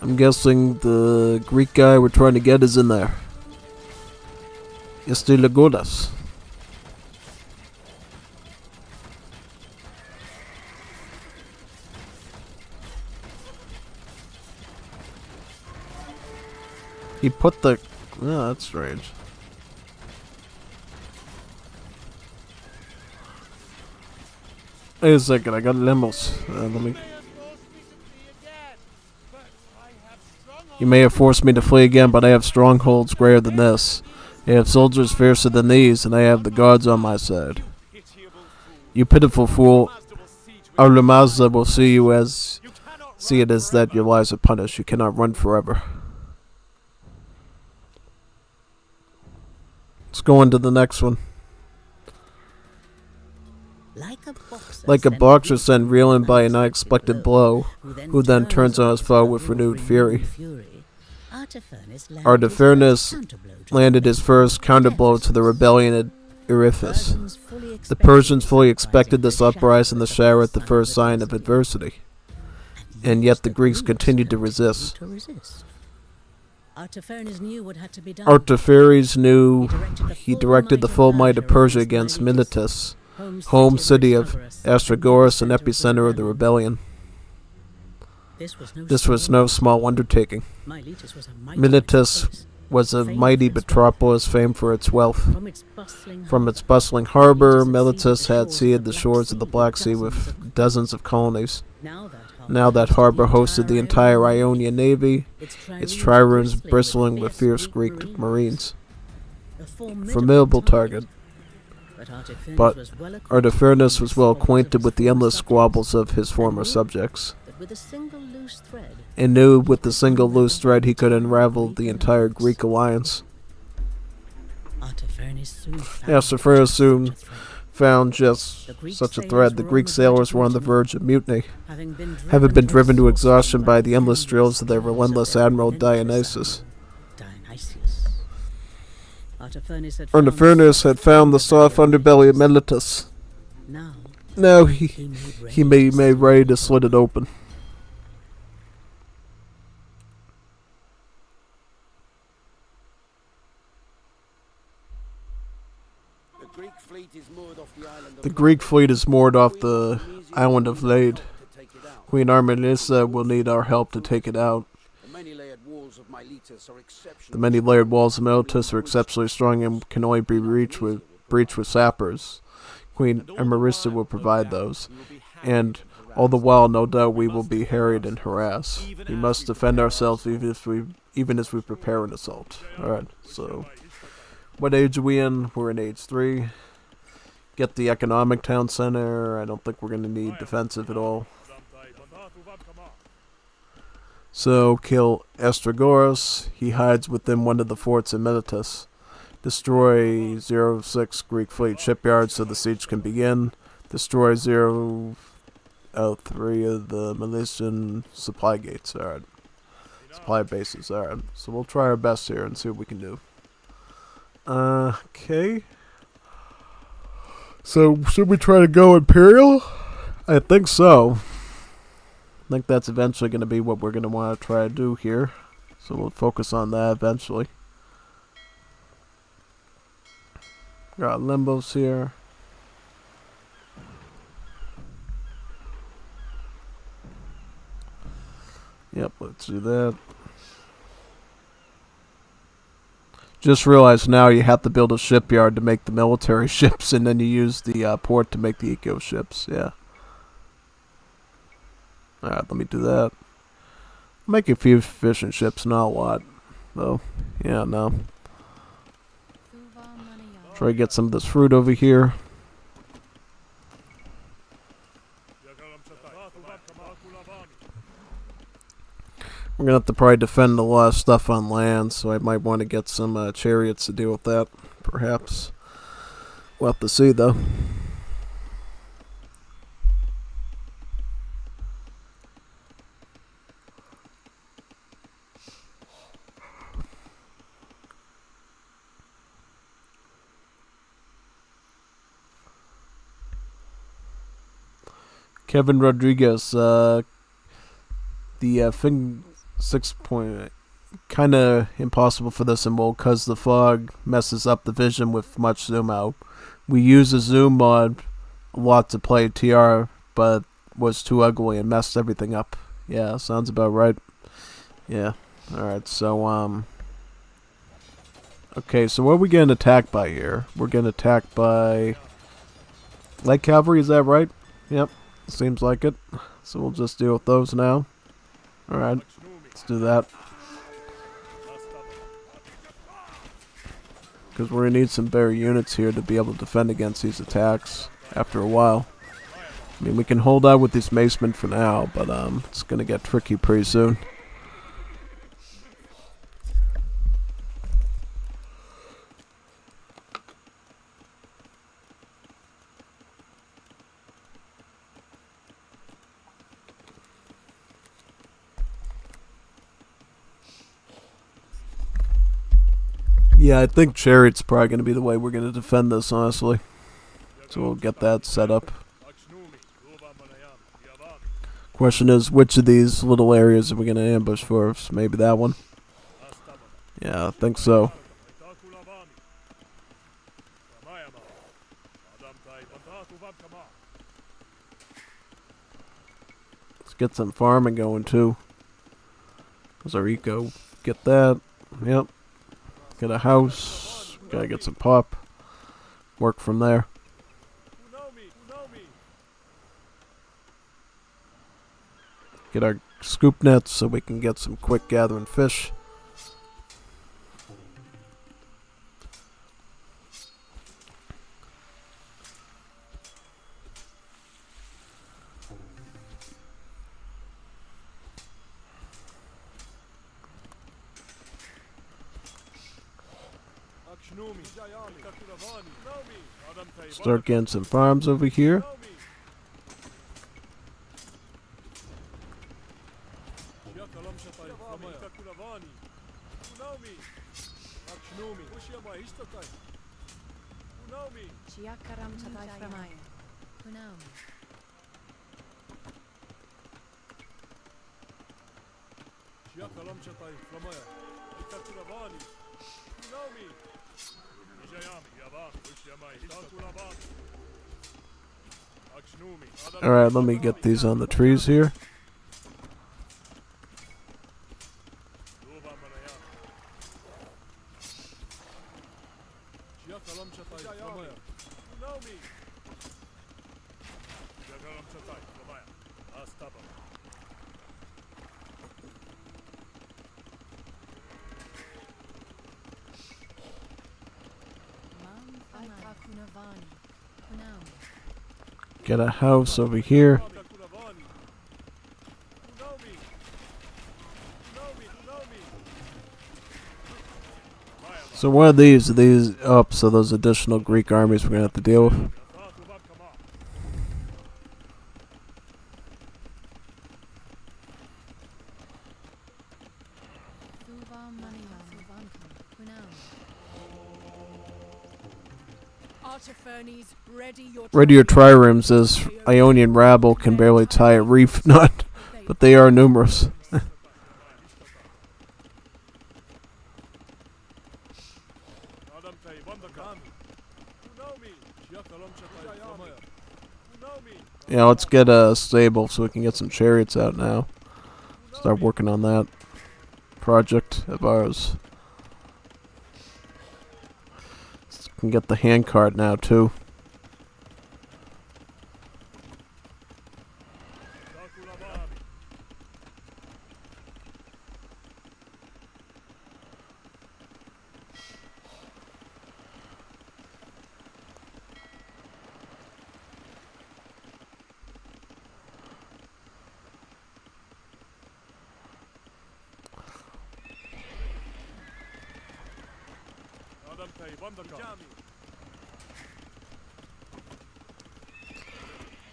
A: I'm guessing the Greek guy we're trying to get is in there. Lagunas. He put the... Oh, that's strange. Wait a second, I got limos. Let me... You may have forced me to flee again, but I have strongholds greater than this. I have soldiers fiercer than these, and I have the gods on my side. You pitiful fool. Our Lamazda will see it as that your lives are punished. You cannot run forever. Let's go on to the next one. Like a boxer sent reeling by an unexpected blow, who then turns on his foe with renewed fury. Artaphernus landed his first counterblow to the rebellion at Eriphus. The Persians fully expected this uprising to shower at the first sign of adversity, and yet the Greeks continued to resist. Artaphernus knew he directed the full might of Persia against Miletus, home city of Astragoras and epicenter of the rebellion. This was no small undertaking. Miletus was a mighty metropolis famed for its wealth. From its bustling harbor, Miletus had seeded the shores of the Black Sea with dozens of colonies. Now that harbor hosted the entire Ionian navy, its triremes bristling with fierce Greek marines. Formidable target. But Artaphernus was well acquainted with the endless squabbles of his former subjects, and knew with the single loose thread he could unravel the entire Greek alliance. Artaphernus soon found just such a thread. The Greek sailors were on the verge of mutiny, having been driven to exhaustion by the endless drills of their relentless admiral Dionysus. Artaphernus had found the soft underbelly of Miletus. Now he may be ready to slit it open. The Greek fleet is moored off the island of Lade. Queen Artemisia will need our help to take it out. The many-layered walls of Miletus are exceptionally strong and can only be breached with sappers. Queen Artemisia will provide those. And All the while, no doubt we will be harried and harassed. We must defend ourselves even as we prepare an assault. Alright, so what age are we in? We're in age 3. Get the economic town center. I don't think we're going to need defensive at all. So, kill Estragoras. He hides within one of the forts in Miletus. Destroy 06 Greek fleet shipyard so the siege can begin. Destroy 03 of the Milesian supply gates. Alright. Supply bases. Alright. So we'll try our best here and see what we can do. Okay. So, should we try to go Imperial? I think so. I think that's eventually going to be what we're going to want to try to do here. So we'll focus on that eventually. Got Limbos here. Yep, let's do that. Just realized now you have to build a shipyard to make the military ships, and then you use the port to make the eco ships. Yeah. Alright, let me do that. Make a few efficient ships, not a lot. Though. Yeah, no. Try to get some of this fruit over here. We're going to have to probably defend a lot of stuff on land, so I might want to get some chariots to deal with that, perhaps. We'll have to see, though. Kevin Rodriguez, the thing 6 point kind of impossible for this symbol because the fog messes up the vision with much zoom out. We use a zoom mod a lot to play TR, but was too ugly and messed everything up. Yeah, sounds about right. Yeah. Alright, so okay, so what are we getting attacked by here? We're getting attacked by light cavalry, is that right? Yep. Seems like it. So we'll just deal with those now. Alright, let's do that. Because we're going to need some better units here to be able to defend against these attacks after a while. I mean, we can hold out with these macemen for now, but it's going to get tricky pretty soon. Yeah, I think Chariot's probably going to be the way we're going to defend this, honestly. So we'll get that set up. Question is, which of these little areas are we going to ambush first? Maybe that one? Yeah, I think so. Let's get some farming going, too. There's our eco. Get that. Yep. Get a house. Gotta get some pop. Work from there. Get our scoop nets so we can get some quick gathering fish. Start getting some farms over here. Alright, let me get these on the trees here. Get a house over here. So one of these, up, so those additional Greek armies we're gonna have to deal with. Ready your triremes, as Ionian rabble can barely tie a reef knot, but they are numerous. Yeah, let's get a stable so we can get some chariots out now. Start working on that project of ours. Can get the handcart now too.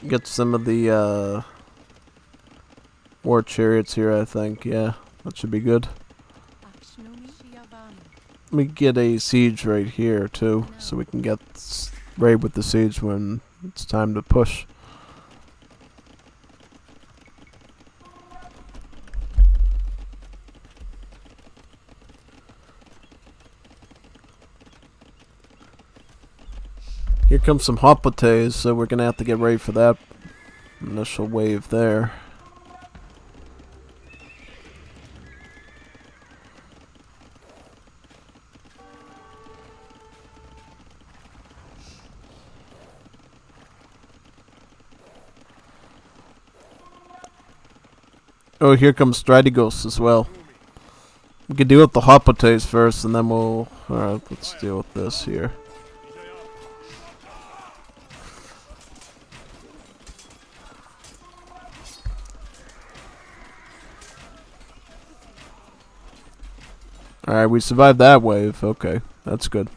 A: Get some of the war chariots here, I think. Yeah, that should be good. Let me get a siege right here too, so we can get raid with the siege when it's time to push. Here comes some hoplites, so we're gonna have to get ready for that initial wave there. Oh, here comes Strategos as well. We can deal with the hoplites first, and then we'll... Alright, let's deal with this here. Alright, we survived that wave. Okay, that's good.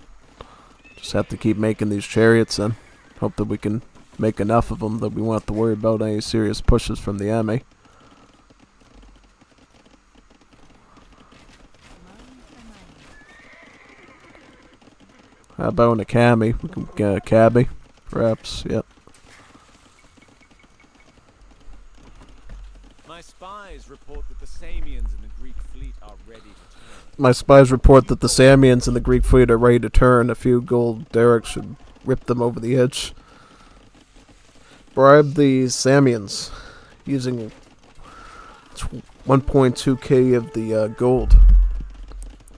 A: Just have to keep making these chariots then. Hope that we can make enough of them that we won't have to worry about any serious pushes from the enemy. How about in a cami? We can get a cabbie, perhaps. Yep.
C: My spies report that the Samians in the Greek fleet are ready to turn.
A: My spies report that the Samians and the Greek fleet are ready to turn. A few gold derricks should rip them over the edge. Bribe the Samians using 1.2k of the gold.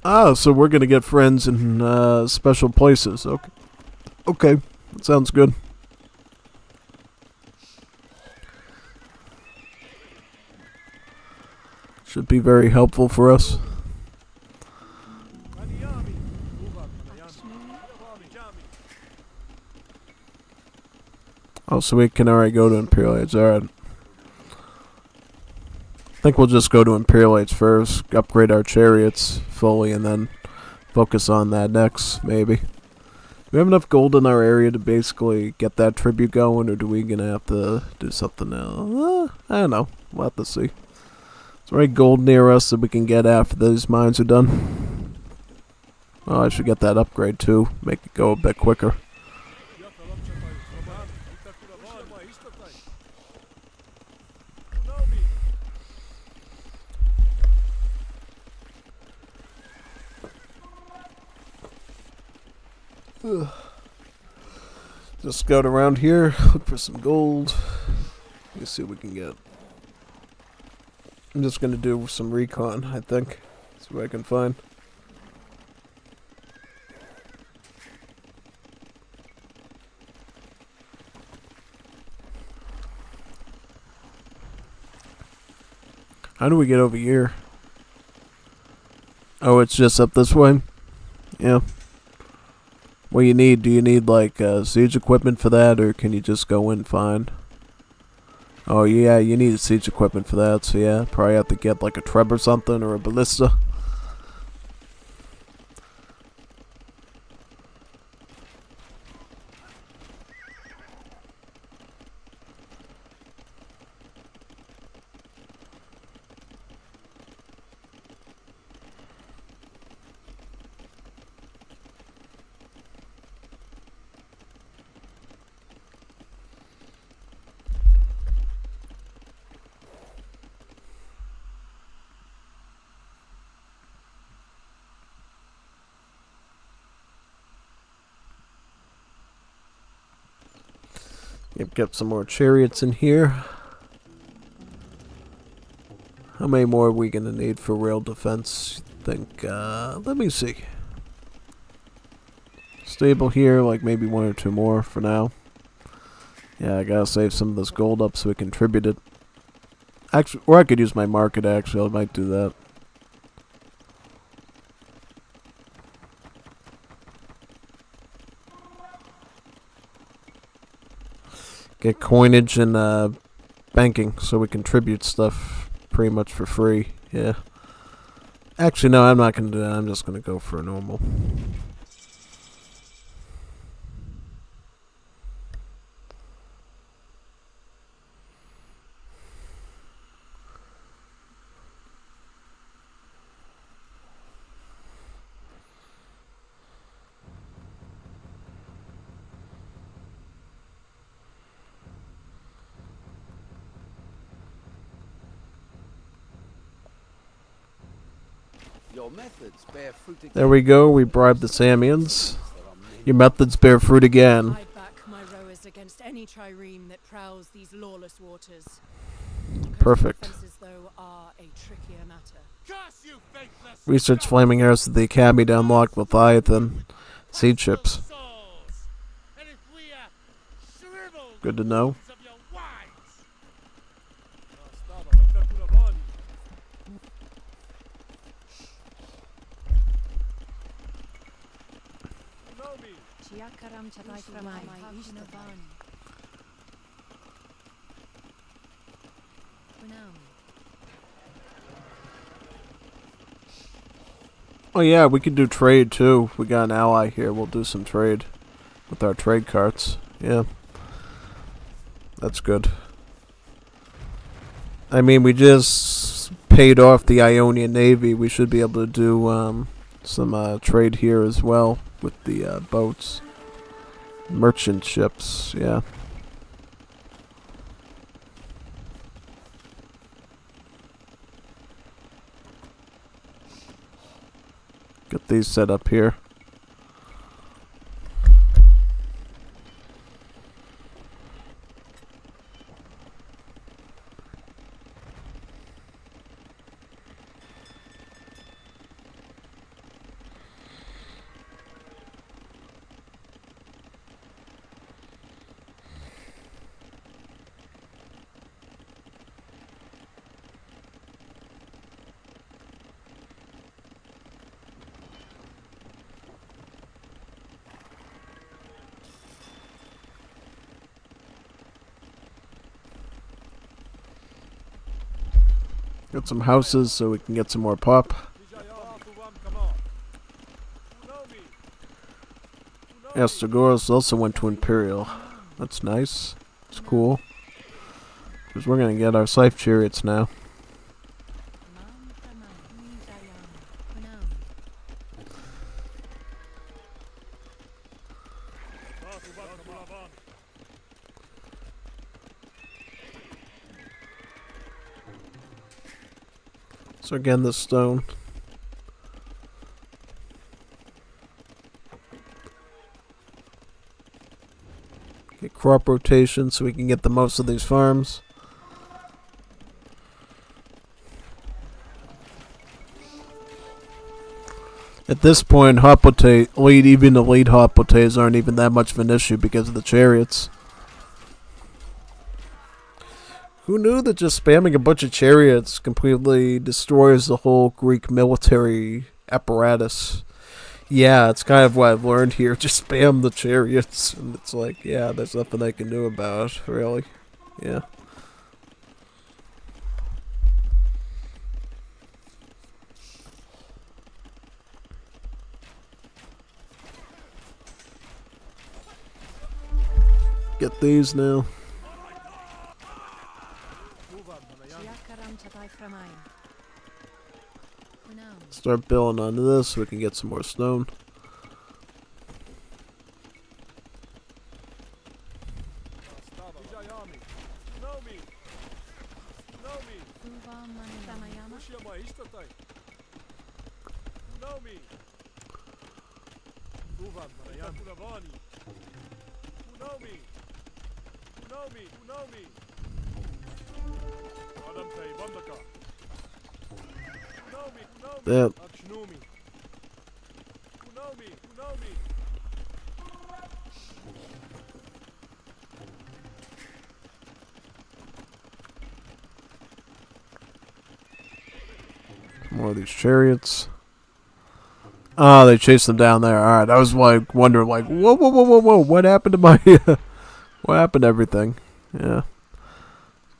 A: Ah, so we're gonna get friends in special places. Okay, okay, that sounds good. Should be very helpful for us. Oh, so we can already go to Imperial Age. Alright. I think we'll just go to Imperial Age first, upgrade our chariots fully, and then focus on that next, maybe. Do we have enough gold in our area to basically get that tribute going, or do we gonna have to do something else? I don't know. We'll have to see. Is there any gold near us that we can get after these mines are done? Oh, I should get that upgrade too. Make it go a bit quicker. Just scout around here, look for some gold. Let's see what we can get. I'm just gonna do some recon, I think. See what I can find. How do we get over here? Oh, it's just up this way? Yeah. What do you need like siege equipment for that, or can you just go in fine? Oh yeah, you need siege equipment for that, so yeah, probably have to get like a Treb or something, or a ballista. Yep, got some more chariots in here. How many more are we gonna need for rail defense? Think, let me see. Stable here, like maybe 1 or 2 more for now. Yeah, I gotta save some of this gold up so we can contribute it. Actually, or I could use my market actually, I might do that. Get coinage and banking so we contribute stuff pretty much for free. Yeah. Actually, no, I'm not going to do that. I'm just going to go for a normal.
E: Your methods bear fruit again.
A: There we go. We bribed the Samians. Your methods bear fruit again.
H: I back my rowers against any trireme that prowls these lawless waters.
A: Perfect.
H: Defenses, though, are a trickier matter.
D: Curse you, faithless!
A: Research flaming arrows at the academy to unlock Leviathan seed ships.
D: And if we shrivel
A: Good to know.
D: of your wives. You know me.
A: Oh yeah, we could do trade too. We got an ally here. We'll do some trade with our trade carts. Yeah. That's good. I mean, we just paid off the Ionian Navy. We should be able to do some trade here as well with the boats. Merchant ships, yeah. Get these set up here. Got some houses so we can get some more pop. Astagoras also went to Imperial. That's nice. It's cool. Because we're going to get our Scythe chariots now. So again, this stone. Get crop rotation so we can get the most of these farms. At this point, even the lead hopotes aren't even that much of an issue because of the chariots. Who knew that just spamming a bunch of chariots completely destroys the whole Greek military apparatus? Yeah, it's kind of what I've learned here. Just spam the chariots, and it's like, yeah, there's nothing they can do about it, really. Yeah. Get these now. Start building onto this so we can get some more stone. That. More of these chariots. Oh, they chased them down there. Alright, I was like wondering, like, whoa, whoa, whoa, whoa, whoa, what happened to my what happened to everything? Yeah.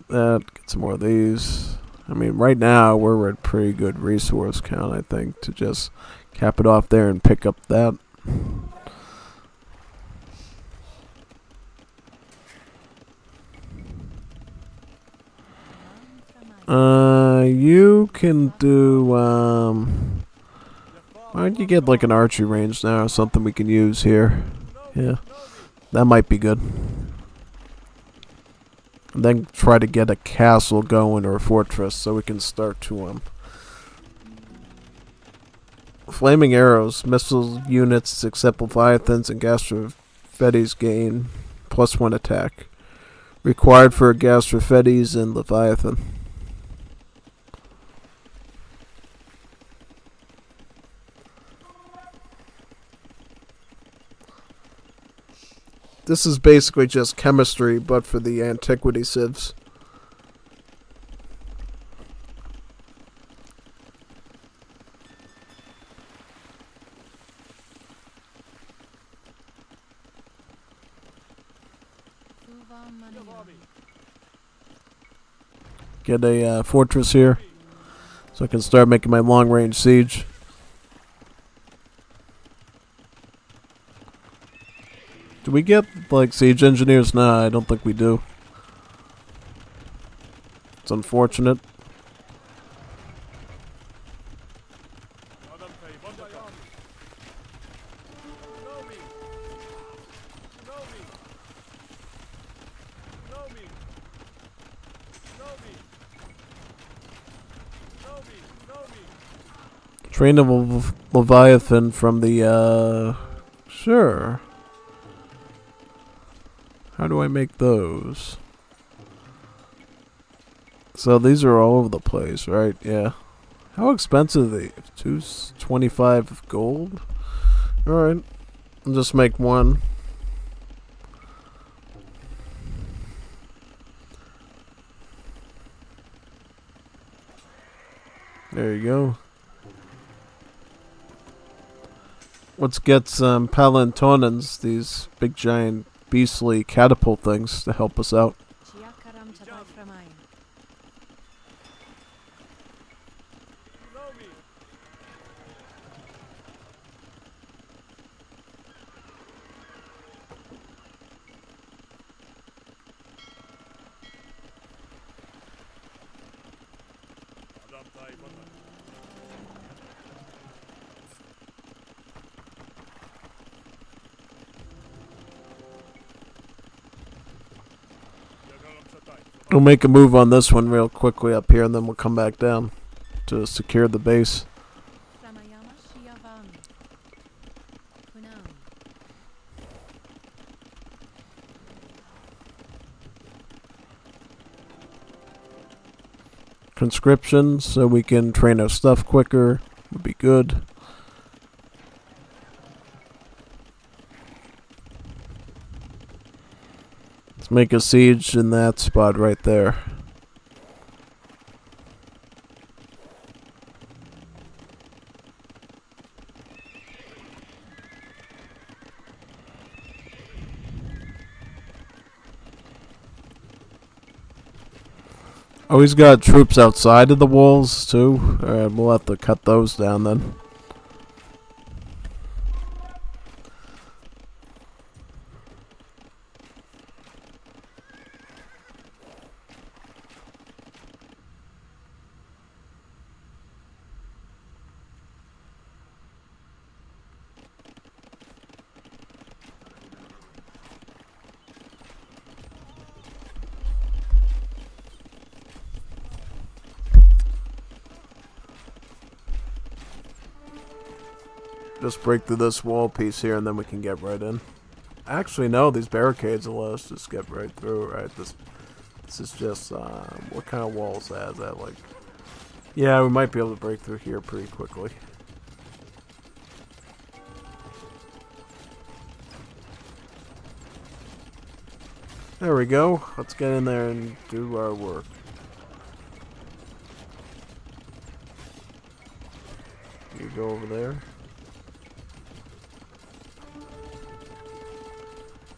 A: That, get some more of these. I mean, right now we're at pretty good resource count, I think, to just cap it off there and pick up that. You can do, why don't you get like an archery range now or something we can use here? Yeah, that might be good. And then try to get a castle going or a fortress so we can start to, flaming arrows, missile units except Leviathans and Gastrophetes gain +1 attack. Required for Gastrophetes and Leviathan. This is basically just chemistry, but for the antiquity civs. Get a fortress here, so I can start making my long-range siege. Do we get, like, siege engineers? Nah, I don't think we do. It's unfortunate. Train of Leviathan from the, sure. How do I make those? So these are all over the place, right? Yeah. How expensive are they? 225 gold? Alright. I'll just make one. There you go. Let's get some Palantonans, these big giant beastly catapult things, to help us out. We'll make a move on this one real quickly up here, and then we'll come back down to secure the base. Conscription, so we can train our stuff quicker, would be good. Let's make a siege in that spot right there. Oh, he's got troops outside of the walls, too. Alright, we'll have to cut those down then. Just break through this wall piece here and then we can get right in. Actually, no, these barricades will let us just get right through, right? This is just, what kind of wall is that? Is that like... Yeah, we might be able to break through here pretty quickly. There we go. Let's get in there and do our work. You go over there.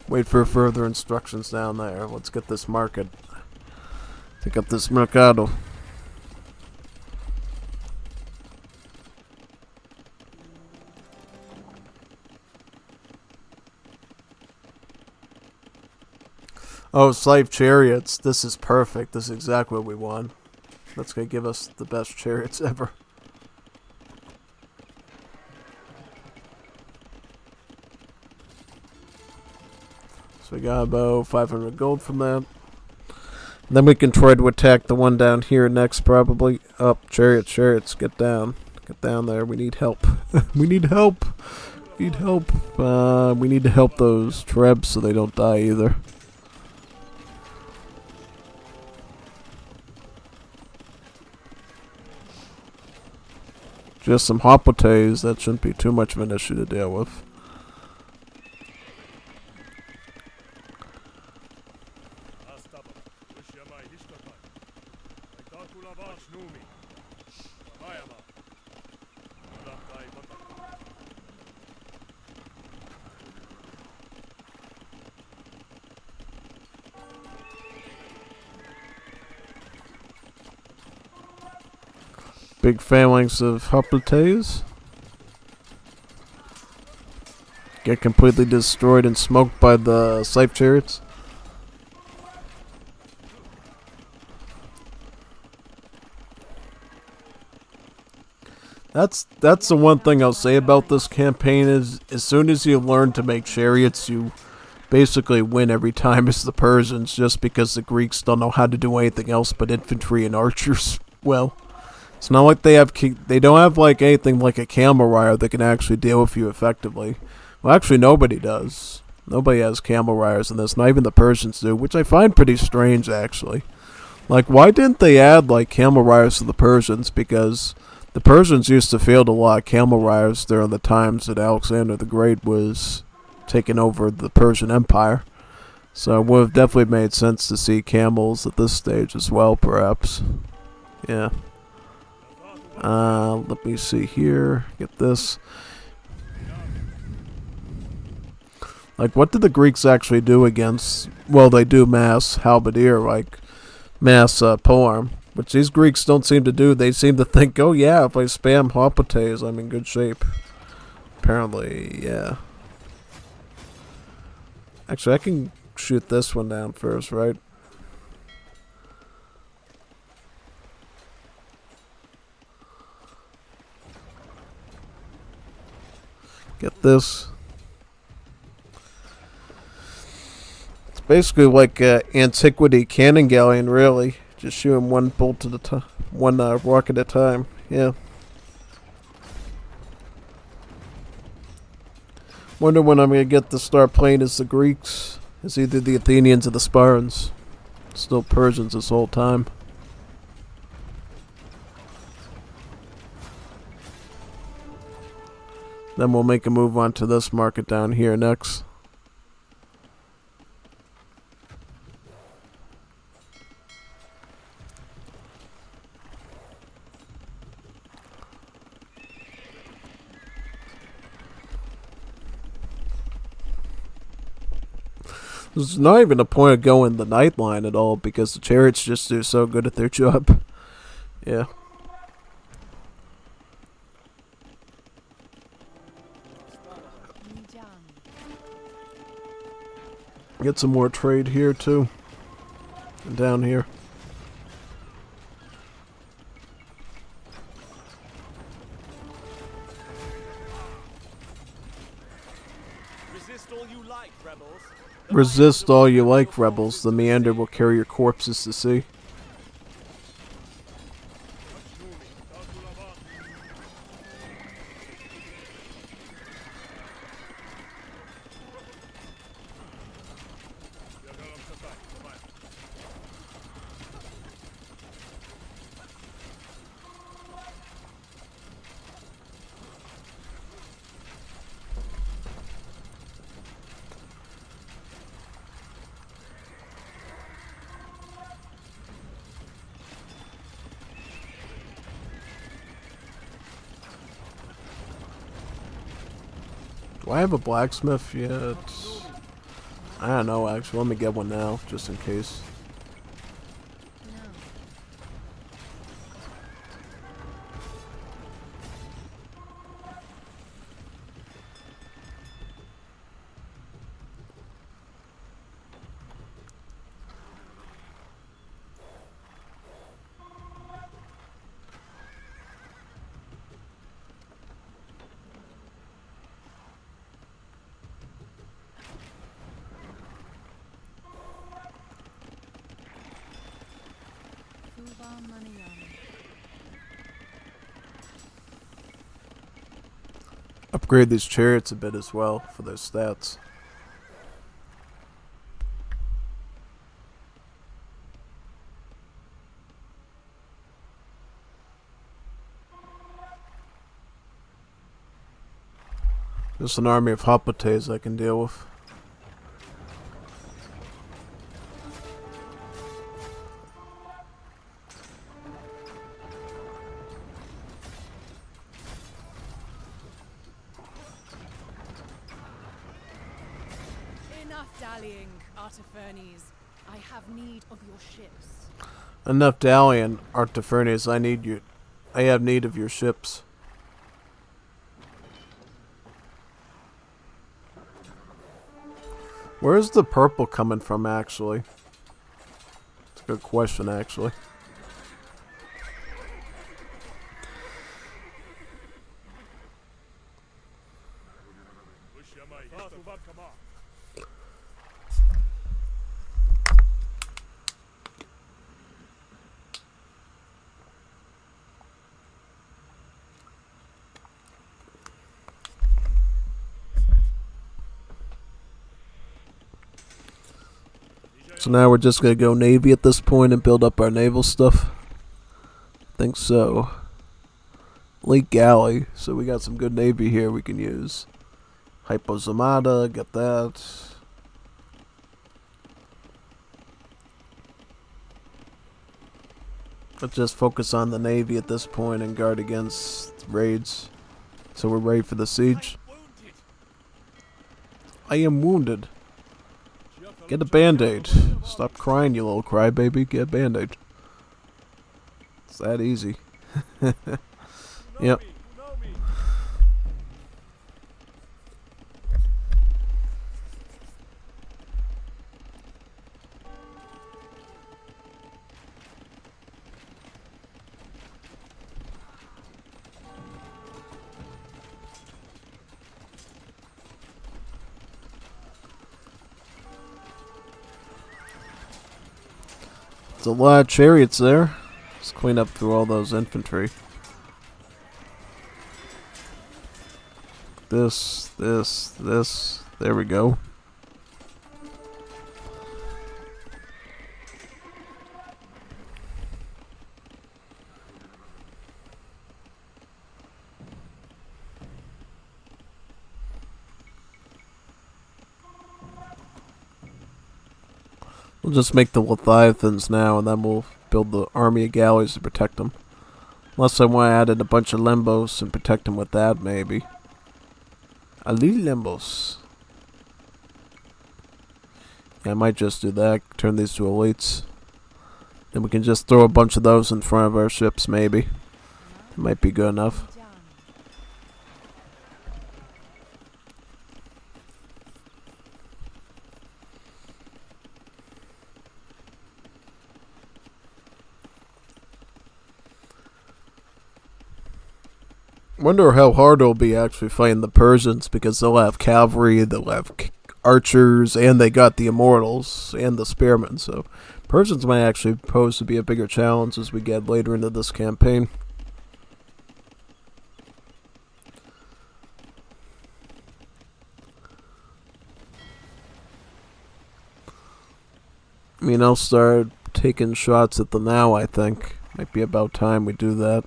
A: Wait for further instructions down there. Let's get this market. Pick up this mercado. Oh, slave chariots. This is perfect. This is exactly what we want. That's going to give us the best chariots ever. So we got about 500 gold from that. And then we can try to attack the one down here next, probably. Up, chariots, get down. Get down there. We need help. We need help. We need help. We need to help those trebs so they don't die either. Just some hopotes. That shouldn't be too much of an issue to deal with. Big phalanx of hopotes. Get completely destroyed and smoked by the slave chariots. That's the one thing I'll say about this campaign is as soon as you learn to make chariots, you basically win every time as the Persians, just because the Greeks don't know how to do anything else but infantry and archers well. It's not like they don't have like anything like a camel rider that can actually deal with you effectively. Well, actually nobody does. Nobody has camel riders in this, not even the Persians do, which I find pretty strange actually. Like, why didn't they add like camel riders to the Persians? Because the Persians used to field a lot of camel riders during the times that Alexander the Great was taking over the Persian Empire. So it would have definitely made sense to see camels at this stage as well, perhaps. Yeah. Let me see here. Get this. Like, what did the Greeks actually do against... Well, they do mass halberdier, like mass polearm, which these Greeks don't seem to do. They seem to think, oh yeah, if I spam hopotes, I'm in good shape. Apparently, yeah. Actually, I can shoot this one down first, right? Get this. It's basically like antiquity cannon galleon, really. Just shooting one bolt at a time, one rock at a time. Yeah. Wonder when I'm gonna get to start playing as the Greeks. It's either the Athenians or the Spartans. Still Persians this whole time. Then we'll make a move on to this market down here next. There's not even a point of going the night line at all because the chariots just do so good at their job. Yeah. Get some more trade here too. And down here.
C: Resist all you like, rebels.
A: Resist all you like, rebels. The meander will carry your corpses to sea. Do I have a blacksmith yet? I don't know, actually. Let me get one now, just in case. Upgrade these chariots a bit as well for their stats. Just an army of hoplites I can deal with.
H: Enough dallying, Artafernes. I have need of your ships.
A: Enough dallying, Artafernes. I have need of your ships. Where's the purple coming from, actually? It's a good question, actually. So now we're just going to go Navy at this point and build up our naval stuff. I think so. Lake Galley. So we got some good Navy here we can use. Hypozamata, get that. Let's just focus on the Navy at this point and guard against raids. So we're ready for the siege. I am wounded. Get a band-aid. Stop crying, you little crybaby. Get a band-aid. It's that easy. Yep. There's a lot of chariots there. Let's clean up through all those infantry. This. There we go. We'll just make the Leviathans now, and then we'll build the army of galleys to protect them. Unless I want to add in a bunch of limbos and protect them with that, maybe. A little limbos. Yeah, I might just do that. Turn these to elites. Then we can just throw a bunch of those in front of our ships, maybe. It might be good enough. Wonder how hard it'll be actually fighting the Persians, because they'll have cavalry, they'll have archers, and they got the immortals and the spearmen. So Persians might actually pose to be a bigger challenge as we get later into this campaign. I mean, I'll start taking shots at them now, I think. Might be about time we do that.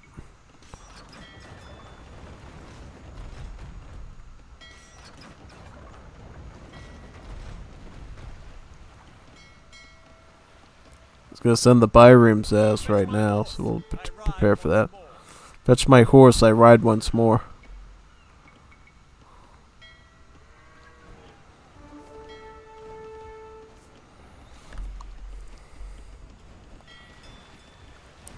A: Gonna send the Byreem's ass right now, so we'll prepare for that. Fetch my horse, I ride once more.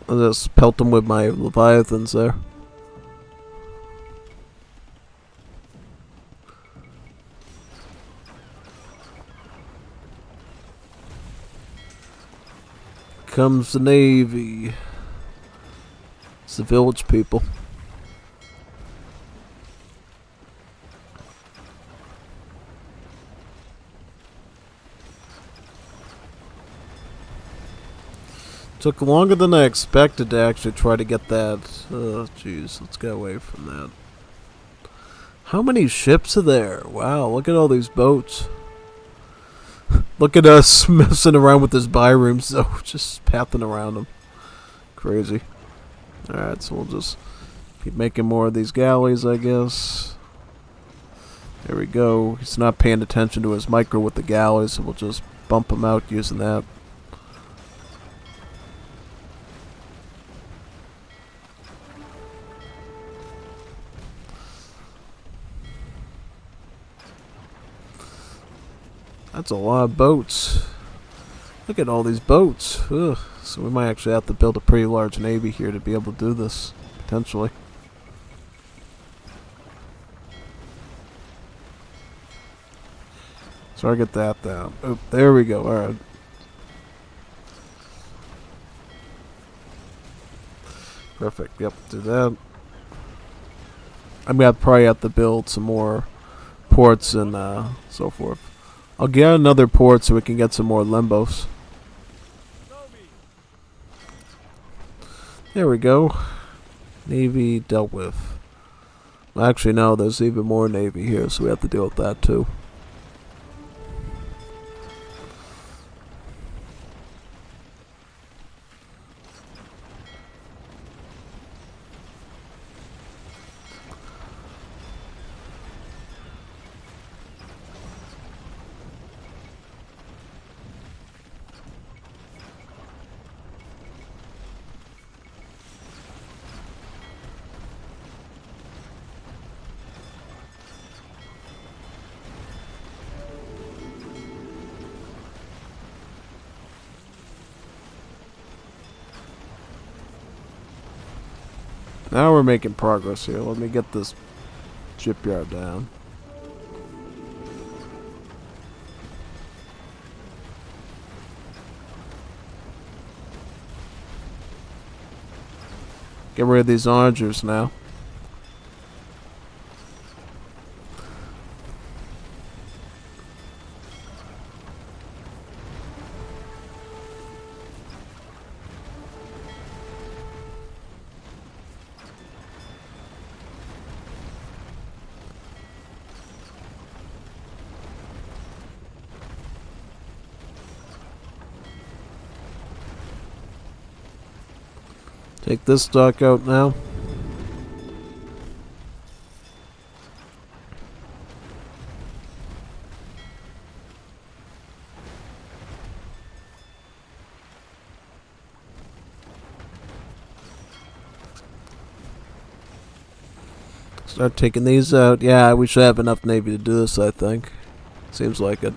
A: I'll just pelt them with my Leviathans there. Comes the navy. It's the village people. Took longer than I expected to actually try to get that. Oh, jeez, let's get away from that. How many ships are there? Wow, look at all these boats. Look at us messing around with this Byreems, though, just pathing around them. Crazy. Alright, so we'll just keep making more of these galleys, I guess. There we go. He's not paying attention to his micro with the galleys, so we'll just bump him out using that. That's a lot of boats. Look at all these boats. Ugh. So we might actually have to build a pretty large navy here to be able to do this, potentially. So I get that down. Oh, there we go. Alright. Perfect. Yep, do that. I'm gonna probably have to build some more ports and so forth. I'll get another port so we can get some more limbos. There we go. Navy dealt with. Well, actually, no, there's even more navy here, so we have to deal with that too. Now we're making progress here. Let me get this shipyard down. Get rid of these onagers now. Take this dock out now. Start taking these out. Yeah, we should have enough navy to do this, I think. Seems like it.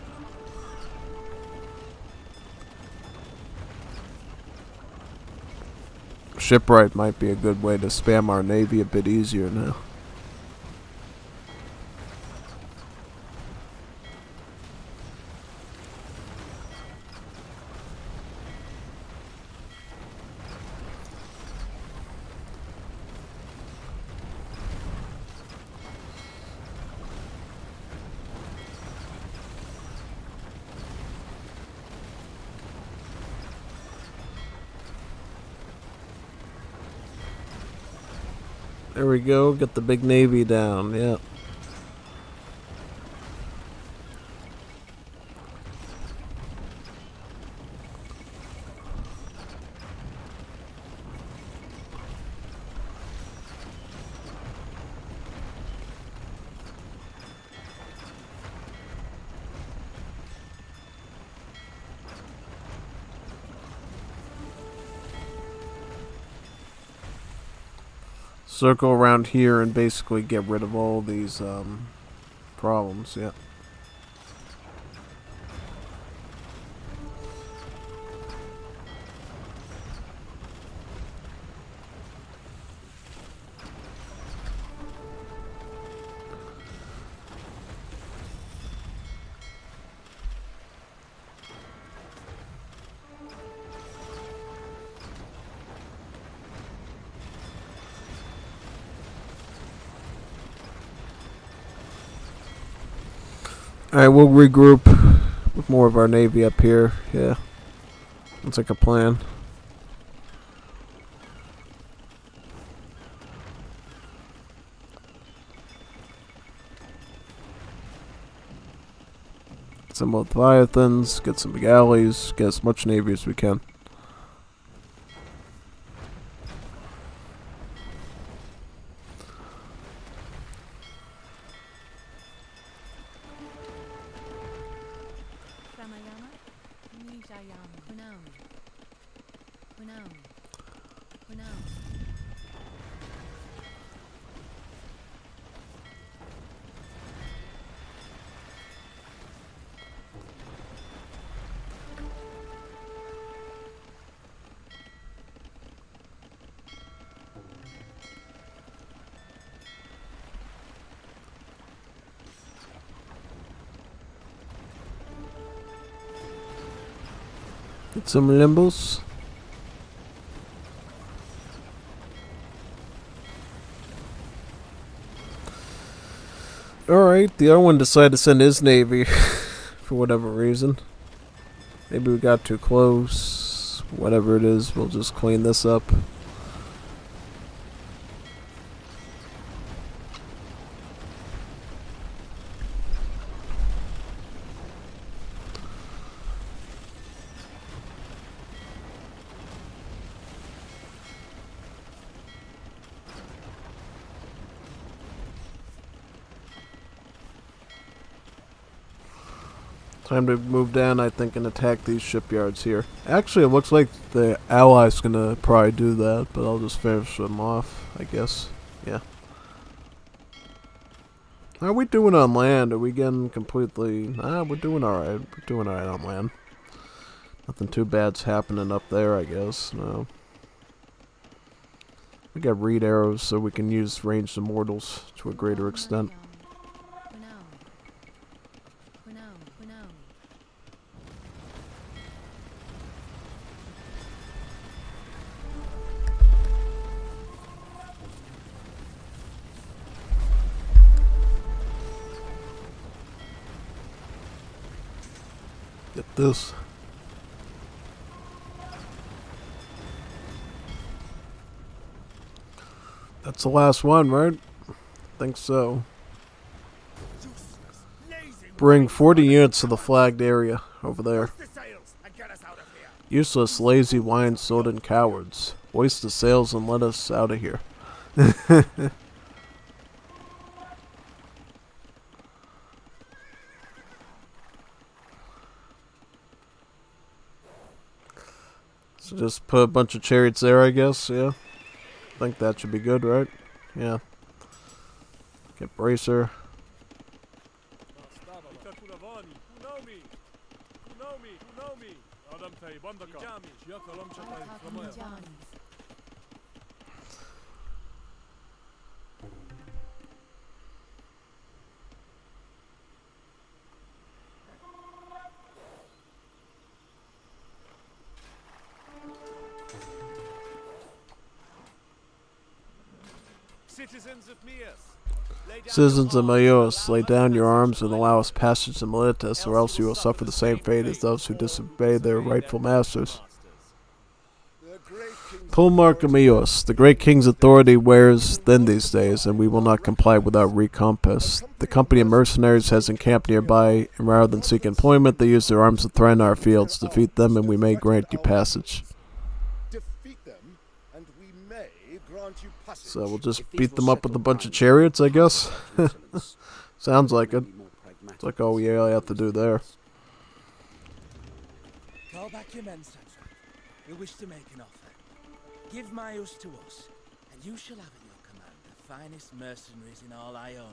A: shipwright might be a good way to spam our navy a bit easier now. There we go, get the big navy down, yeah. Circle around here and basically get rid of all these problems, yeah. Alright, we'll regroup with more of our navy up here. Yeah. Looks like a plan. Get some Leviathans, get some galleys, get as much navy as we can. Get some limbos. Alright, the other one decided to send his navy for whatever reason. Maybe we got too close. Whatever it is, we'll just clean this up. Time to move down, I think, and attack these shipyards here. Actually, it looks like the Allies gonna probably do that, but I'll just finish them off, I guess. Yeah. How are we doing on land? Are we getting completely... we're doing alright. We're doing alright on land. Nothing too bad's happening up there, I guess. No. We got reed arrows, so we can use ranged immortals to a greater extent. Get this. That's the last one, right? Think so. Bring 40 units to the flagged area over there. Useless, lazy, wine-sodded cowards. Hoist the sails and let us out of here. So just put a bunch of chariots there, I guess, yeah. I think that should be good, right? Yeah. Get bracer.
C: Citizens of Mias, lay down
A: Citizens
C: your
A: of
C: arms
A: Maos,
C: and
A: lay
C: allow us
A: down your arms
C: passage
A: and
C: to
A: allow
C: Miletus.
A: us passage to Miletus, or else you will suffer the same fate as those who disobey their rightful masters.
E: The great king's
A: Pull Mark of Mios. The great king's authority wears thin these days, and we will not comply without recompense. The company of mercenaries has encamped nearby, and rather than seek employment, they use their arms to threaten our fields. Defeat them, and we may grant you passage.
I: Defeat them, and we may grant you passage.
A: So we'll just beat them up with a bunch of chariots, I guess. Sounds like it. It's like all we really have to do there.
F: Call back your men, Sandra. We wish to make an offer. Give Myos to us, and you shall have at your command the finest mercenaries in all Ionia.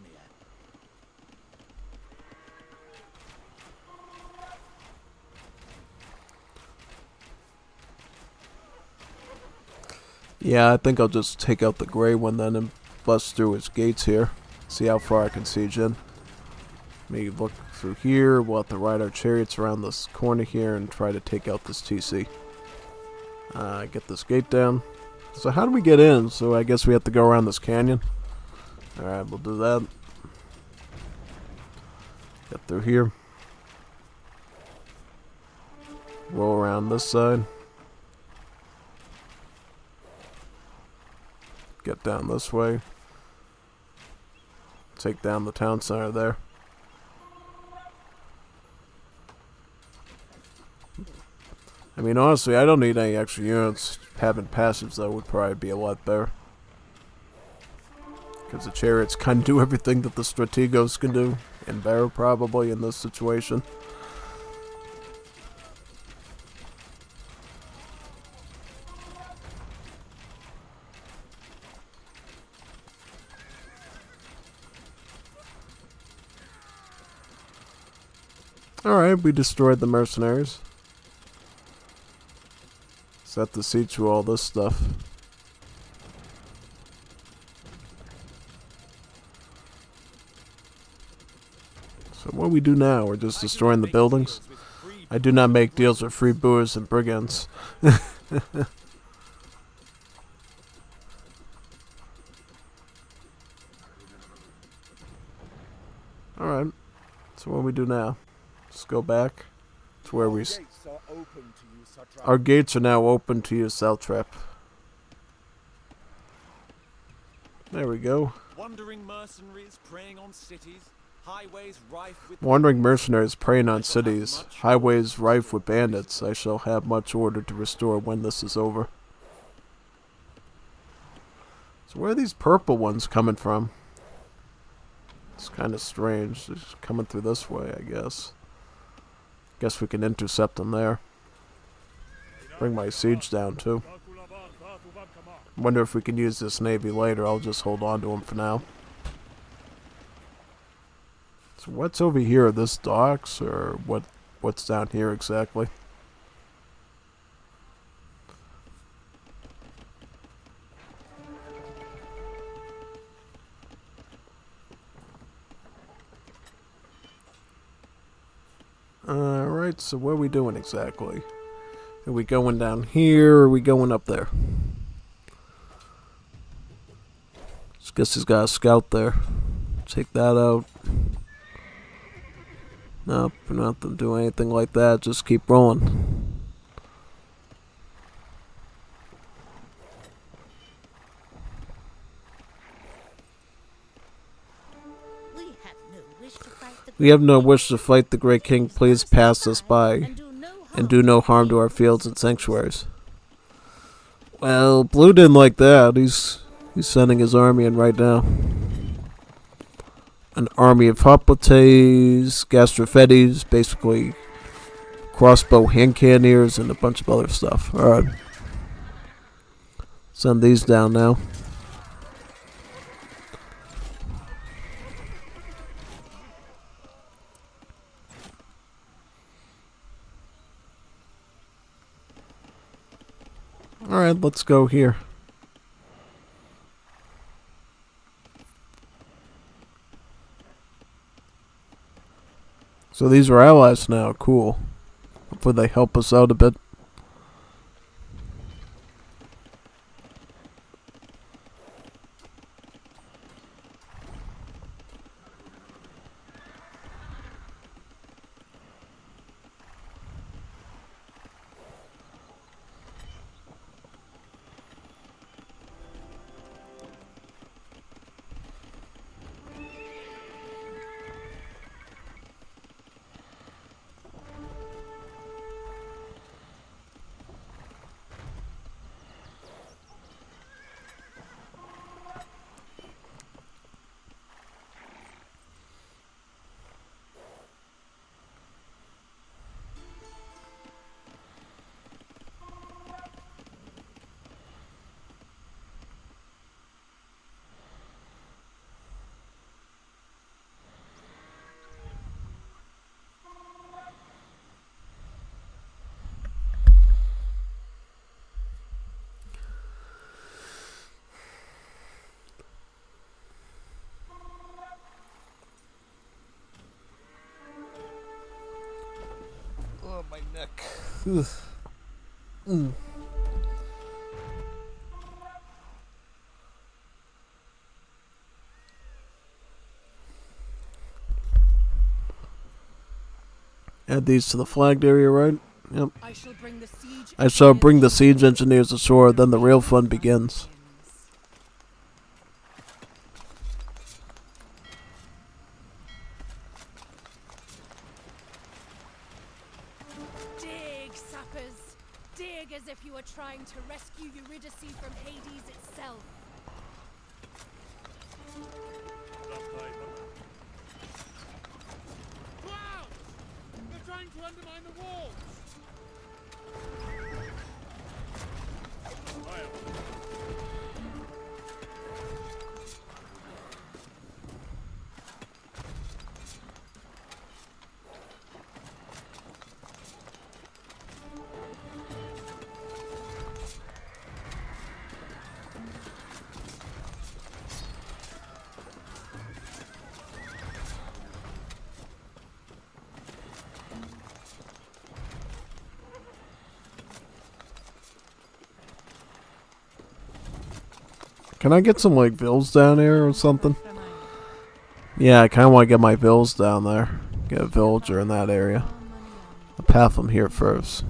A: Yeah, I think I'll just take out the gray one then and bust through his gates here. See how far I can siege in. Maybe look through here. We'll have to ride our chariots around this corner here and try to take out this TC. Get this gate down. So how do we get in? So I guess we have to go around this canyon. Alright, we'll do that. Get through here. Roll around this side. Get down this way. Take down the town center there. I mean, honestly, I don't need any extra units. Having passage, though, would probably be a lot better. Because the chariots kind of do everything that the strategos can do. And better, probably, in this situation. Alright, we destroyed the mercenaries. Set the siege to all this stuff. So what we do now, we're just destroying the buildings. I do not make deals with freebooters and brigands. Alright, so what do we do now? Just go back to where we... Our gates are now open to you, Saltrap. There we go.
C: Wandering mercenaries preying on cities, highways rife with
A: Wandering mercenaries preying on cities, highways rife with bandits. I shall have much order to restore when this is over. So where are these purple ones coming from? It's kind of strange. They're just coming through this way, I guess. Guess we can intercept them there. Bring my siege down too. Wonder if we can use this navy later. I'll just hold on to them for now. So what's over here? This docks or what's down here exactly? Alright, so what are we doing exactly? Are we going down here or are we going up there? Just guess he's got a scout there. Take that out. Nope, we're not going to do anything like that. Just keep rolling. We have no wish to fight the great king. Please pass us by and do no harm to our fields and sanctuaries. Well, Blue didn't like that. He's sending his army in right now. An army of hoplites, gastrophetes, basically crossbow hand cannoneers, and a bunch of other stuff. Alright. Send these down now. Alright, let's go here. So these are allies now, cool. Hopefully they help us out a bit. Add these to the flagged area, right? Yep.
H: I shall bring the siege
A: I shall bring the
H: engineers
A: siege engineers ashore, then the real fun begins.
H: Dig, sappers! Dig as if you were trying to rescue Eurydice from Hades itself.
G: Clouds! They're trying to undermine the walls!
A: Can I get some, like, vills down here or something? Yeah, I kind of want to get my vills down there. Get a villager in that area. I'll path them here first.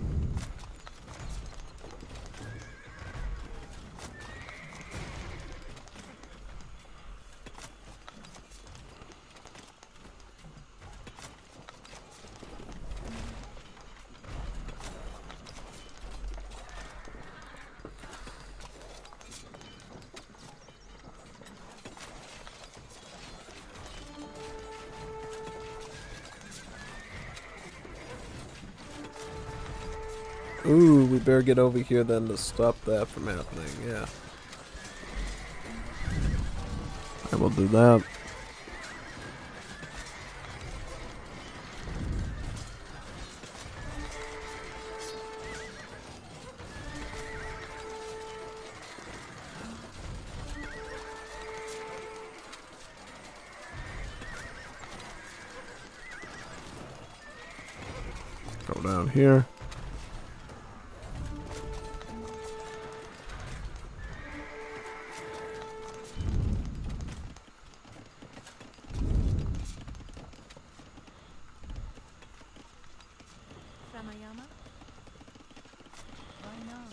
A: Ooh, we better get over here then to stop that from happening, yeah. I will do that. Go down here.
H: Ramayama? Vainam.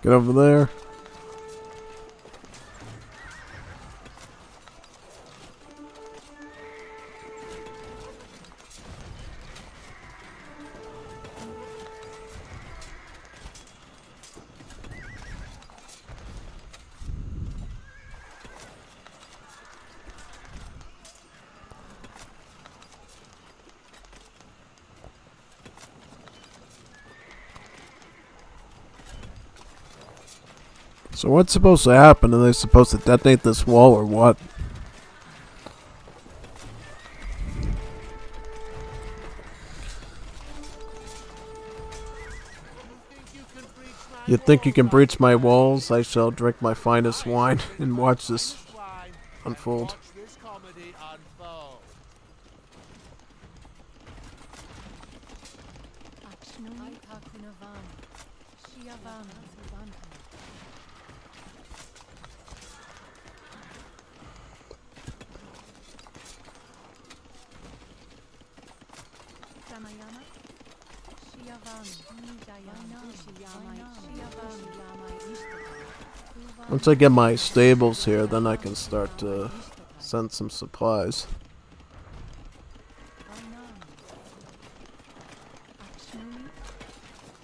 A: Get over there. So what's supposed to happen? Are they supposed to detonate this wall or what? You think you can breach my walls? I shall drink my finest wine and watch this unfold. Once I get my stables here, then I can start to send some supplies.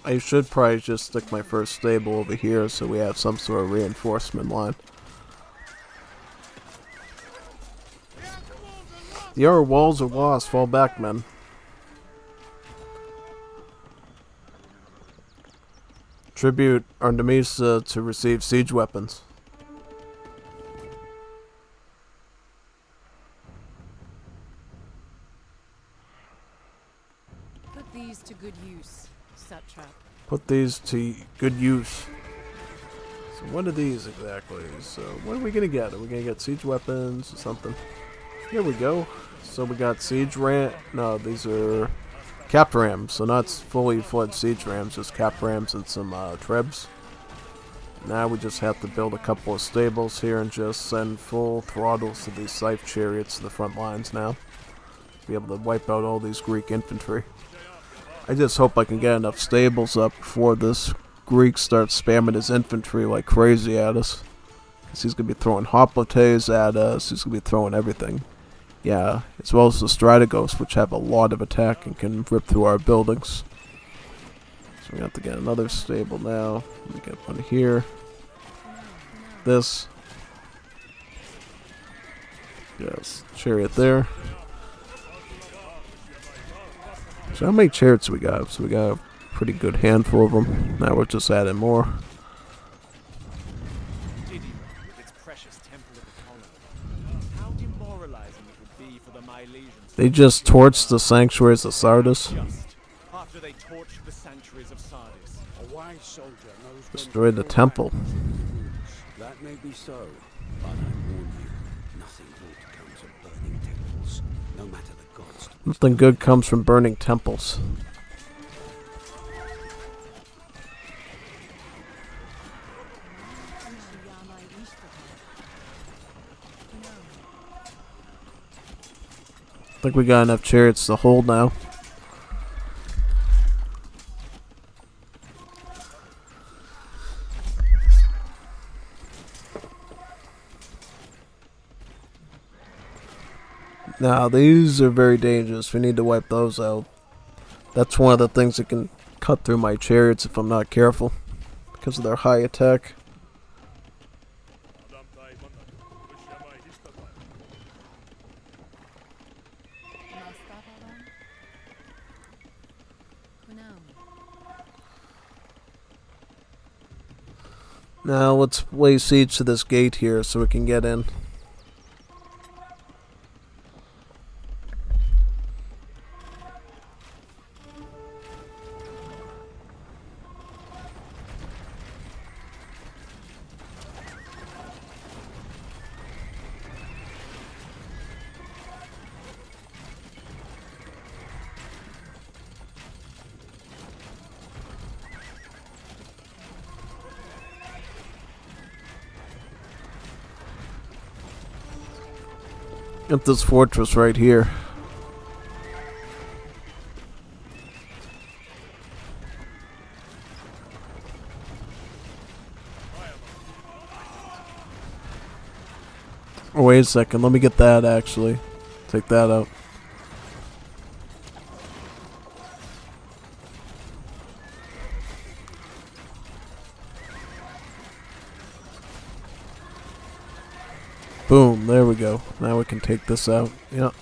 A: I should probably just stick my first stable over here so we have some sort of reinforcement line. The outer walls are lost. Fall back, men. Tribute Artemisa to receive siege weapons.
H: Put these to good use.
A: put these to good use. So what are these exactly? So what are we gonna get? Are we gonna get siege weapons or something? Here we go. So we got siege ram. No, these are cap rams. So not fully fledged siege rams, just cap rams and some trebs. Now we just have to build a couple of stables here and just send full throttles to these scythe chariots to the front lines now. To be able to wipe out all these Greek infantry. I just hope I can get enough stables up before this Greek starts spamming his infantry like crazy at us. Because he's going to be throwing hoplites at us, he's going to be throwing everything. Yeah, as well as the Strategos, which have a lot of attack and can rip through our buildings. So we have to get another stable now. Let me get one here. This. Yes, chariot there. So how many chariots we got? So we got a pretty good handful of them. Now we're just adding more.
C: With its precious temple of Apollo. How demoralizing it would be for the Milesians.
A: They just torched the sanctuaries of Sardis.
C: Just after they torched the sanctuaries of Sardis.
E: A wise soldier knows when
A: Destroyed the
E: to
A: temple.
E: That may be so, but I warn you, nothing good comes of burning temples, no matter the gods.
A: Nothing good comes from burning temples. I think we got enough chariots to hold now. Now, these are very dangerous. We need to wipe those out. That's one of the things that can cut through my chariots if I'm not careful. Because of their high attack. Now, let's lay siege to this gate here so we can get in. At this fortress right here. Oh, wait a second, let me get that actually. Take that out. Boom, there we go. Now we can take this out. Yep.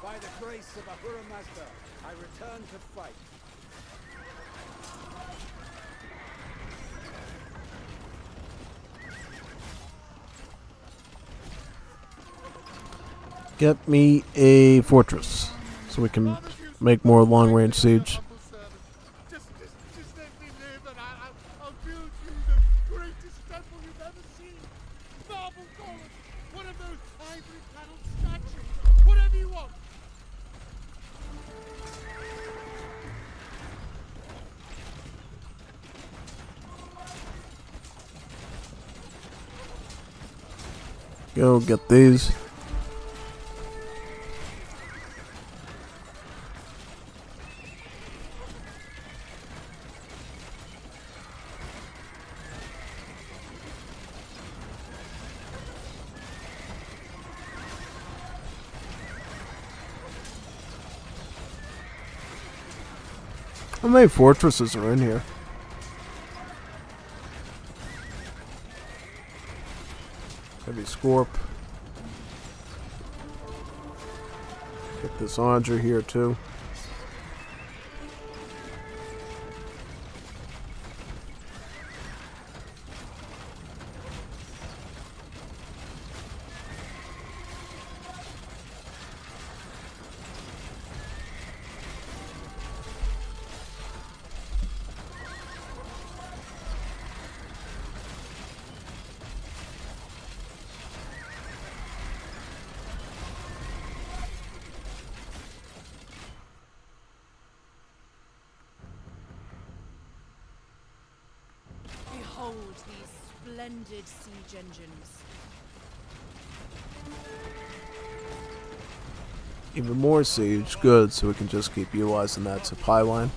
E: By the grace of Ahura Mazda, I return to fight.
A: Get me a fortress so we can make more long-range siege.
G: Just let me live and I'll build you the greatest temple you've ever seen. Marble columns, one of those ivory paneled statues, whatever you want.
A: Go get these. How many fortresses are in here? Heavy Scorp. Get this Andra here too.
H: these splendid siege engines.
A: Even more siege. Good, so we can just keep utilizing that supply line.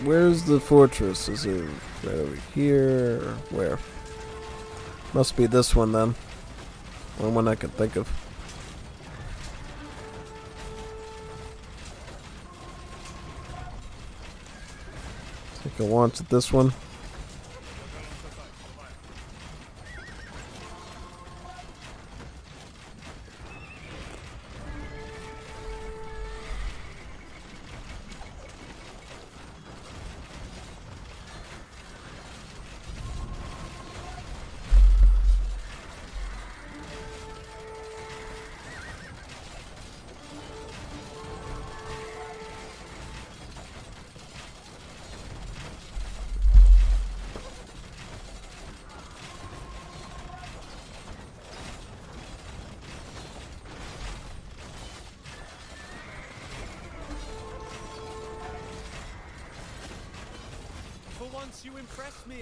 A: Where's the fortress? Is it right over here? Or where? Must be this one then. Only one I can think of. I think I launch at this one.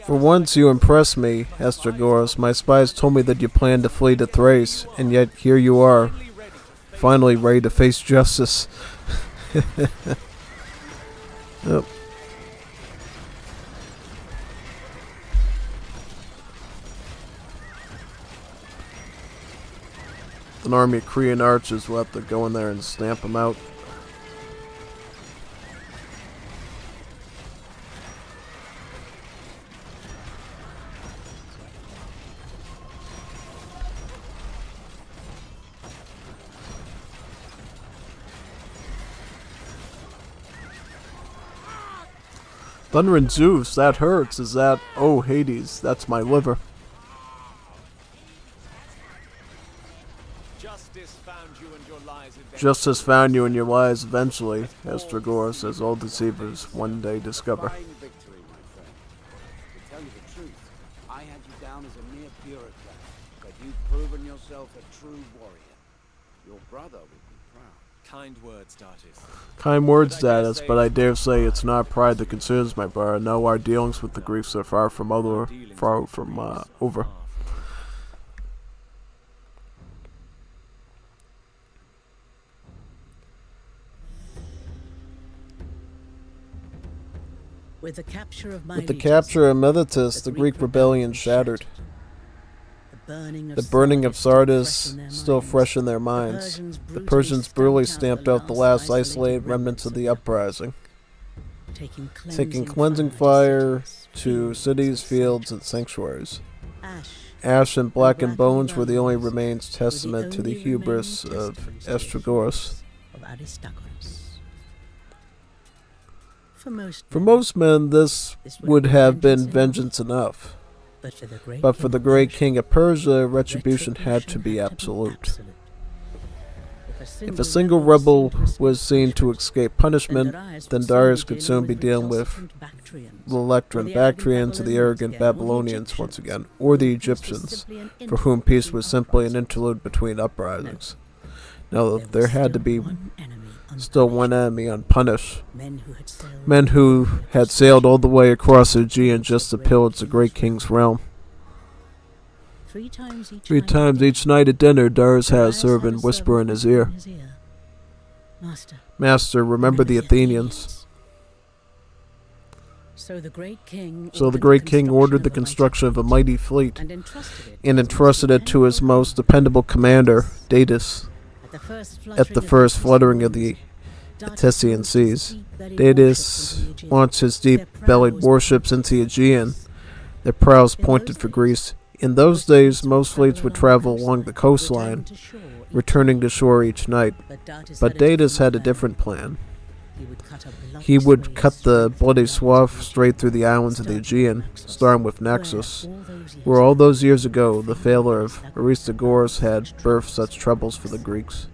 A: For once you impress me, Estragoras. My spies told me that you planned to flee to Thrace, and yet here you are, finally ready to face justice. Yep. An army of Korean archers will have to go in there and stamp them out. Thunder and Zeus, that hurts. Is that... Oh, Hades, that's my liver.
C: Justice found you and your lies eventually.
A: Justice found you in your lies eventually, Estragoras, as all deceivers one day discover.
E: Fine victory, my friend. To tell you the truth, I had you down as a mere bureaucrat, but you've proven yourself a true warrior. Your brother would be proud.
C: Kind words, Dartis.
A: Kind words, Datus, but I dare say it's not pride that concerns my brother. No, our dealings with the Greeks are far from over.
B: With the capture of
A: With the capture of Miletus, the Greek rebellion shattered. The burning of Sardis still fresh in their minds. The Persians brutally stamped out the last isolated remnants of the uprising, taking cleansing fire to cities, fields, and sanctuaries. Ash and blackened bones were the only remains testament to the hubris of Estragoras. For most men, this would have been vengeance enough. But for the great king of Persia, retribution had to be absolute. If a single rebel was seen to escape punishment, then Darius could soon be dealing with the Electran Bactrians or the arrogant Babylonians once again, or the Egyptians, for whom peace was simply an interlude between uprisings. No, there had to be still one enemy unpunished. Men who had sailed all the way across the Aegean just to pillage the great king's realm.
B: 3
A: times each night at dinner, Darius had a servant whisper in his ear, Master, remember the Athenians.
B: So the great king
A: ordered the construction of a mighty fleet and entrusted it to his most dependable commander, Datis. At the first fluttering of the Etesian seas, Datis launched his deep-bellied warships into the Aegean. Their prows pointed for Greece, In those days, most fleets would travel along the coastline, returning to shore each night. But Datus had a different plan. He would cut the bloody swath straight through the islands of the Aegean, starting with Naxos, where all those years ago the failure of Aristogoras had birthed such troubles for the Greeks.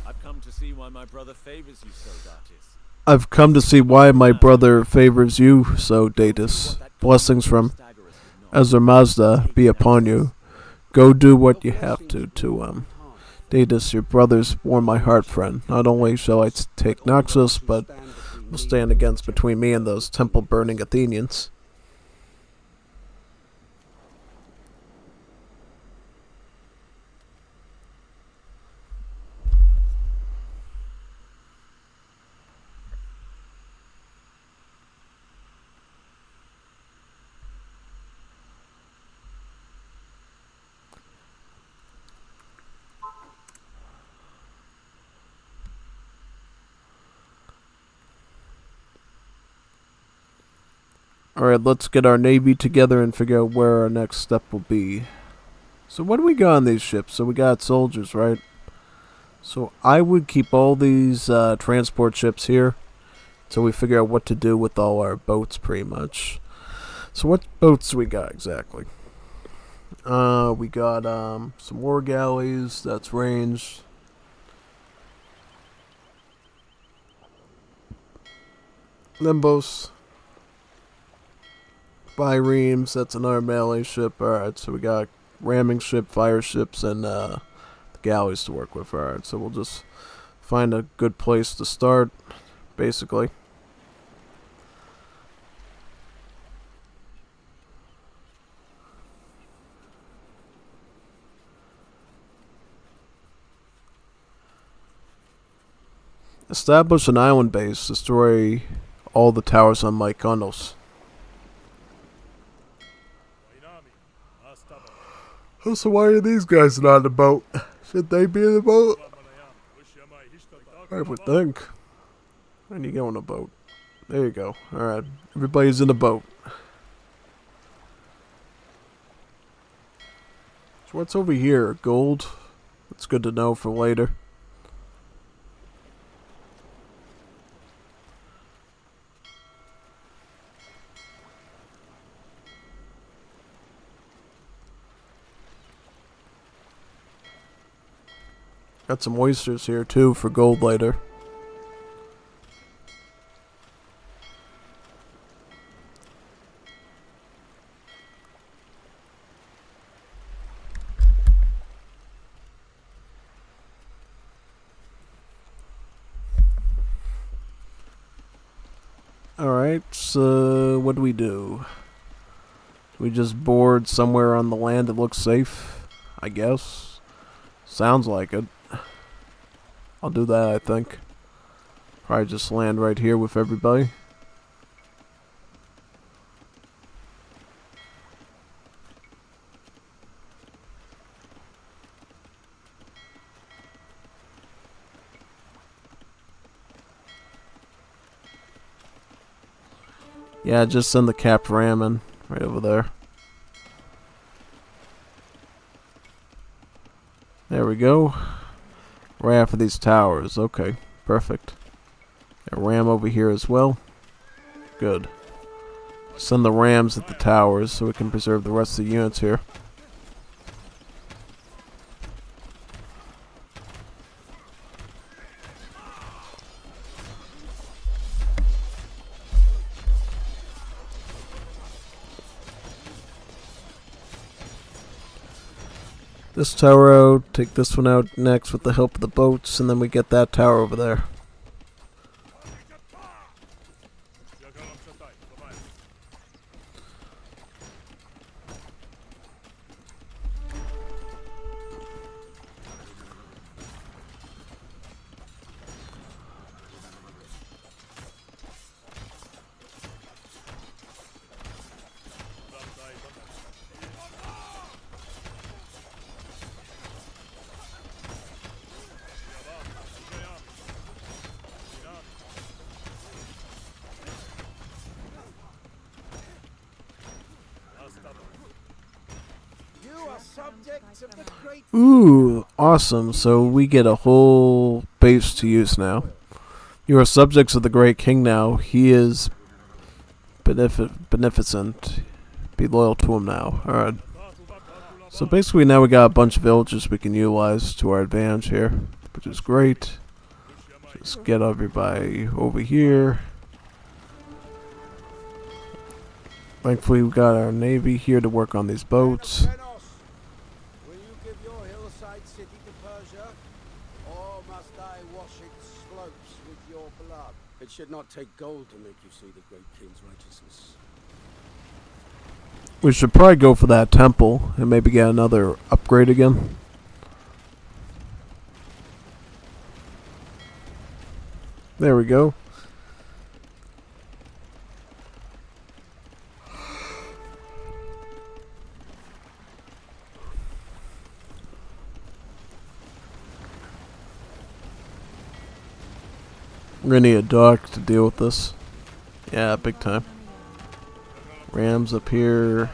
C: I've come to see why my brother favors you so, Datis.
A: I've come to see why my brother favors you so, Datus. Blessings from Ezra Mazda be upon you. Go do what you have to Datus, your brother's warm my heart, friend. Not only shall I take Naxos, but will stand against between me and those temple-burning Athenians. Alright, let's get our navy together and figure out where our next step will be. So what do we got on these ships? So we got soldiers, right? So I would keep all these transport ships here until we figure out what to do with all our boats, pretty much. So what boats do we got exactly? We got some war galleys, that's ranged. Limbos. Biremes, that's another melee ship. Alright, so we got ramming ship, fire ships, and the galleys to work with. Alright, so we'll just find a good place to start, basically. Establish an island base, destroy all the towers on Mykonos. So why are these guys not in the boat? Should they be in the boat? I would think. And you go in a boat. There you go. Alright. Everybody's in a boat. So what's over here? Gold? That's good to know for later. Got some oysters here too for gold later. Alright, so what do we do? We just board somewhere on the land that looks safe, I guess. Sounds like it. I'll do that, I think. Probably just land right here with everybody. Yeah, just send the cap ramming right over there. There we go. Right after these towers. Okay, perfect. A ram over here as well. Good. Send the rams at the towers so we can preserve the rest of the units here. This tower out, take this one out next with the help of the boats, and then we get that tower over there.
E: are subjects of the great...
A: Ooh, awesome. So we get a whole base to use now. You are subjects of the great king now. He is beneficent. Be loyal to him now. Alright. So basically now we got a bunch of villages we can utilize to our advantage here, which is great. Just get everybody over here. Thankfully we got our navy here to work on these boats.
E: Will you give your hillside city to Persia, or must I wash its slopes with your blood? It should not take gold to make you see the great king's righteousness.
A: We should probably go for that temple and maybe get another upgrade again. There we go. We're gonna need a dock to deal with this. Yeah, big time. Rams up here.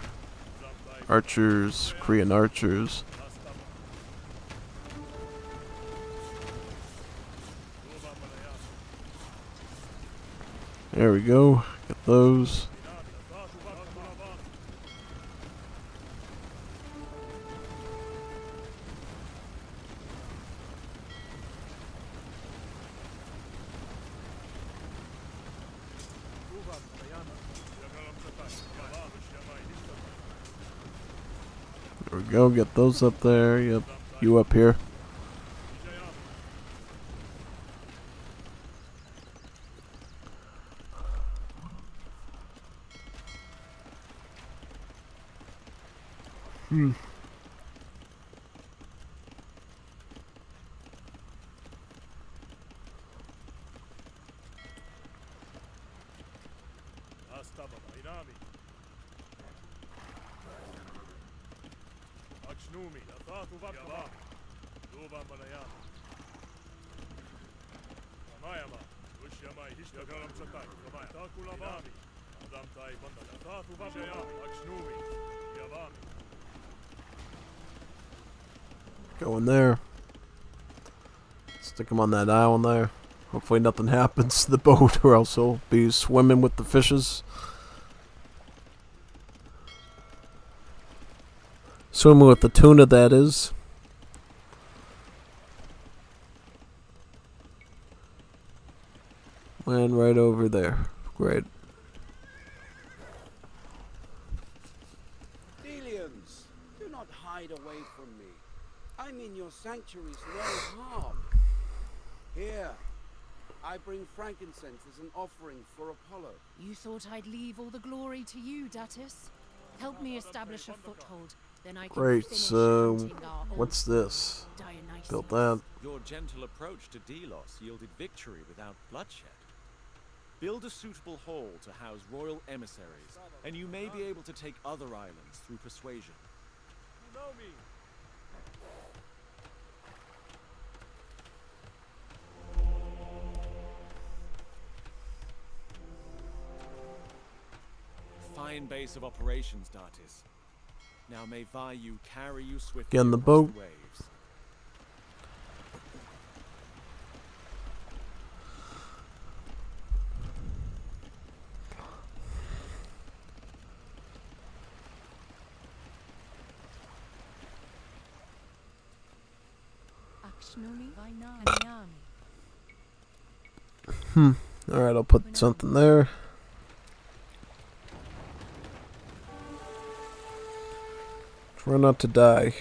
A: Archers, Korean archers. There we go. Get those. There we go, get those up there. Yep, you up here. Go in there. Stick him on that island there. Hopefully nothing happens to the boat or else he'll be swimming with the fishes. Swimming with the tuna, that is. Land right over there. Great.
E: Delians, do not hide away from me. I'm in your sanctuaries no harm. Here, I bring frankincense as an offering for Apollo.
H: You thought I'd leave all the glory to you, Datus? Help me establish a foothold, then I can
A: Great,
H: finish
A: so
H: hunting our old
A: what's this?
H: Dionysus.
A: Built that.
C: Your gentle approach to Delos yielded victory without bloodshed. Build a suitable hall to house royal emissaries, and you may be able to take other islands through persuasion.
D: You know me.
C: Fine base of operations, Datis. Now may Vayu carry you swiftly
A: Get in the
C: across
A: boat.
C: the waves.
A: Alright, I'll put something there. Try not to die.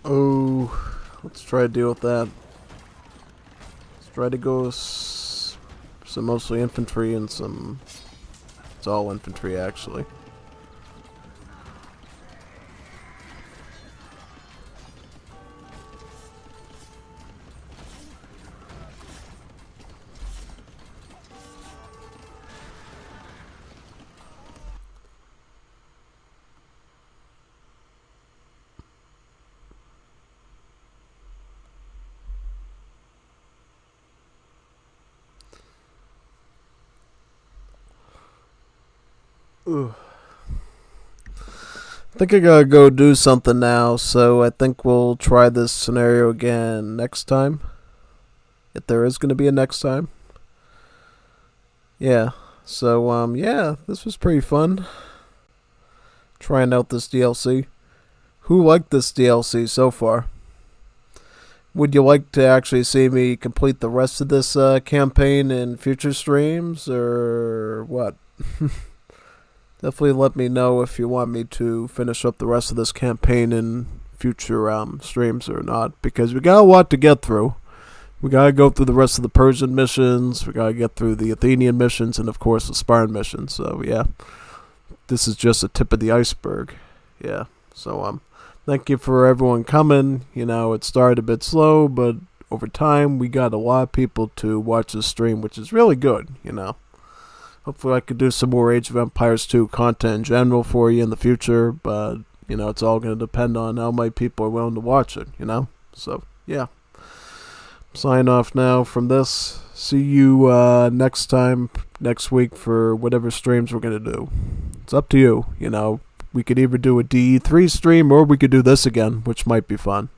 A: Oh, let's try to deal with that. Let's try to go some mostly infantry and some... It's all infantry, actually. Ugh. I think I gotta go do something now, so I think we'll try this scenario again next time. If there is gonna be a next time. Yeah. So, yeah, this was pretty fun. Trying out this DLC. Who liked this DLC so far? Would you like to actually see me complete the rest of this campaign in future streams, or what? Definitely let me know if you want me to finish up the rest of this campaign in future streams or not, because we got a lot to get through. We gotta go through the rest of the Persian missions, we gotta get through the Athenian missions, and of course the Spartan missions. So yeah, this is just a tip of the iceberg. Yeah, so thank you for everyone coming. You know, it started a bit slow, but over time we got a lot of people to watch this stream, which is really good, you know. Hopefully I could do some more Age of Empires 2 content in general for you in the future, but, you know, it's all going to depend on how many people are willing to watch it, you know? So, yeah. Sign off now from this. See you next time, next week, for whatever streams we're going to do. It's up to you, you know. We could either do a DE3 stream, or we could do this again, which might be fun.